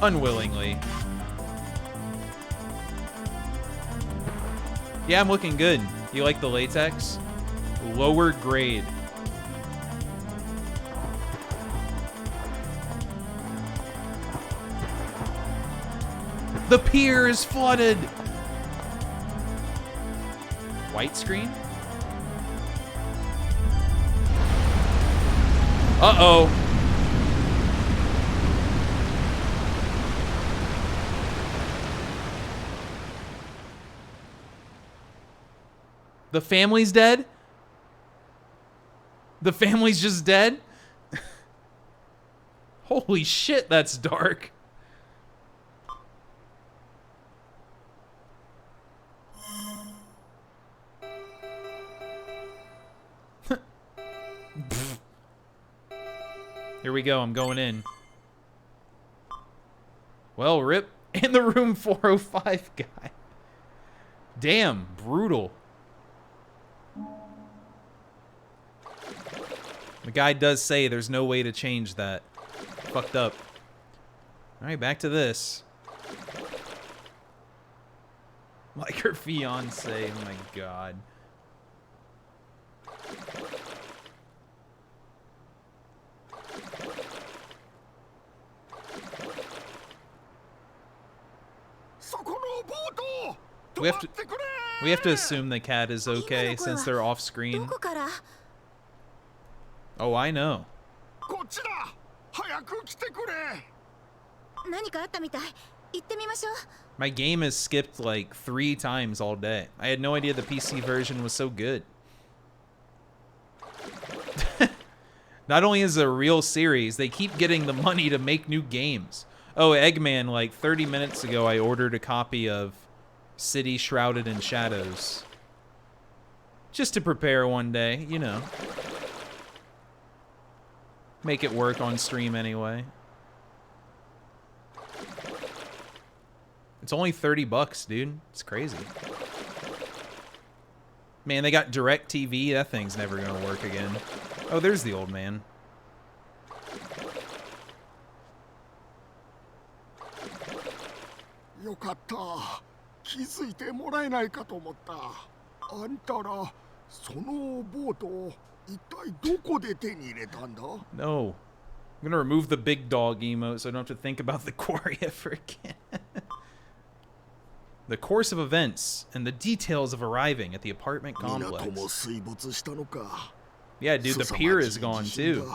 Unwillingly. Yeah, I'm looking good. You like the latex? Lower grade. The pier is flooded. White screen? Uh-oh. The family's dead? The family's just dead? Holy shit, that's dark. Here we go, I'm going in. Well, rip. And the room 405 guy. Damn, brutal. The guy does say there's no way to change that. Fucked up. Alright, back to this. Like her fiance, oh my god. We have to assume the cat is okay since they're off screen. Oh, I know. My game has skipped like 3 times all day. I had no idea the PC version was so good. Not only is it a real series, they keep getting the money to make new games. Oh, Eggman, like 30 minutes ago, I ordered a copy of City Shrouded in Shadows. Just to prepare one day, you know. Make it work on stream anyway. It's only 30 bucks, dude. It's crazy. Man, they got DirecTV. That thing's never gonna work again. Oh, there's the old man. No. I'm gonna remove the big dog emote so I don't have to think about the quarry ever again. The course of events and the details of arriving at the apartment complex. Yeah, dude, the pier is gone too.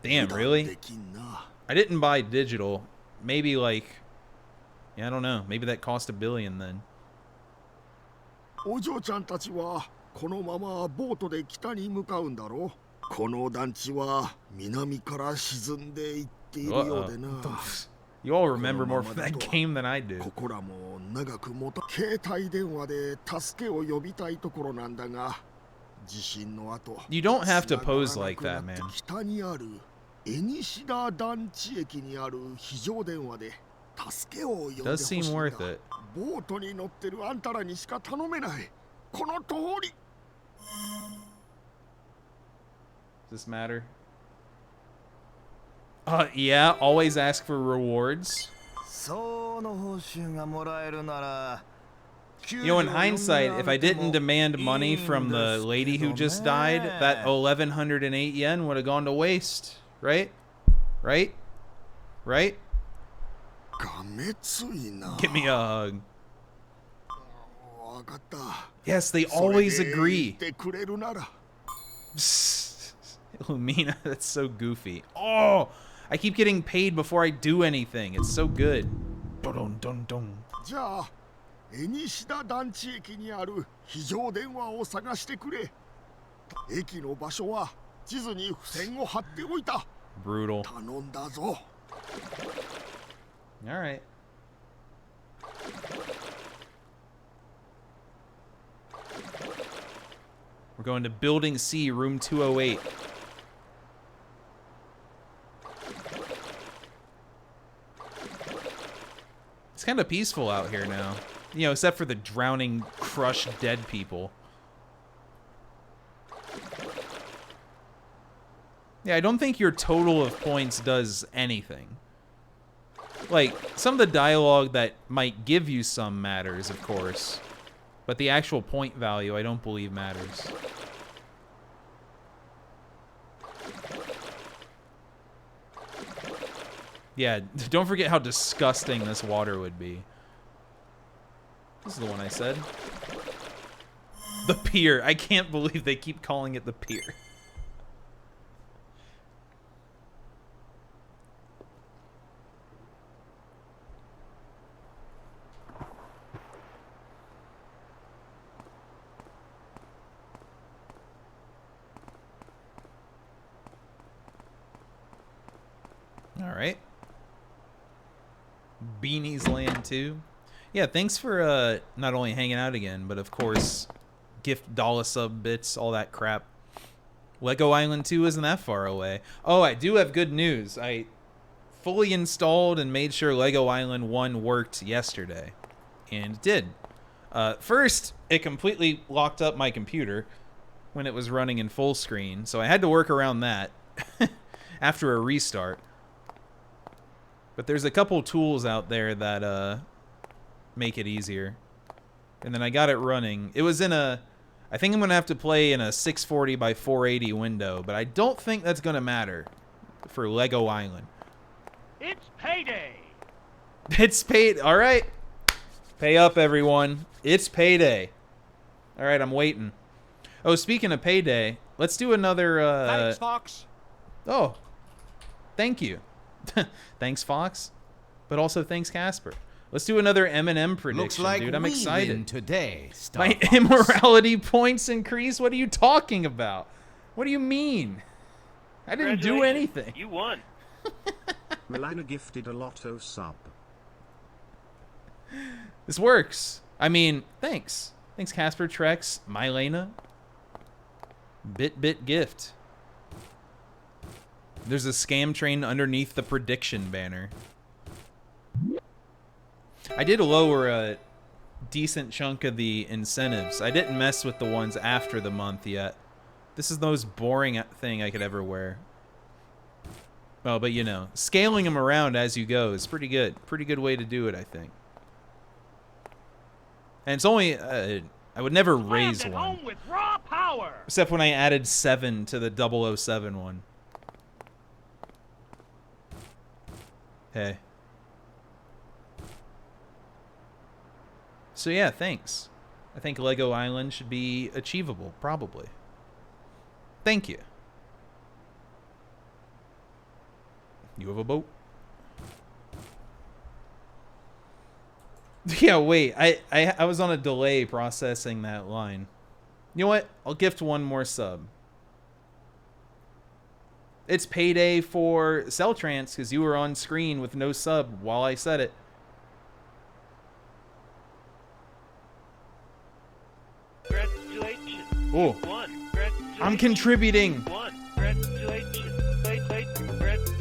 Damn, really? I didn't buy digital. Maybe like, yeah, I don't know. Maybe that cost $1 billion then. You all remember more from that game than I do. You don't have to pose like that, man. Does seem worth it. Does this matter? Yeah, always ask for rewards. You know, in hindsight, if I didn't demand money from the lady who just died, that 1,108 yen would have gone to waste. Right? Right? Right? Give me a hug. Yes, they always agree. Lumina, that's so goofy. Oh, I keep getting paid before I do anything. It's so good. Dun dun dun. Brutal. Alright. We're going to Building C, room 208. It's kind of peaceful out here now. You know, except for the drowning, crushed, dead people. Yeah, I don't think your total of points does anything. Like, some of the dialogue that might give you some matters, of course. But the actual point value, I don't believe matters. Yeah, don't forget how disgusting this water would be. This is the one I said. The pier. I can't believe they keep calling it the pier. All right. Beanie's Land 2. Yeah, thanks for not only hanging out again, but of course, gift dollar sub bits, all that crap. Lego Island 2 isn't that far away. Oh, I do have good news. I fully installed and made sure Lego Island 1 worked yesterday. And it did. First, it completely locked up my computer when it was running in full screen, so I had to work around that after a restart. But there's a couple tools out there that make it easier. And then I got it running. It was in a... I think I'm going to have to play in a 640 by 480 window, but I don't think that's going to matter for Lego Island. It's payday! It's paid. All right. Pay up, everyone. It's payday. All right, I'm waiting. Oh, speaking of payday, let's do another... Thanks, Fox. Oh, thank you. Thanks, Fox. But also thanks, Casper. Let's do another M&M prediction, Looks like dude. I'm we excited. win today, My Star Fox. immorality points increase? What are you talking about? What do you mean? I didn't do anything. You won. Milana gifted a lotto sub. This works. I mean, thanks. Thanks, Casper, Trex, Mylena. Bit gift. There's a scam train underneath the prediction banner. I did lower a decent chunk of the incentives. I didn't mess with the ones after the month yet. This is the most boring thing I could ever wear. Well, but you know, scaling them around as you go is pretty good. Pretty good way to do it, I think. And it's only... I would never raise one. Home with raw power. Except when I added 7 to the 007 one. Hey. So yeah, thanks. I think Lego Island should be achievable, probably. Thank you. You have a boat? Yeah, wait. I was on a delay processing that line. You know what? I'll gift one more sub. It's payday for Celltrance because you were on screen with no sub while I said it. Congratulations. Oh, I'm contributing.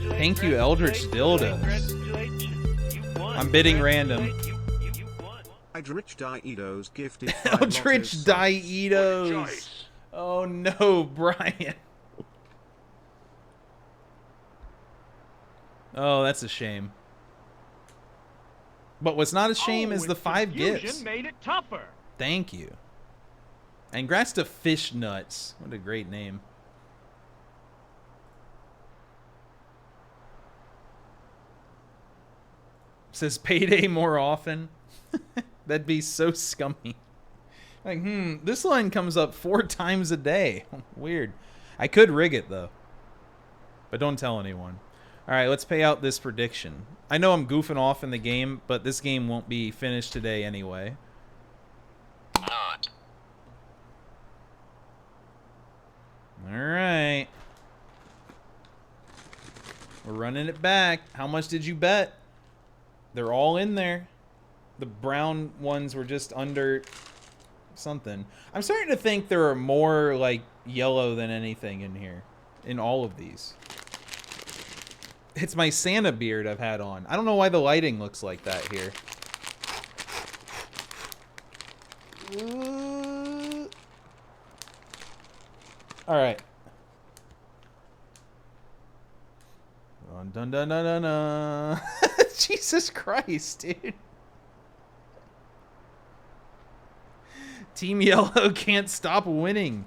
Thank you, Eldritch Dildos. I'm bidding random. Eldritch Diedos gifted Eldritch Diedos. Oh no, Brian. Oh, that's a shame. But what's not a shame is the 5 gifts. Made it tougher. Thank you. And congrats to Fish Nuts. What a great name. Says payday more often. That'd be so scummy. Like, this line comes up 4 times a day. Weird. I could rig it, though. But don't tell anyone. Alright, let's pay out this prediction. I know I'm goofing off in the game, but this game won't be finished today anyway. Alright. running it back. How much did you bet? They're all in there. The brown ones were just under something. I'm starting to think there are more, like, yellow than anything in here. In all of these. It's my Santa beard I've had on. I don't know why the lighting looks like that here. Alright. Dun dun dun dun dun dun. Jesus Christ, dude. Team Yellow can't stop winning.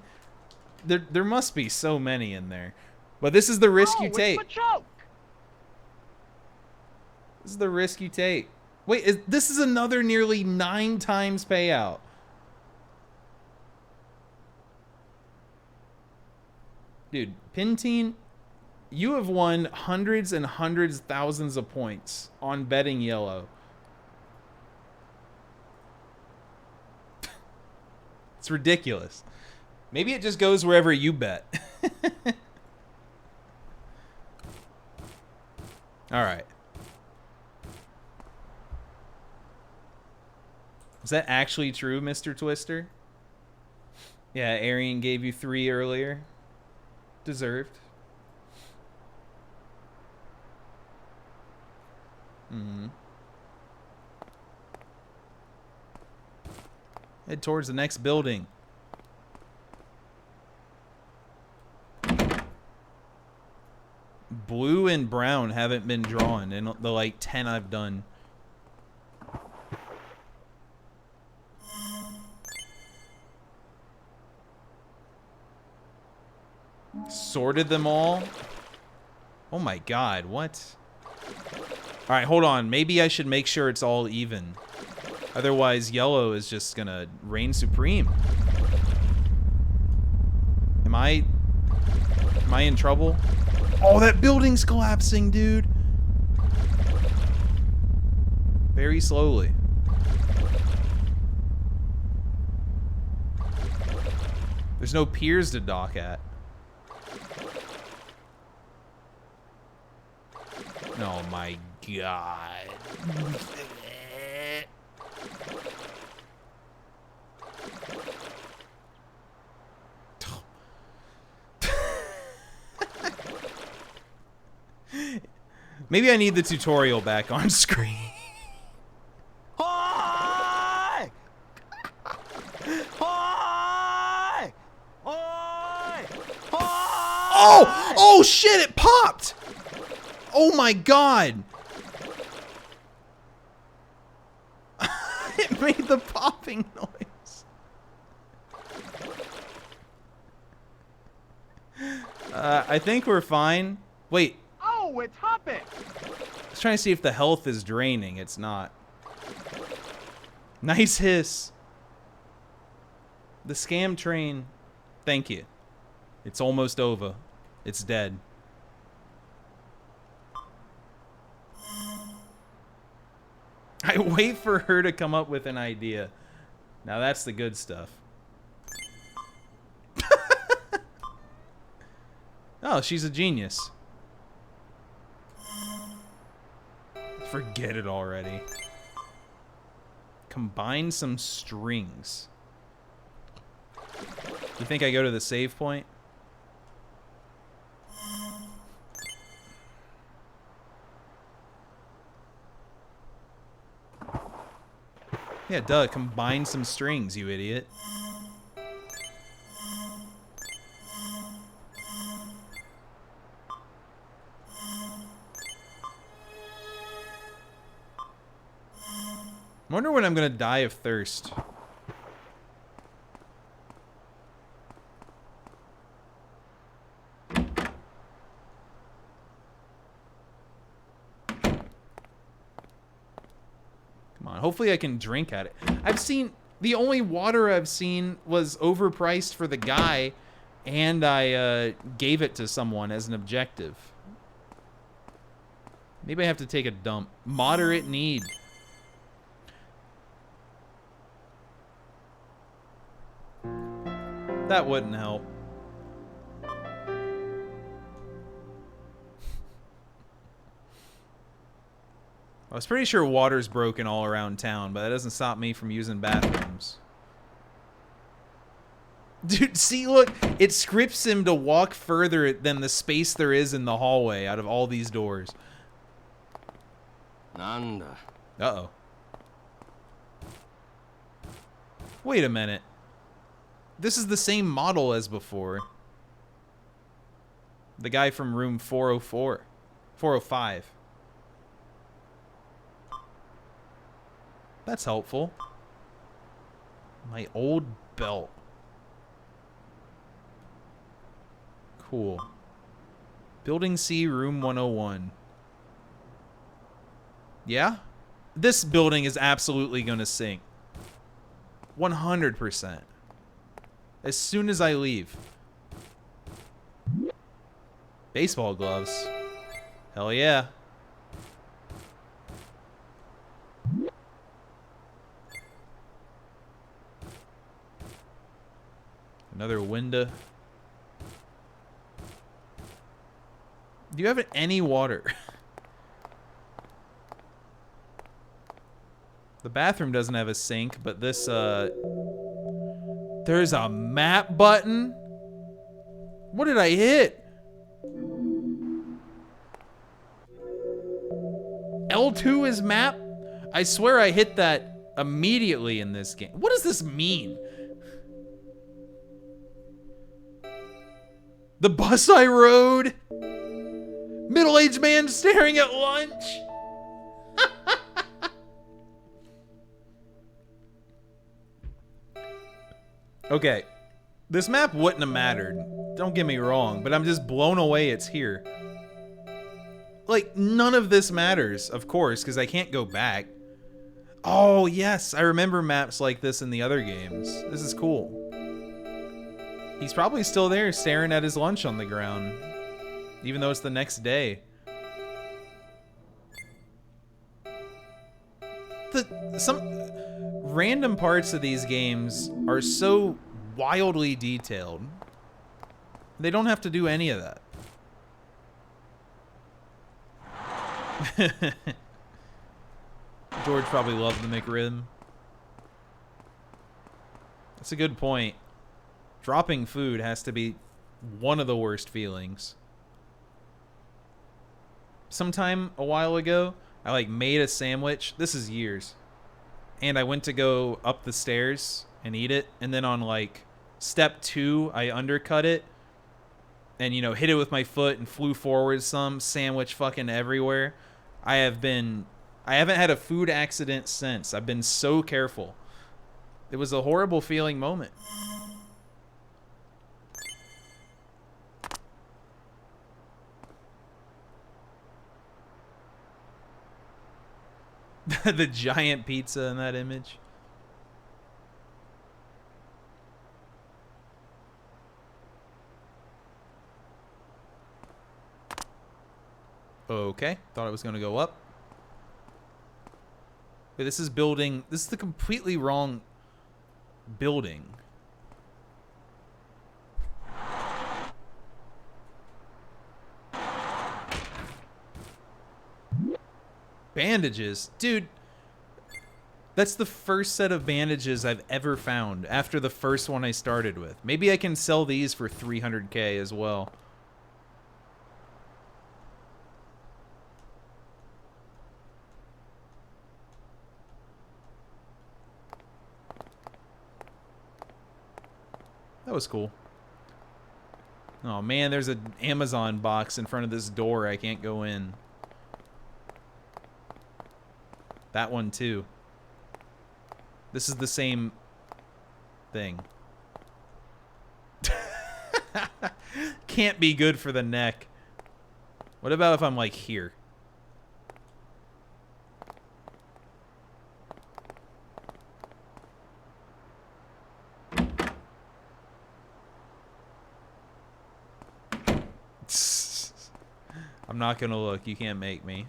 There must be so many in there. But this is the risk you take. This is the risk you take. Wait, this is another nearly 9 times payout. Dude, Pintine, you have won hundreds and hundreds, thousands of points on betting yellow. It's ridiculous. Maybe it just goes wherever you bet. All right. Is that actually true, Mr. Twister? Yeah, Arian gave you 3 earlier. Deserved. Head towards the next building. Blue and brown haven't been drawn in the like 10 I've done. Sorted them all. Oh my god, what? Alright, hold on. Maybe I should make sure it's all even. Otherwise, yellow is just gonna reign supreme. Am I in trouble? Oh, that building's collapsing, dude. Very slowly. There's no piers to dock at. Oh my god. Maybe I need the tutorial back on screen. Hi! Hi! Hi! Oh! Oh shit, it popped! Oh my god! It made the popping noise. I think we're fine. Wait. Oh, it's hopping! I was trying to see if the health is draining. It's not. Nice hiss. The scam train. Thank you. It's almost over. It's dead. I wait for her to come up with an idea. Now that's the good stuff. Oh, she's a genius. Forget it already. Combine some strings. You think I go to the save point? Yeah, duh. Combine some strings, you idiot. I wonder when I'm gonna die of thirst. Hopefully I can drink at it. I've seen, the only water I've seen was overpriced for the guy, and I gave it to someone as an objective. Maybe I have to take a dump. Moderate need. That wouldn't help. I was pretty sure water's broken all around town, but that doesn't stop me from using bathrooms. Dude, see, look, it scripts him to walk further than the space there is in the hallway out of all these doors. Uh-oh. Wait a minute. This is the same model as before. The guy from room 404. 405. That's helpful. My old belt. Cool. Building C, room 101. Yeah? This building is absolutely going to sink. 100%. As soon as I leave. Baseball gloves. Hell yeah. Another window. Do you have any water? The bathroom doesn't have a sink, but this, there's a map button? What did I hit? L2 is map? I swear I hit that immediately in this game. What does this mean? The bus I rode? Middle-aged man staring at lunch? Okay, this map wouldn't have mattered. Don't get me wrong, but I'm just blown away it's here. Like, none of this matters, of course, because I can't go back. Oh, yes, I remember maps like this in the other games. This is cool. He's probably still there staring at his lunch on the ground, even though it's the next day. Some random parts of these games are so wildly detailed. They don't have to do any of that. George probably loved the McRib. That's a good point. Dropping food has to be one of the worst feelings. Sometime a while ago, I like made a sandwich. This is years. And I went to go up the stairs and eat it. And then on like step 2, I undercut it. And, you know, hit it with my foot and flew forward some. Sandwich fucking everywhere. I haven't had a food accident since. I've been so careful. It was a horrible feeling moment. The giant pizza in that image. Okay, thought it was going to go up. Wait, this is the completely wrong building. Bandages. Dude, that's the first set of bandages I've ever found after the first one I started with. Maybe I can sell these for 300k as well. That was cool. Oh man, there's an Amazon box in front of this door I can't go in. That one too. This is the same thing. Can't be good for the neck. What about if I'm like here? I'm not gonna look. You can't make me.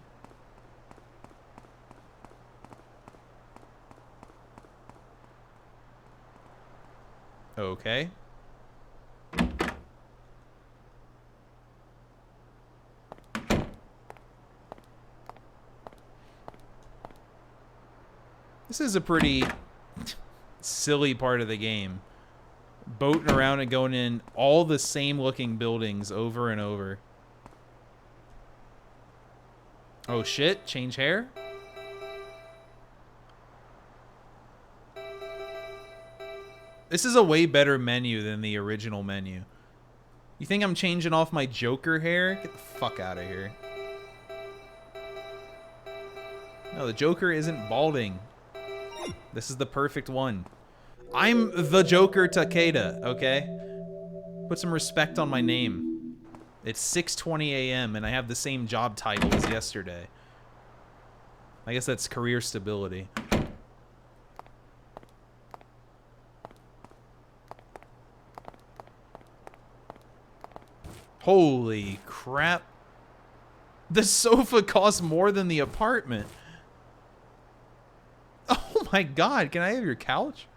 Okay. This is a pretty silly part of the game. Boating around and going in all the same looking buildings over and over. Oh shit, change hair? This is a way better menu than the original menu. You think I'm changing off my Joker hair? Get the fuck out of here. No, the Joker isn't balding. This is the perfect one. I'm the Joker Takeda, okay? Put some respect on my name. It's 6:20 a.m. and I have the same job title as yesterday. I guess that's career stability. Holy crap. The sofa costs more than the apartment. Oh my god, can I have your couch?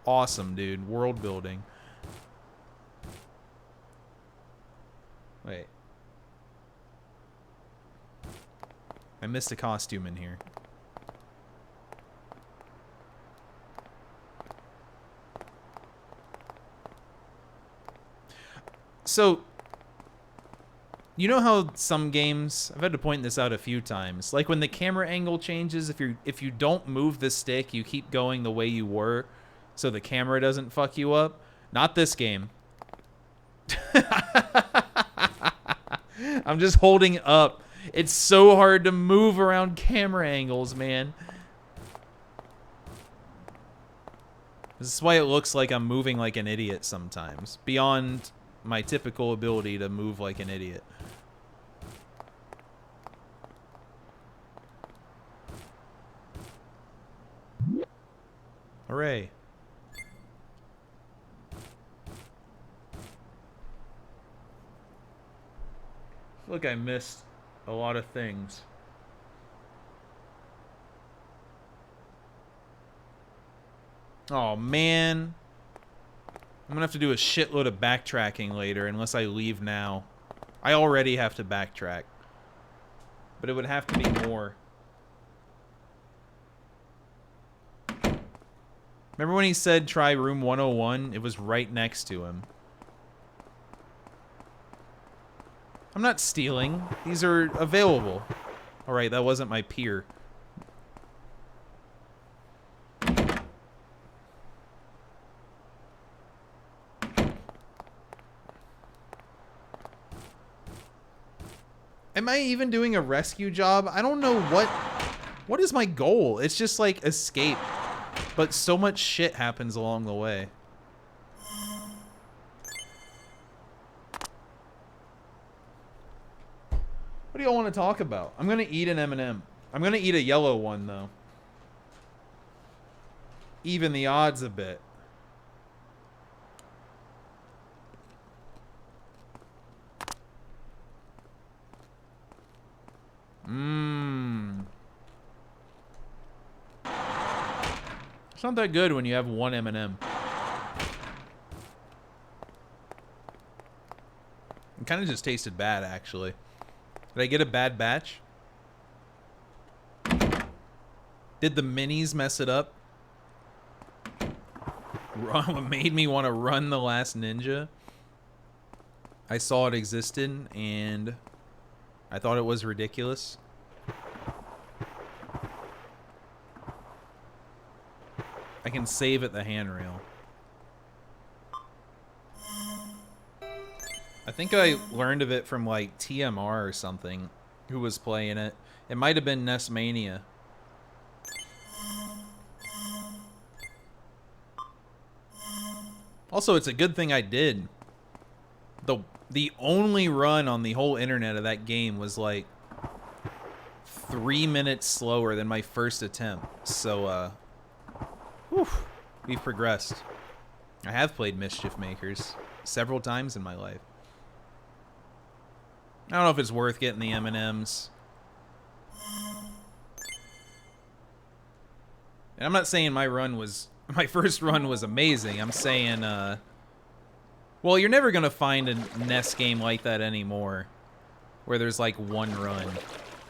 Awesome, dude. World building. Wait. I missed a costume in here. So, you know how some games, I've had to point this out a few times, like when the camera angle changes, if you don't move the stick, you keep going the way you were, so the camera doesn't fuck you up. Not this game. I'm just holding up. It's so hard to move around camera angles, man. This is why it looks like I'm moving like an idiot sometimes, beyond my typical ability to move like an idiot. Hooray. Look, I missed a lot of things. Oh, man. I'm gonna have to do a shitload of backtracking later unless I leave now. I already have to backtrack. But it would have to be more. Remember when he said try room 101? It was right next to him. I'm not stealing. These are available. Alright, that wasn't my peer. Am I even doing a rescue job? I don't know what is my goal? It's just like escape. But so much shit happens along the way. What do y'all want to talk about? I'm gonna eat an M&M. I'm gonna eat a yellow one though. Even the odds a bit. Mmm. It's not that good when you have one M&M. It kind of just tasted bad, actually. Did I get a bad batch? Did the minis mess it up? Made me want to run The Last Ninja. I saw it existed, and I thought it was ridiculous. I can save at the handrail. I think I learned of it from like TMR or something, who was playing it. It might have been Nessmania. Also, it's a good thing I did. The only run on the whole internet of that game was like 3 minutes slower than my first attempt. So, whew, we've progressed. I have played Mischief Makers several times in my life. I don't know if it's worth getting the M&Ms. And I'm not saying my first run was amazing. I'm saying, well, you're never going to find a NES game like that anymore. where there's like one run.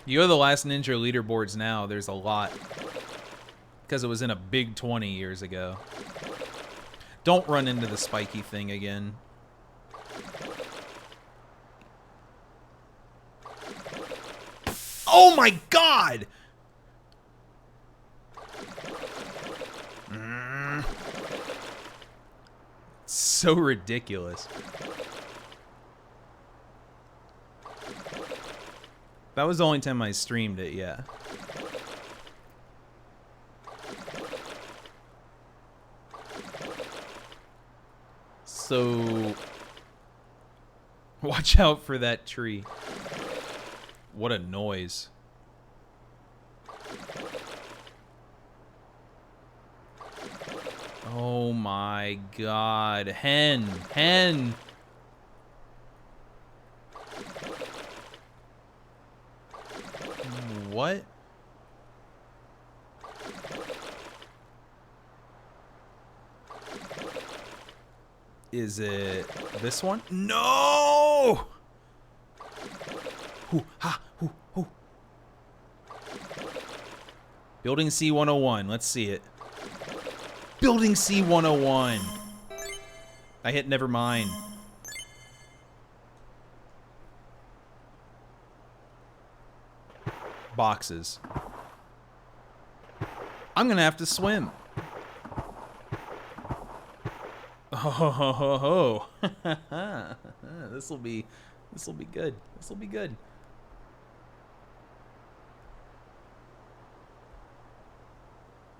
You go to the Last Ninja leaderboards now, there's a lot. Because it was in a big 20 years ago. Don't run into the spiky thing again. Oh my god! So ridiculous. That was the only time I streamed it, yeah. So watch out for that tree. What a noise. Oh my god. Hen. Hen. What? Is it this one? No! Hoo, ha, hoo, hoo. Building C101. Let's see it. Building C101. I hit never mind. Boxes. I'm gonna have to swim. Oh, this'll be good. This'll be good.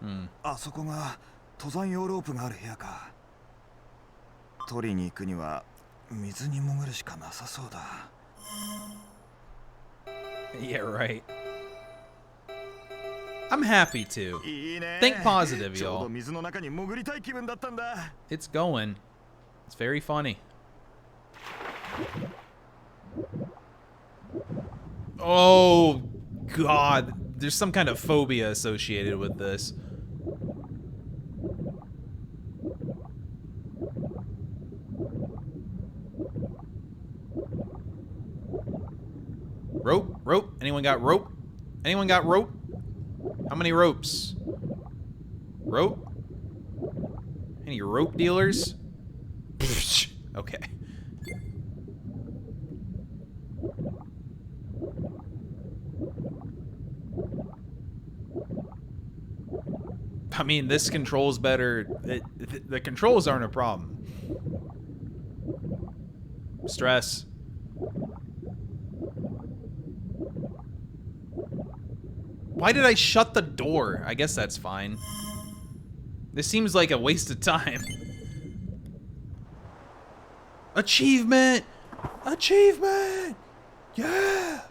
Hmm. あそこが登山用ロープがある部屋か。取りに行くには水に潜るしかなさそうだ。Yeah, right. I'm happy to. Think positive, y'all. It's going. It's very funny. Oh, God. There's some kind of phobia associated with this. Rope? Rope? Anyone got rope? Anyone got rope? How many ropes? Rope? Any rope dealers? Okay. I mean, this controls better. The controls aren't a problem. Stress. Why did I shut the door? I guess that's fine. This seems like a waste of time. Achievement! Achievement! Yeah!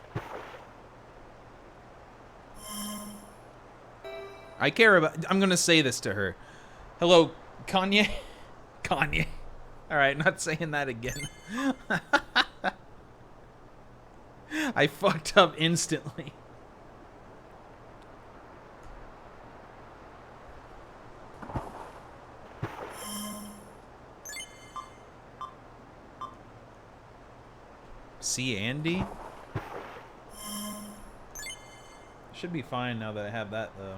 I care about... I'm gonna say this to her. Hello, Kanye? Kanye. Alright, not saying that again. I fucked up instantly. See Andy? Should be fine now that I have that, though.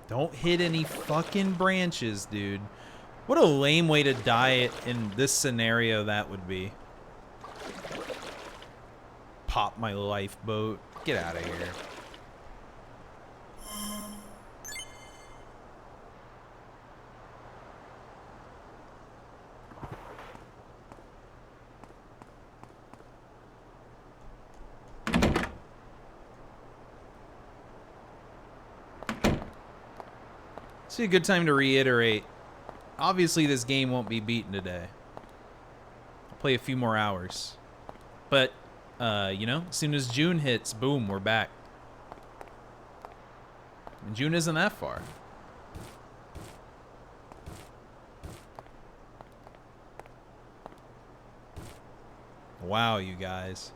Don't hit any fucking branches, dude. What a lame way to die in this scenario that would be. Pop my lifeboat. Get out of here. It's a good time to reiterate. Obviously, this game won't be beaten today. I'll play a few more hours. But, you know, as soon as June hits, boom, we're back. And June isn't that far. Wow, you guys.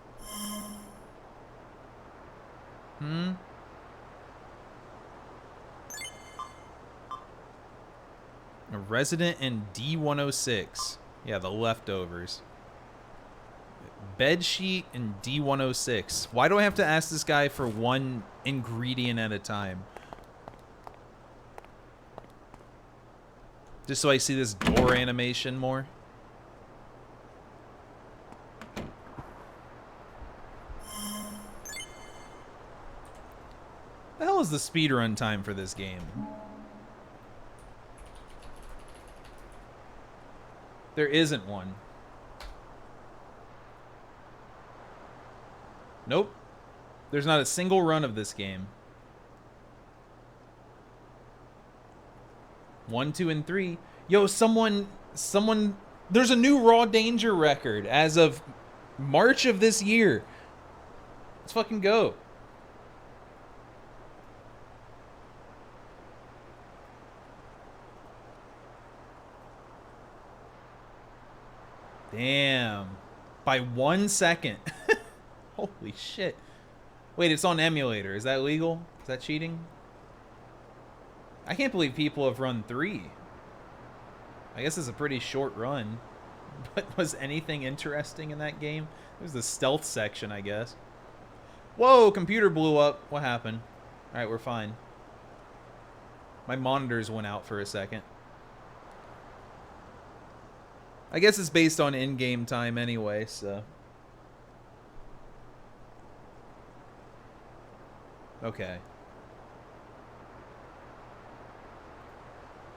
A resident in D106. Yeah, the leftovers. Bed sheet in D106. Why do I have to ask this guy for one ingredient at a time? Just so I see this door animation more? The hell is the speedrun time for this game? There isn't one. Nope. There's not a single run of this game. 1, 2, and 3. Yo, someone, there's a new Raw Danger record as of March of this year. Let's fucking go. Damn. By 1 second. Holy shit. Wait, it's on emulator. Is that legal? Is that cheating? I can't believe people have run 3. I guess it's a pretty short run. But was anything interesting in that game? There's the stealth section, I guess. Whoa, computer blew up. What happened? Alright, we're fine. My monitors went out for a second. I guess it's based on in-game time anyway, so. Okay.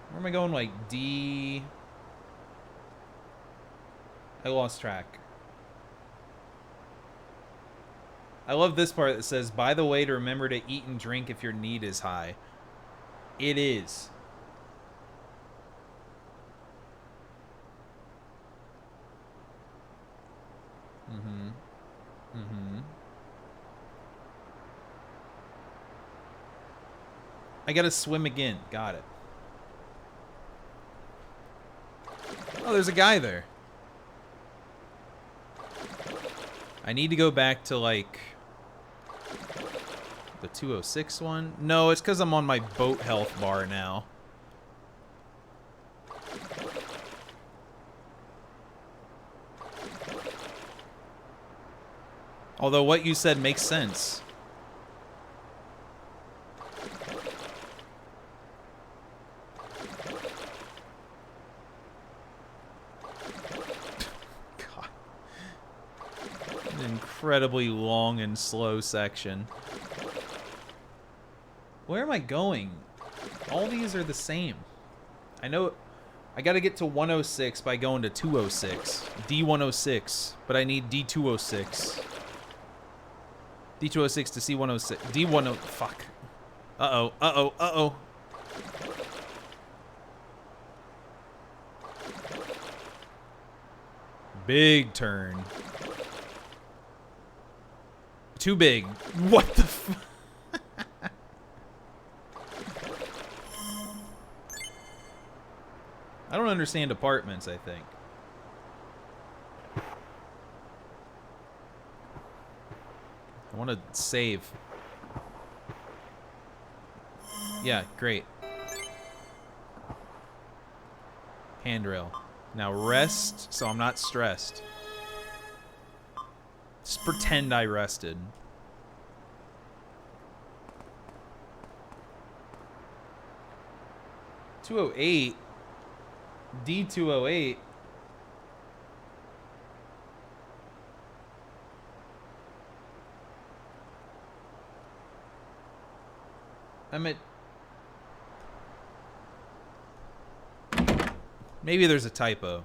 Where am I going? Like D... I lost track. I love this part that says, by the way, to remember to eat and drink if your need is high. It is. I gotta swim again. Got it. Oh, there's a guy there. I need to go back to, like, the 206 one. No, it's because I'm on my boat health bar now. Although what you said makes sense. God. An incredibly long and slow section. Where am I going? All these are the same. I know I gotta get to 106 by going to 206. D106, but I need D206. D206 to C106. D10... Fuck. Uh-oh. Uh-oh. Uh-oh. Big turn. Too big. What the f... I don't understand apartments, I think. I want to save. Yeah, great. Handrail. Now rest, so I'm not stressed. Just pretend I rested. .208. D208. I'm at... Maybe there's a typo.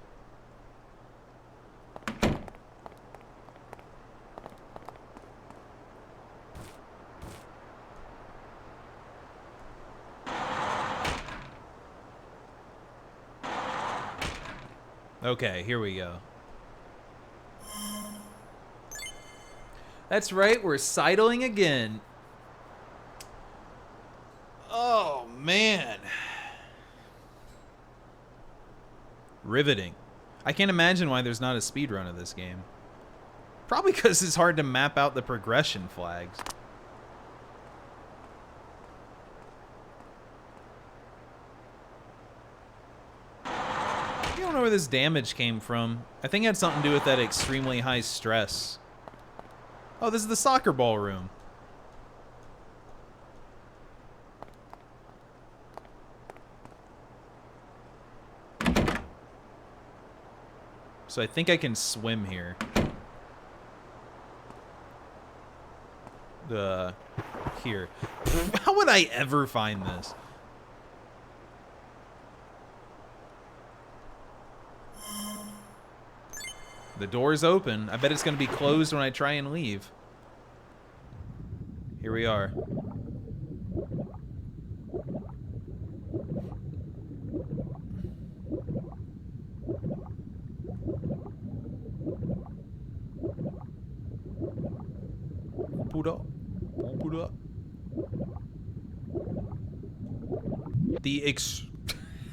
Okay, here we go. That's right, we're sidling again. Oh, man. Riveting. I can't imagine why there's not a speedrun of this game. Probably because it's hard to map out the progression flags. where this damage came from. I think it had something to do with that extremely high stress. Oh, this is the soccer ball room. So I think I can swim here. Here. How would I ever find this? The door's open. I bet it's going to be closed when I try and leave. Here we are.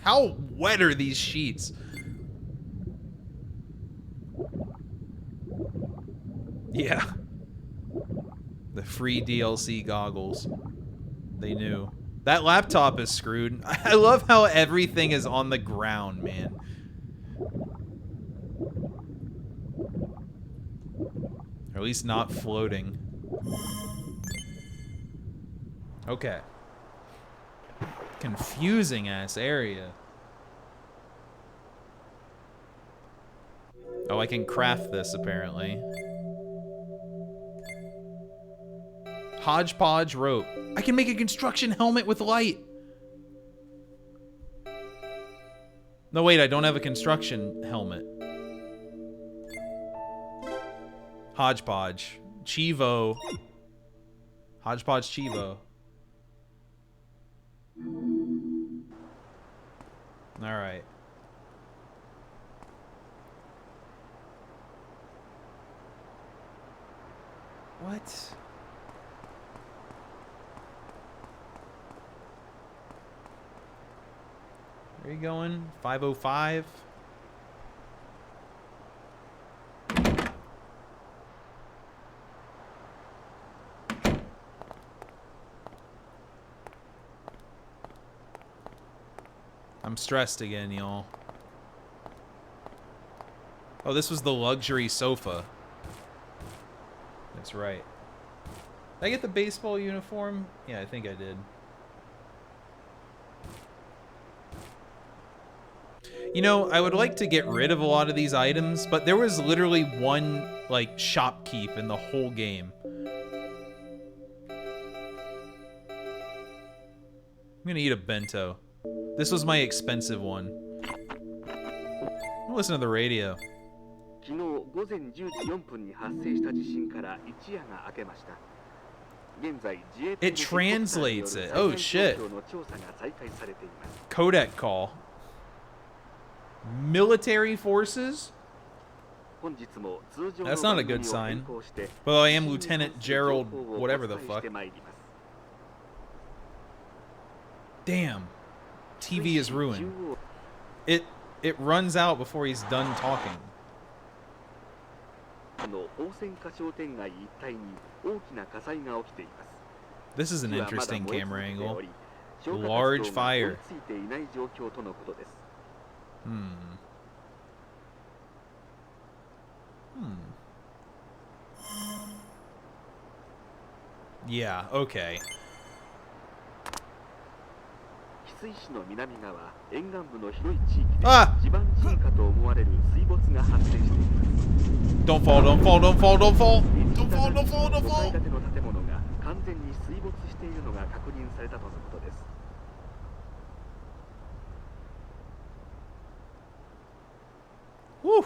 How wet are these sheets? Yeah. The free DLC goggles. They knew. That laptop is screwed. I love how everything is on the ground, man. Or at least not floating. Okay. Confusing ass area. Oh, I can craft this apparently. Hodgepodge rope. I can make a construction helmet with light. No, wait, I don't have a construction helmet. Hodgepodge. Chivo. Hodgepodge Chivo. Alright. What? Where are you going? 505? I'm stressed again, y'all. Oh, this was the luxury sofa. That's right. Did I get the baseball uniform? Yeah, I think I did. You know, I would like to get rid of a lot of these items, but there was literally one, like, shopkeep in the whole game. I'm gonna eat a bento. This was my expensive one. Listen to the radio. It translates it. Oh shit. Codec call. Military forces? That's not a good sign. Well, I am Lieutenant Gerald whatever the fuck. Damn. TV is ruined. It runs out before he's done talking. This is an interesting camera angle. Large fire. Yeah, okay. Ah! Don't fall, don't fall, don't fall, don't fall! Don't fall, don't fall, don't fall! Whew.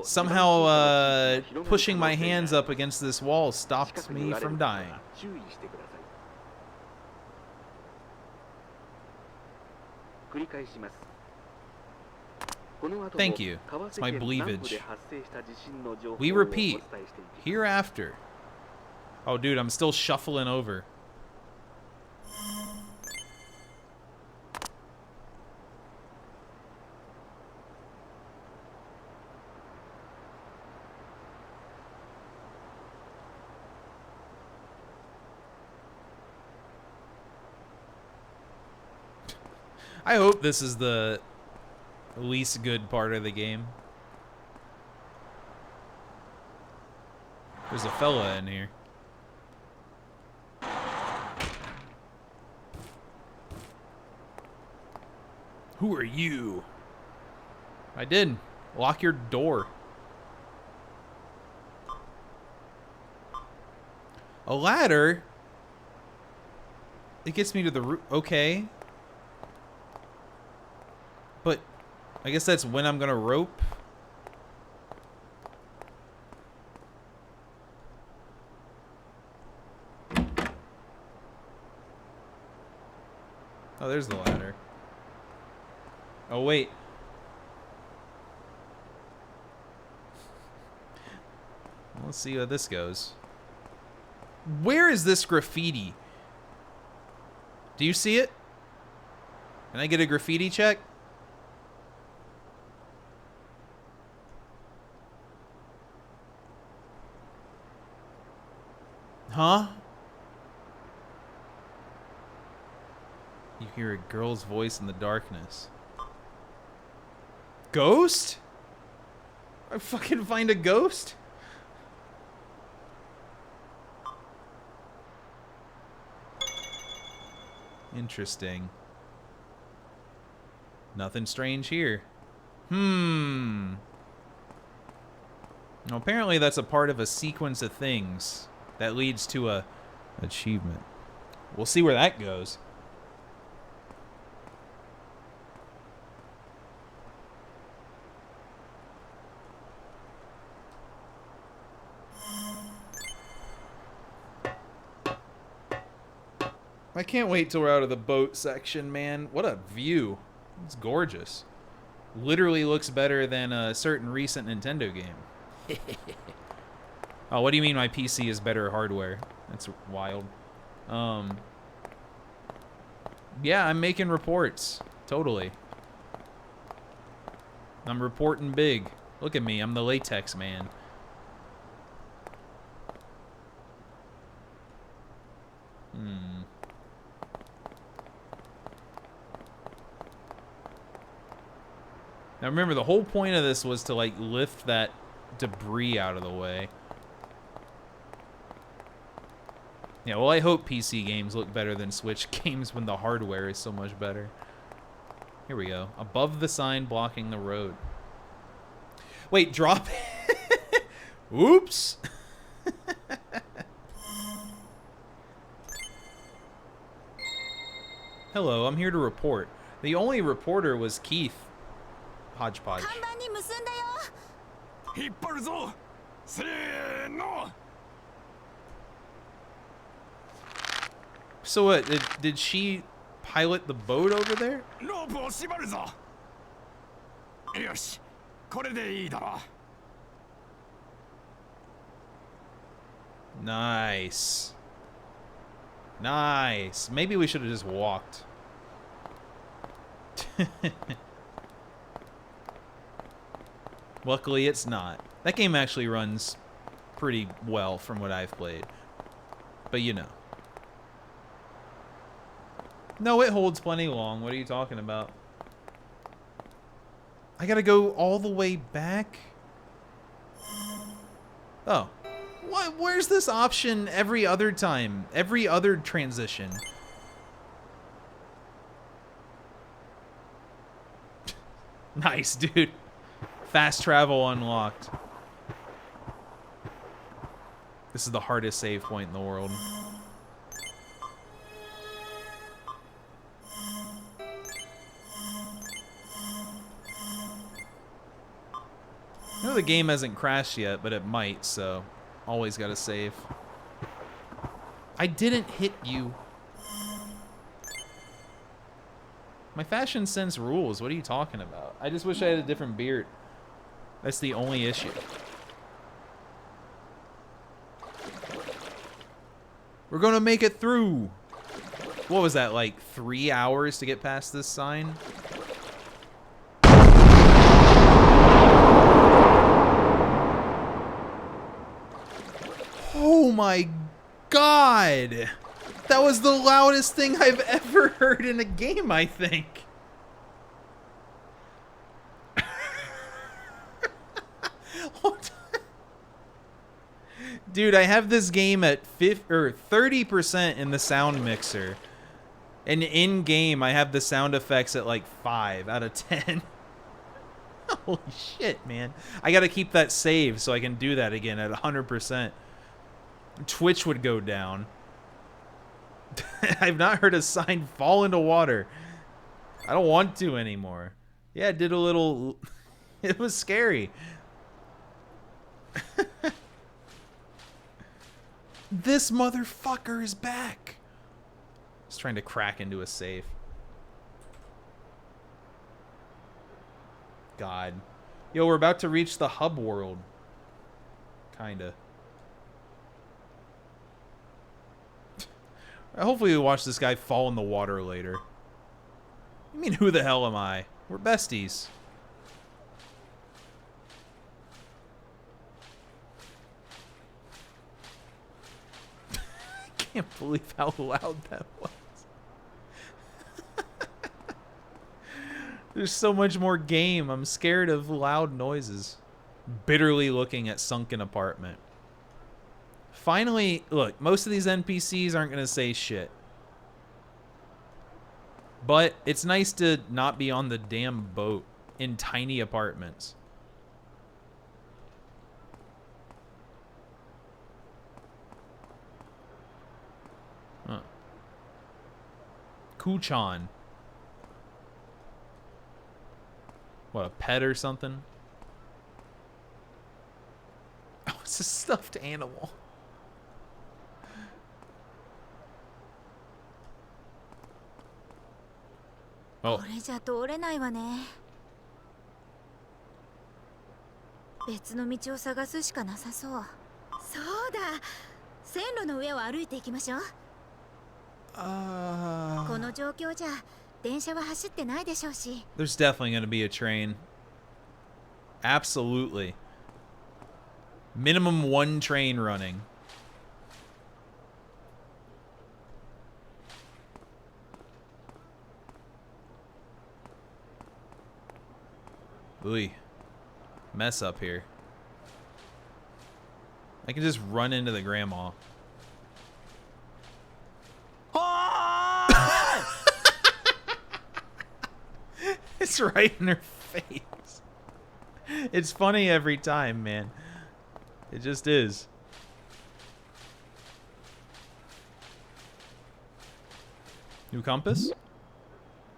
Somehow, pushing my hands up against this wall stops me from dying. Thank you. It's my bleavage. We repeat. Hereafter. Oh, dude, I'm still shuffling over. I hope this is the... least good part of the game. There's a fella in here. Who are you? I did. Lock your door. A ladder? It gets me to the roof. Okay. But I guess that's when I'm gonna rope. Oh, there's the ladder. Oh, wait. Let's see how this goes. Where is this graffiti? Do you see it? Can I get a graffiti check? Huh? You hear a girl's voice in the darkness. Ghost? I fucking find a ghost? Interesting. Nothing strange here. Well, apparently that's a part of a sequence of things that leads to a achievement. We'll see where that goes. I can't wait till we're out of the boat section, man. What a view. It's gorgeous. Literally looks better than a certain recent Nintendo game. Oh, what do you mean my PC is better hardware? That's wild. Yeah, I'm making reports. Totally. I'm reporting big. Look at me, I'm the latex man. Now remember, the whole point of this was to like lift that debris out of the way. Yeah, well, I hope PC games look better than Switch games when the hardware is so much better. Here we go. Above the sign blocking the road. Wait, drop it. Oops. Hello, I'm here to report. The only reporter was Keith. Hodgepodge. So what, did she pilot the boat over there? Nice. Nice. Maybe we should have just walked. Luckily, it's not. That game actually runs pretty well from what I've played. But you know. No, it holds plenty long. What are you talking about? I gotta go all the way back? Oh. What? Where's this option every other time? Every other transition? Nice, dude. Fast travel unlocked. This is the hardest save point in the world. I know the game hasn't crashed yet, but it might, so always gotta save. I didn't hit you. My fashion sense rules. What are you talking about? I just wish I had a different beard. That's the only issue. We're gonna make it through. What was that, like 3 hours to get past this sign? Oh my god! That was the loudest thing I've ever heard in a game, I think. Dude, I have this game at 30% in the sound mixer. And in-game, I have the sound effects at like 5 out of 10. Holy shit, man. I gotta keep that saved so I can do that again at 100%. Twitch would go down. I've not heard a sign fall into water. I don't want to anymore. Yeah, it did a little... It was scary. This motherfucker is back. He's trying to crack into a safe. God. Yo, we're about to reach the hub world. Kinda. Hopefully we watch this guy fall in the water later. I mean, who the hell am I? We're besties. I can't believe how loud that was. There's so much more game. I'm scared of loud noises. Bitterly looking at sunken apartment. Finally, look, most of these NPCs aren't going to say shit. But it's nice to not be on the damn boat in tiny apartments. Huh. Kuchan. What, a pet or something? Oh, it's a stuffed animal. Oh. これじゃ通れないわね。別の道を探すしかなさそう。そうだ。線路の上を歩いていきましょう。この状況じゃ電車は走ってないでしょうし。There's definitely going to be a train. Absolutely. Minimum one train running. Ooh. Mess up here. I can just run into the grandma. It's right in her face. It's funny every time, man. It just is. New compass?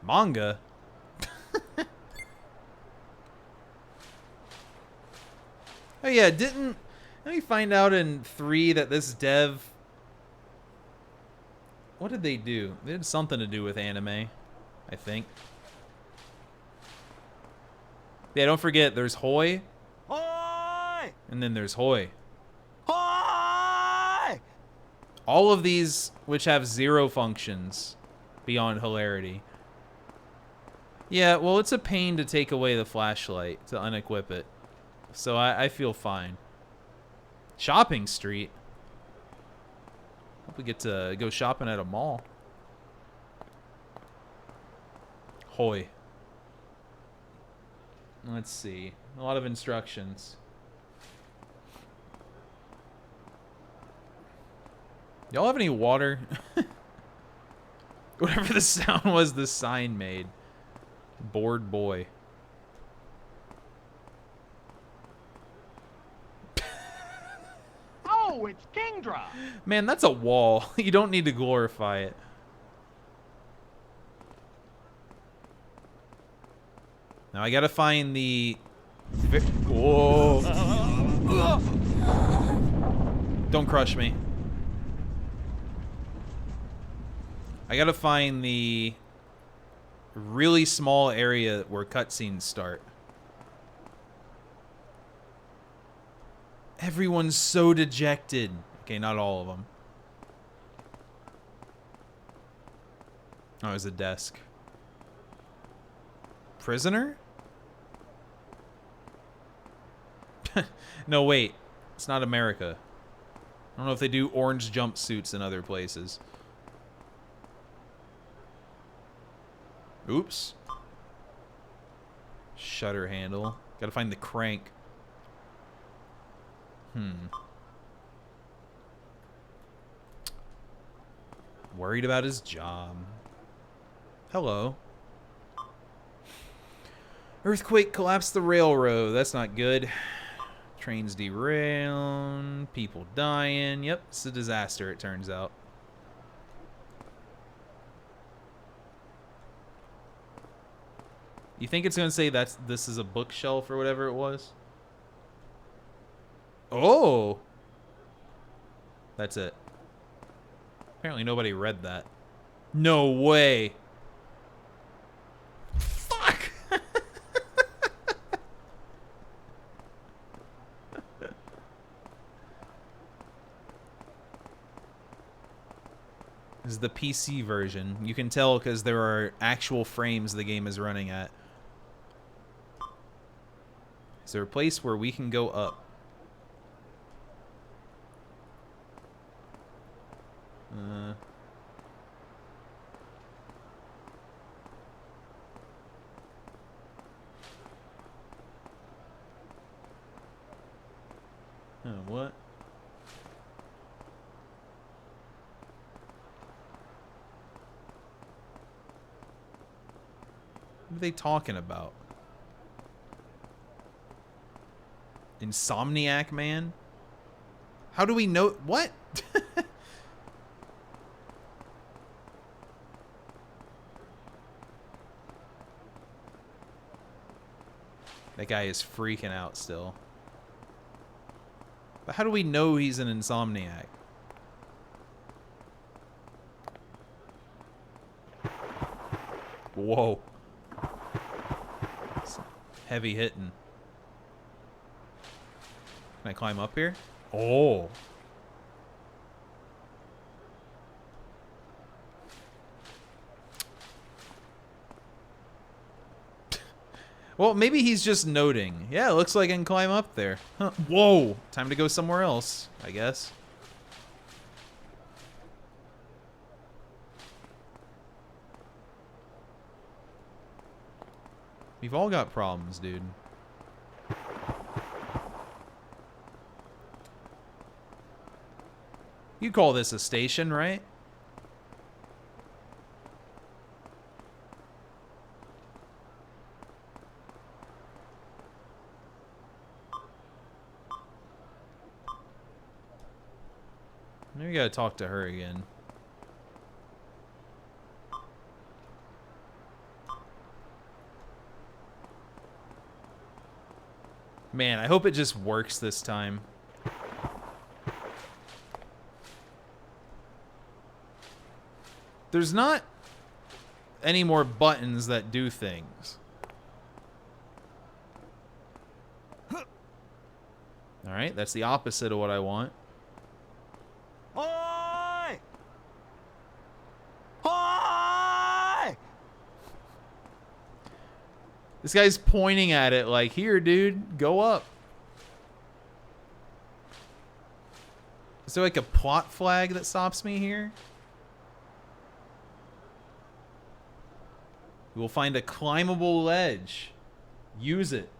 Manga? Oh yeah, didn't we find out in 3 that this dev... What did they do? They had something to do with anime, I think. Yeah, don't forget, there's Hoi. Hoi! And then there's Hoi. Hoi! All of these which have 0 functions beyond hilarity. Yeah, well, it's a pain to take away the flashlight, to unequip it. So I feel fine. Shopping street. Hope we get to go shopping at a mall. Hoi. Let's see. A lot of instructions. Y'all have any water? Whatever the sound was the sign made. Bored boy. Oh, it's Kingdra! Man, that's a wall. You don't need to glorify it. Now I gotta find the... Whoa. Don't crush me. I gotta find the really small area where cutscenes start. Everyone's so dejected. Okay, not all of them. Oh, it was a desk. Prisoner? No, wait. It's not America. I don't know if they do orange jumpsuits in other places. Oops. Shutter handle. Gotta find the crank. Worried about his job. Hello. Earthquake collapsed the railroad. That's not good. Trains derailing. People dying. Yep, it's a disaster, it turns out. You think it's going to say this is a bookshelf or whatever it was? Oh! That's it. Apparently nobody read that. No way. Fuck! This is the PC version. You can tell because there are actual frames the game is running at. Is there a place where we can go up? Oh, what? What are they talking about? Insomniac Man? How do we know? What? That guy is freaking out still. But how do we know he's an insomniac? Whoa. Heavy hitting. Can I climb up here? Oh. Well, maybe he's just noting. Yeah, it looks like I can climb up there. Huh. Whoa. Time to go somewhere else, I guess. We've all got problems, dude. You call this a station, right? Maybe we gotta talk to her again. Man, I hope it just works this time. There's not any more buttons that do things. Alright, that's the opposite of what I want. Oi! Oi! This guy's pointing at it like, here, dude, go up. Is there like a plot flag that stops me here? We will find a climbable ledge. Use it.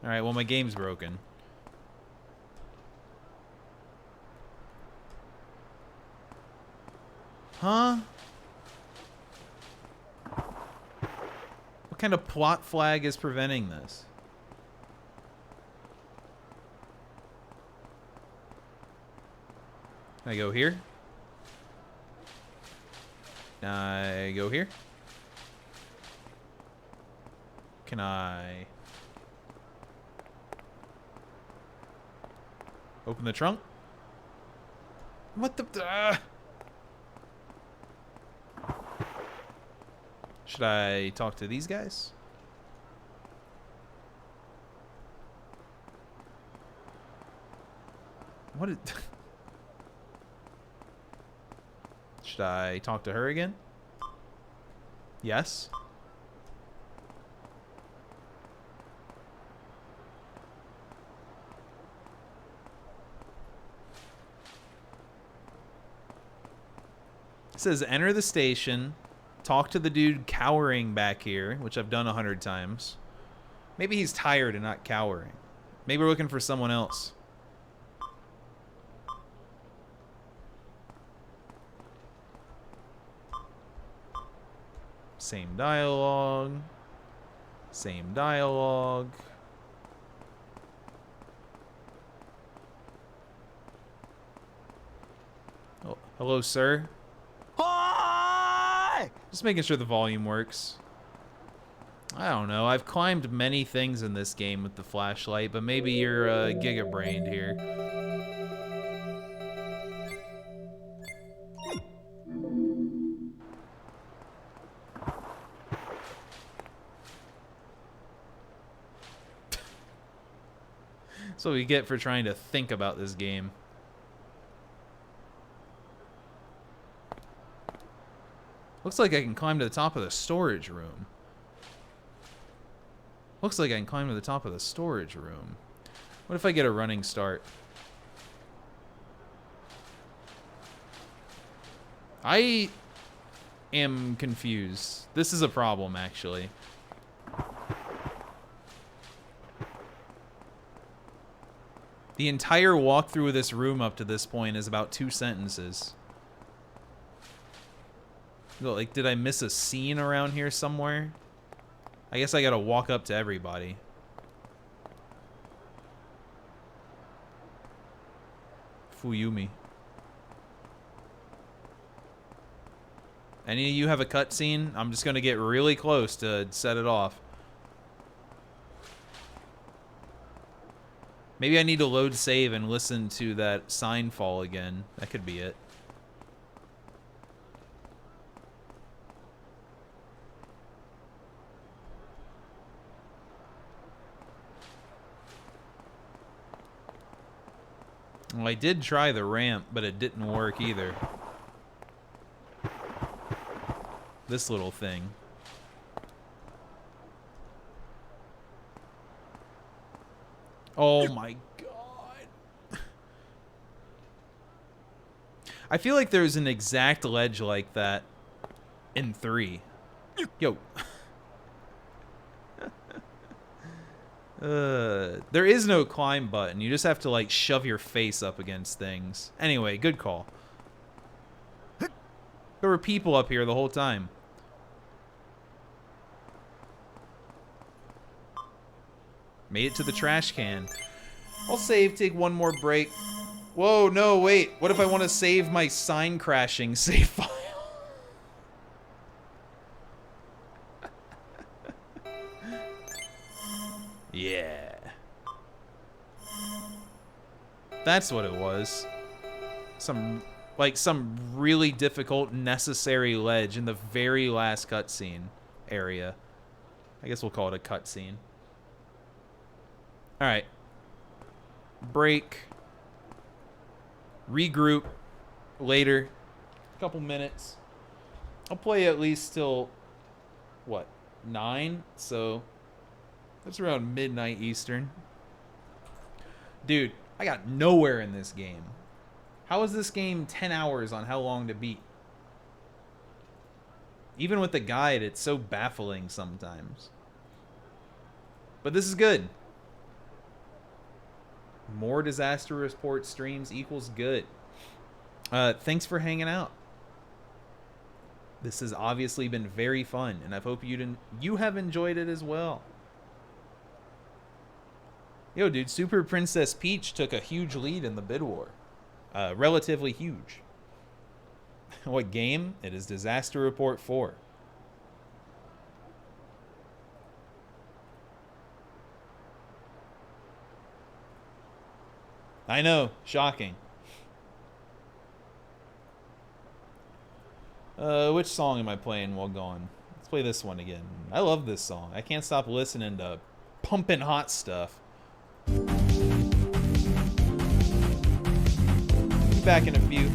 Alright, well, my game's broken. Huh? What kind of plot flag is preventing this? Can I go here? Can I go here? Can I open the trunk? What the? Should I talk to these guys? What is... Should I talk to her again? Yes. It says enter the station, talk to the dude cowering back here, which I've done 100 times. Maybe he's tired and not cowering. Maybe we're looking for someone else. Same dialogue. Same dialogue. Oh, hello, sir. Hi! Just making sure the volume works. I don't know. I've climbed many things in this game with the flashlight, but maybe you're giga-brained here. That's what we get for trying to think about this game. Looks like I can climb to the top of the storage room. Looks like I can climb to the top of the storage room. What if I get a running start? I am confused. This is a problem, actually. The entire walkthrough of this room up to this point is about 2 sentences. Like, did I miss a scene around here somewhere? I guess I gotta walk up to everybody. Fuyumi. Any of you have a cutscene? I'm just gonna get really close to set it off. Maybe I need to load save and listen to that sign fall again. That could be it. Well, I did try the ramp, but it didn't work either. This little thing. Oh my god. I feel like there's an exact ledge like that in 3. Yo. There is no climb button. You just have to, like, shove your face up against things. Anyway, good call. There were people up here the whole time. Made it to the trash can. I'll save, take one more break. Whoa, no, wait. What if I want to save my sign crashing save file? Yeah. That's what it was. Some really difficult, necessary ledge in the very last cutscene area. I guess we'll call it a cutscene. Alright. Break. Regroup. Later. A couple minutes. I'll play at least till, what, 9? So, that's around midnight Eastern. Dude, I got nowhere in this game. How is this game 10 hours on how long to beat? Even with the guide, it's so baffling sometimes. But this is good. More disaster report streams equals good. Thanks for hanging out. This has obviously been very fun, and I hope you have enjoyed it as well. Yo, dude, Super Princess Peach took a huge lead in the bid war. Relatively huge. What game? It is Disaster Report 4. I know, shocking. Which song am I playing while gone? Let's play this one again. I love this song. I can't stop listening to pumping hot stuff. Be back in a few.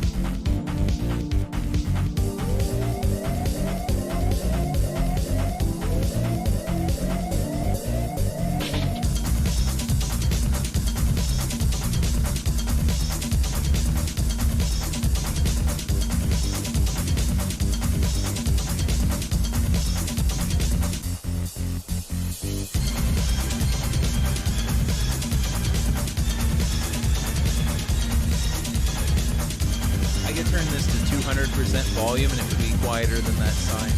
Volume and it would be quieter than that sign.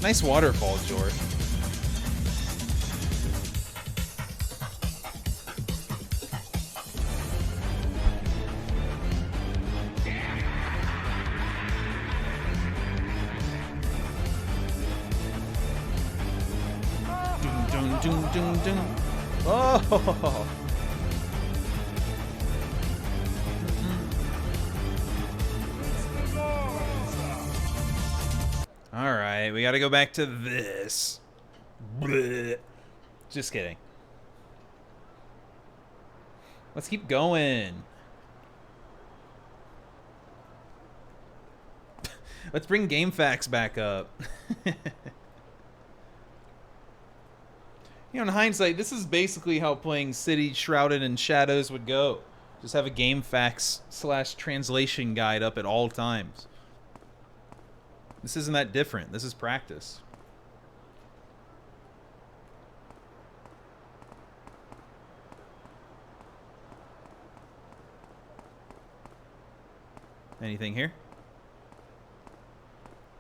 Nice waterfall, Jor. Dun, dun, dun, dun. Oh! Alright, we gotta go back to this. Blech. Just kidding. Let's keep going. Let's bring game facts back up. You know, in hindsight, this is basically how playing City Shrouded in Shadows would go. Just have a game facts / translation guide up at all times. This isn't that different. This is practice. Anything here?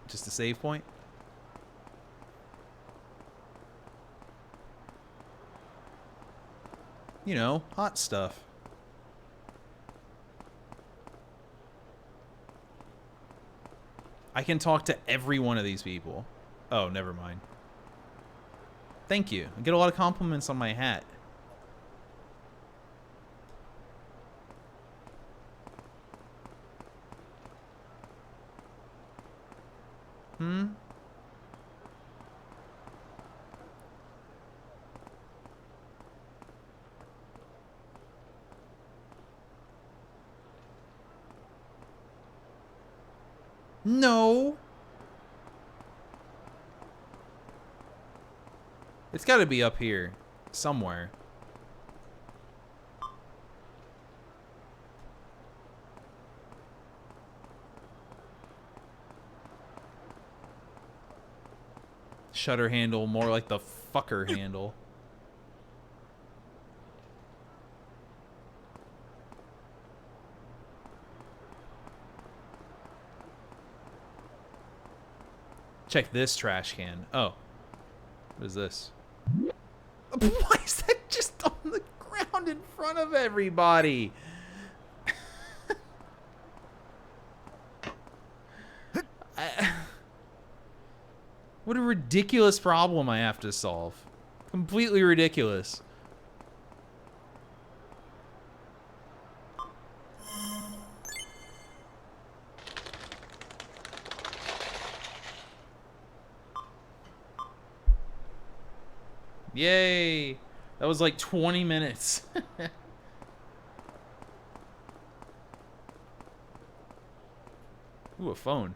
Just a save point? You know, hot stuff. I can talk to every one of these people. Oh, never mind. Thank you. I get a lot of compliments on my hat. Hmm? No. It's got to be up here somewhere. Shutter handle, more like the fucker handle. Check this trash can. Oh. What is this? Why is that just on the ground in front of everybody? What a ridiculous problem I have to solve. Completely ridiculous. Yay! That was like 20 minutes. Ooh, a phone.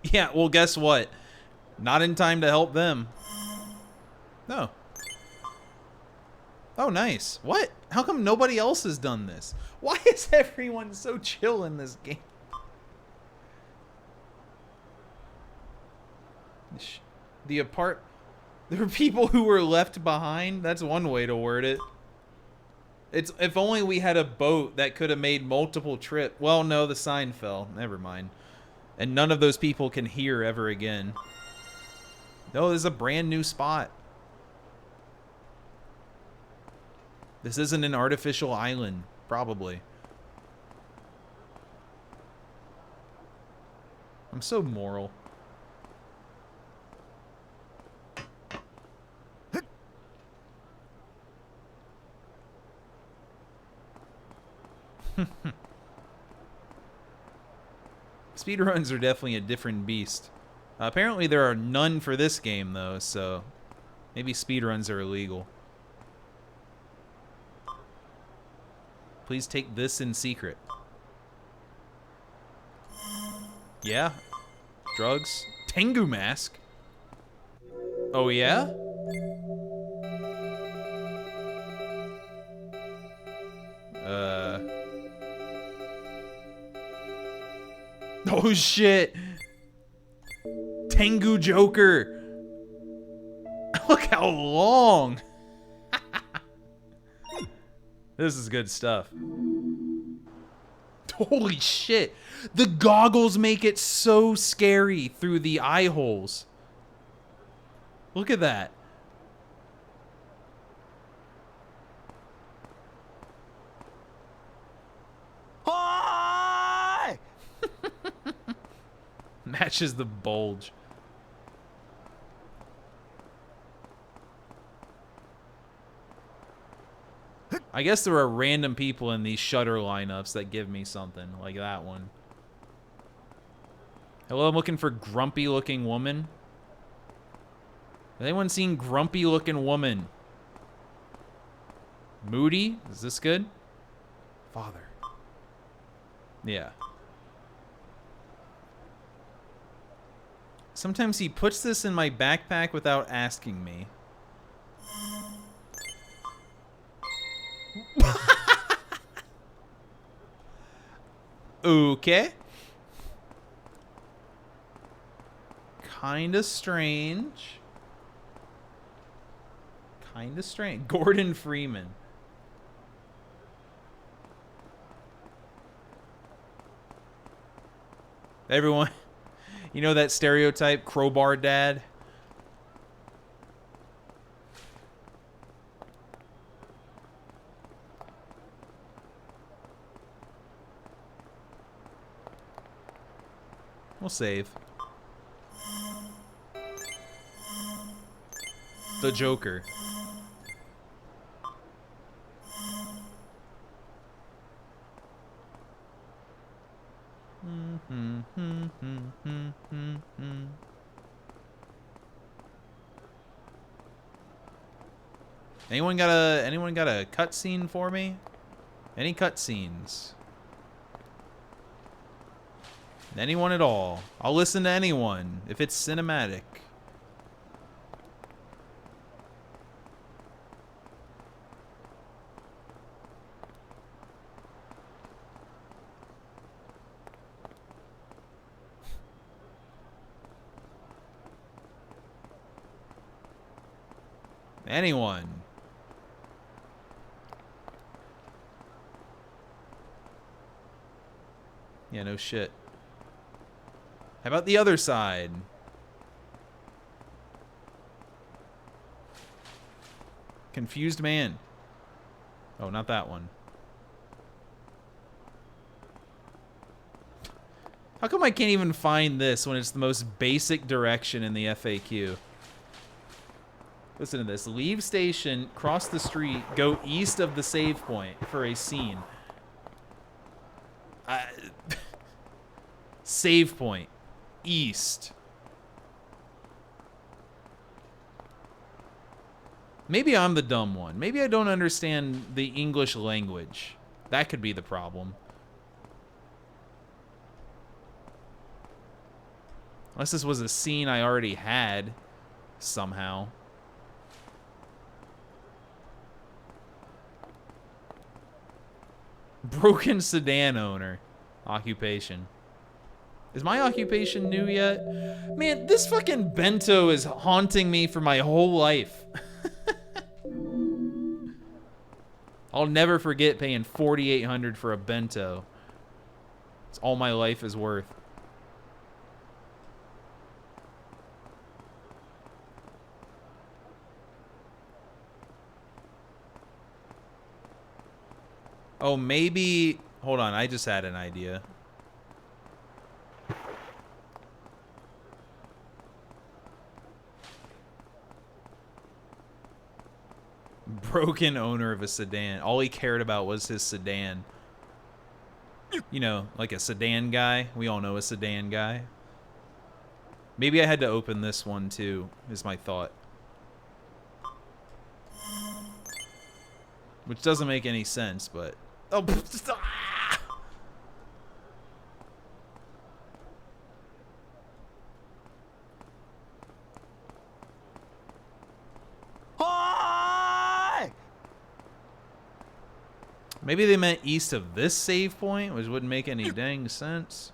Yeah, well, guess what? Not in time to help them. No. Oh, nice. What? How come nobody else has done this? Why is everyone so chill in this game? There were people who were left behind. That's one way to word it. It's if only we had a boat that could have made multiple trips. Well, no, the sign fell. Never mind. And none of those people can hear ever again. No, this is a brand new spot. This isn't an artificial island, probably. I'm so moral. Speedruns are definitely a different beast. Apparently there are none for this game, though, so maybe speedruns are illegal. Please take this in secret. Yeah? Drugs? Tengu mask? Oh, yeah? Oh shit! Tengu Joker! Look how long! This is good stuff. Holy shit. The goggles make it so scary through the eye holes. Look at that. Matches the bulge. I guess there are random people in these shutter lineups that give me something, like that one. Hello, I'm looking for grumpy looking woman. Has anyone seen grumpy looking woman? Moody? Is this good? Father. Yeah. Sometimes he puts this in my backpack without asking me. Okay. Kinda strange. Kinda strange. Gordon Freeman. Everyone, you know that stereotype, crowbar dad? We'll save. The Joker. Anyone got a cutscene for me? Any cutscenes? Anyone at all? I'll listen to anyone if it's cinematic. Anyone? Yeah, no shit. How about the other side? Confused man. Oh, not that one. How come I can't even find this when it's the most basic direction in the FAQ? Listen to this. Leave station, cross the street, go east of the save point for a scene. Save point. East. Maybe I'm the dumb one. Maybe I don't understand the English language. That could be the problem. Unless this was a scene I already had somehow. Broken sedan owner. Occupation. Is my occupation new yet? Man, this fucking bento is haunting me for my whole life. I'll never forget paying $4,800 for a bento. It's all my life is worth. Oh, maybe... Hold on, I just had an idea. Broken owner of a sedan. All he cared about was his sedan. You know, like a sedan guy. We all know a sedan guy. Maybe I had to open this one too, is my thought. Which doesn't make any sense, but... Oh, maybe they meant east of this save point, which wouldn't make any dang sense.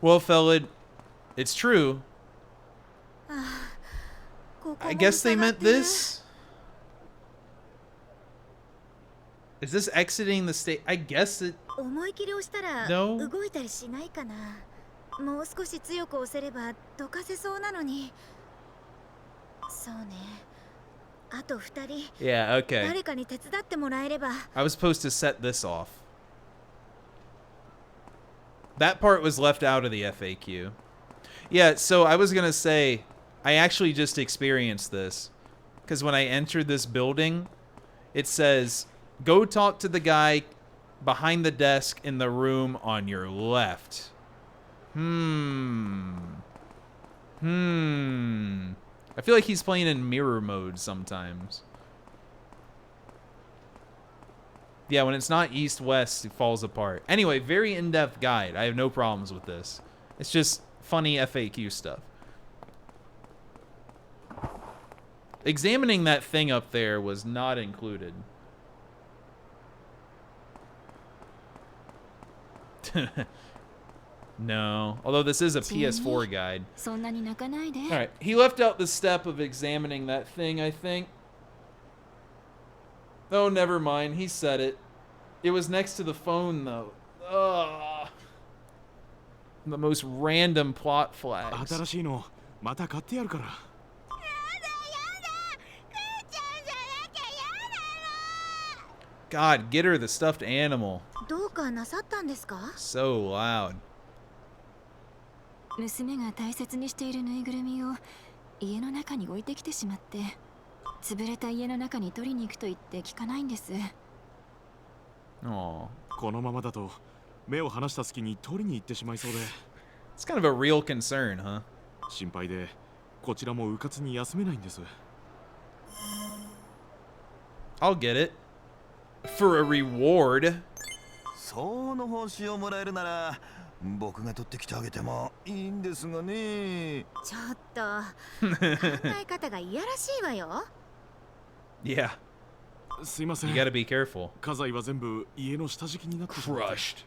Well, fella, it's true. I guess they meant this. Is this exiting the state? I guess it. 思い切り押したら No. 動いたりしないかな。もう少し強く押せればどかせそうなのに。そうね。あと2人。Yeah, okay. 誰かに手伝ってもらえれば。I was supposed to set this off. That part was left out of the FAQ. Yeah, so I was gonna say, I actually just experienced this. Because when I entered this building, it says, go talk to the guy behind the desk in the room on your left. I feel like he's playing in mirror mode sometimes. Yeah, when it's not east-west, it falls apart. Anyway, very in-depth guide. I have no problems with this. It's just funny FAQ stuff. Examining that thing up there was not included. No. Although this is a PS4 guide. Alright, he left out the step of examining that thing, I think. Oh, never mind. He said it. It was next to the phone, though. Ugh. The most random plot flags. God, get her the stuffed animal. どうかなさったんですか? So loud. 娘が大切にしているぬいぐるみを家の中に置いてきてしまって、潰れた家の中に取りに行くと言って聞かないんです。Oh. このままだと目を離した隙に取りに行ってしまいそうで。It's kind of a real concern, huh? 心配でこちらもうかつに休めないんです。I'll get it. For a reward. その報酬をもらえるなら僕が取ってきてあげてもいいんですがね。ちょっと考え方がいやらしいわよ。Yeah. すいません。 You gotta be careful. 家財は全部家の下敷きになってしまって。 Crushed.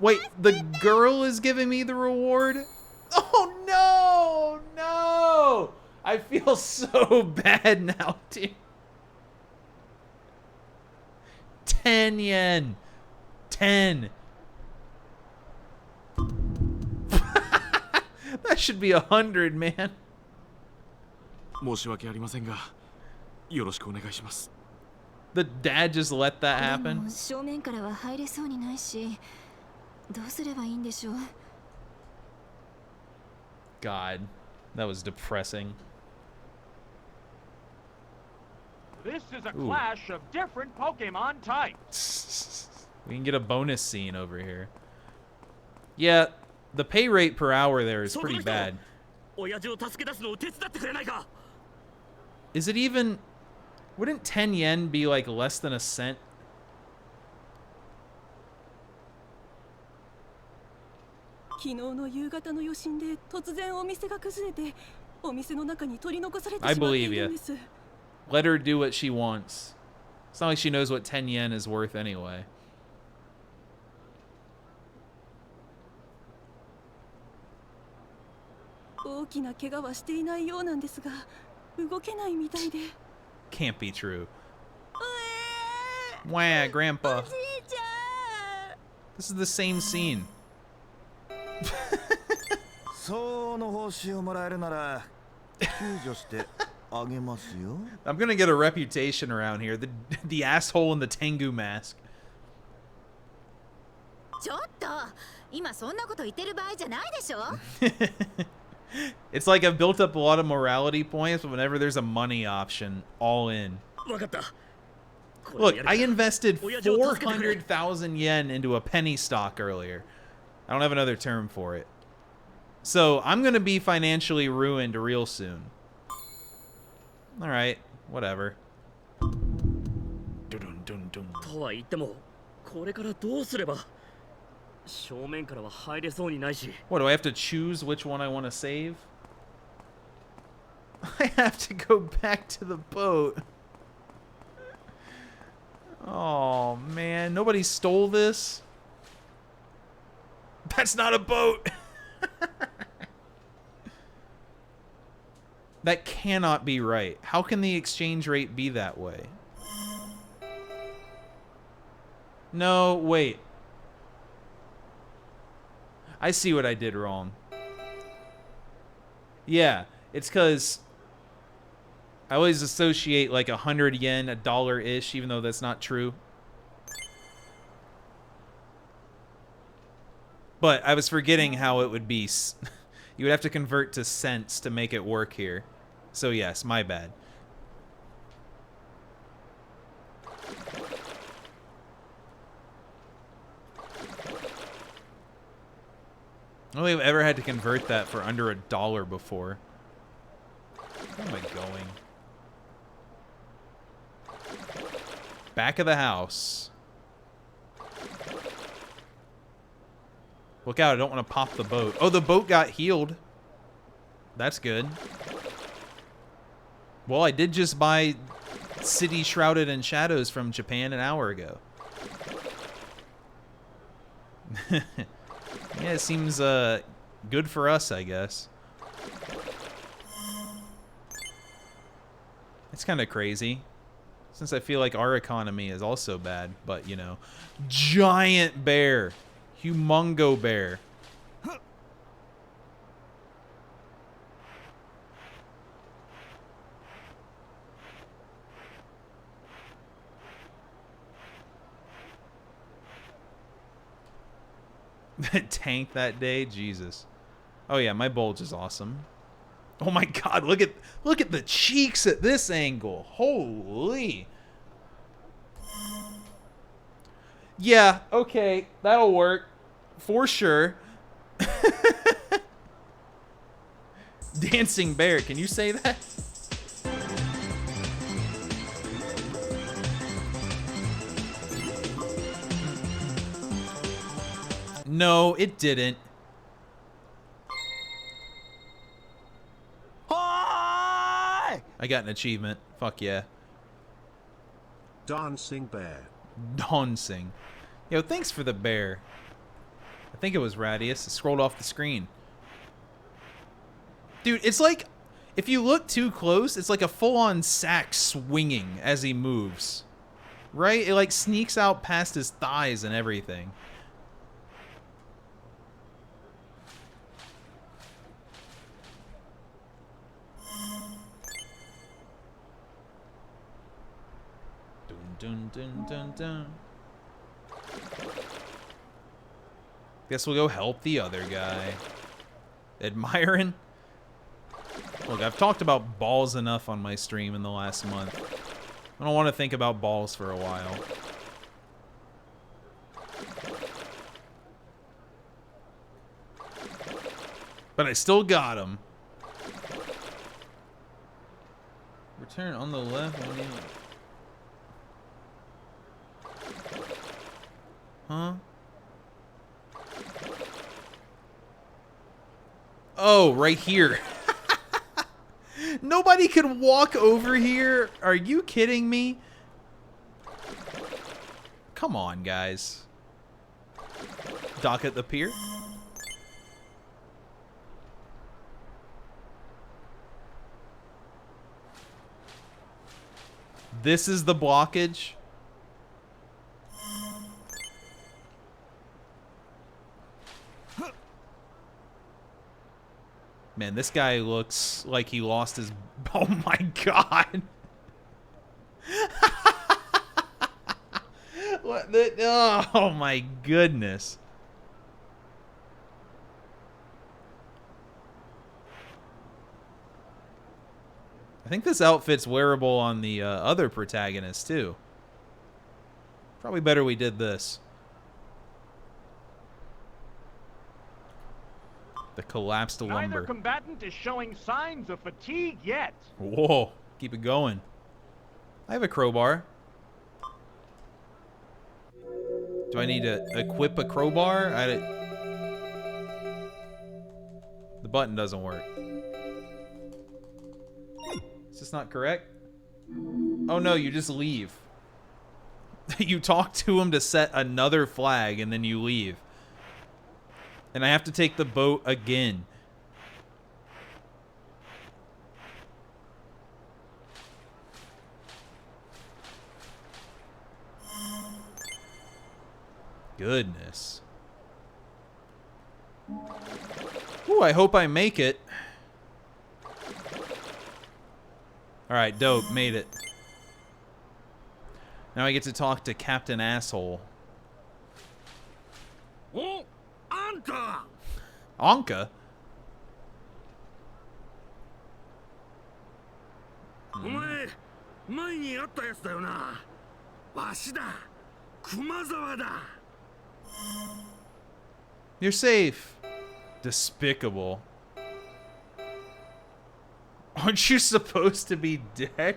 Wait, the girl is giving me the reward? Oh no! No! I feel so bad now, dude. 10 yen. 10. That should be 100, man. 申し訳ありませんが、よろしくお願いします。 The dad just let that happen? 正面からは入れそうにないし、どうすればいいんでしょう。 God, that was depressing. This is a clash of different Pokemon types. We can get a bonus scene over here. Yeah, the pay rate per hour there is pretty bad. Is it even... Wouldn't 10 yen be like less than a cent? I believe you. Let her do what she wants. It's not like she knows what 10 yen is worth anyway. Can't be true. Wah, Grandpa. This is the same scene. その報酬をもらえるなら救助してあげますよ。 I'm gonna get a reputation around here. The asshole in the Tengu mask. ちょっと今そんなこと言ってる場合じゃないでしょ。 It's like I've built up a lot of morality points, but whenever there's a money option, all in. Look, I invested 400,000 yen into a penny stock earlier. I don't have another term for it. So I'm going to be financially ruined real soon. Alright, whatever. What, do I have to choose which one I want to save? I have to go back to the boat. Oh, man. Nobody stole this? That's not a boat! That cannot be right. How can the exchange rate be that way? No, wait. I see what I did wrong. Yeah, it's because I always associate like 100 yen, $1-ish, even though that's not true. But I was forgetting how it would be. You would have to convert to cents to make it work here. So yes, my bad. I don't think I've ever had to convert that for under $1 before. Where am I going? Back of the house. Look out, I don't want to pop the boat. Oh, the boat got healed. That's good. Well, I did just buy City Shrouded in Shadows from Japan an hour ago. Yeah, it seems good for us, I guess. It's kind of crazy, since I feel like our economy is also bad, but, you know. Giant bear. Humongo bear. Tank that day, Jesus. Oh yeah, my bulge is awesome. Oh my God, look at the cheeks at this angle. Holy. Yeah, okay, that'll work for sure. Dancing bear, can you say that? No, it didn't. I got an achievement. Fuck yeah. Dancing bear. Dancing. Yo, thanks for the bear. I think it was Radius. It scrolled off the screen. Dude, it's like, if you look too close, it's like a full-on sack swinging as he moves. Right? It like sneaks out past his thighs and everything. Dun, dun, dun, dun. Guess we'll go help the other guy. Admiring? Look, I've talked about balls enough on my stream in the last month. I don't want to think about balls for a while. But I still got him. Return on the left when you... Huh? Oh, right here. Nobody could walk over here? Are you kidding me? Come on, guys. Dock at the pier? This is the blockage? Man, this guy looks like he lost his... Oh my God. What the... Oh my goodness. I think this outfit's wearable on the other protagonist too. Probably better we did this. The collapsed lumber. Neither combatant is showing signs of fatigue yet. Whoa, keep it going. I have a crowbar. Do I need to equip a crowbar? The button doesn't work. Is this not correct? Oh no, you just leave. You talk to him to set another flag and then you leave. And I have to take the boat again. Goodness. Ooh, I hope I make it. Alright, dope. Made it. Now I get to talk to Captain Asshole. Oh, Anta! Anka? お前、前に会ったやつだよな。わしだ。熊沢だ。You're safe. Despicable. Aren't you supposed to be dead?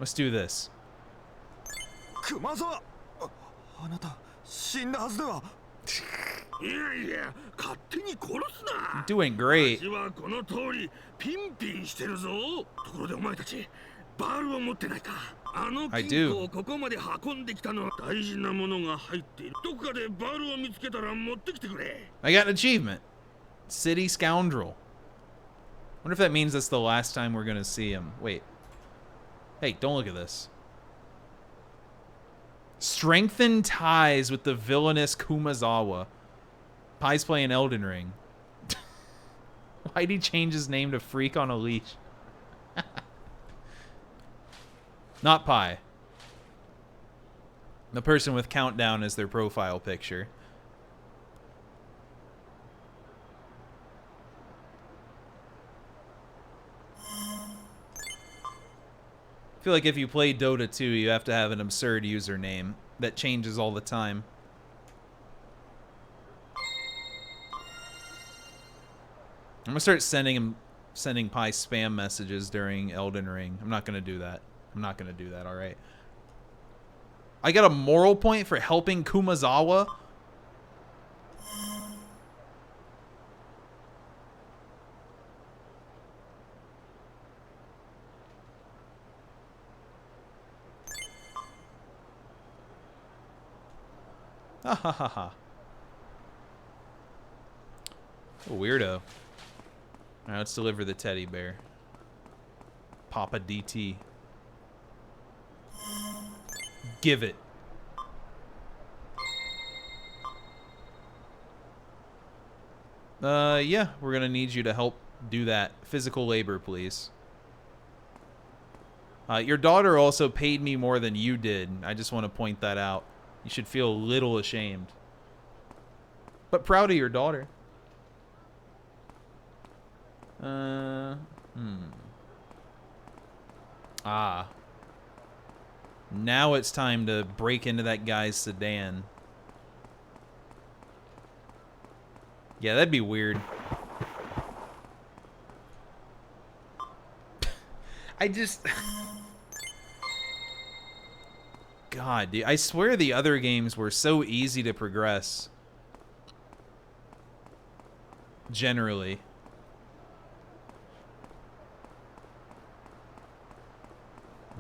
Let's do this. 熊沢、あなた死んだはずでは。いやいや、勝手に殺すな。 Doing great. 私はこの通りピンピンしてるぞ。ところでお前たち、バールを持ってないか。あの金庫をここまで運んできたのは大事なものが入っている。どこかでバールを見つけたら持ってきてくれ。I got an achievement. City Scoundrel. Wonder if that means that's the last time we're gonna see him. Wait. Hey, don't look at this. Strengthen ties with the villainous Kumazawa. Pai's playing Elden Ring. Why'd he change his name to Freak on a Leash? Not Pai. The person with Countdown as their profile picture. I feel like if you play Dota 2, you have to have an absurd username that changes all the time. I'm gonna start sending Pi spam messages during Elden Ring. I'm not gonna do that. I'm not gonna do that, alright? I got a moral point for helping Kumazawa? Ha ha ha ha. A weirdo. Alright, let's deliver the teddy bear. Papa DT. Give it. Yeah, we're gonna need you to help do that. Physical labor, please. Your daughter also paid me more than you did. I just want to point that out. You should feel a little ashamed. But proud of your daughter. Ah. Now it's time to break into that guy's sedan. Yeah, that'd be weird. I just... God, dude, I swear the other games were so easy to progress. Generally.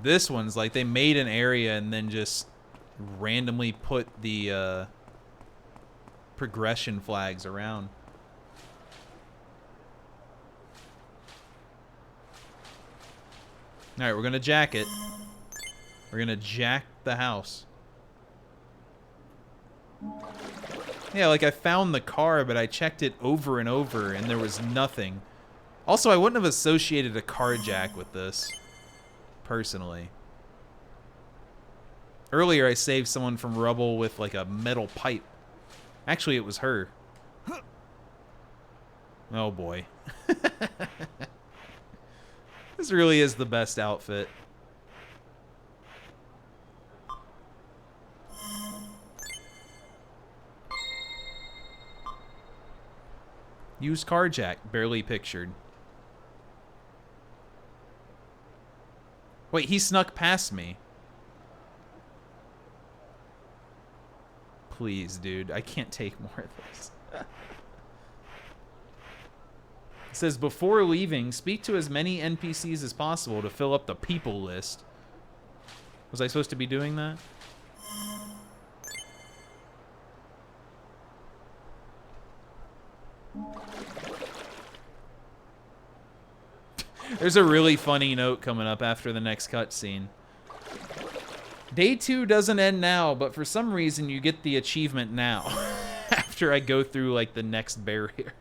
This one's like they made an area and then just randomly put the progression flags around. Alright, we're gonna jack it. We're gonna jack the house. Yeah, like I found the car, but I checked it over and over and there was nothing. Also, I wouldn't have associated a car jack with this. Personally. Earlier, I saved someone from rubble with like a metal pipe. Actually, it was her. Oh boy. This really is the best outfit. Used car jack, barely pictured. Wait, he snuck past me. Please, dude, I can't take more of this. It says, before leaving, speak to as many NPCs as possible to fill up the people list. Was I supposed to be doing that? There's a really funny note coming up after the next cutscene. Day 2 doesn't end now, but for some reason you get the achievement now. After I go through, like, the next barrier.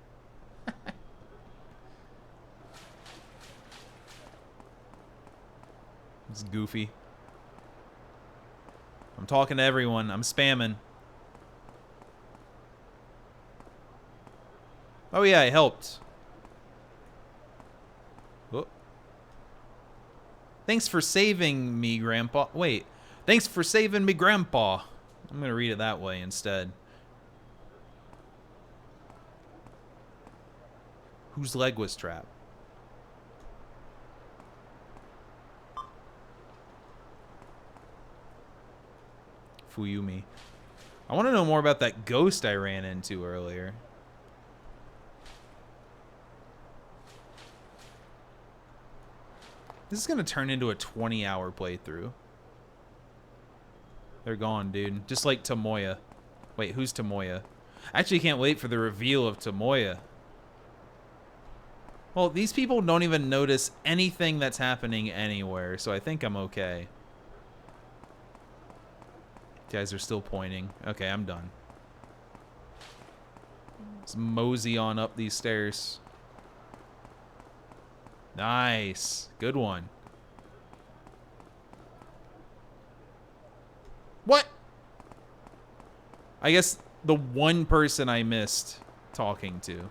It's goofy. I'm talking to everyone. I'm spamming. Oh yeah, I helped. Oh. Thanks for saving me, Grandpa. Wait. Thanks for saving me, Grandpa. I'm gonna read it that way instead. Whose leg was trapped? Fuyumi. I want to know more about that ghost I ran into earlier. This is going to turn into a 20-hour playthrough. They're gone, dude. Just like Tomoya. Wait, who's Tomoya? I actually can't wait for the reveal of Tomoya. Well, these people don't even notice anything that's happening anywhere, so I think I'm okay. You guys are still pointing. Okay, I'm done. Let's mosey on up these stairs. Nice. Good one. What? I guess the one person I missed talking to.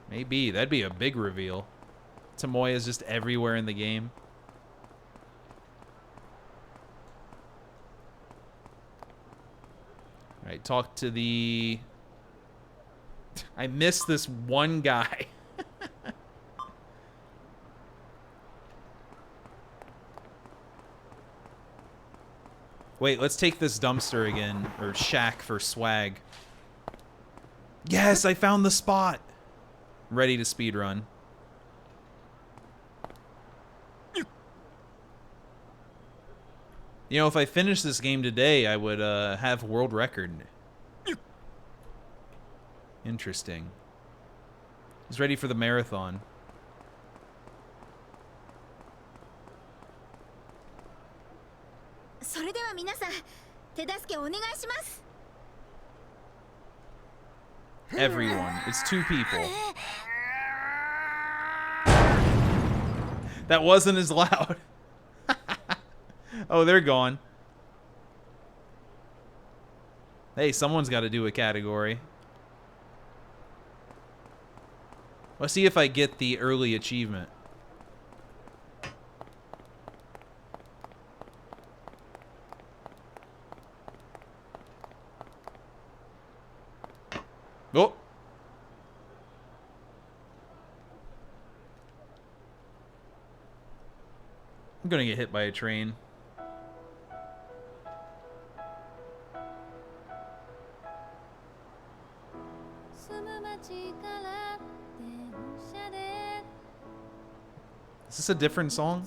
Maybe. That'd be a big reveal. Tomoya's just everywhere in the game. Alright, talk to the... I missed this one guy. Wait, let's take this dumpster again. Or shack for swag. Yes, I found the spot! Ready to speedrun. You know, if I finished this game today, I would have world record. Interesting. He's ready for the marathon. Everyone. It's 2 people. That wasn't as loud. Oh, they're gone. Hey, someone's got to do a category. Let's see if I get the early achievement. Oh. I'm gonna get hit by a train. Is this a different song?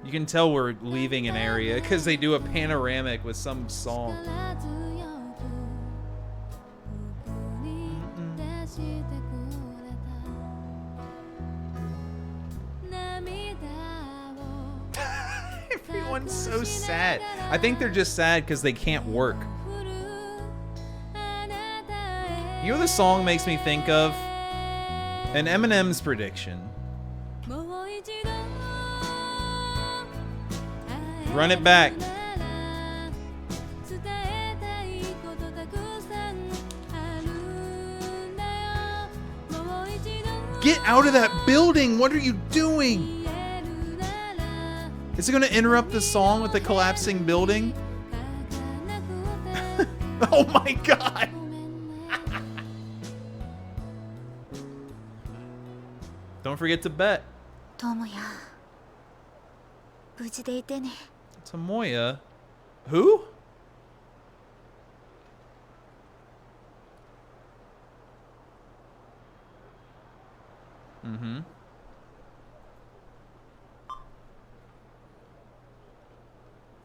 You can tell we're leaving an area because they do a panoramic with some song. Everyone's so sad. I think they're just sad because they can't work. You know what the song makes me think of? An Eminem's prediction. Run it back. Get out of that building! What are you doing? Is it going to interrupt the song with the collapsing building? Oh my god! Don't forget to bet. Tomoya? Who? Mm-hmm.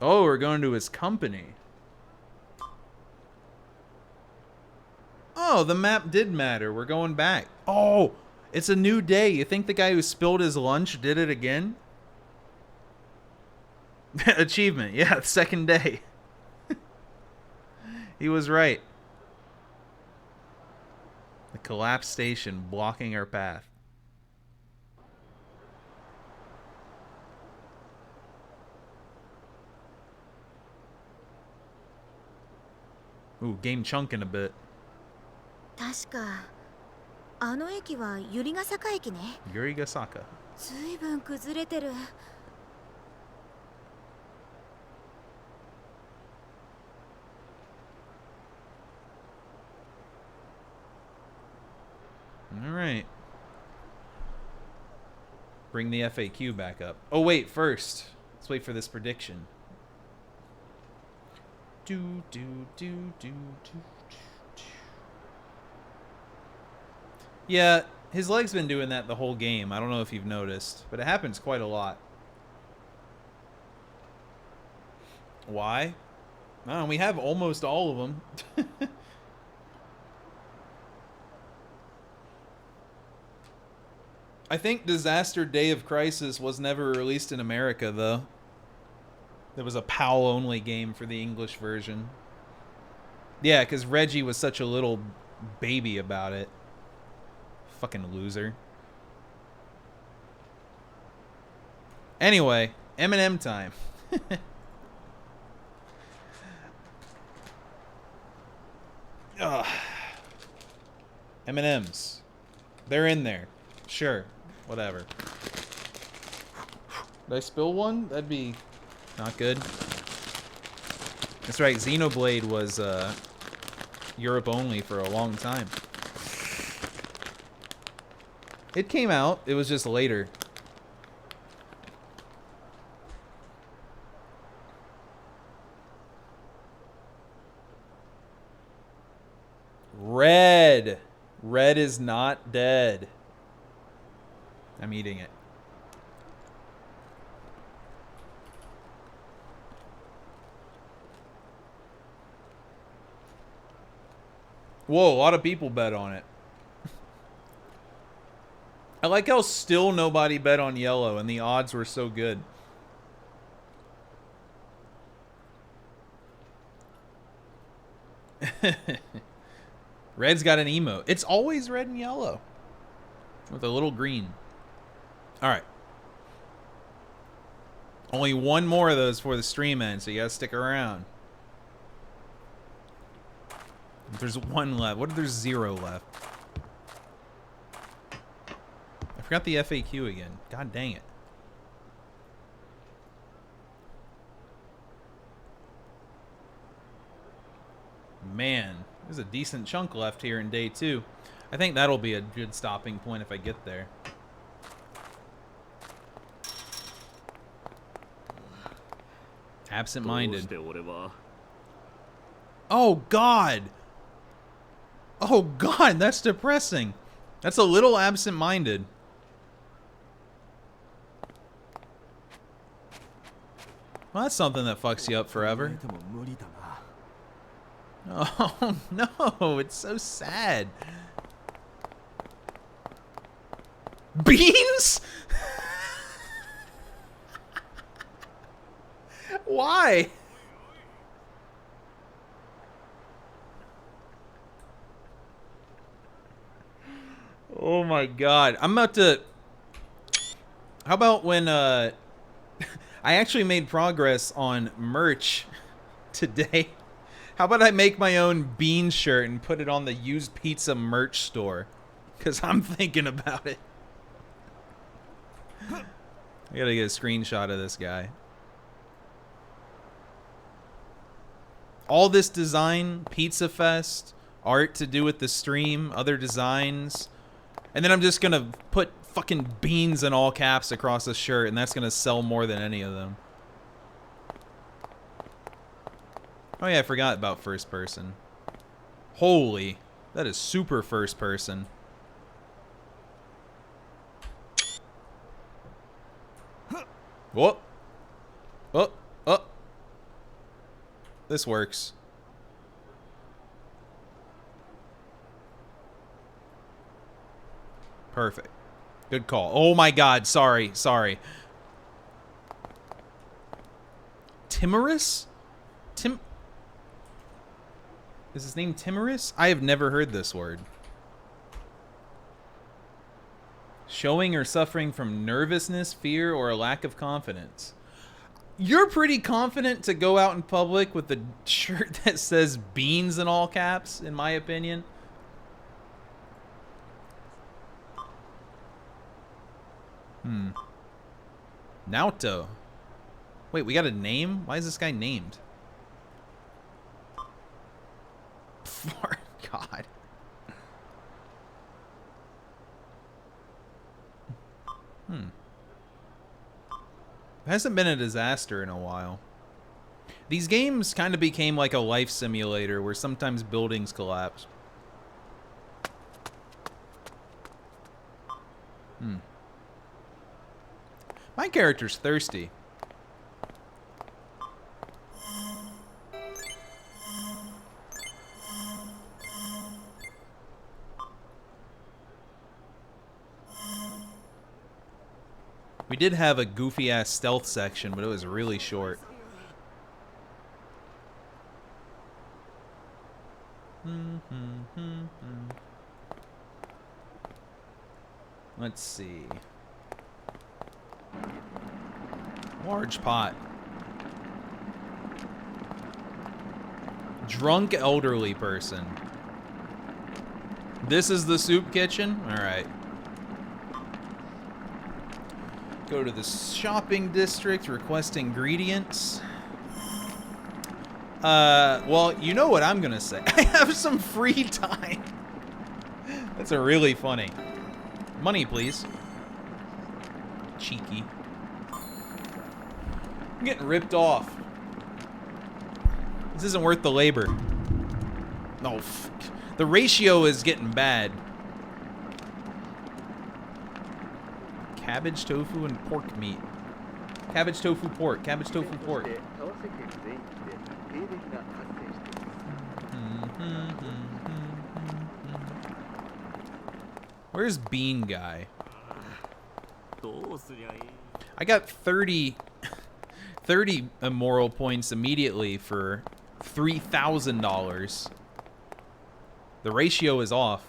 Oh, we're going to his company. Oh, the map did matter. We're going back. Oh, it's a new day. You think the guy who spilled his lunch did it again? Achievement. Yeah, second day. He was right. The collapsed station blocking our path. Ooh, game chunking a bit. 確かあの駅は百合ヶ坂駅ね。Yuri Gasaka. ずいぶん崩れてる。All right. Bring the FAQ back up. Oh, wait, first. Let's wait for this prediction. Yeah, his leg's been doing that the whole game. I don't know if you've noticed, but it happens quite a lot. Why? No, we have almost all of them. I think Disaster Day of Crisis was never released in America, though. There was a PAL-only game for the English version. Yeah, because Reggie was such a little baby about it. Fucking loser. Anyway, M&M time. Ugh. M&Ms. They're in there. Sure. Whatever. Did I spill one? That'd be not good. That's right. Xenoblade was Europe only for a long time. It came out. It was just later. Red. Red is not dead. I'm eating it. Whoa, a lot of people bet on it. I like how still nobody bet on yellow and the odds were so good. Red's got an emote. It's always red and yellow with a little green. All right. Only one more of those before the stream ends, so you gotta stick around. There's one left. What if there's 0 left? I forgot the FAQ again. God dang it. Man, there's a decent chunk left here in day 2. I think that'll be a good stopping point if I get there. Absent-minded. Oh, God! Oh, God, that's depressing. That's a little absent-minded. Well, that's something that fucks you up forever. Oh, no, it's so sad. Beans? Why? Oh my God. I'm about to... How about when, I actually made progress on merch today. How about I make my own bean shirt and put it on the Used Pizza merch store? Because I'm thinking about it. I gotta get a screenshot of this guy. All this design, Pizza Fest, art to do with the stream, other designs. And then I'm just gonna put fucking beans in all caps across the shirt, and that's gonna sell more than any of them. Oh yeah, I forgot about first person. Holy, that is super first person. Whoop. Oh. Oh. This works. Perfect. Good call. Oh my god, sorry. Timorous? Is his name Timorous? I have never heard this word. Showing or suffering from nervousness, fear, or a lack of confidence. You're pretty confident to go out in public with a shirt that says beans in all caps, in my opinion. Naoto. Wait, we got a name? Why is this guy named? God. It hasn't been a disaster in a while. These games kind of became like a life simulator where sometimes buildings collapse. My character's thirsty. We did have a goofy-ass stealth section, but it was really short. Let's see. Large pot. Drunk elderly person. This is the soup kitchen? Alright. Go to the shopping district, request ingredients. Well, you know what I'm gonna say. I have some free time. That's a really funny. Money, please. Cheeky. I'm getting ripped off. This isn't worth the labor. No, the ratio is getting bad. Cabbage, tofu, and pork meat. Cabbage, tofu, pork. Cabbage, tofu, pork. Where's Bean Guy? I got 30 immoral points immediately for $3,000. The ratio is off.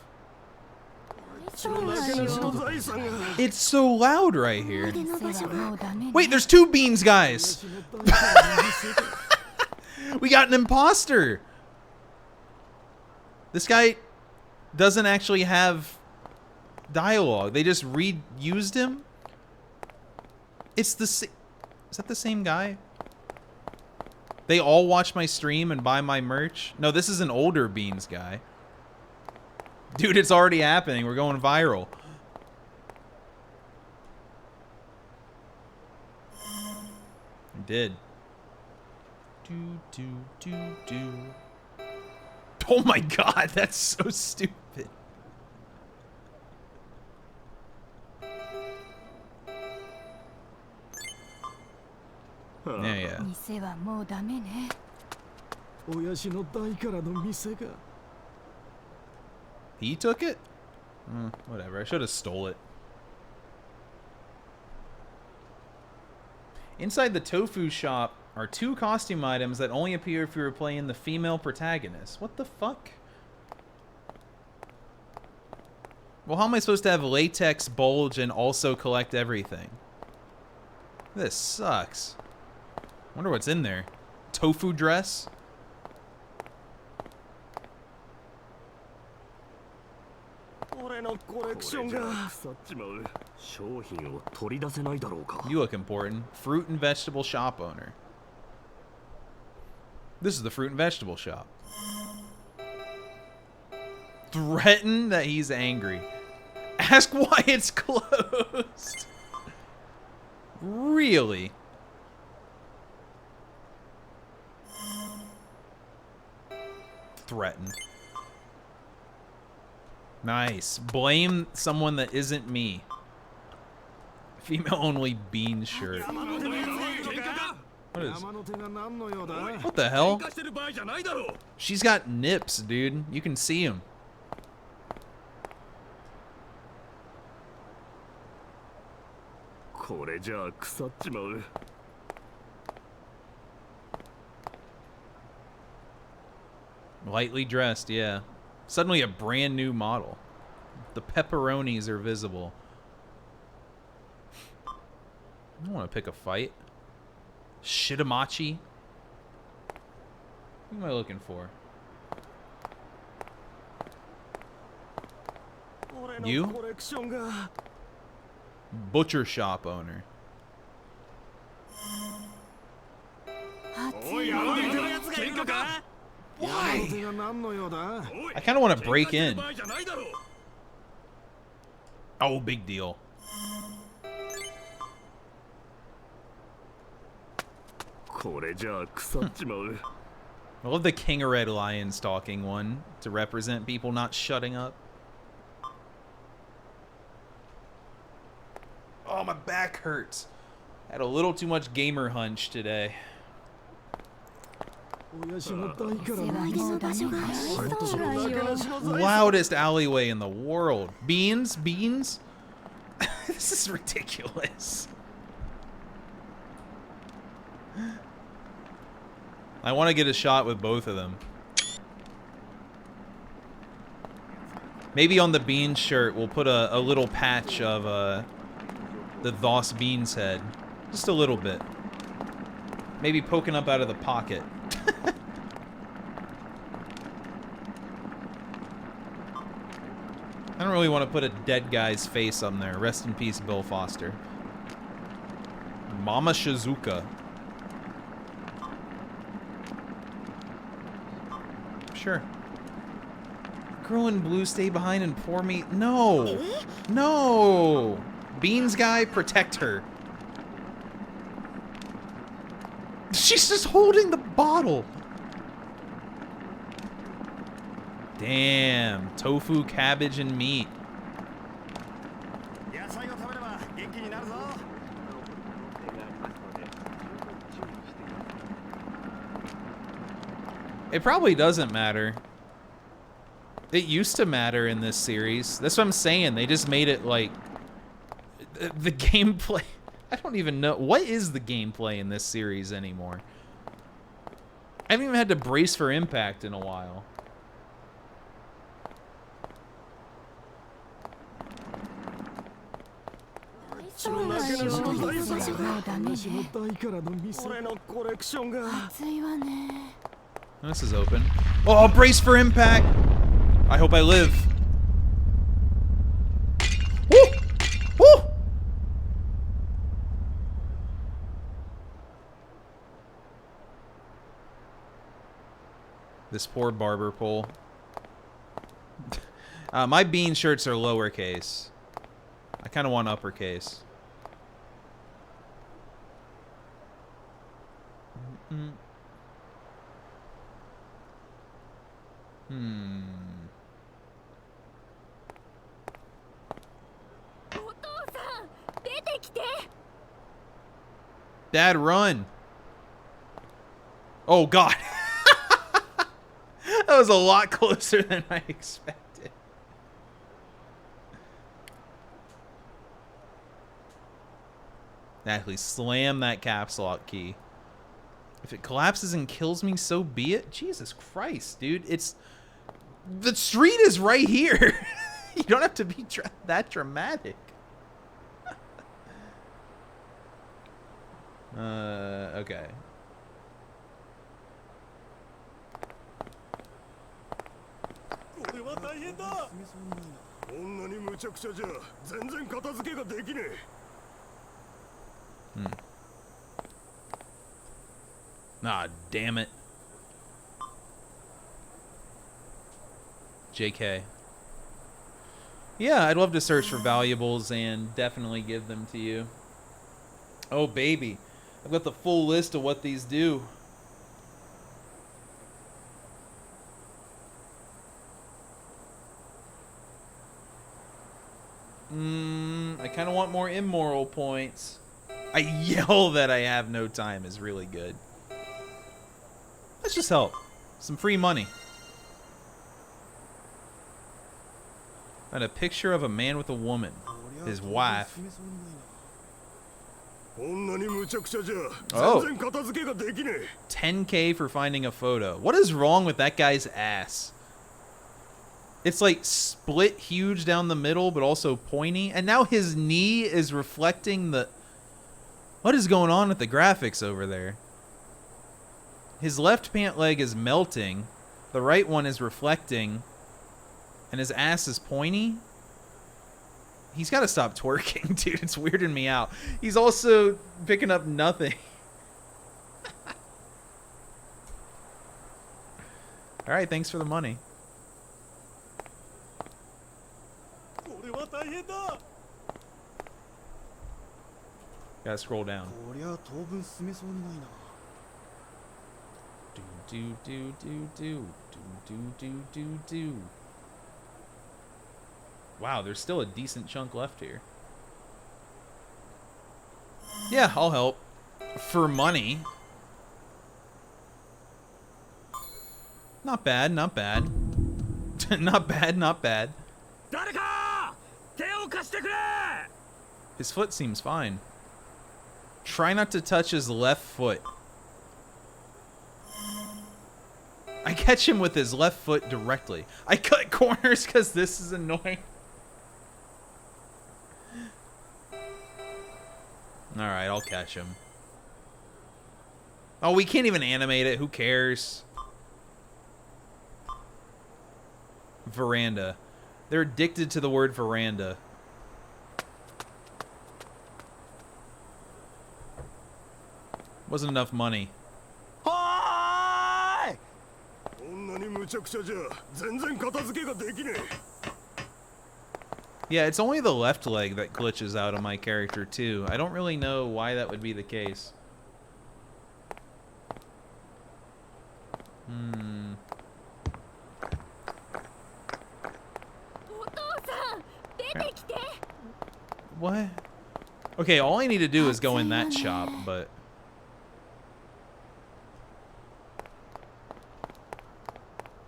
It's so loud right here. Wait, there's two Beans guys. We got an imposter. This guy doesn't actually have dialogue. They just reused him. It's the is that the same guy? They all watch my stream and buy my merch? No, this is an older Beans guy. Dude, it's already happening. We're going viral. I did. Oh my god, that's so stupid. Yeah. He took it? Whatever, I should have stole it. Inside the tofu shop are 2 costume items that only appear if you were playing the female protagonist. What the fuck? Well, how am I supposed to have latex bulge and also collect everything? This sucks. Wonder what's in there. Tofu dress? You look important. Fruit and vegetable shop owner. This is the fruit and vegetable shop. Threaten that he's angry. Ask why it's closed. Really? Threaten. Nice. Blame someone that isn't me. Female only bean shirt. What the hell? She's got nips, dude. You can see them. Lightly dressed, yeah. Suddenly a brand new model. The pepperonis are visible. I don't want to pick a fight. Shitamachi? What am I looking for? You? Butcher shop owner. Why? I kind of want to break in. Oh, big deal. I love the King of Red Lions talking one to represent people not shutting up. Oh, my back hurts. I had a little too much gamer hunch today. Loudest alleyway in the world. Beans? Beans? This is ridiculous. I want to get a shot with both of them. Maybe on the Beans shirt we'll put a little patch of the Thos Beans head. Just a little bit. Maybe poking up out of the pocket. I don't really want to put a dead guy's face on there. Rest in peace, Bill Foster. Mama Shizuka. Sure. Girl in blue, stay behind and pour me. No. No. Beans guy, protect her. She's just holding the bottle. Damn. Tofu, cabbage, and meat. It probably doesn't matter. It used to matter in this series. That's what I'm saying. They just made it like the gameplay. I don't even know. What is the gameplay in this series anymore? I haven't even had to brace for impact in a while. This is open. Oh, brace for impact! I hope I live. Woo! Woo! This poor barber pole. My bean shirts are lowercase. I kind of want uppercase. Dad, run. Oh, God. That was a lot closer than I expected. Exactly. Slam that caps lock key. If it collapses and kills me, so be it. Jesus Christ, dude. It's... The street is right here. You don't have to be that dramatic. Okay. Ah, damn it. JK. Yeah, I'd love to search for valuables and definitely give them to you. Oh, baby. I've got the full list of what these do. I kind of want more immoral points. I yell that I have no time is really good. Let's just help. Some free money. And a picture of a man with a woman. His wife. Oh. 10K for finding a photo. What is wrong with that guy's ass? It's like split huge down the middle, but also pointy. And now his knee is reflecting the... What is going on with the graphics over there? His left pant leg is melting. The right one is reflecting. And his ass is pointy. He's got to stop twerking, dude. It's weirding me out. He's also picking up nothing. All right, thanks for the money. Gotta scroll down. Do. Wow, there's still a decent chunk left here. Yeah, I'll help. For money. Not bad, not bad. Not bad, not bad. His foot seems fine. Try not to touch his left foot. I catch him with his left foot directly. I cut corners because this is annoying. Alright, I'll catch him. Oh, we can't even animate it. Who cares? Veranda. They're addicted to the word veranda. Wasn't enough money. Yeah, it's only the left leg that glitches out on my character too. I don't really know why that would be the case. What? Okay, all I need to do is go in that shop, but...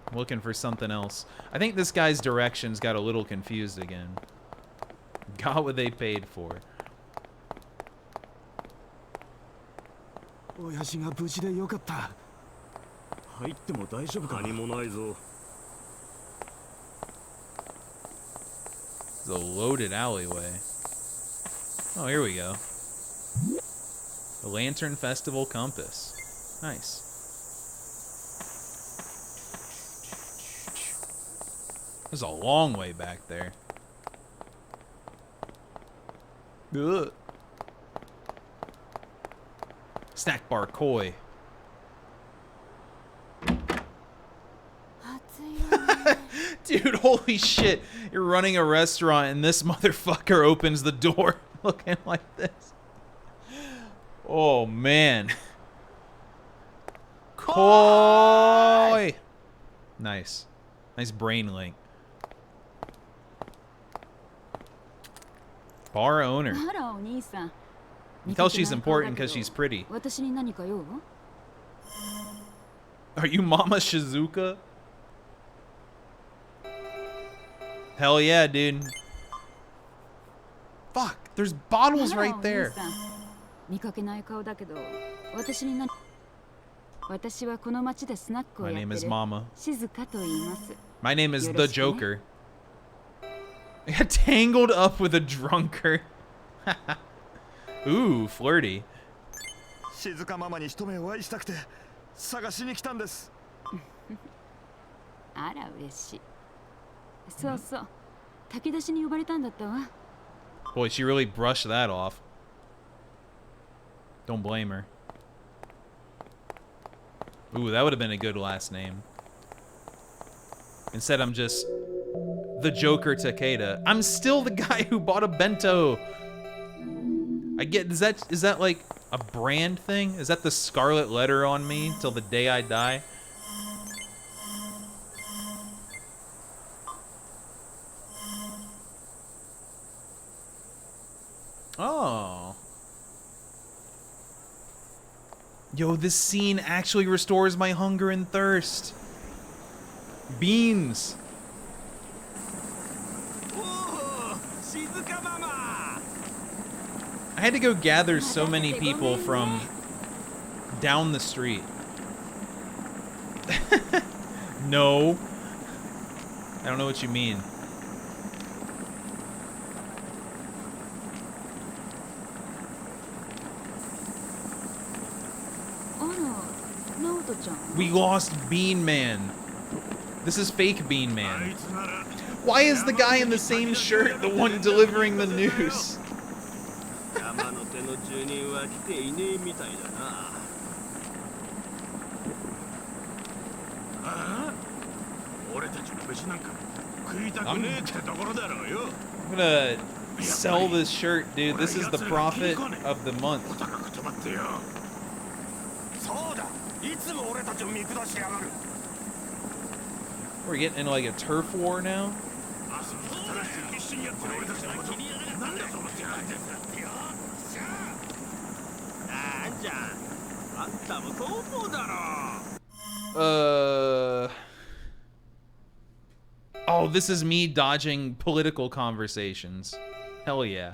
I'm looking for something else. I think this guy's directions got a little confused again. Got what they paid for. It's a loaded alleyway. Oh, here we go. The Lantern Festival Compass. Nice. There's a long way back there. Ugh. Snack bar koi. Dude, holy shit. You're running a restaurant and this motherfucker opens the door looking like this. Oh, man. Koi! Nice. Nice brain link. Bar owner. You tell she's important because she's pretty. Are you Mama Shizuka? Hell yeah, dude. Fuck, there's bottles right there. My name is Mama. My name is TheJoker. I got tangled up with a drunkard. Ooh, flirty. Boy, she really brushed that off. Don't blame her. Ooh, that would have been a good last name. Instead, I'm just TheJoker Takeda. I'm still the guy who bought a bento. I get, is that like a brand thing? Is that the scarlet letter on me till the day I die? Oh. Yo, this scene actually restores my hunger and thirst. Beans. I had to go gather so many people from down the street. No. I don't know what you mean. We lost Bean Man. This is fake Bean Man. Why is the guy in the same shirt the one delivering the news? I'm gonna sell this shirt, dude. This is the profit of the month. We're getting into like a turf war now. Oh, this is me dodging political conversations. Hell yeah.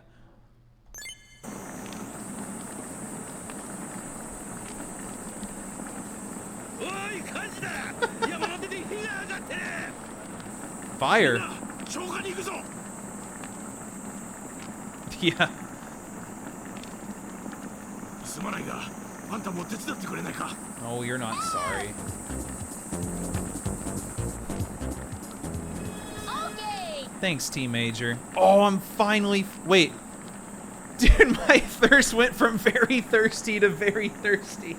Fire. Yeah. Oh, you're not sorry. Thanks, T Major. Oh, I'm finally... Wait. Dude, my thirst went from very thirsty to very thirsty.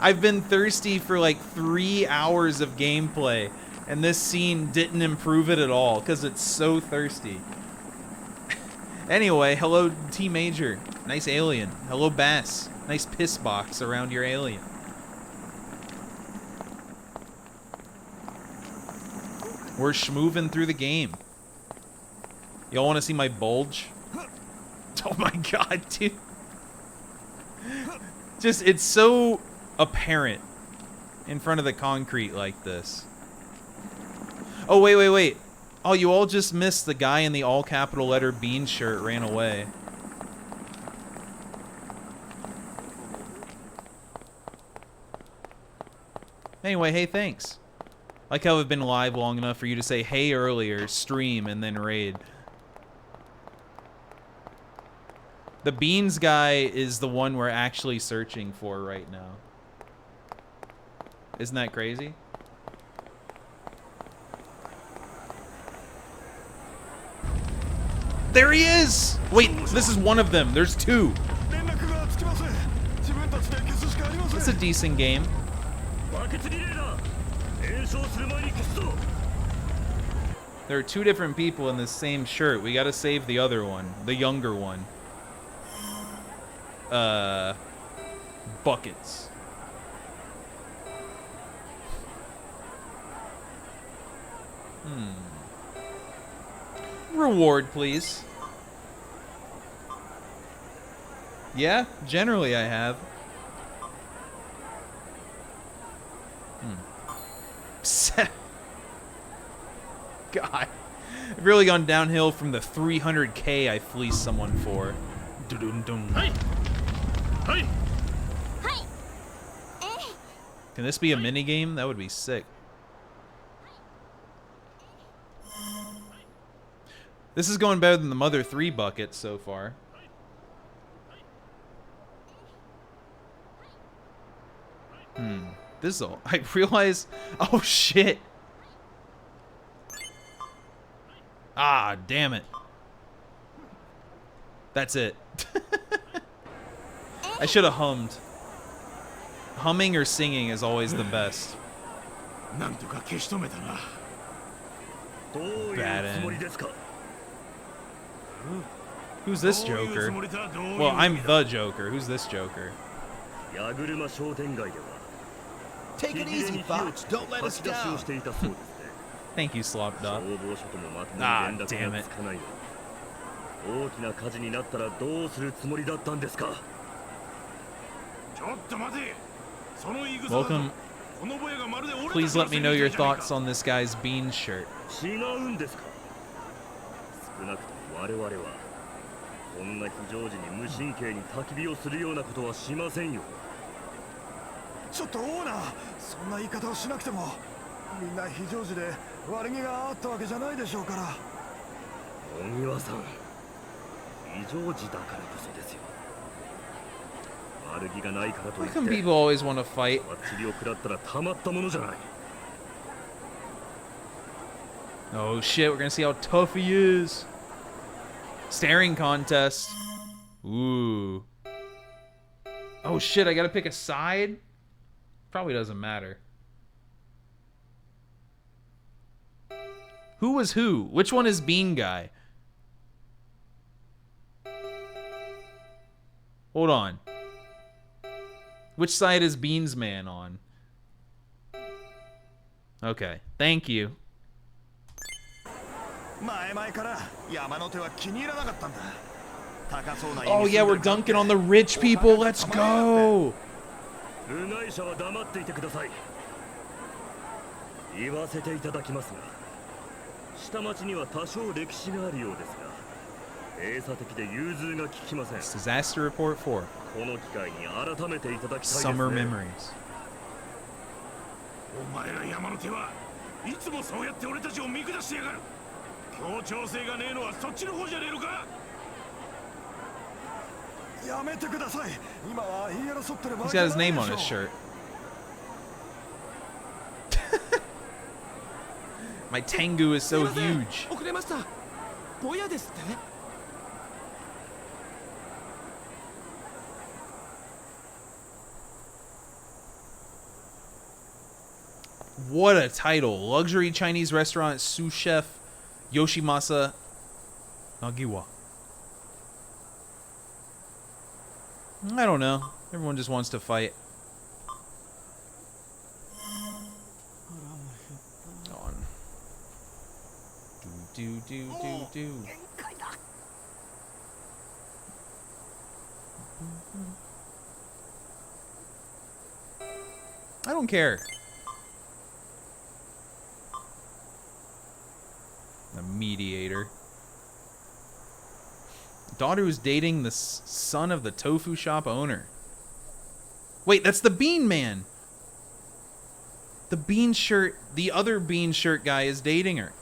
I've been thirsty for like 3 hours of gameplay, and this scene didn't improve it at all, because it's so thirsty. Anyway, hello, T Major. Nice alien. Hello, Bass. Nice piss box around your alien. We're schmooving through the game. Y'all want to see my bulge? Oh my god, dude. Just, it's so apparent in front of the concrete like this. Oh, wait. Oh, you all just missed the guy in the all capital letter Bean shirt ran away. Anyway, hey, thanks. Like how I've been live long enough for you to say hey earlier, stream, and then raid. The Beans guy is the one we're actually searching for right now. Isn't that crazy? There he is! Wait, this is one of them. There's two. It's a decent game. There are two different people in the same shirt. We gotta save the other one, the younger one. Buckets. Reward, please. Yeah, generally I have. God. I've really gone downhill from the 300k I fleeced someone for. Hey. Hey. Can this be a minigame? That would be sick. This is going better than the Mother 3 bucket so far. This'll... I realize... Oh, shit. Ah, damn it. That's it. I should have hummed. Humming or singing is always the best. Bad end. Who's this Joker? Well, I'm the Joker. Who's this Joker? Take it easy, Fox. Don't let us down. Thank you, Slopdog. Ah, damn it. 大きな火事になったらどうするつもりだったんですか。ちょっと待て。その言い草だと Welcome. このボヤがまるで俺たちの Please let me know your 戦場じゃないか。 thoughts on this guy's bean shirt. 違うんですか。少なくとも我々はこんな非常時に無神経に焚き火をするようなことはしませんよ。ちょっとオーナー、そんな言い方をしなくても、みんな非常時で悪気があったわけじゃないでしょうから。小際さん、非常時だからこそですよ。悪気がないからとい How って come people always want to fight? 治療食らったらたまったものじゃない。 Oh shit, we're gonna see how tough he is. Staring contest. Ooh. Oh shit, I gotta pick a side? Probably doesn't matter. Who was who? Which one is Bean Guy? Hold on. Which side is Beans Man on? Okay, thank you. 前々から山の手は気に入らなかったんだ。高そうな Oh yeah, we're dunking on the rich people. Let's go. 部外者は黙っていてください。言わせていただきますが、下町には多少歴史があるようですが、閉鎖的で融通が利きません。 Disaster Report 4. この機会に改めていただきたいですね。 Summer Memories. お前ら山の手はいつもそうやって俺たちを見下してやがる。協調性がねえのはそっちの方じゃねえのか。やめてください。今は言い争ってる場合 He's じゃ got ない his でしょ name on his shirt. My Tengu is so huge. 遅れました。ボヤですって。 What a title. Luxury Chinese restaurant sous chef Yoshimasa Nagiwa. I don't know. Everyone just wants to fight. On. Do. I don't care. The mediator. Daughter who's dating the son of the tofu shop owner. Wait, that's the Bean Man. The bean shirt, the other bean shirt guy is dating her.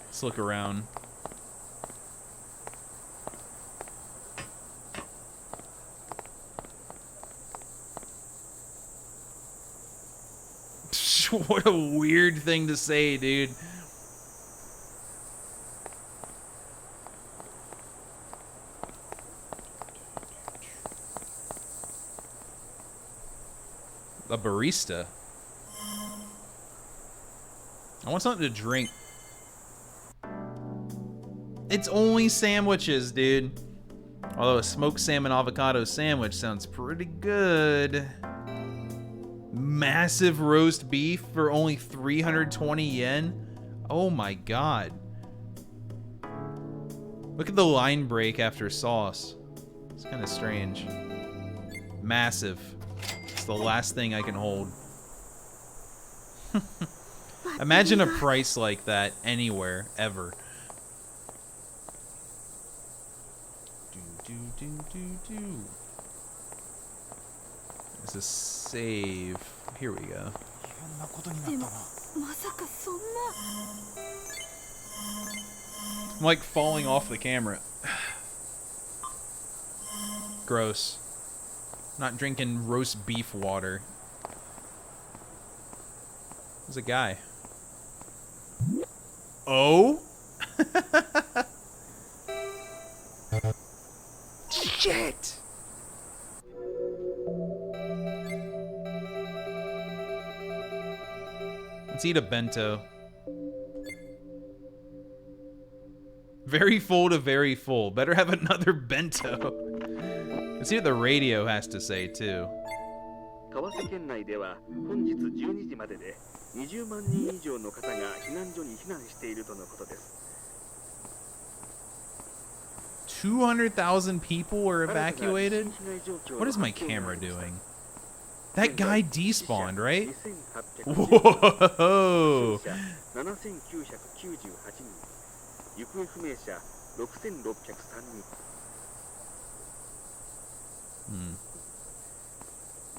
Let's look around. What a weird thing to say, dude. A barista. I want something to drink. It's only sandwiches, dude. Although a smoked salmon avocado sandwich sounds pretty good. Massive roast beef for only 320 yen? Oh my god. Look at the line break after sauce. It's kind of strange. Massive. It's the last thing I can hold. Imagine a price like that anywhere, ever. Do. This is save. Here we go. I'm like falling off the camera. Gross. Not drinking roast beef water. There's a guy. Oh? Shit! Let's eat a bento. Very full to very full. Better have another bento. Let's see what the radio has to say too. 川瀬県内では本日12時までで20万人以上の方が避難所に避難しているとのことです。 200,000 people were evacuated? What is my camera doing? That guy despawned, right? Whoa! 7998人、行方不明者6603人。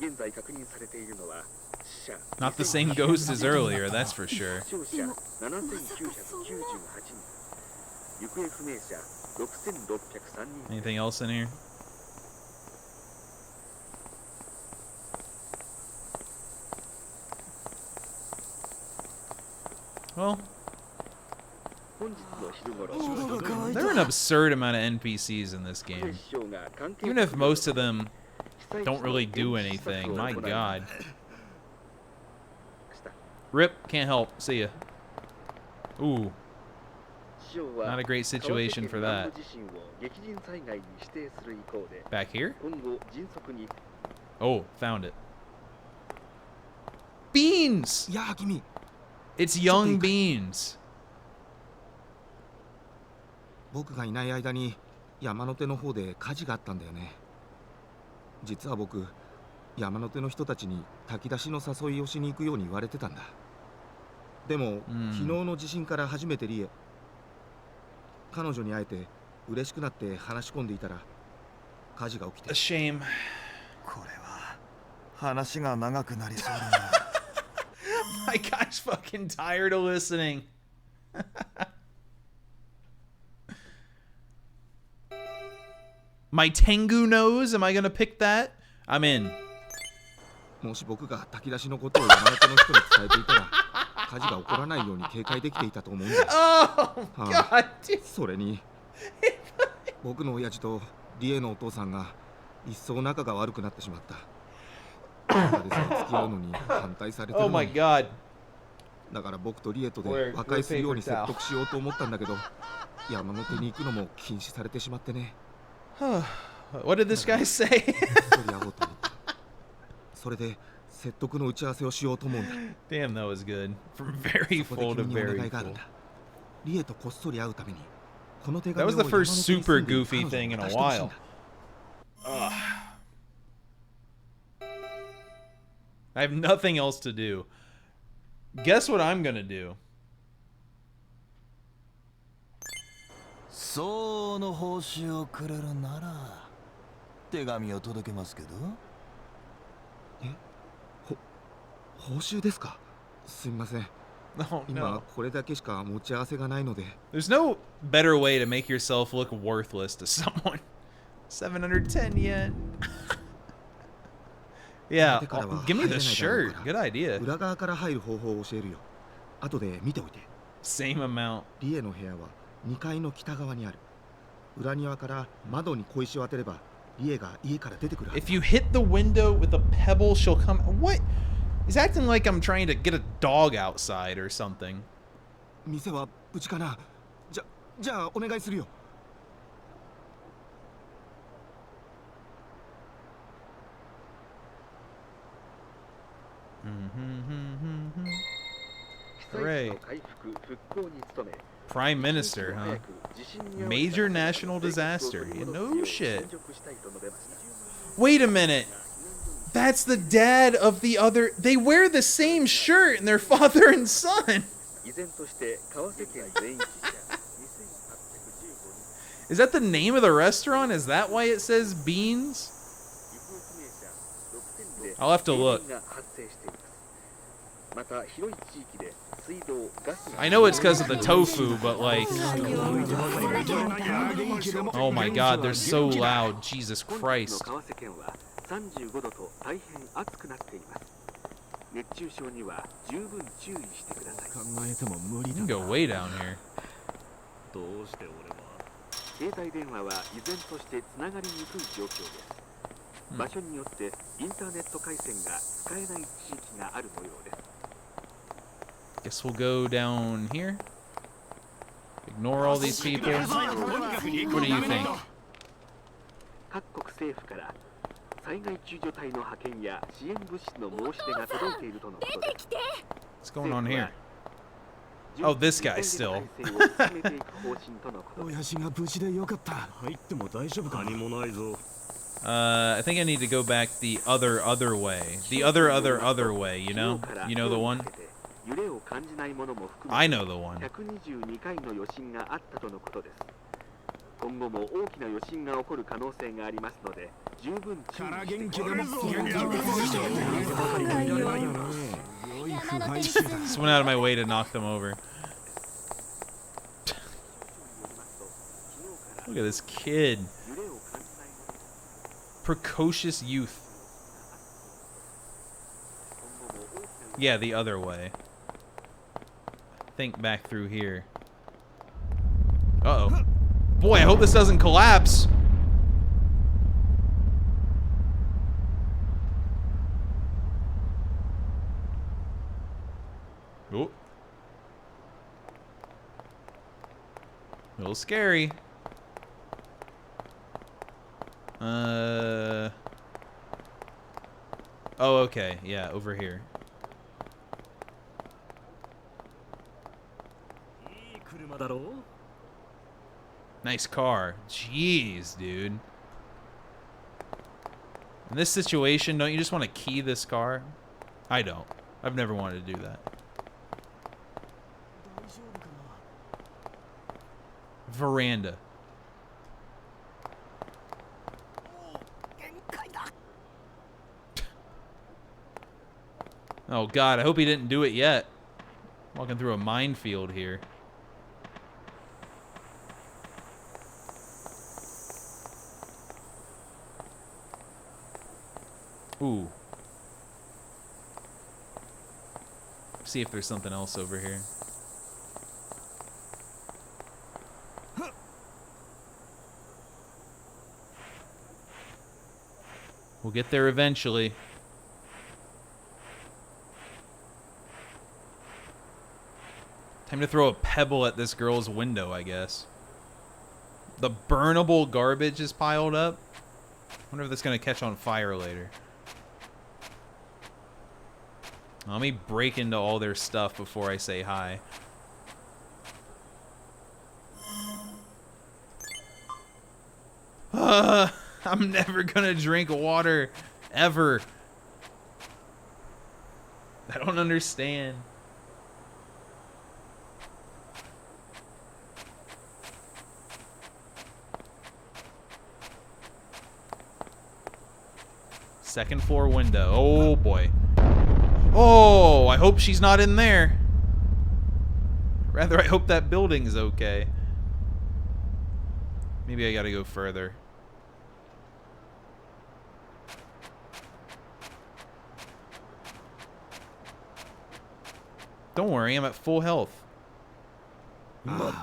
現在確認されているのは死者 Not the same ghost as earlier, that's for sure. 負傷者7998人、行方不明者6603人。 Anything else in here? Well, there are an absurd amount of NPCs in this game. Even if most of them don't really do anything, my god. Rip, can't help. See ya. Ooh. Not a great situation for that. Back here? Oh, found it. Beans! It's young beans. 僕がいない間に山の手の方で火事があったんだよね。実は僕、山の手の人たちに炊き出しの誘いをしに行くように言われてたんだ。でも、昨日の地震から初めてリエ、彼女に会えて嬉しくなって話し込んでいたら火事が起きて。Shame. これは話が長くなりそうだな。My guy's fucking tired of listening. My Tengu nose? Am I gonna pick that? I'm in. もし僕が炊き出しのことを山手の人に伝えていたら火事が起こらないように警戒できていたと思うんだ。Oh God! それに僕の親父とリエのお父さんが一層仲が悪くなってしまった。付き合うのに反対されてるのに。 Oh my God! だから僕とリエとで和解するように説得しようと思ったんだけど、山の手に行くのも禁止されてしまってね。What did this guy say? それで説得の打ち合わせをしようと思うんだ。Damn, that was good. From very full to very full. リエとこっそり会うためにこの手 That 紙 was を the first super goofy thing in a while. I have nothing else to do. Guess what I'm gonna do? 相応の報酬をくれるなら手紙を届けますけど。報酬ですか？すみません。今これだけしか持ち合わせがないので。There's no better way to make yourself look worthless to someone. 710 yen. Yeah, give me the shirt. Good idea. 裏側から入る方法を教えるよ。後で見ておいて。 Same amount. リエの部屋は2階の北側にある。裏庭から窓に小石を当てればリエが家から出てくるはず。 If you hit the window with a pebble, she'll come. What? He's acting like I'm trying to get a dog outside or something. 店は無事かな。じゃあお願いするよ。Hooray. Prime Minister, huh? Major national disaster. Yeah, no shit. Wait a minute. That's the dad of the other. They wear the same shirt and they're father and son. Is that the name of the restaurant? Is that why it says beans? I'll have to look. I know it's because of the tofu, but like... Oh my god, they're so loud. Jesus Christ. You can go way down here. 携帯電話は依然としてつながりにくい状況です。場所によってインターネット回線が使えない地域がある模様です。 Guess we'll go down here. Ignore all these people. What do you think? 各国政府から災害救助隊の派遣や支援物資の申し出が届いているとのことです。What's going on here? Oh, this guy still. 親父が無事でよかった。入っても大丈夫か。何もないぞ。I think I need to go back the other way. The other way, you know? You know the one? I know the one. 122回の余震があったとのことです。今後も大きな余震が起こる可能性がありますので、十分注意してください。 Just went out of my way to knock them over. Look at this kid. Precocious youth. Yeah, the other way. Think back through here. Uh-oh. Boy, I hope this doesn't collapse. Oh. A little scary. Oh, okay. Yeah, over here. Nice car. Jeez, dude. In this situation, don't you just want to key this car? I don't. I've never wanted to do that. Veranda. Oh god, I hope he didn't do it yet. Walking through a minefield here. Ooh. See if there's something else over here. We'll get there eventually. Time to throw a pebble at this girl's window, I guess. The burnable garbage is piled up. Wonder if that's gonna catch on fire later. Let me break into all their stuff before I say hi. I'm never gonna drink water, ever. I don't understand. Second floor window. Oh boy. Oh, I hope she's not in there. Rather, I hope that building's okay. Maybe I gotta go further. Don't worry, I'm at full health. Huh?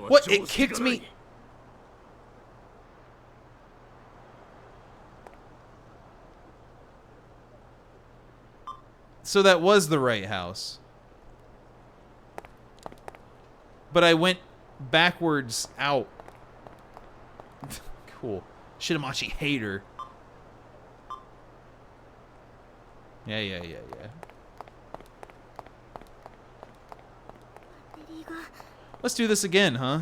What? It kicked me. So that was the right house. But I went backwards out. Cool. Shitamachi hater. Yeah. Let's do this again, huh?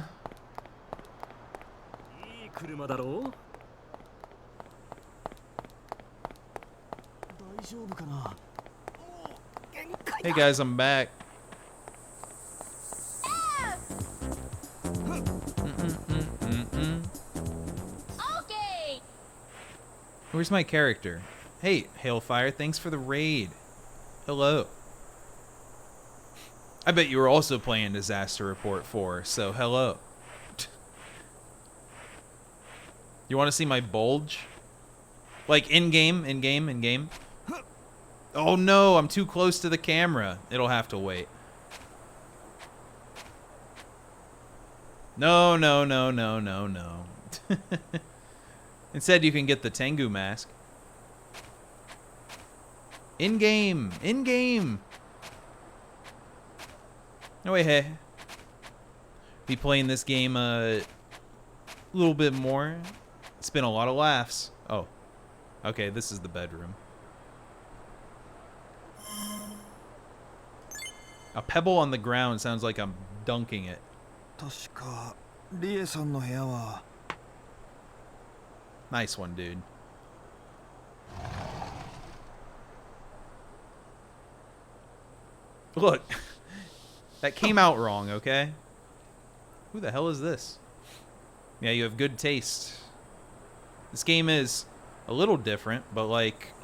Hey guys, I'm back. Okay. Where's my character? Hey, Hailfire, thanks for the raid. Hello. I bet you were also playing Disaster Report 4, so hello. You want to see my bulge? Like in-game? Oh no, I'm too close to the camera. It'll have to wait. No. Instead, you can get the Tengu mask. In-game. No way, hey. Be playing this game A little bit more. It's been a lot of laughs. Oh. Okay, this is the bedroom. A pebble on the ground sounds like I'm dunking it. Nice one, dude. Look. That came out wrong, okay? Who the hell is this? Yeah, you have good taste. This game is a little different, but like...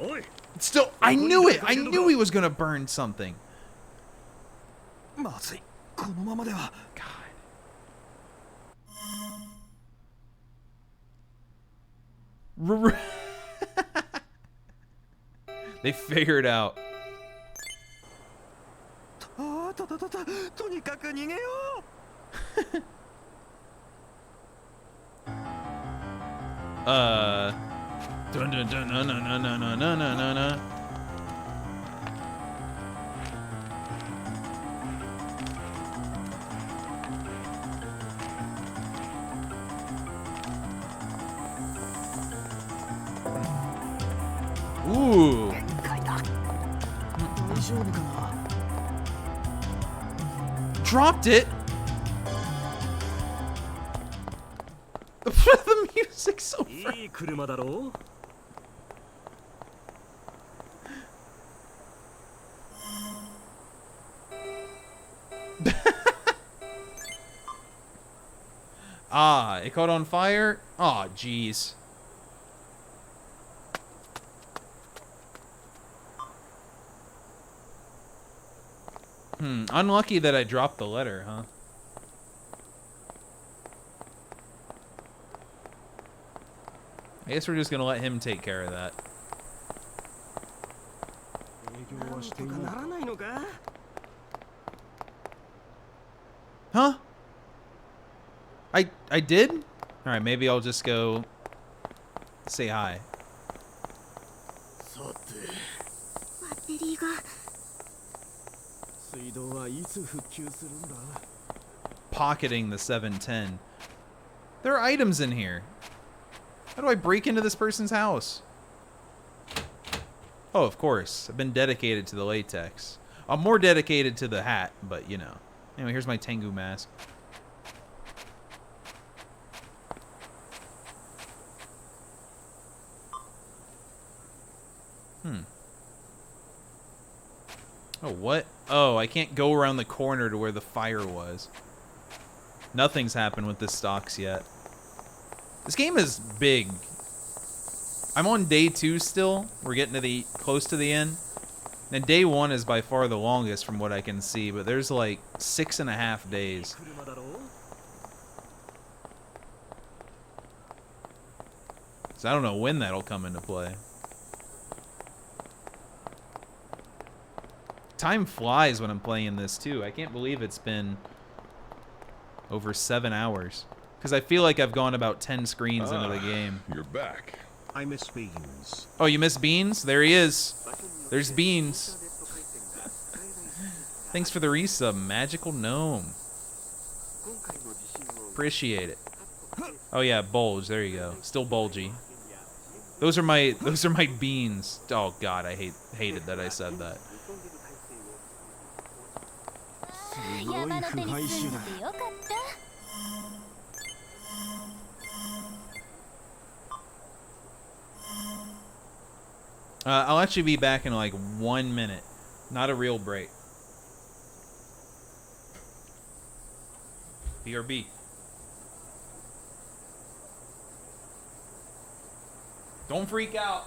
It's still... I knew it! I knew he was gonna burn something. God. They figured out. Dun dun dun dun dun dun dun dun dun dun dun. Ooh. Dropped it. The music's so Ah, it caught on fire? Aw, jeez. Unlucky that I dropped the letter, huh? I guess we're just gonna let him take care of that. Huh? I did? Alright, maybe I'll just go say hi. Pocketing the 710. There are items in here. How do I break into this person's house? Oh, of course. I've been dedicated to the latex. I'm more dedicated to the hat, but you know. Anyway, here's my Tengu mask. Oh, what? Oh, I can't go around the corner to where the fire was. Nothing's happened with the stocks yet. This game is big. I'm on day 2 still. We're getting to close to the end. And day 1 is by far the longest from what I can see, but there's like 6.5 days. So I don't know when that'll come into play. Time flies when I'm playing this too. I can't believe it's been over 7 hours. Because I feel like I've gone about 10 screens into the game. You're back. I miss Beans. Oh, you miss Beans? There he is. There's Beans. Thanks for the resub, Magical Gnome. Appreciate it. Oh yeah, bulge. There you go. Still bulgy. Those are my beans. Oh god, I hated that I said that. I'll actually be back in like 1 minute. Not a real break. BRB. Don't freak out.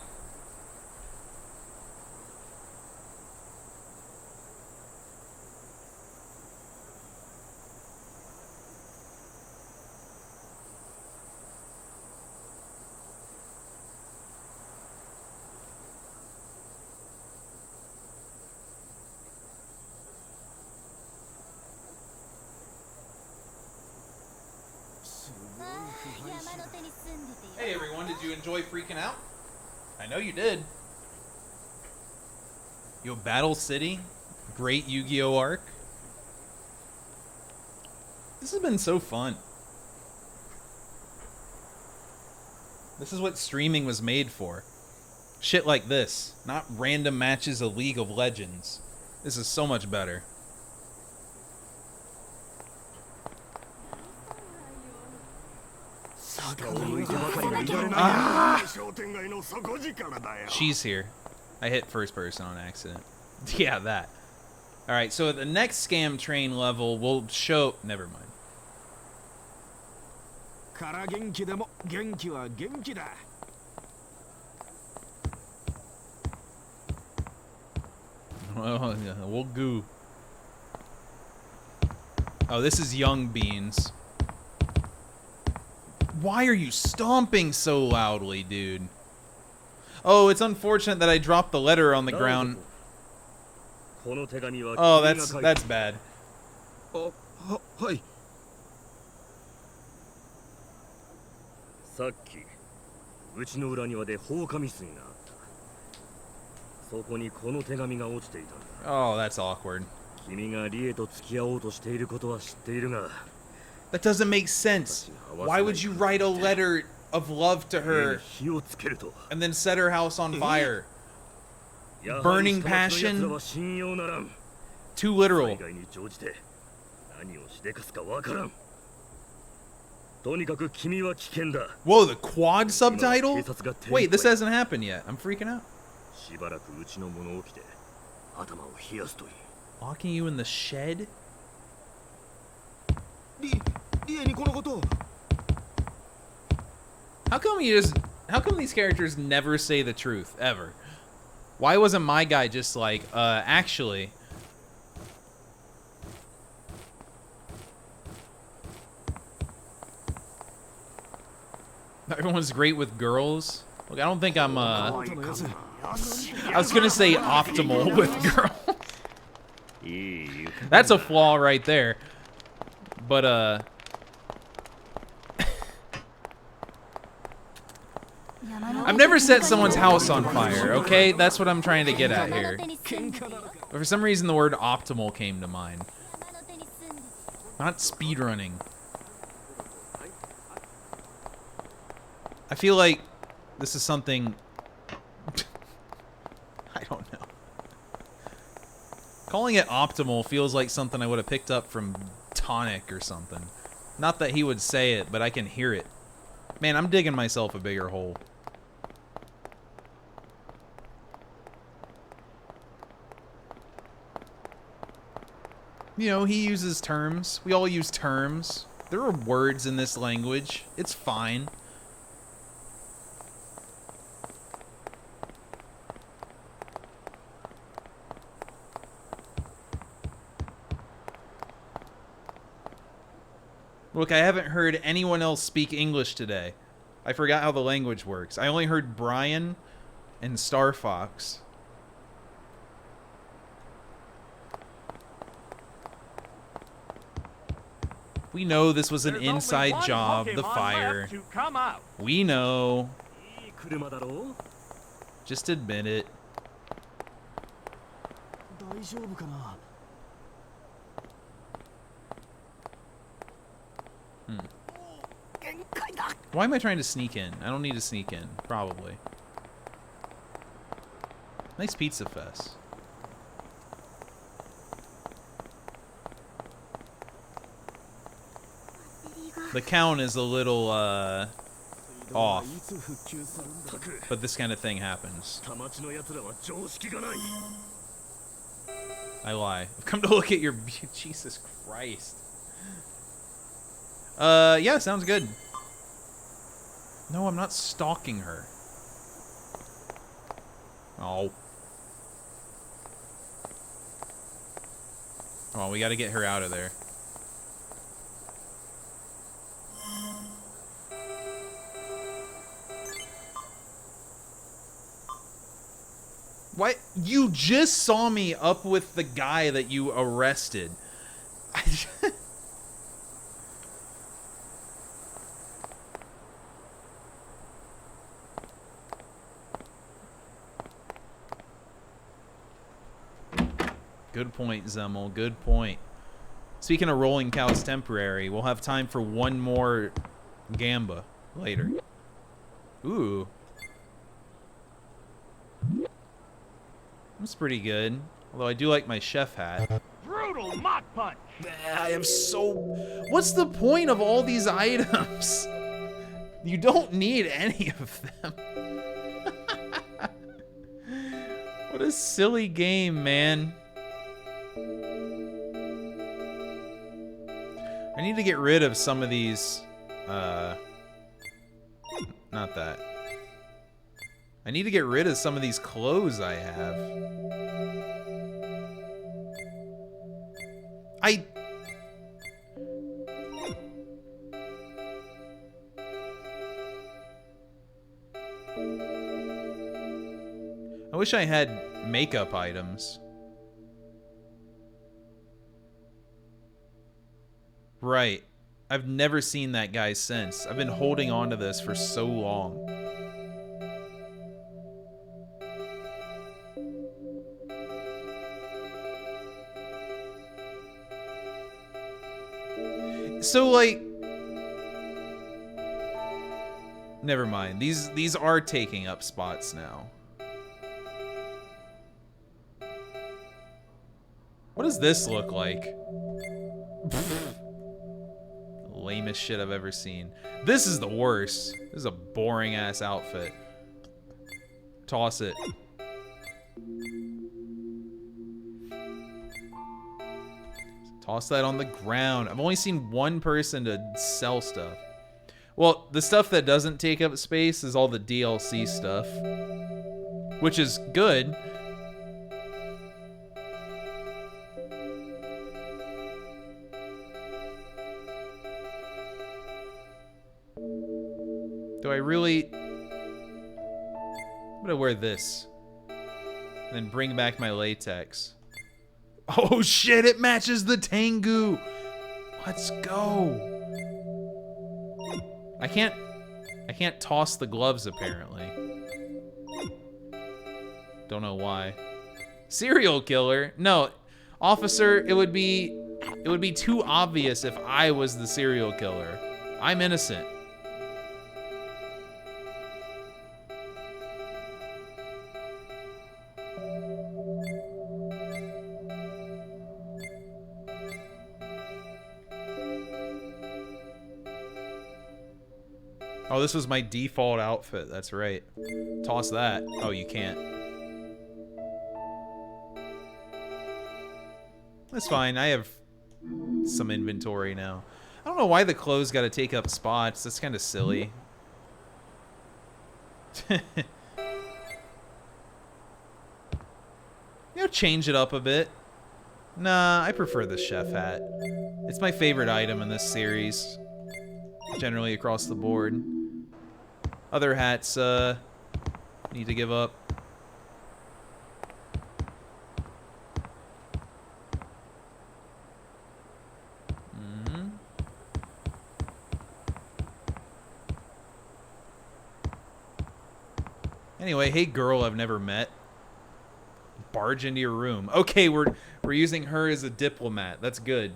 Hey everyone, did you enjoy freaking out? I know you did. Yo, Battle City, great Yu-Gi-Oh arc. This has been so fun. This is what streaming was made for. Shit like this, not random matches of League of Legends. This is so much better. Ah! She's here. I hit first person on accident. Yeah, that. Alright, so at the next scam train level, we'll show... Never mind. Well, yeah, we'll goo. Oh, this is Young Beans. Why are you stomping so loudly, dude? Oh, it's unfortunate that I dropped the letter on the ground. Oh, that's bad. Oh, that's awkward. That doesn't make sense. Why would you write a letter of love to her and then set her house on fire? Burning passion? Too literal. Whoa, the quad subtitle? Wait, this hasn't happened yet. I'm freaking out. Locking you in the shed? How come these characters never say the truth, ever? Why wasn't my guy just like, actually... Everyone's great with girls? Look, I don't think I'm, I was gonna say optimal with girls. That's a flaw right there. But, I've never set someone's house on fire, okay? That's what I'm trying to get at here. But for some reason, the word optimal came to mind. Not speedrunning. I feel like this is something... I don't know. Calling it optimal feels like something I would have picked up from Tonic or something. Not that he would say it, but I can hear it. Man, I'm digging myself a bigger hole. You know, he uses terms. We all use terms. There are words in this language. It's fine. Look, I haven't heard anyone else speak English today. I forgot how the language works. I only heard Brian and Star Fox. We know this was an inside job, the fire. We know. Just admit it. Why am I trying to sneak in? I don't need to sneak in, probably. Nice pizza fest. The count is a little, off. But this kind of thing happens. I lie. I've come to look at your... Jesus Christ. Yeah, sounds good. No, I'm not stalking her. Oh. Oh, we gotta get her out of there. What? You just saw me up with the guy that you arrested. Good point, Zemmel. Good point. Speaking of rolling cows temporary, we'll have time for one more Gamba later. Ooh. That's pretty good. Although I do like my chef hat. Brutal mach punch. I am so... What's the point of all these items? You don't need any of them. What a silly game, man. I need to get rid of some of these... Not that. I need to get rid of some of these clothes I have. I wish I had makeup items. Right. I've never seen that guy since. I've been holding on to this for so long. So, like... Never mind. These are taking up spots now. What does this look like? Lamest shit I've ever seen. This is the worst. This is a boring ass outfit. Toss it. Toss that on the ground. I've only seen one person to sell stuff. Well, the stuff that doesn't take up space is all the DLC stuff, which is good. Do I really... I'm gonna wear this. And then bring back my latex. Oh shit, it matches the Tengu! Let's go! I can't toss the gloves apparently. Don't know why. Serial killer? No, officer, it would be too obvious if I was the serial killer. I'm innocent. Oh, this was my default outfit. That's right. Toss that. Oh, you can't. That's fine. I have some inventory now. I don't know why the clothes got to take up spots. That's kind of silly. You know, change it up a bit. Nah, I prefer the chef hat. It's my favorite item in this series. Generally across the board. Other hats, need to give up. Anyway, hey girl I've never met. Barge into your room. Okay, we're using her as a diplomat. That's good.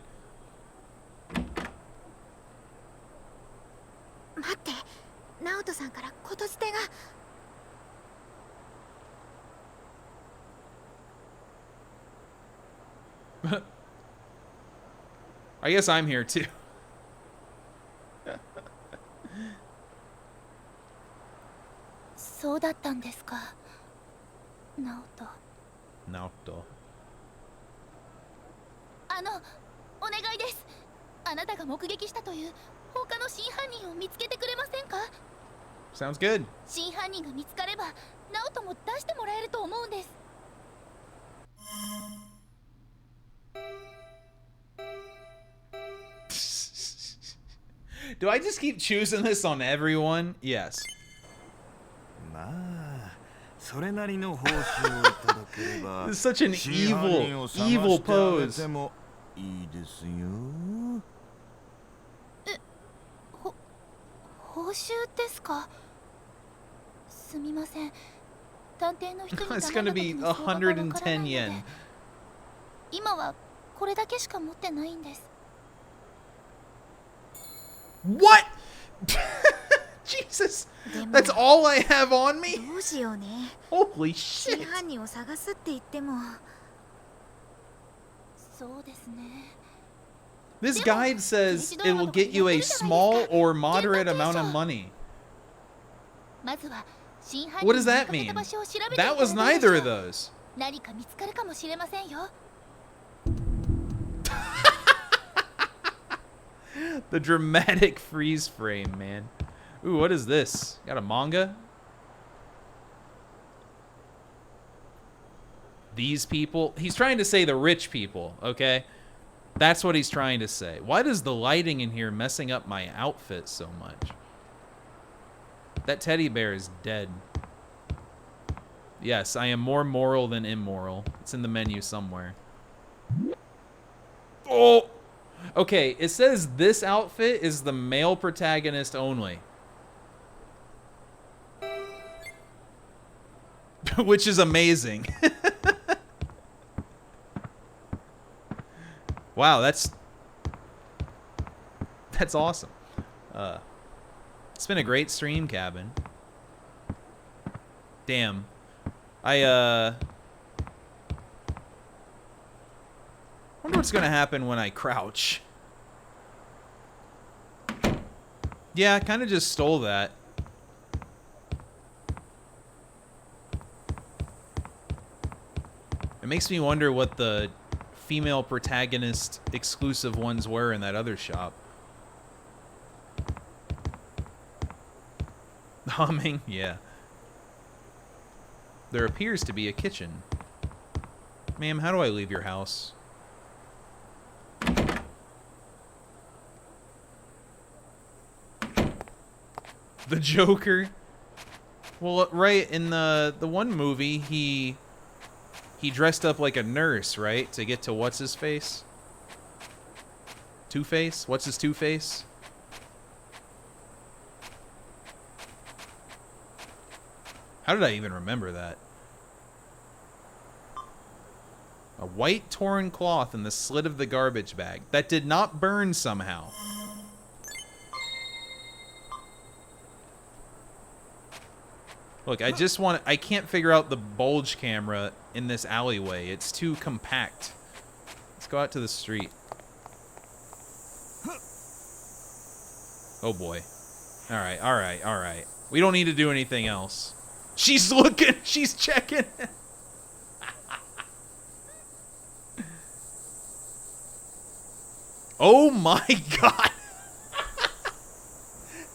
I guess I'm here too. So だったんですか、ナオト。ナオト。お願いです。あなたが目撃したという放火の真犯人を見つけてくれませんか？ Sounds good. 真犯人が見つかれば、ナオトも出してもらえると思うんです。Do I just keep choosing this on everyone? Yes. まあ、それなりの報酬をいただければ This is such an evil pose. いいですよ。報酬ですか？すみません。探偵の人に頼んだ時の相場がわからないので、yen. 今はこれだけしか持ってないんです。What? Jesus, that's all I have on me? どうしようね。 Holy 真 shit. 犯人を探すって言っても。そうですね。 This guide says it will get you a small or moderate amount of money. まずは真犯 What 人 does の that 見かけ mean? た場所を調べてみ That たら was どうでしょ neither う of those. 何か見つかるかもしれませんよ。 The dramatic freeze frame, man. Ooh, what is this? Got a manga? These people? He's trying to say the rich people, okay? That's what he's trying to say. Why does the lighting in here messing up my outfit so much? That teddy bear is dead. Yes, I am more moral than immoral. It's in the menu somewhere. Oh! Okay, it says this outfit is the male protagonist only. Which is amazing. Wow, that's awesome. It's been a great stream, Cabin. Damn. I wonder what's gonna happen when I crouch. Yeah, I kind of just stole that. It makes me wonder what the female protagonist exclusive ones were in that other shop. Humming, yeah. There appears to be a kitchen. Ma'am, how do I leave your house? The Joker? Well, right, in the one movie, he dressed up like a nurse, right? To get to what's-his-face? Two-Face? What's his Two-Face? How did I even remember that? A white torn cloth in the slit of the garbage bag. That did not burn somehow. Look, I can't figure out the bulge camera in this alleyway. It's too compact. Let's go out to the street. Oh boy. Alright, alright, alright. We don't need to do anything else. She's looking, she's checking. Oh my god.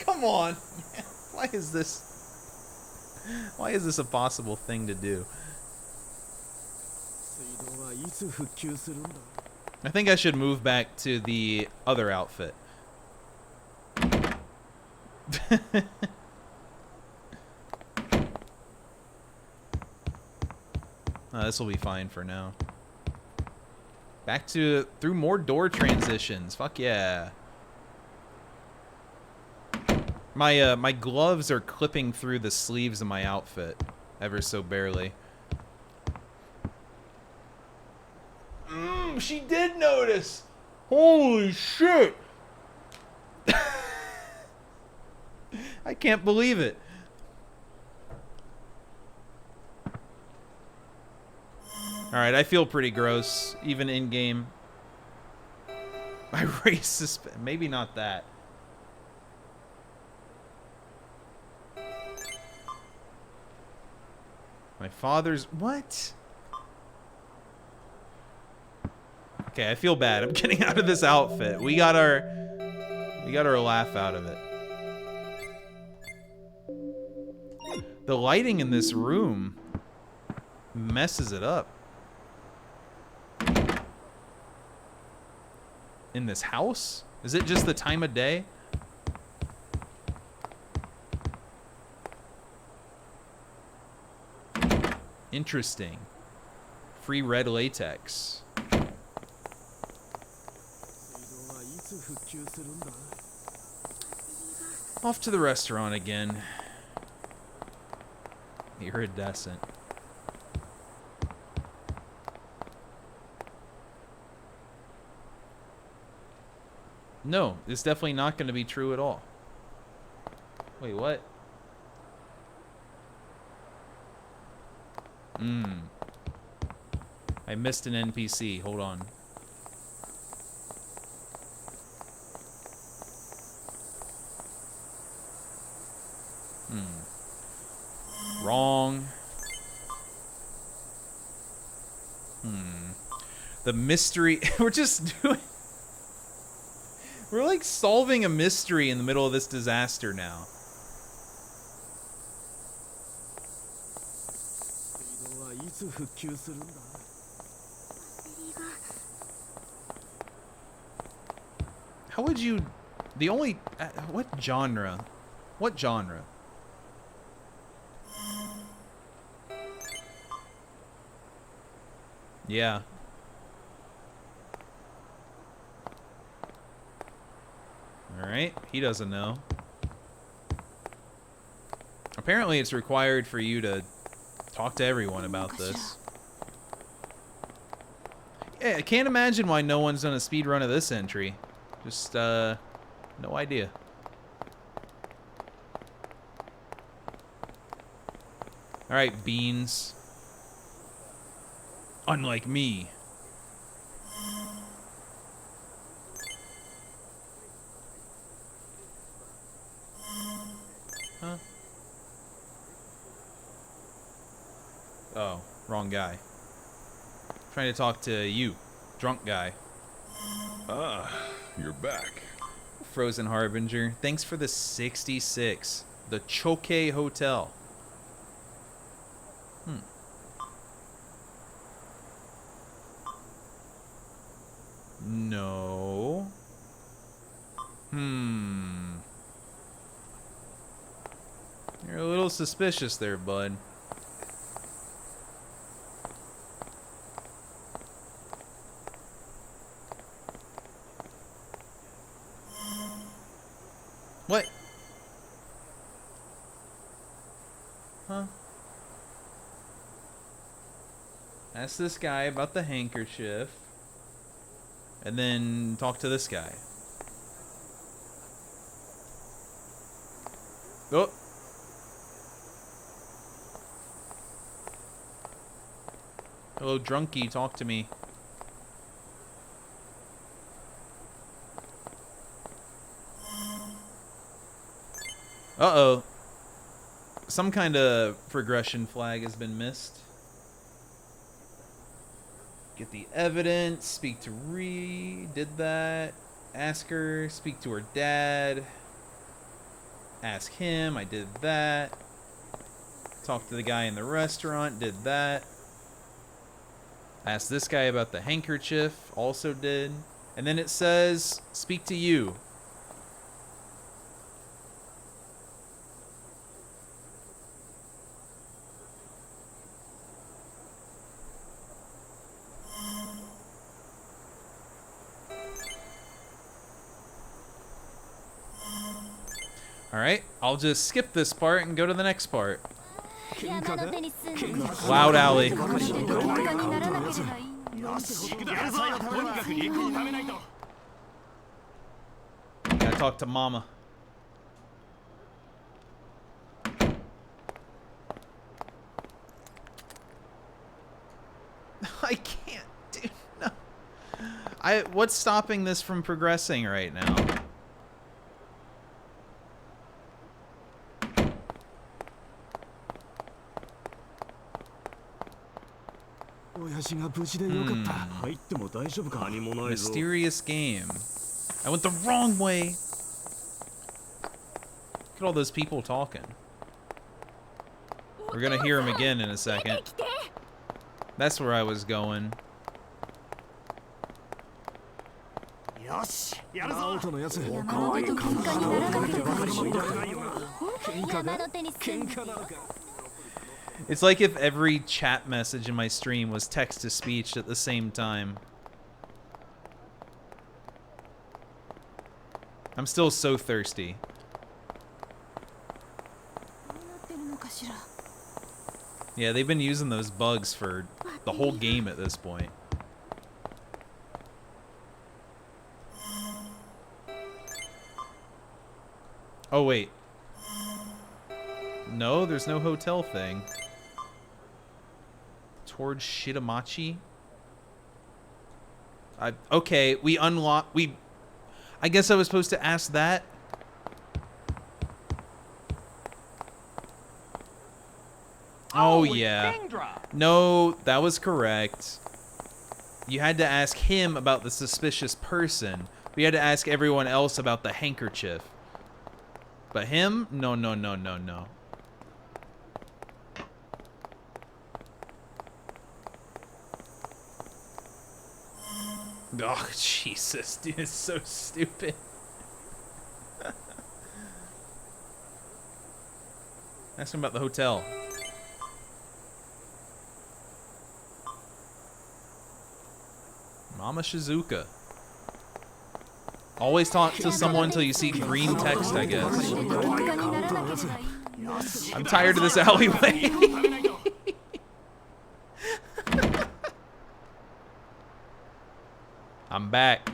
Come on. Why is this a possible thing to do? I think I should move back to the other outfit. This will be fine for now. Back to through more door transitions. Fuck yeah. My gloves are clipping through the sleeves of my outfit, ever so barely. She did notice. Holy shit. I can't believe it. Alright, I feel pretty gross, even in-game. My racist... Maybe not that. My father's... What? Okay, I feel bad. I'm getting out of this outfit. We got our laugh out of it. The lighting in this room messes it up. In this house? Is it just the time of day? Interesting. Free red latex. Off to the restaurant again. Iridescent. No, it's definitely not going to be true at all. Wait, what? I missed an NPC. Hold on. Wrong. The mystery. We're just doing. We're like solving a mystery in the middle of this disaster now. How would you... The only... what genre? What genre? Yeah. Alright, he doesn't know. Apparently it's required for you to talk to everyone about this. Yeah, I can't imagine why no one's done a speed run of this entry. Just, no idea. Alright, beans. Unlike me. Huh? Oh, wrong guy. Trying to talk to you, drunk guy. Ah, you're back. Frozen Harbinger. Thanks for the 66. The Choke Hotel. No. You're a little suspicious there, bud. What? Huh? Ask this guy about the handkerchief. And then talk to this guy. Oh. Hello, drunkie, talk to me. Uh-oh. Some kind of progression flag has been missed. Get the evidence, speak to Ree, did that. Ask her, speak to her dad. Ask him, I did that. Talk to the guy in the restaurant, did that. Ask this guy about the handkerchief, also did. And then it says, speak to you. Alright, I'll just skip this part and go to the next part. Loud Alley. Gotta talk to Mama. I can't, dude, no. What's stopping this from progressing right now? Mysterious game. I went the wrong way. Look at all those people talking. We're gonna hear them again in a second. That's where I was going. It's like if every chat message in my stream was text-to-speech at the same time. I'm still so thirsty. Yeah, they've been using those bugs for the whole game at this point. Oh, wait. No, there's no hotel thing. Towards Shitamachi? Okay, we unlock... I guess I was supposed to ask that. Oh, yeah. No, that was correct. You had to ask him about the suspicious person. We had to ask everyone else about the handkerchief. But him? No, no, no, no, no. Oh, Jesus, dude, it's so stupid. Ask him about the hotel. Mama Shizuka. Always talk to someone until you see green text, I guess. I'm tired of this alleyway. I'm back.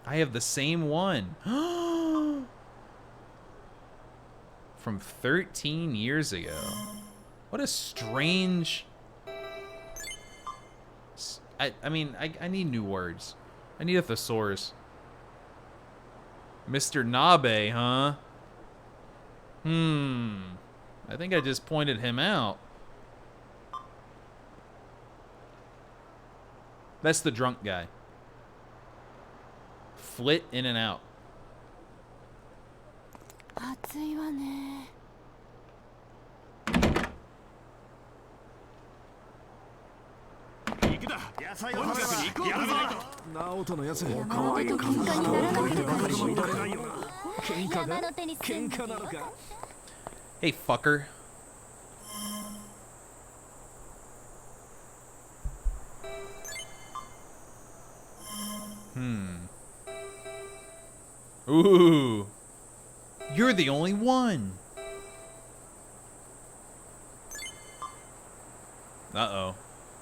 I have the same one. From 13 years ago. What a strange... I mean, I need new words. I need a thesaurus. Mr. Nabe, huh? I think I just pointed him out. That's the drunk guy. Flit in and out. Hey, fucker. Ooh. You're the only one. Uh-oh.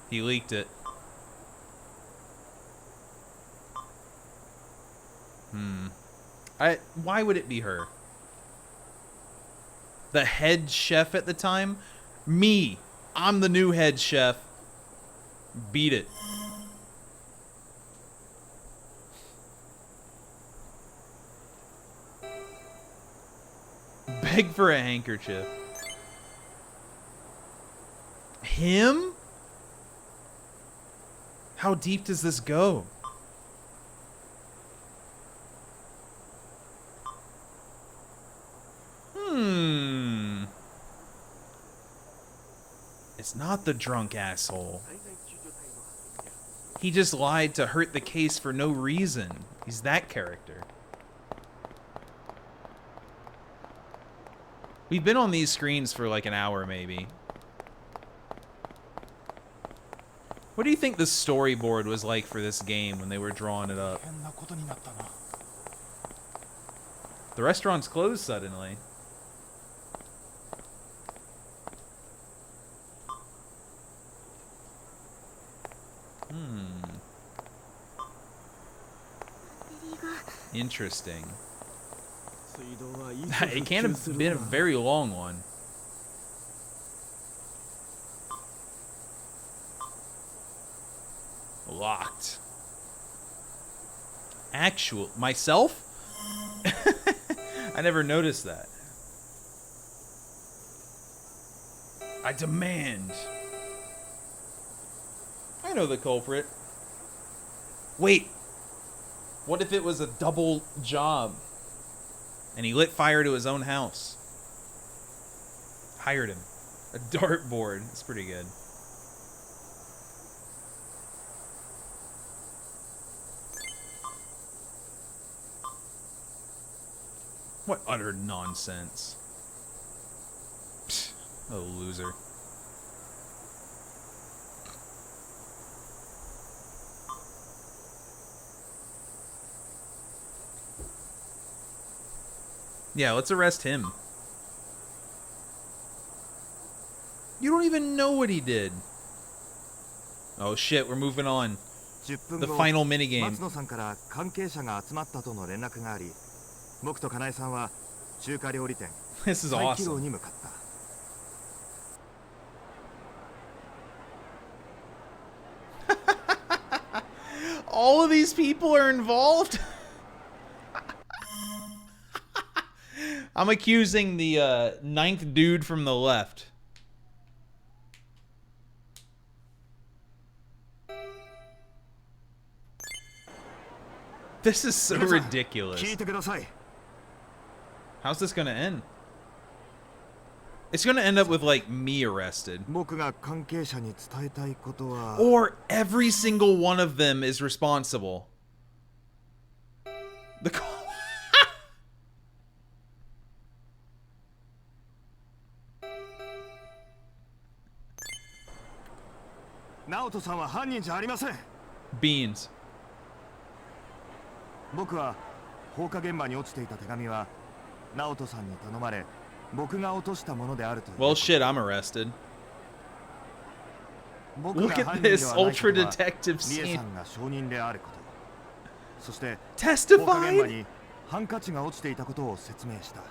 He leaked it. Why would it be her? The head chef at the time? Me. I'm the new head chef. Beat it. Beg for a handkerchief. Him? How deep does this go? It's not the drunk asshole. He just lied to hurt the case for no reason. He's that character. We've been on these screens for like an hour, maybe. What do you think the storyboard was like for this game when they were drawing it up? The restaurant's closed suddenly. Interesting. It can't have been a very long one. Locked. Actual... Myself? I never noticed that. I demand. I know the culprit. Wait. What if it was a double job? And he lit fire to his own house. Hired him. A dartboard. It's pretty good. What utter nonsense. Pfft, a loser. Yeah, let's arrest him. You don't even know what he did. Oh shit, we're moving on. The final minigame. 松野さんから関係者が集まったとの連絡があり、僕とかなえさんは中華料理店 This is 再起 awesome. 動に向かった。All of these people are involved? I'm accusing the ninth dude from the left. This is so ridiculous. How's this gonna end? It's gonna end up with, like, me arrested. Or every single one of them is responsible. The Beans. 僕は放火現場に落ちていた手紙は直人さんに頼まれ僕が落としたものであるという。 Well, shit, I'm arrested. Look at this ultra detective scene. さんが証人であること、そして Testified? 放火現場にハンカチが落ちていたことを説明した。I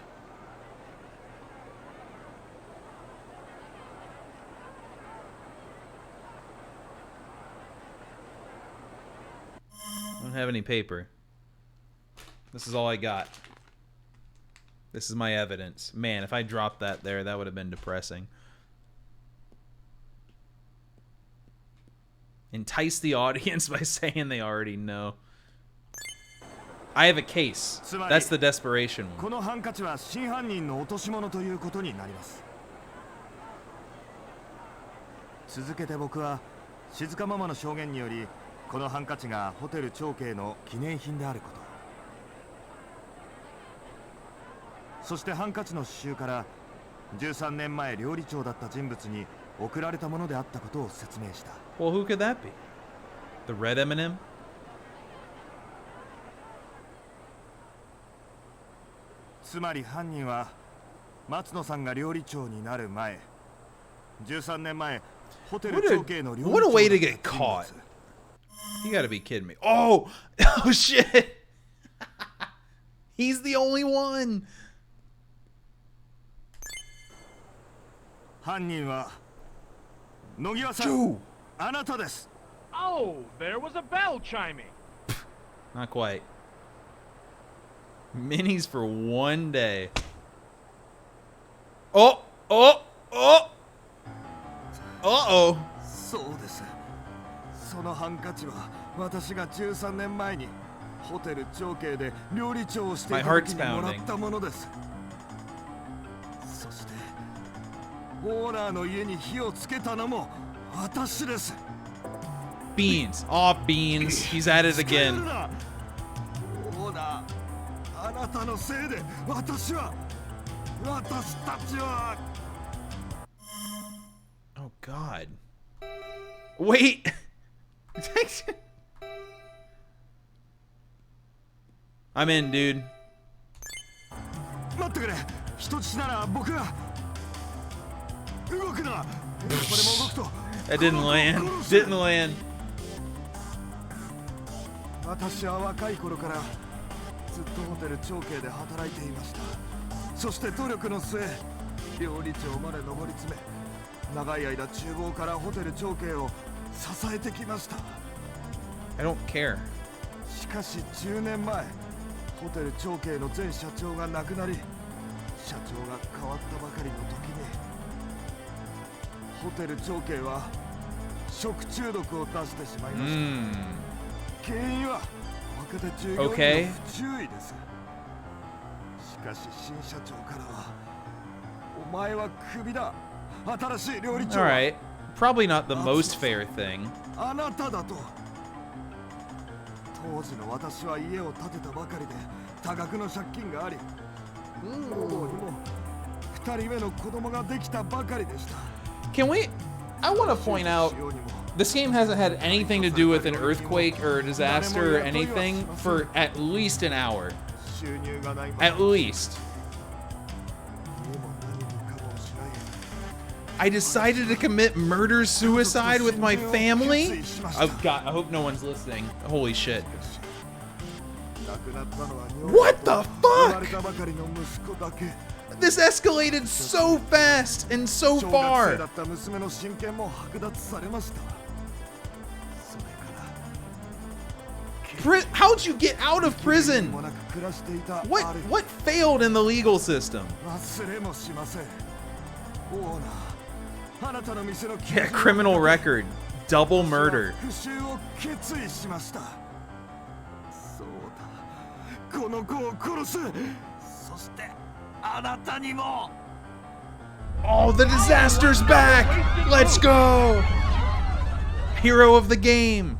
don't have any paper. This is all I got. This is my evidence. Man, if I dropped that there, that would have been depressing. Entice the audience by saying they already know. I have a case. That's the desperation one. このハンカチは真犯人の落とし物ということになります。続けて僕は静香ママの証言によりこのハンカチがホテル長慶の記念品であること、そしてハンカチの刺繍から13年前料理長だった人物に送られたものであったことを説明した。 Well, who could that be? The red M&M? つまり犯人は松野さんが料理長になる前、13年前ホテル長慶の料理長だった人物。 What a way to get caught. You gotta be kidding me. Oh! Oh shit! He's the only one! 犯人は野際さん、あなたです。 Oh, there was a bell chiming. Not quite. Minis for one day. Oh! Oh! Oh! Uh-oh. そうです。そのハンカチは私が13年前にホテル長慶で料理長をしていた時にもらったものです。そしてオーナーの家に火をつけたのも私です。 Beans. Aw, Beans. He's at it again. オーナー、あなたのせいで私たちは。 Oh God. Wait. I'm in, dude. 待ってくれ。人質なら僕が。動くな。これも動くと。 That didn't land. Didn't land. 私は若い頃からずっとホテル長慶で働いていました。そして努力の末、料理長まで上り詰め、長い間厨房からホテル長慶を支えてきました。 I don't care. しかし10年前、ホテル長慶の前社長が亡くなり、社長が変わったばかりの時に、ホテル長慶は食中毒を出してしまいました。原因は若手従業員の不注意です。しかし新社長からは、お前はクビだ。新しい料理長。 Alright. Probably not the most fair thing. あなただと。当時の私は家を建てたばかりで多額の借金があり、もうにも2人目の子供ができたばかりでした。 Can we? I want to point out, this game hasn't had anything to do with an earthquake or a disaster or anything for at least an hour. At least. I decided to commit murder-suicide with my family? Oh god, I hope no one's listening. Holy shit. What the fuck? This escalated so fast and so far. How'd you get out of prison? What failed in the legal system? Yeah, criminal record, double murder. Oh, the disaster's back! Let's go! Hero of the game.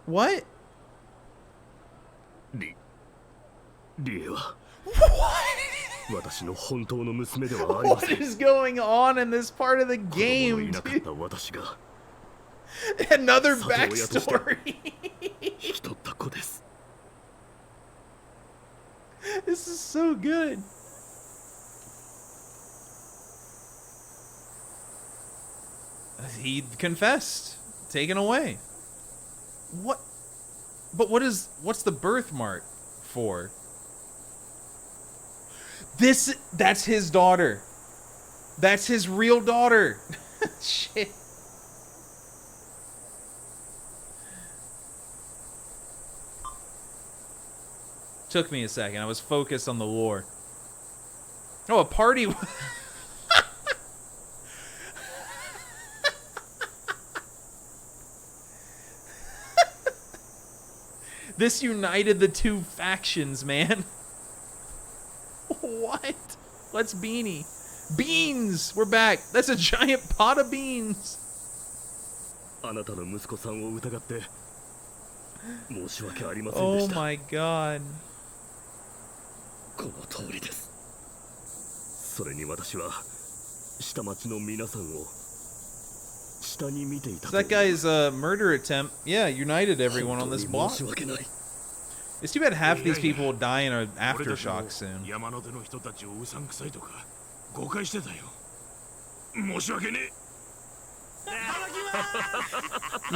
What? What is going on in this part of the game, dude? Another backstory. This is so good. He confessed. Taken away. What? But what's the birthmark for? That's his daughter. That's his real daughter. Shit. Took me a second. I was focused on the lore. Oh, a party. This united the two factions, man. What? Let's beanie. Beans! We're back. That's a giant pot of beans. Oh my god. That guy's murder attempt, yeah, united everyone on this block. It's too bad half these people will die in an aftershock soon. You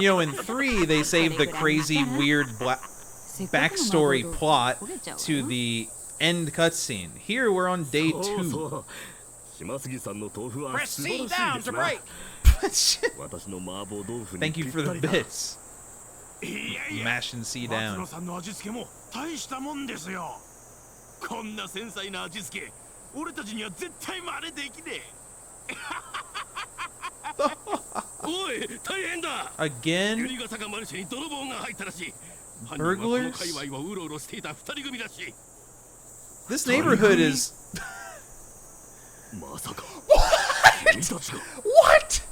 know, in 3, they saved the crazy, weird backstory plot to the end cutscene. Here, we're on day 2. Press C down to break. Thank you for the bits. Mashing C down. Again? Burglars? This neighborhood is... What?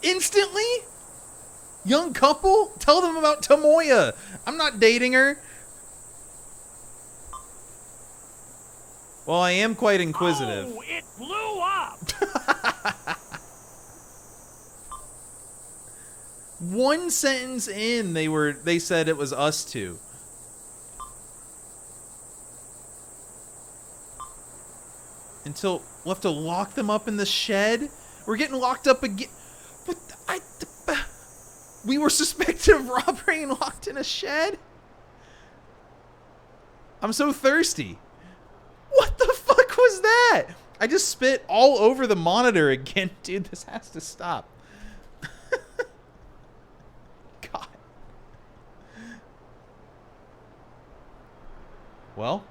Instantly? Young couple? Tell them about Tomoya. I'm not dating her. Well, I am quite inquisitive. Oh, it blew up. One sentence in, they said it was us two. Until we'll have to lock them up in the shed. We're getting locked up again. But we were suspected of robbery and locked in a shed? I'm so thirsty. What the fuck was that? I just spit all over the monitor again. Dude, this has to stop. God. Well.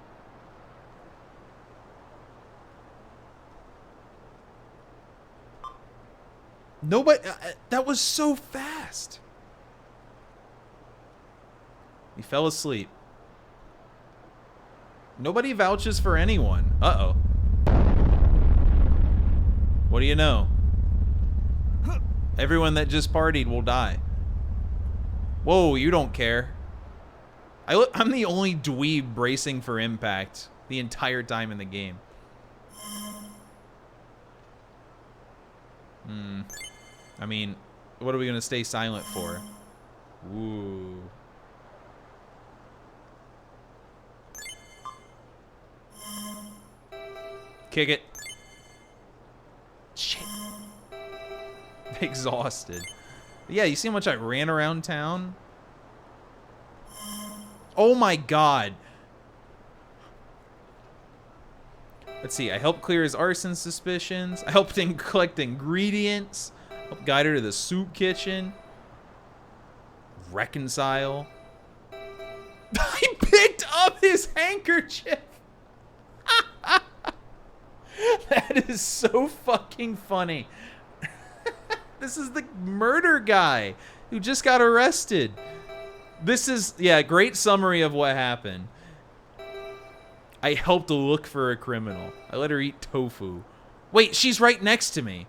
Nobody... that was so fast. He fell asleep. Nobody vouches for anyone. Uh-oh. What do you know? Everyone that just partied will die. Whoa, you don't care. I'm the only dweeb bracing for impact the entire time in the game. I mean, What are we gonna stay silent for? Ooh. Kick it. Shit. Exhausted. Yeah, you see how much I ran around town? Oh my god. Let's see, I helped clear his arson suspicions. I helped him collect ingredients. Helped guide her to the soup kitchen. Reconcile. I picked up his handkerchief. That is so fucking funny. This is the murder guy who just got arrested. This is, yeah, great summary of what happened. I helped look for a criminal. I let her eat tofu. Wait, she's right next to me.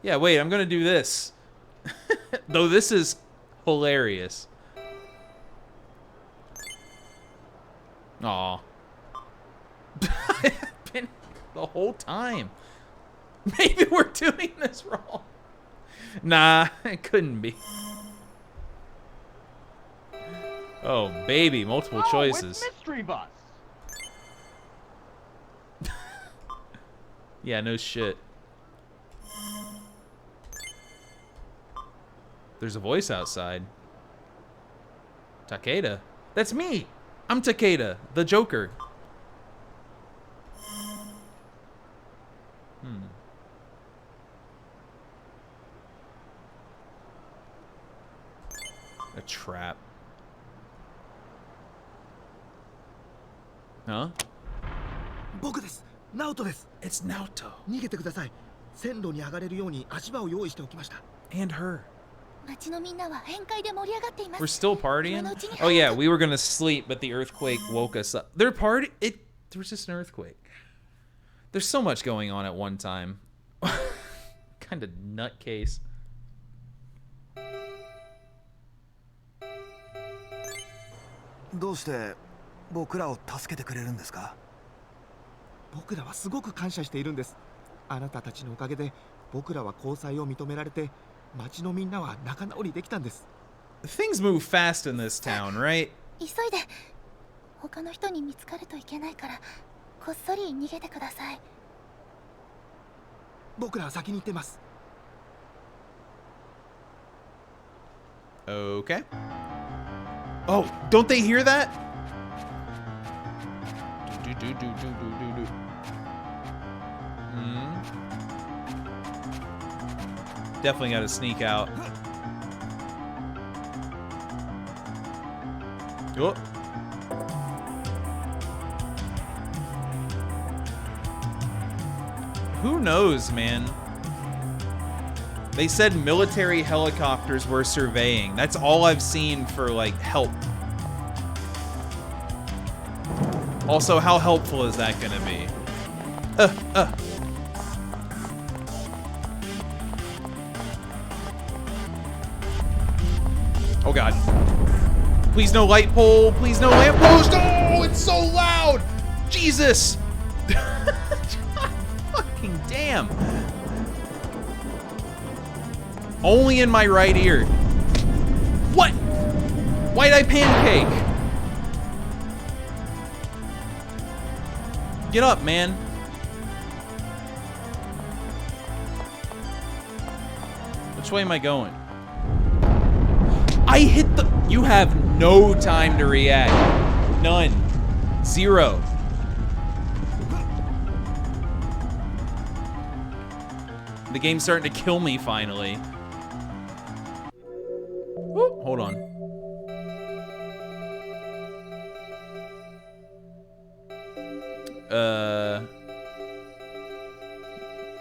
Yeah, wait, I'm gonna do this. Though this is hilarious. Aw. I've been the whole time. Maybe we're doing this wrong. Nah, it couldn't be. Oh, baby, multiple choices. It's Mystery Bus. Yeah, no shit. There's a voice outside. Takeda. That's me. I'm Takeda, the Joker. A trap. Huh? 僕です。ナオトです。It's Naoto. 逃げてください。線路に上がれるように足場を用意しておきました。And her. 町のみんなは宴会で盛り上がっています。 We're still partying? Oh yeah, we were gonna sleep, but the earthquake woke us up. There was just an earthquake. There's so much going on at one time. Kind of nutcase. どうして僕らを助けてくれるんですか？僕らはすごく感謝しているんです。あなたたちのおかげで僕らは交際を認められて、町のみんなは仲直りできたんです。Things move fast in this town, right? 急いで。他の人に見つかるといけないから、こっそり逃げてください。僕らは先に行ってます。Okay. Oh, don't they hear that? Definitely got to sneak out. Oh. Who knows, man? They said military helicopters were surveying. That's all I've seen for, like, help. Also, how helpful is that gonna be? Oh god. Please no light pole. Please no lamp post. Oh, it's so loud. Jesus. Fucking damn. Only in my right ear. What? Why'd I pancake? Get up, man. Which way am I going? I hit the... You have no time to react. None. Zero. The game's starting to kill me finally. Whoop, hold on.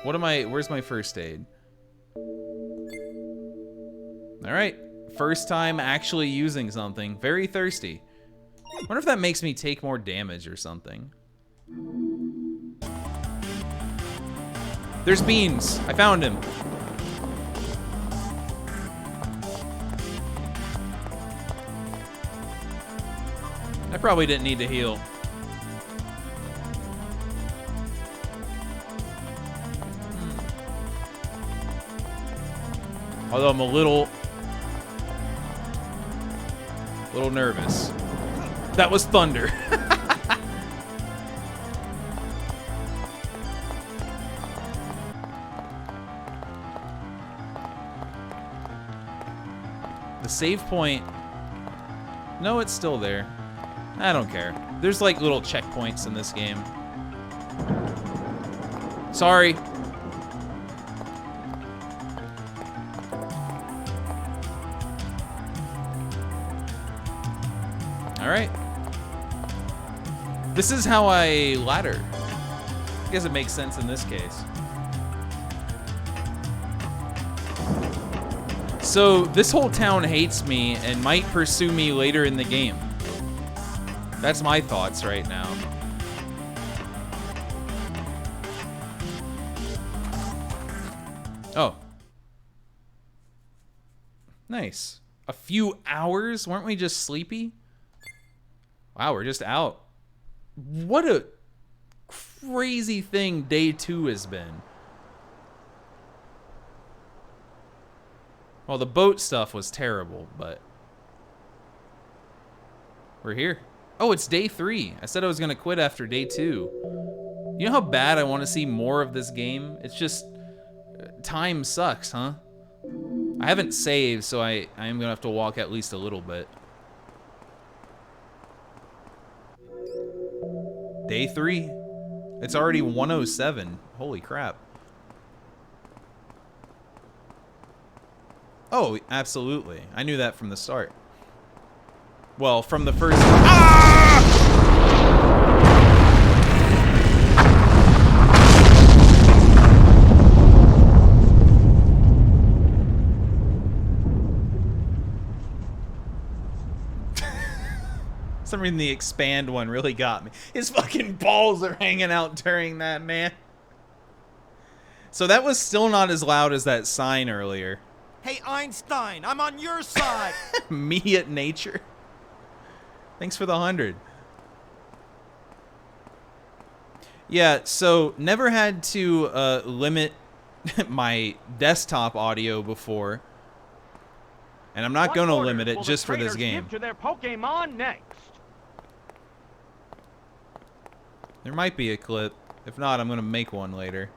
What am I... Where's my first aid? Alright. First time actually using something. Very thirsty. Wonder if that makes me take more damage or something. There's beans. I found him. I probably didn't need to heal. Although I'm a little nervous. That was thunder. The save point. No, it's still there. I don't care. There's like little checkpoints in this game. Sorry. All right. This is how I ladder. I guess it makes sense in this case. So this whole town hates me and might pursue me later in the game. That's my thoughts right now. Oh. Nice. A few hours? Weren't we just sleepy? Wow, we're just out. What a crazy thing day 2 has been. Well, the boat stuff was terrible, but we're here. Oh, it's day 3. I said I was going to quit after day 2. You know how bad I want to see more of this game? It's just, time sucks, huh? I haven't saved, so I am going to have to walk at least a little bit. Day 3. It's already 1:07. Holy crap. Oh, absolutely. I knew that from the start. Well, from the first... Ah! For some reason, the expand one really got me. His fucking balls are hanging out during that, man. So that was still not as loud as that sign earlier. Hey, Einstein, I'm on your side. Me at nature. Thanks for the 100. Yeah, so never had to limit my desktop audio before. And I'm not going to limit it just for this game. To their Pokemon next. There might be a clip. If not, I'm going to make one later.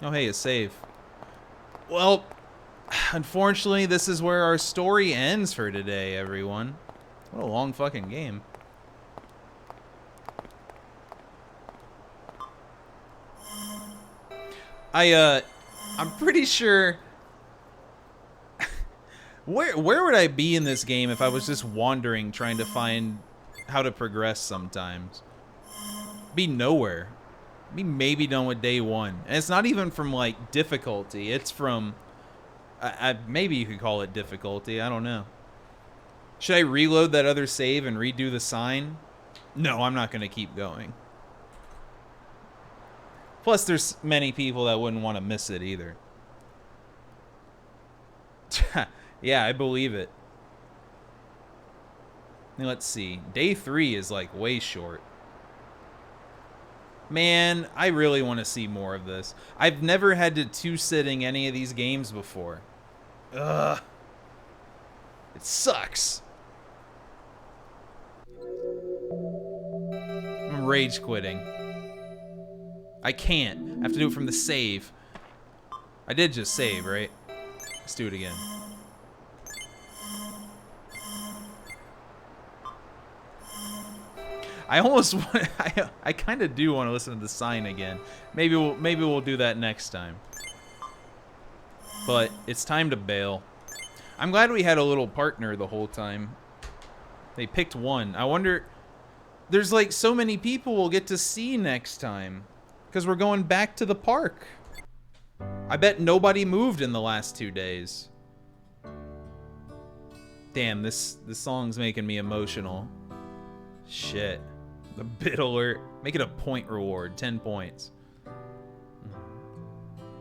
Oh, hey, a save. Well, unfortunately, this is where our story ends for today, everyone. What a long fucking game. I'm pretty sure... Where would I be in this game if I was just wandering, trying to find how to progress sometimes? Be nowhere. Be maybe done with day 1. And it's not even from, like, difficulty. It's from... maybe you could call it difficulty. I don't know. Should I reload that other save and redo the sign? No, I'm not going to keep going. Plus, there's many people that wouldn't want to miss it either. Yeah, I believe it. Now, let's see. Day 3 is, like, way short. Man, I really want to see more of this. I've never had to two-sitting any of these games before. Ugh. It sucks. I'm rage quitting. I can't. I have to do it from the save. I did just save, right? Let's do it again. I almost want. I kind of do want to listen to the sign again. Maybe we'll do that next time. But it's time to bail. I'm glad we had a little partner the whole time. They picked one. I wonder. There's like so many people we'll get to see next time, because we're going back to the park. I bet nobody moved in the last 2 days. Damn, this song's making me emotional. Shit. The bit alert. Make it a point reward. 10 points.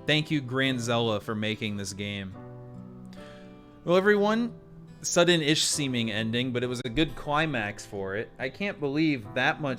Thank you, Granzella, for making this game. Well, everyone, sudden-ish seeming ending, but it was a good climax for it. I can't believe that much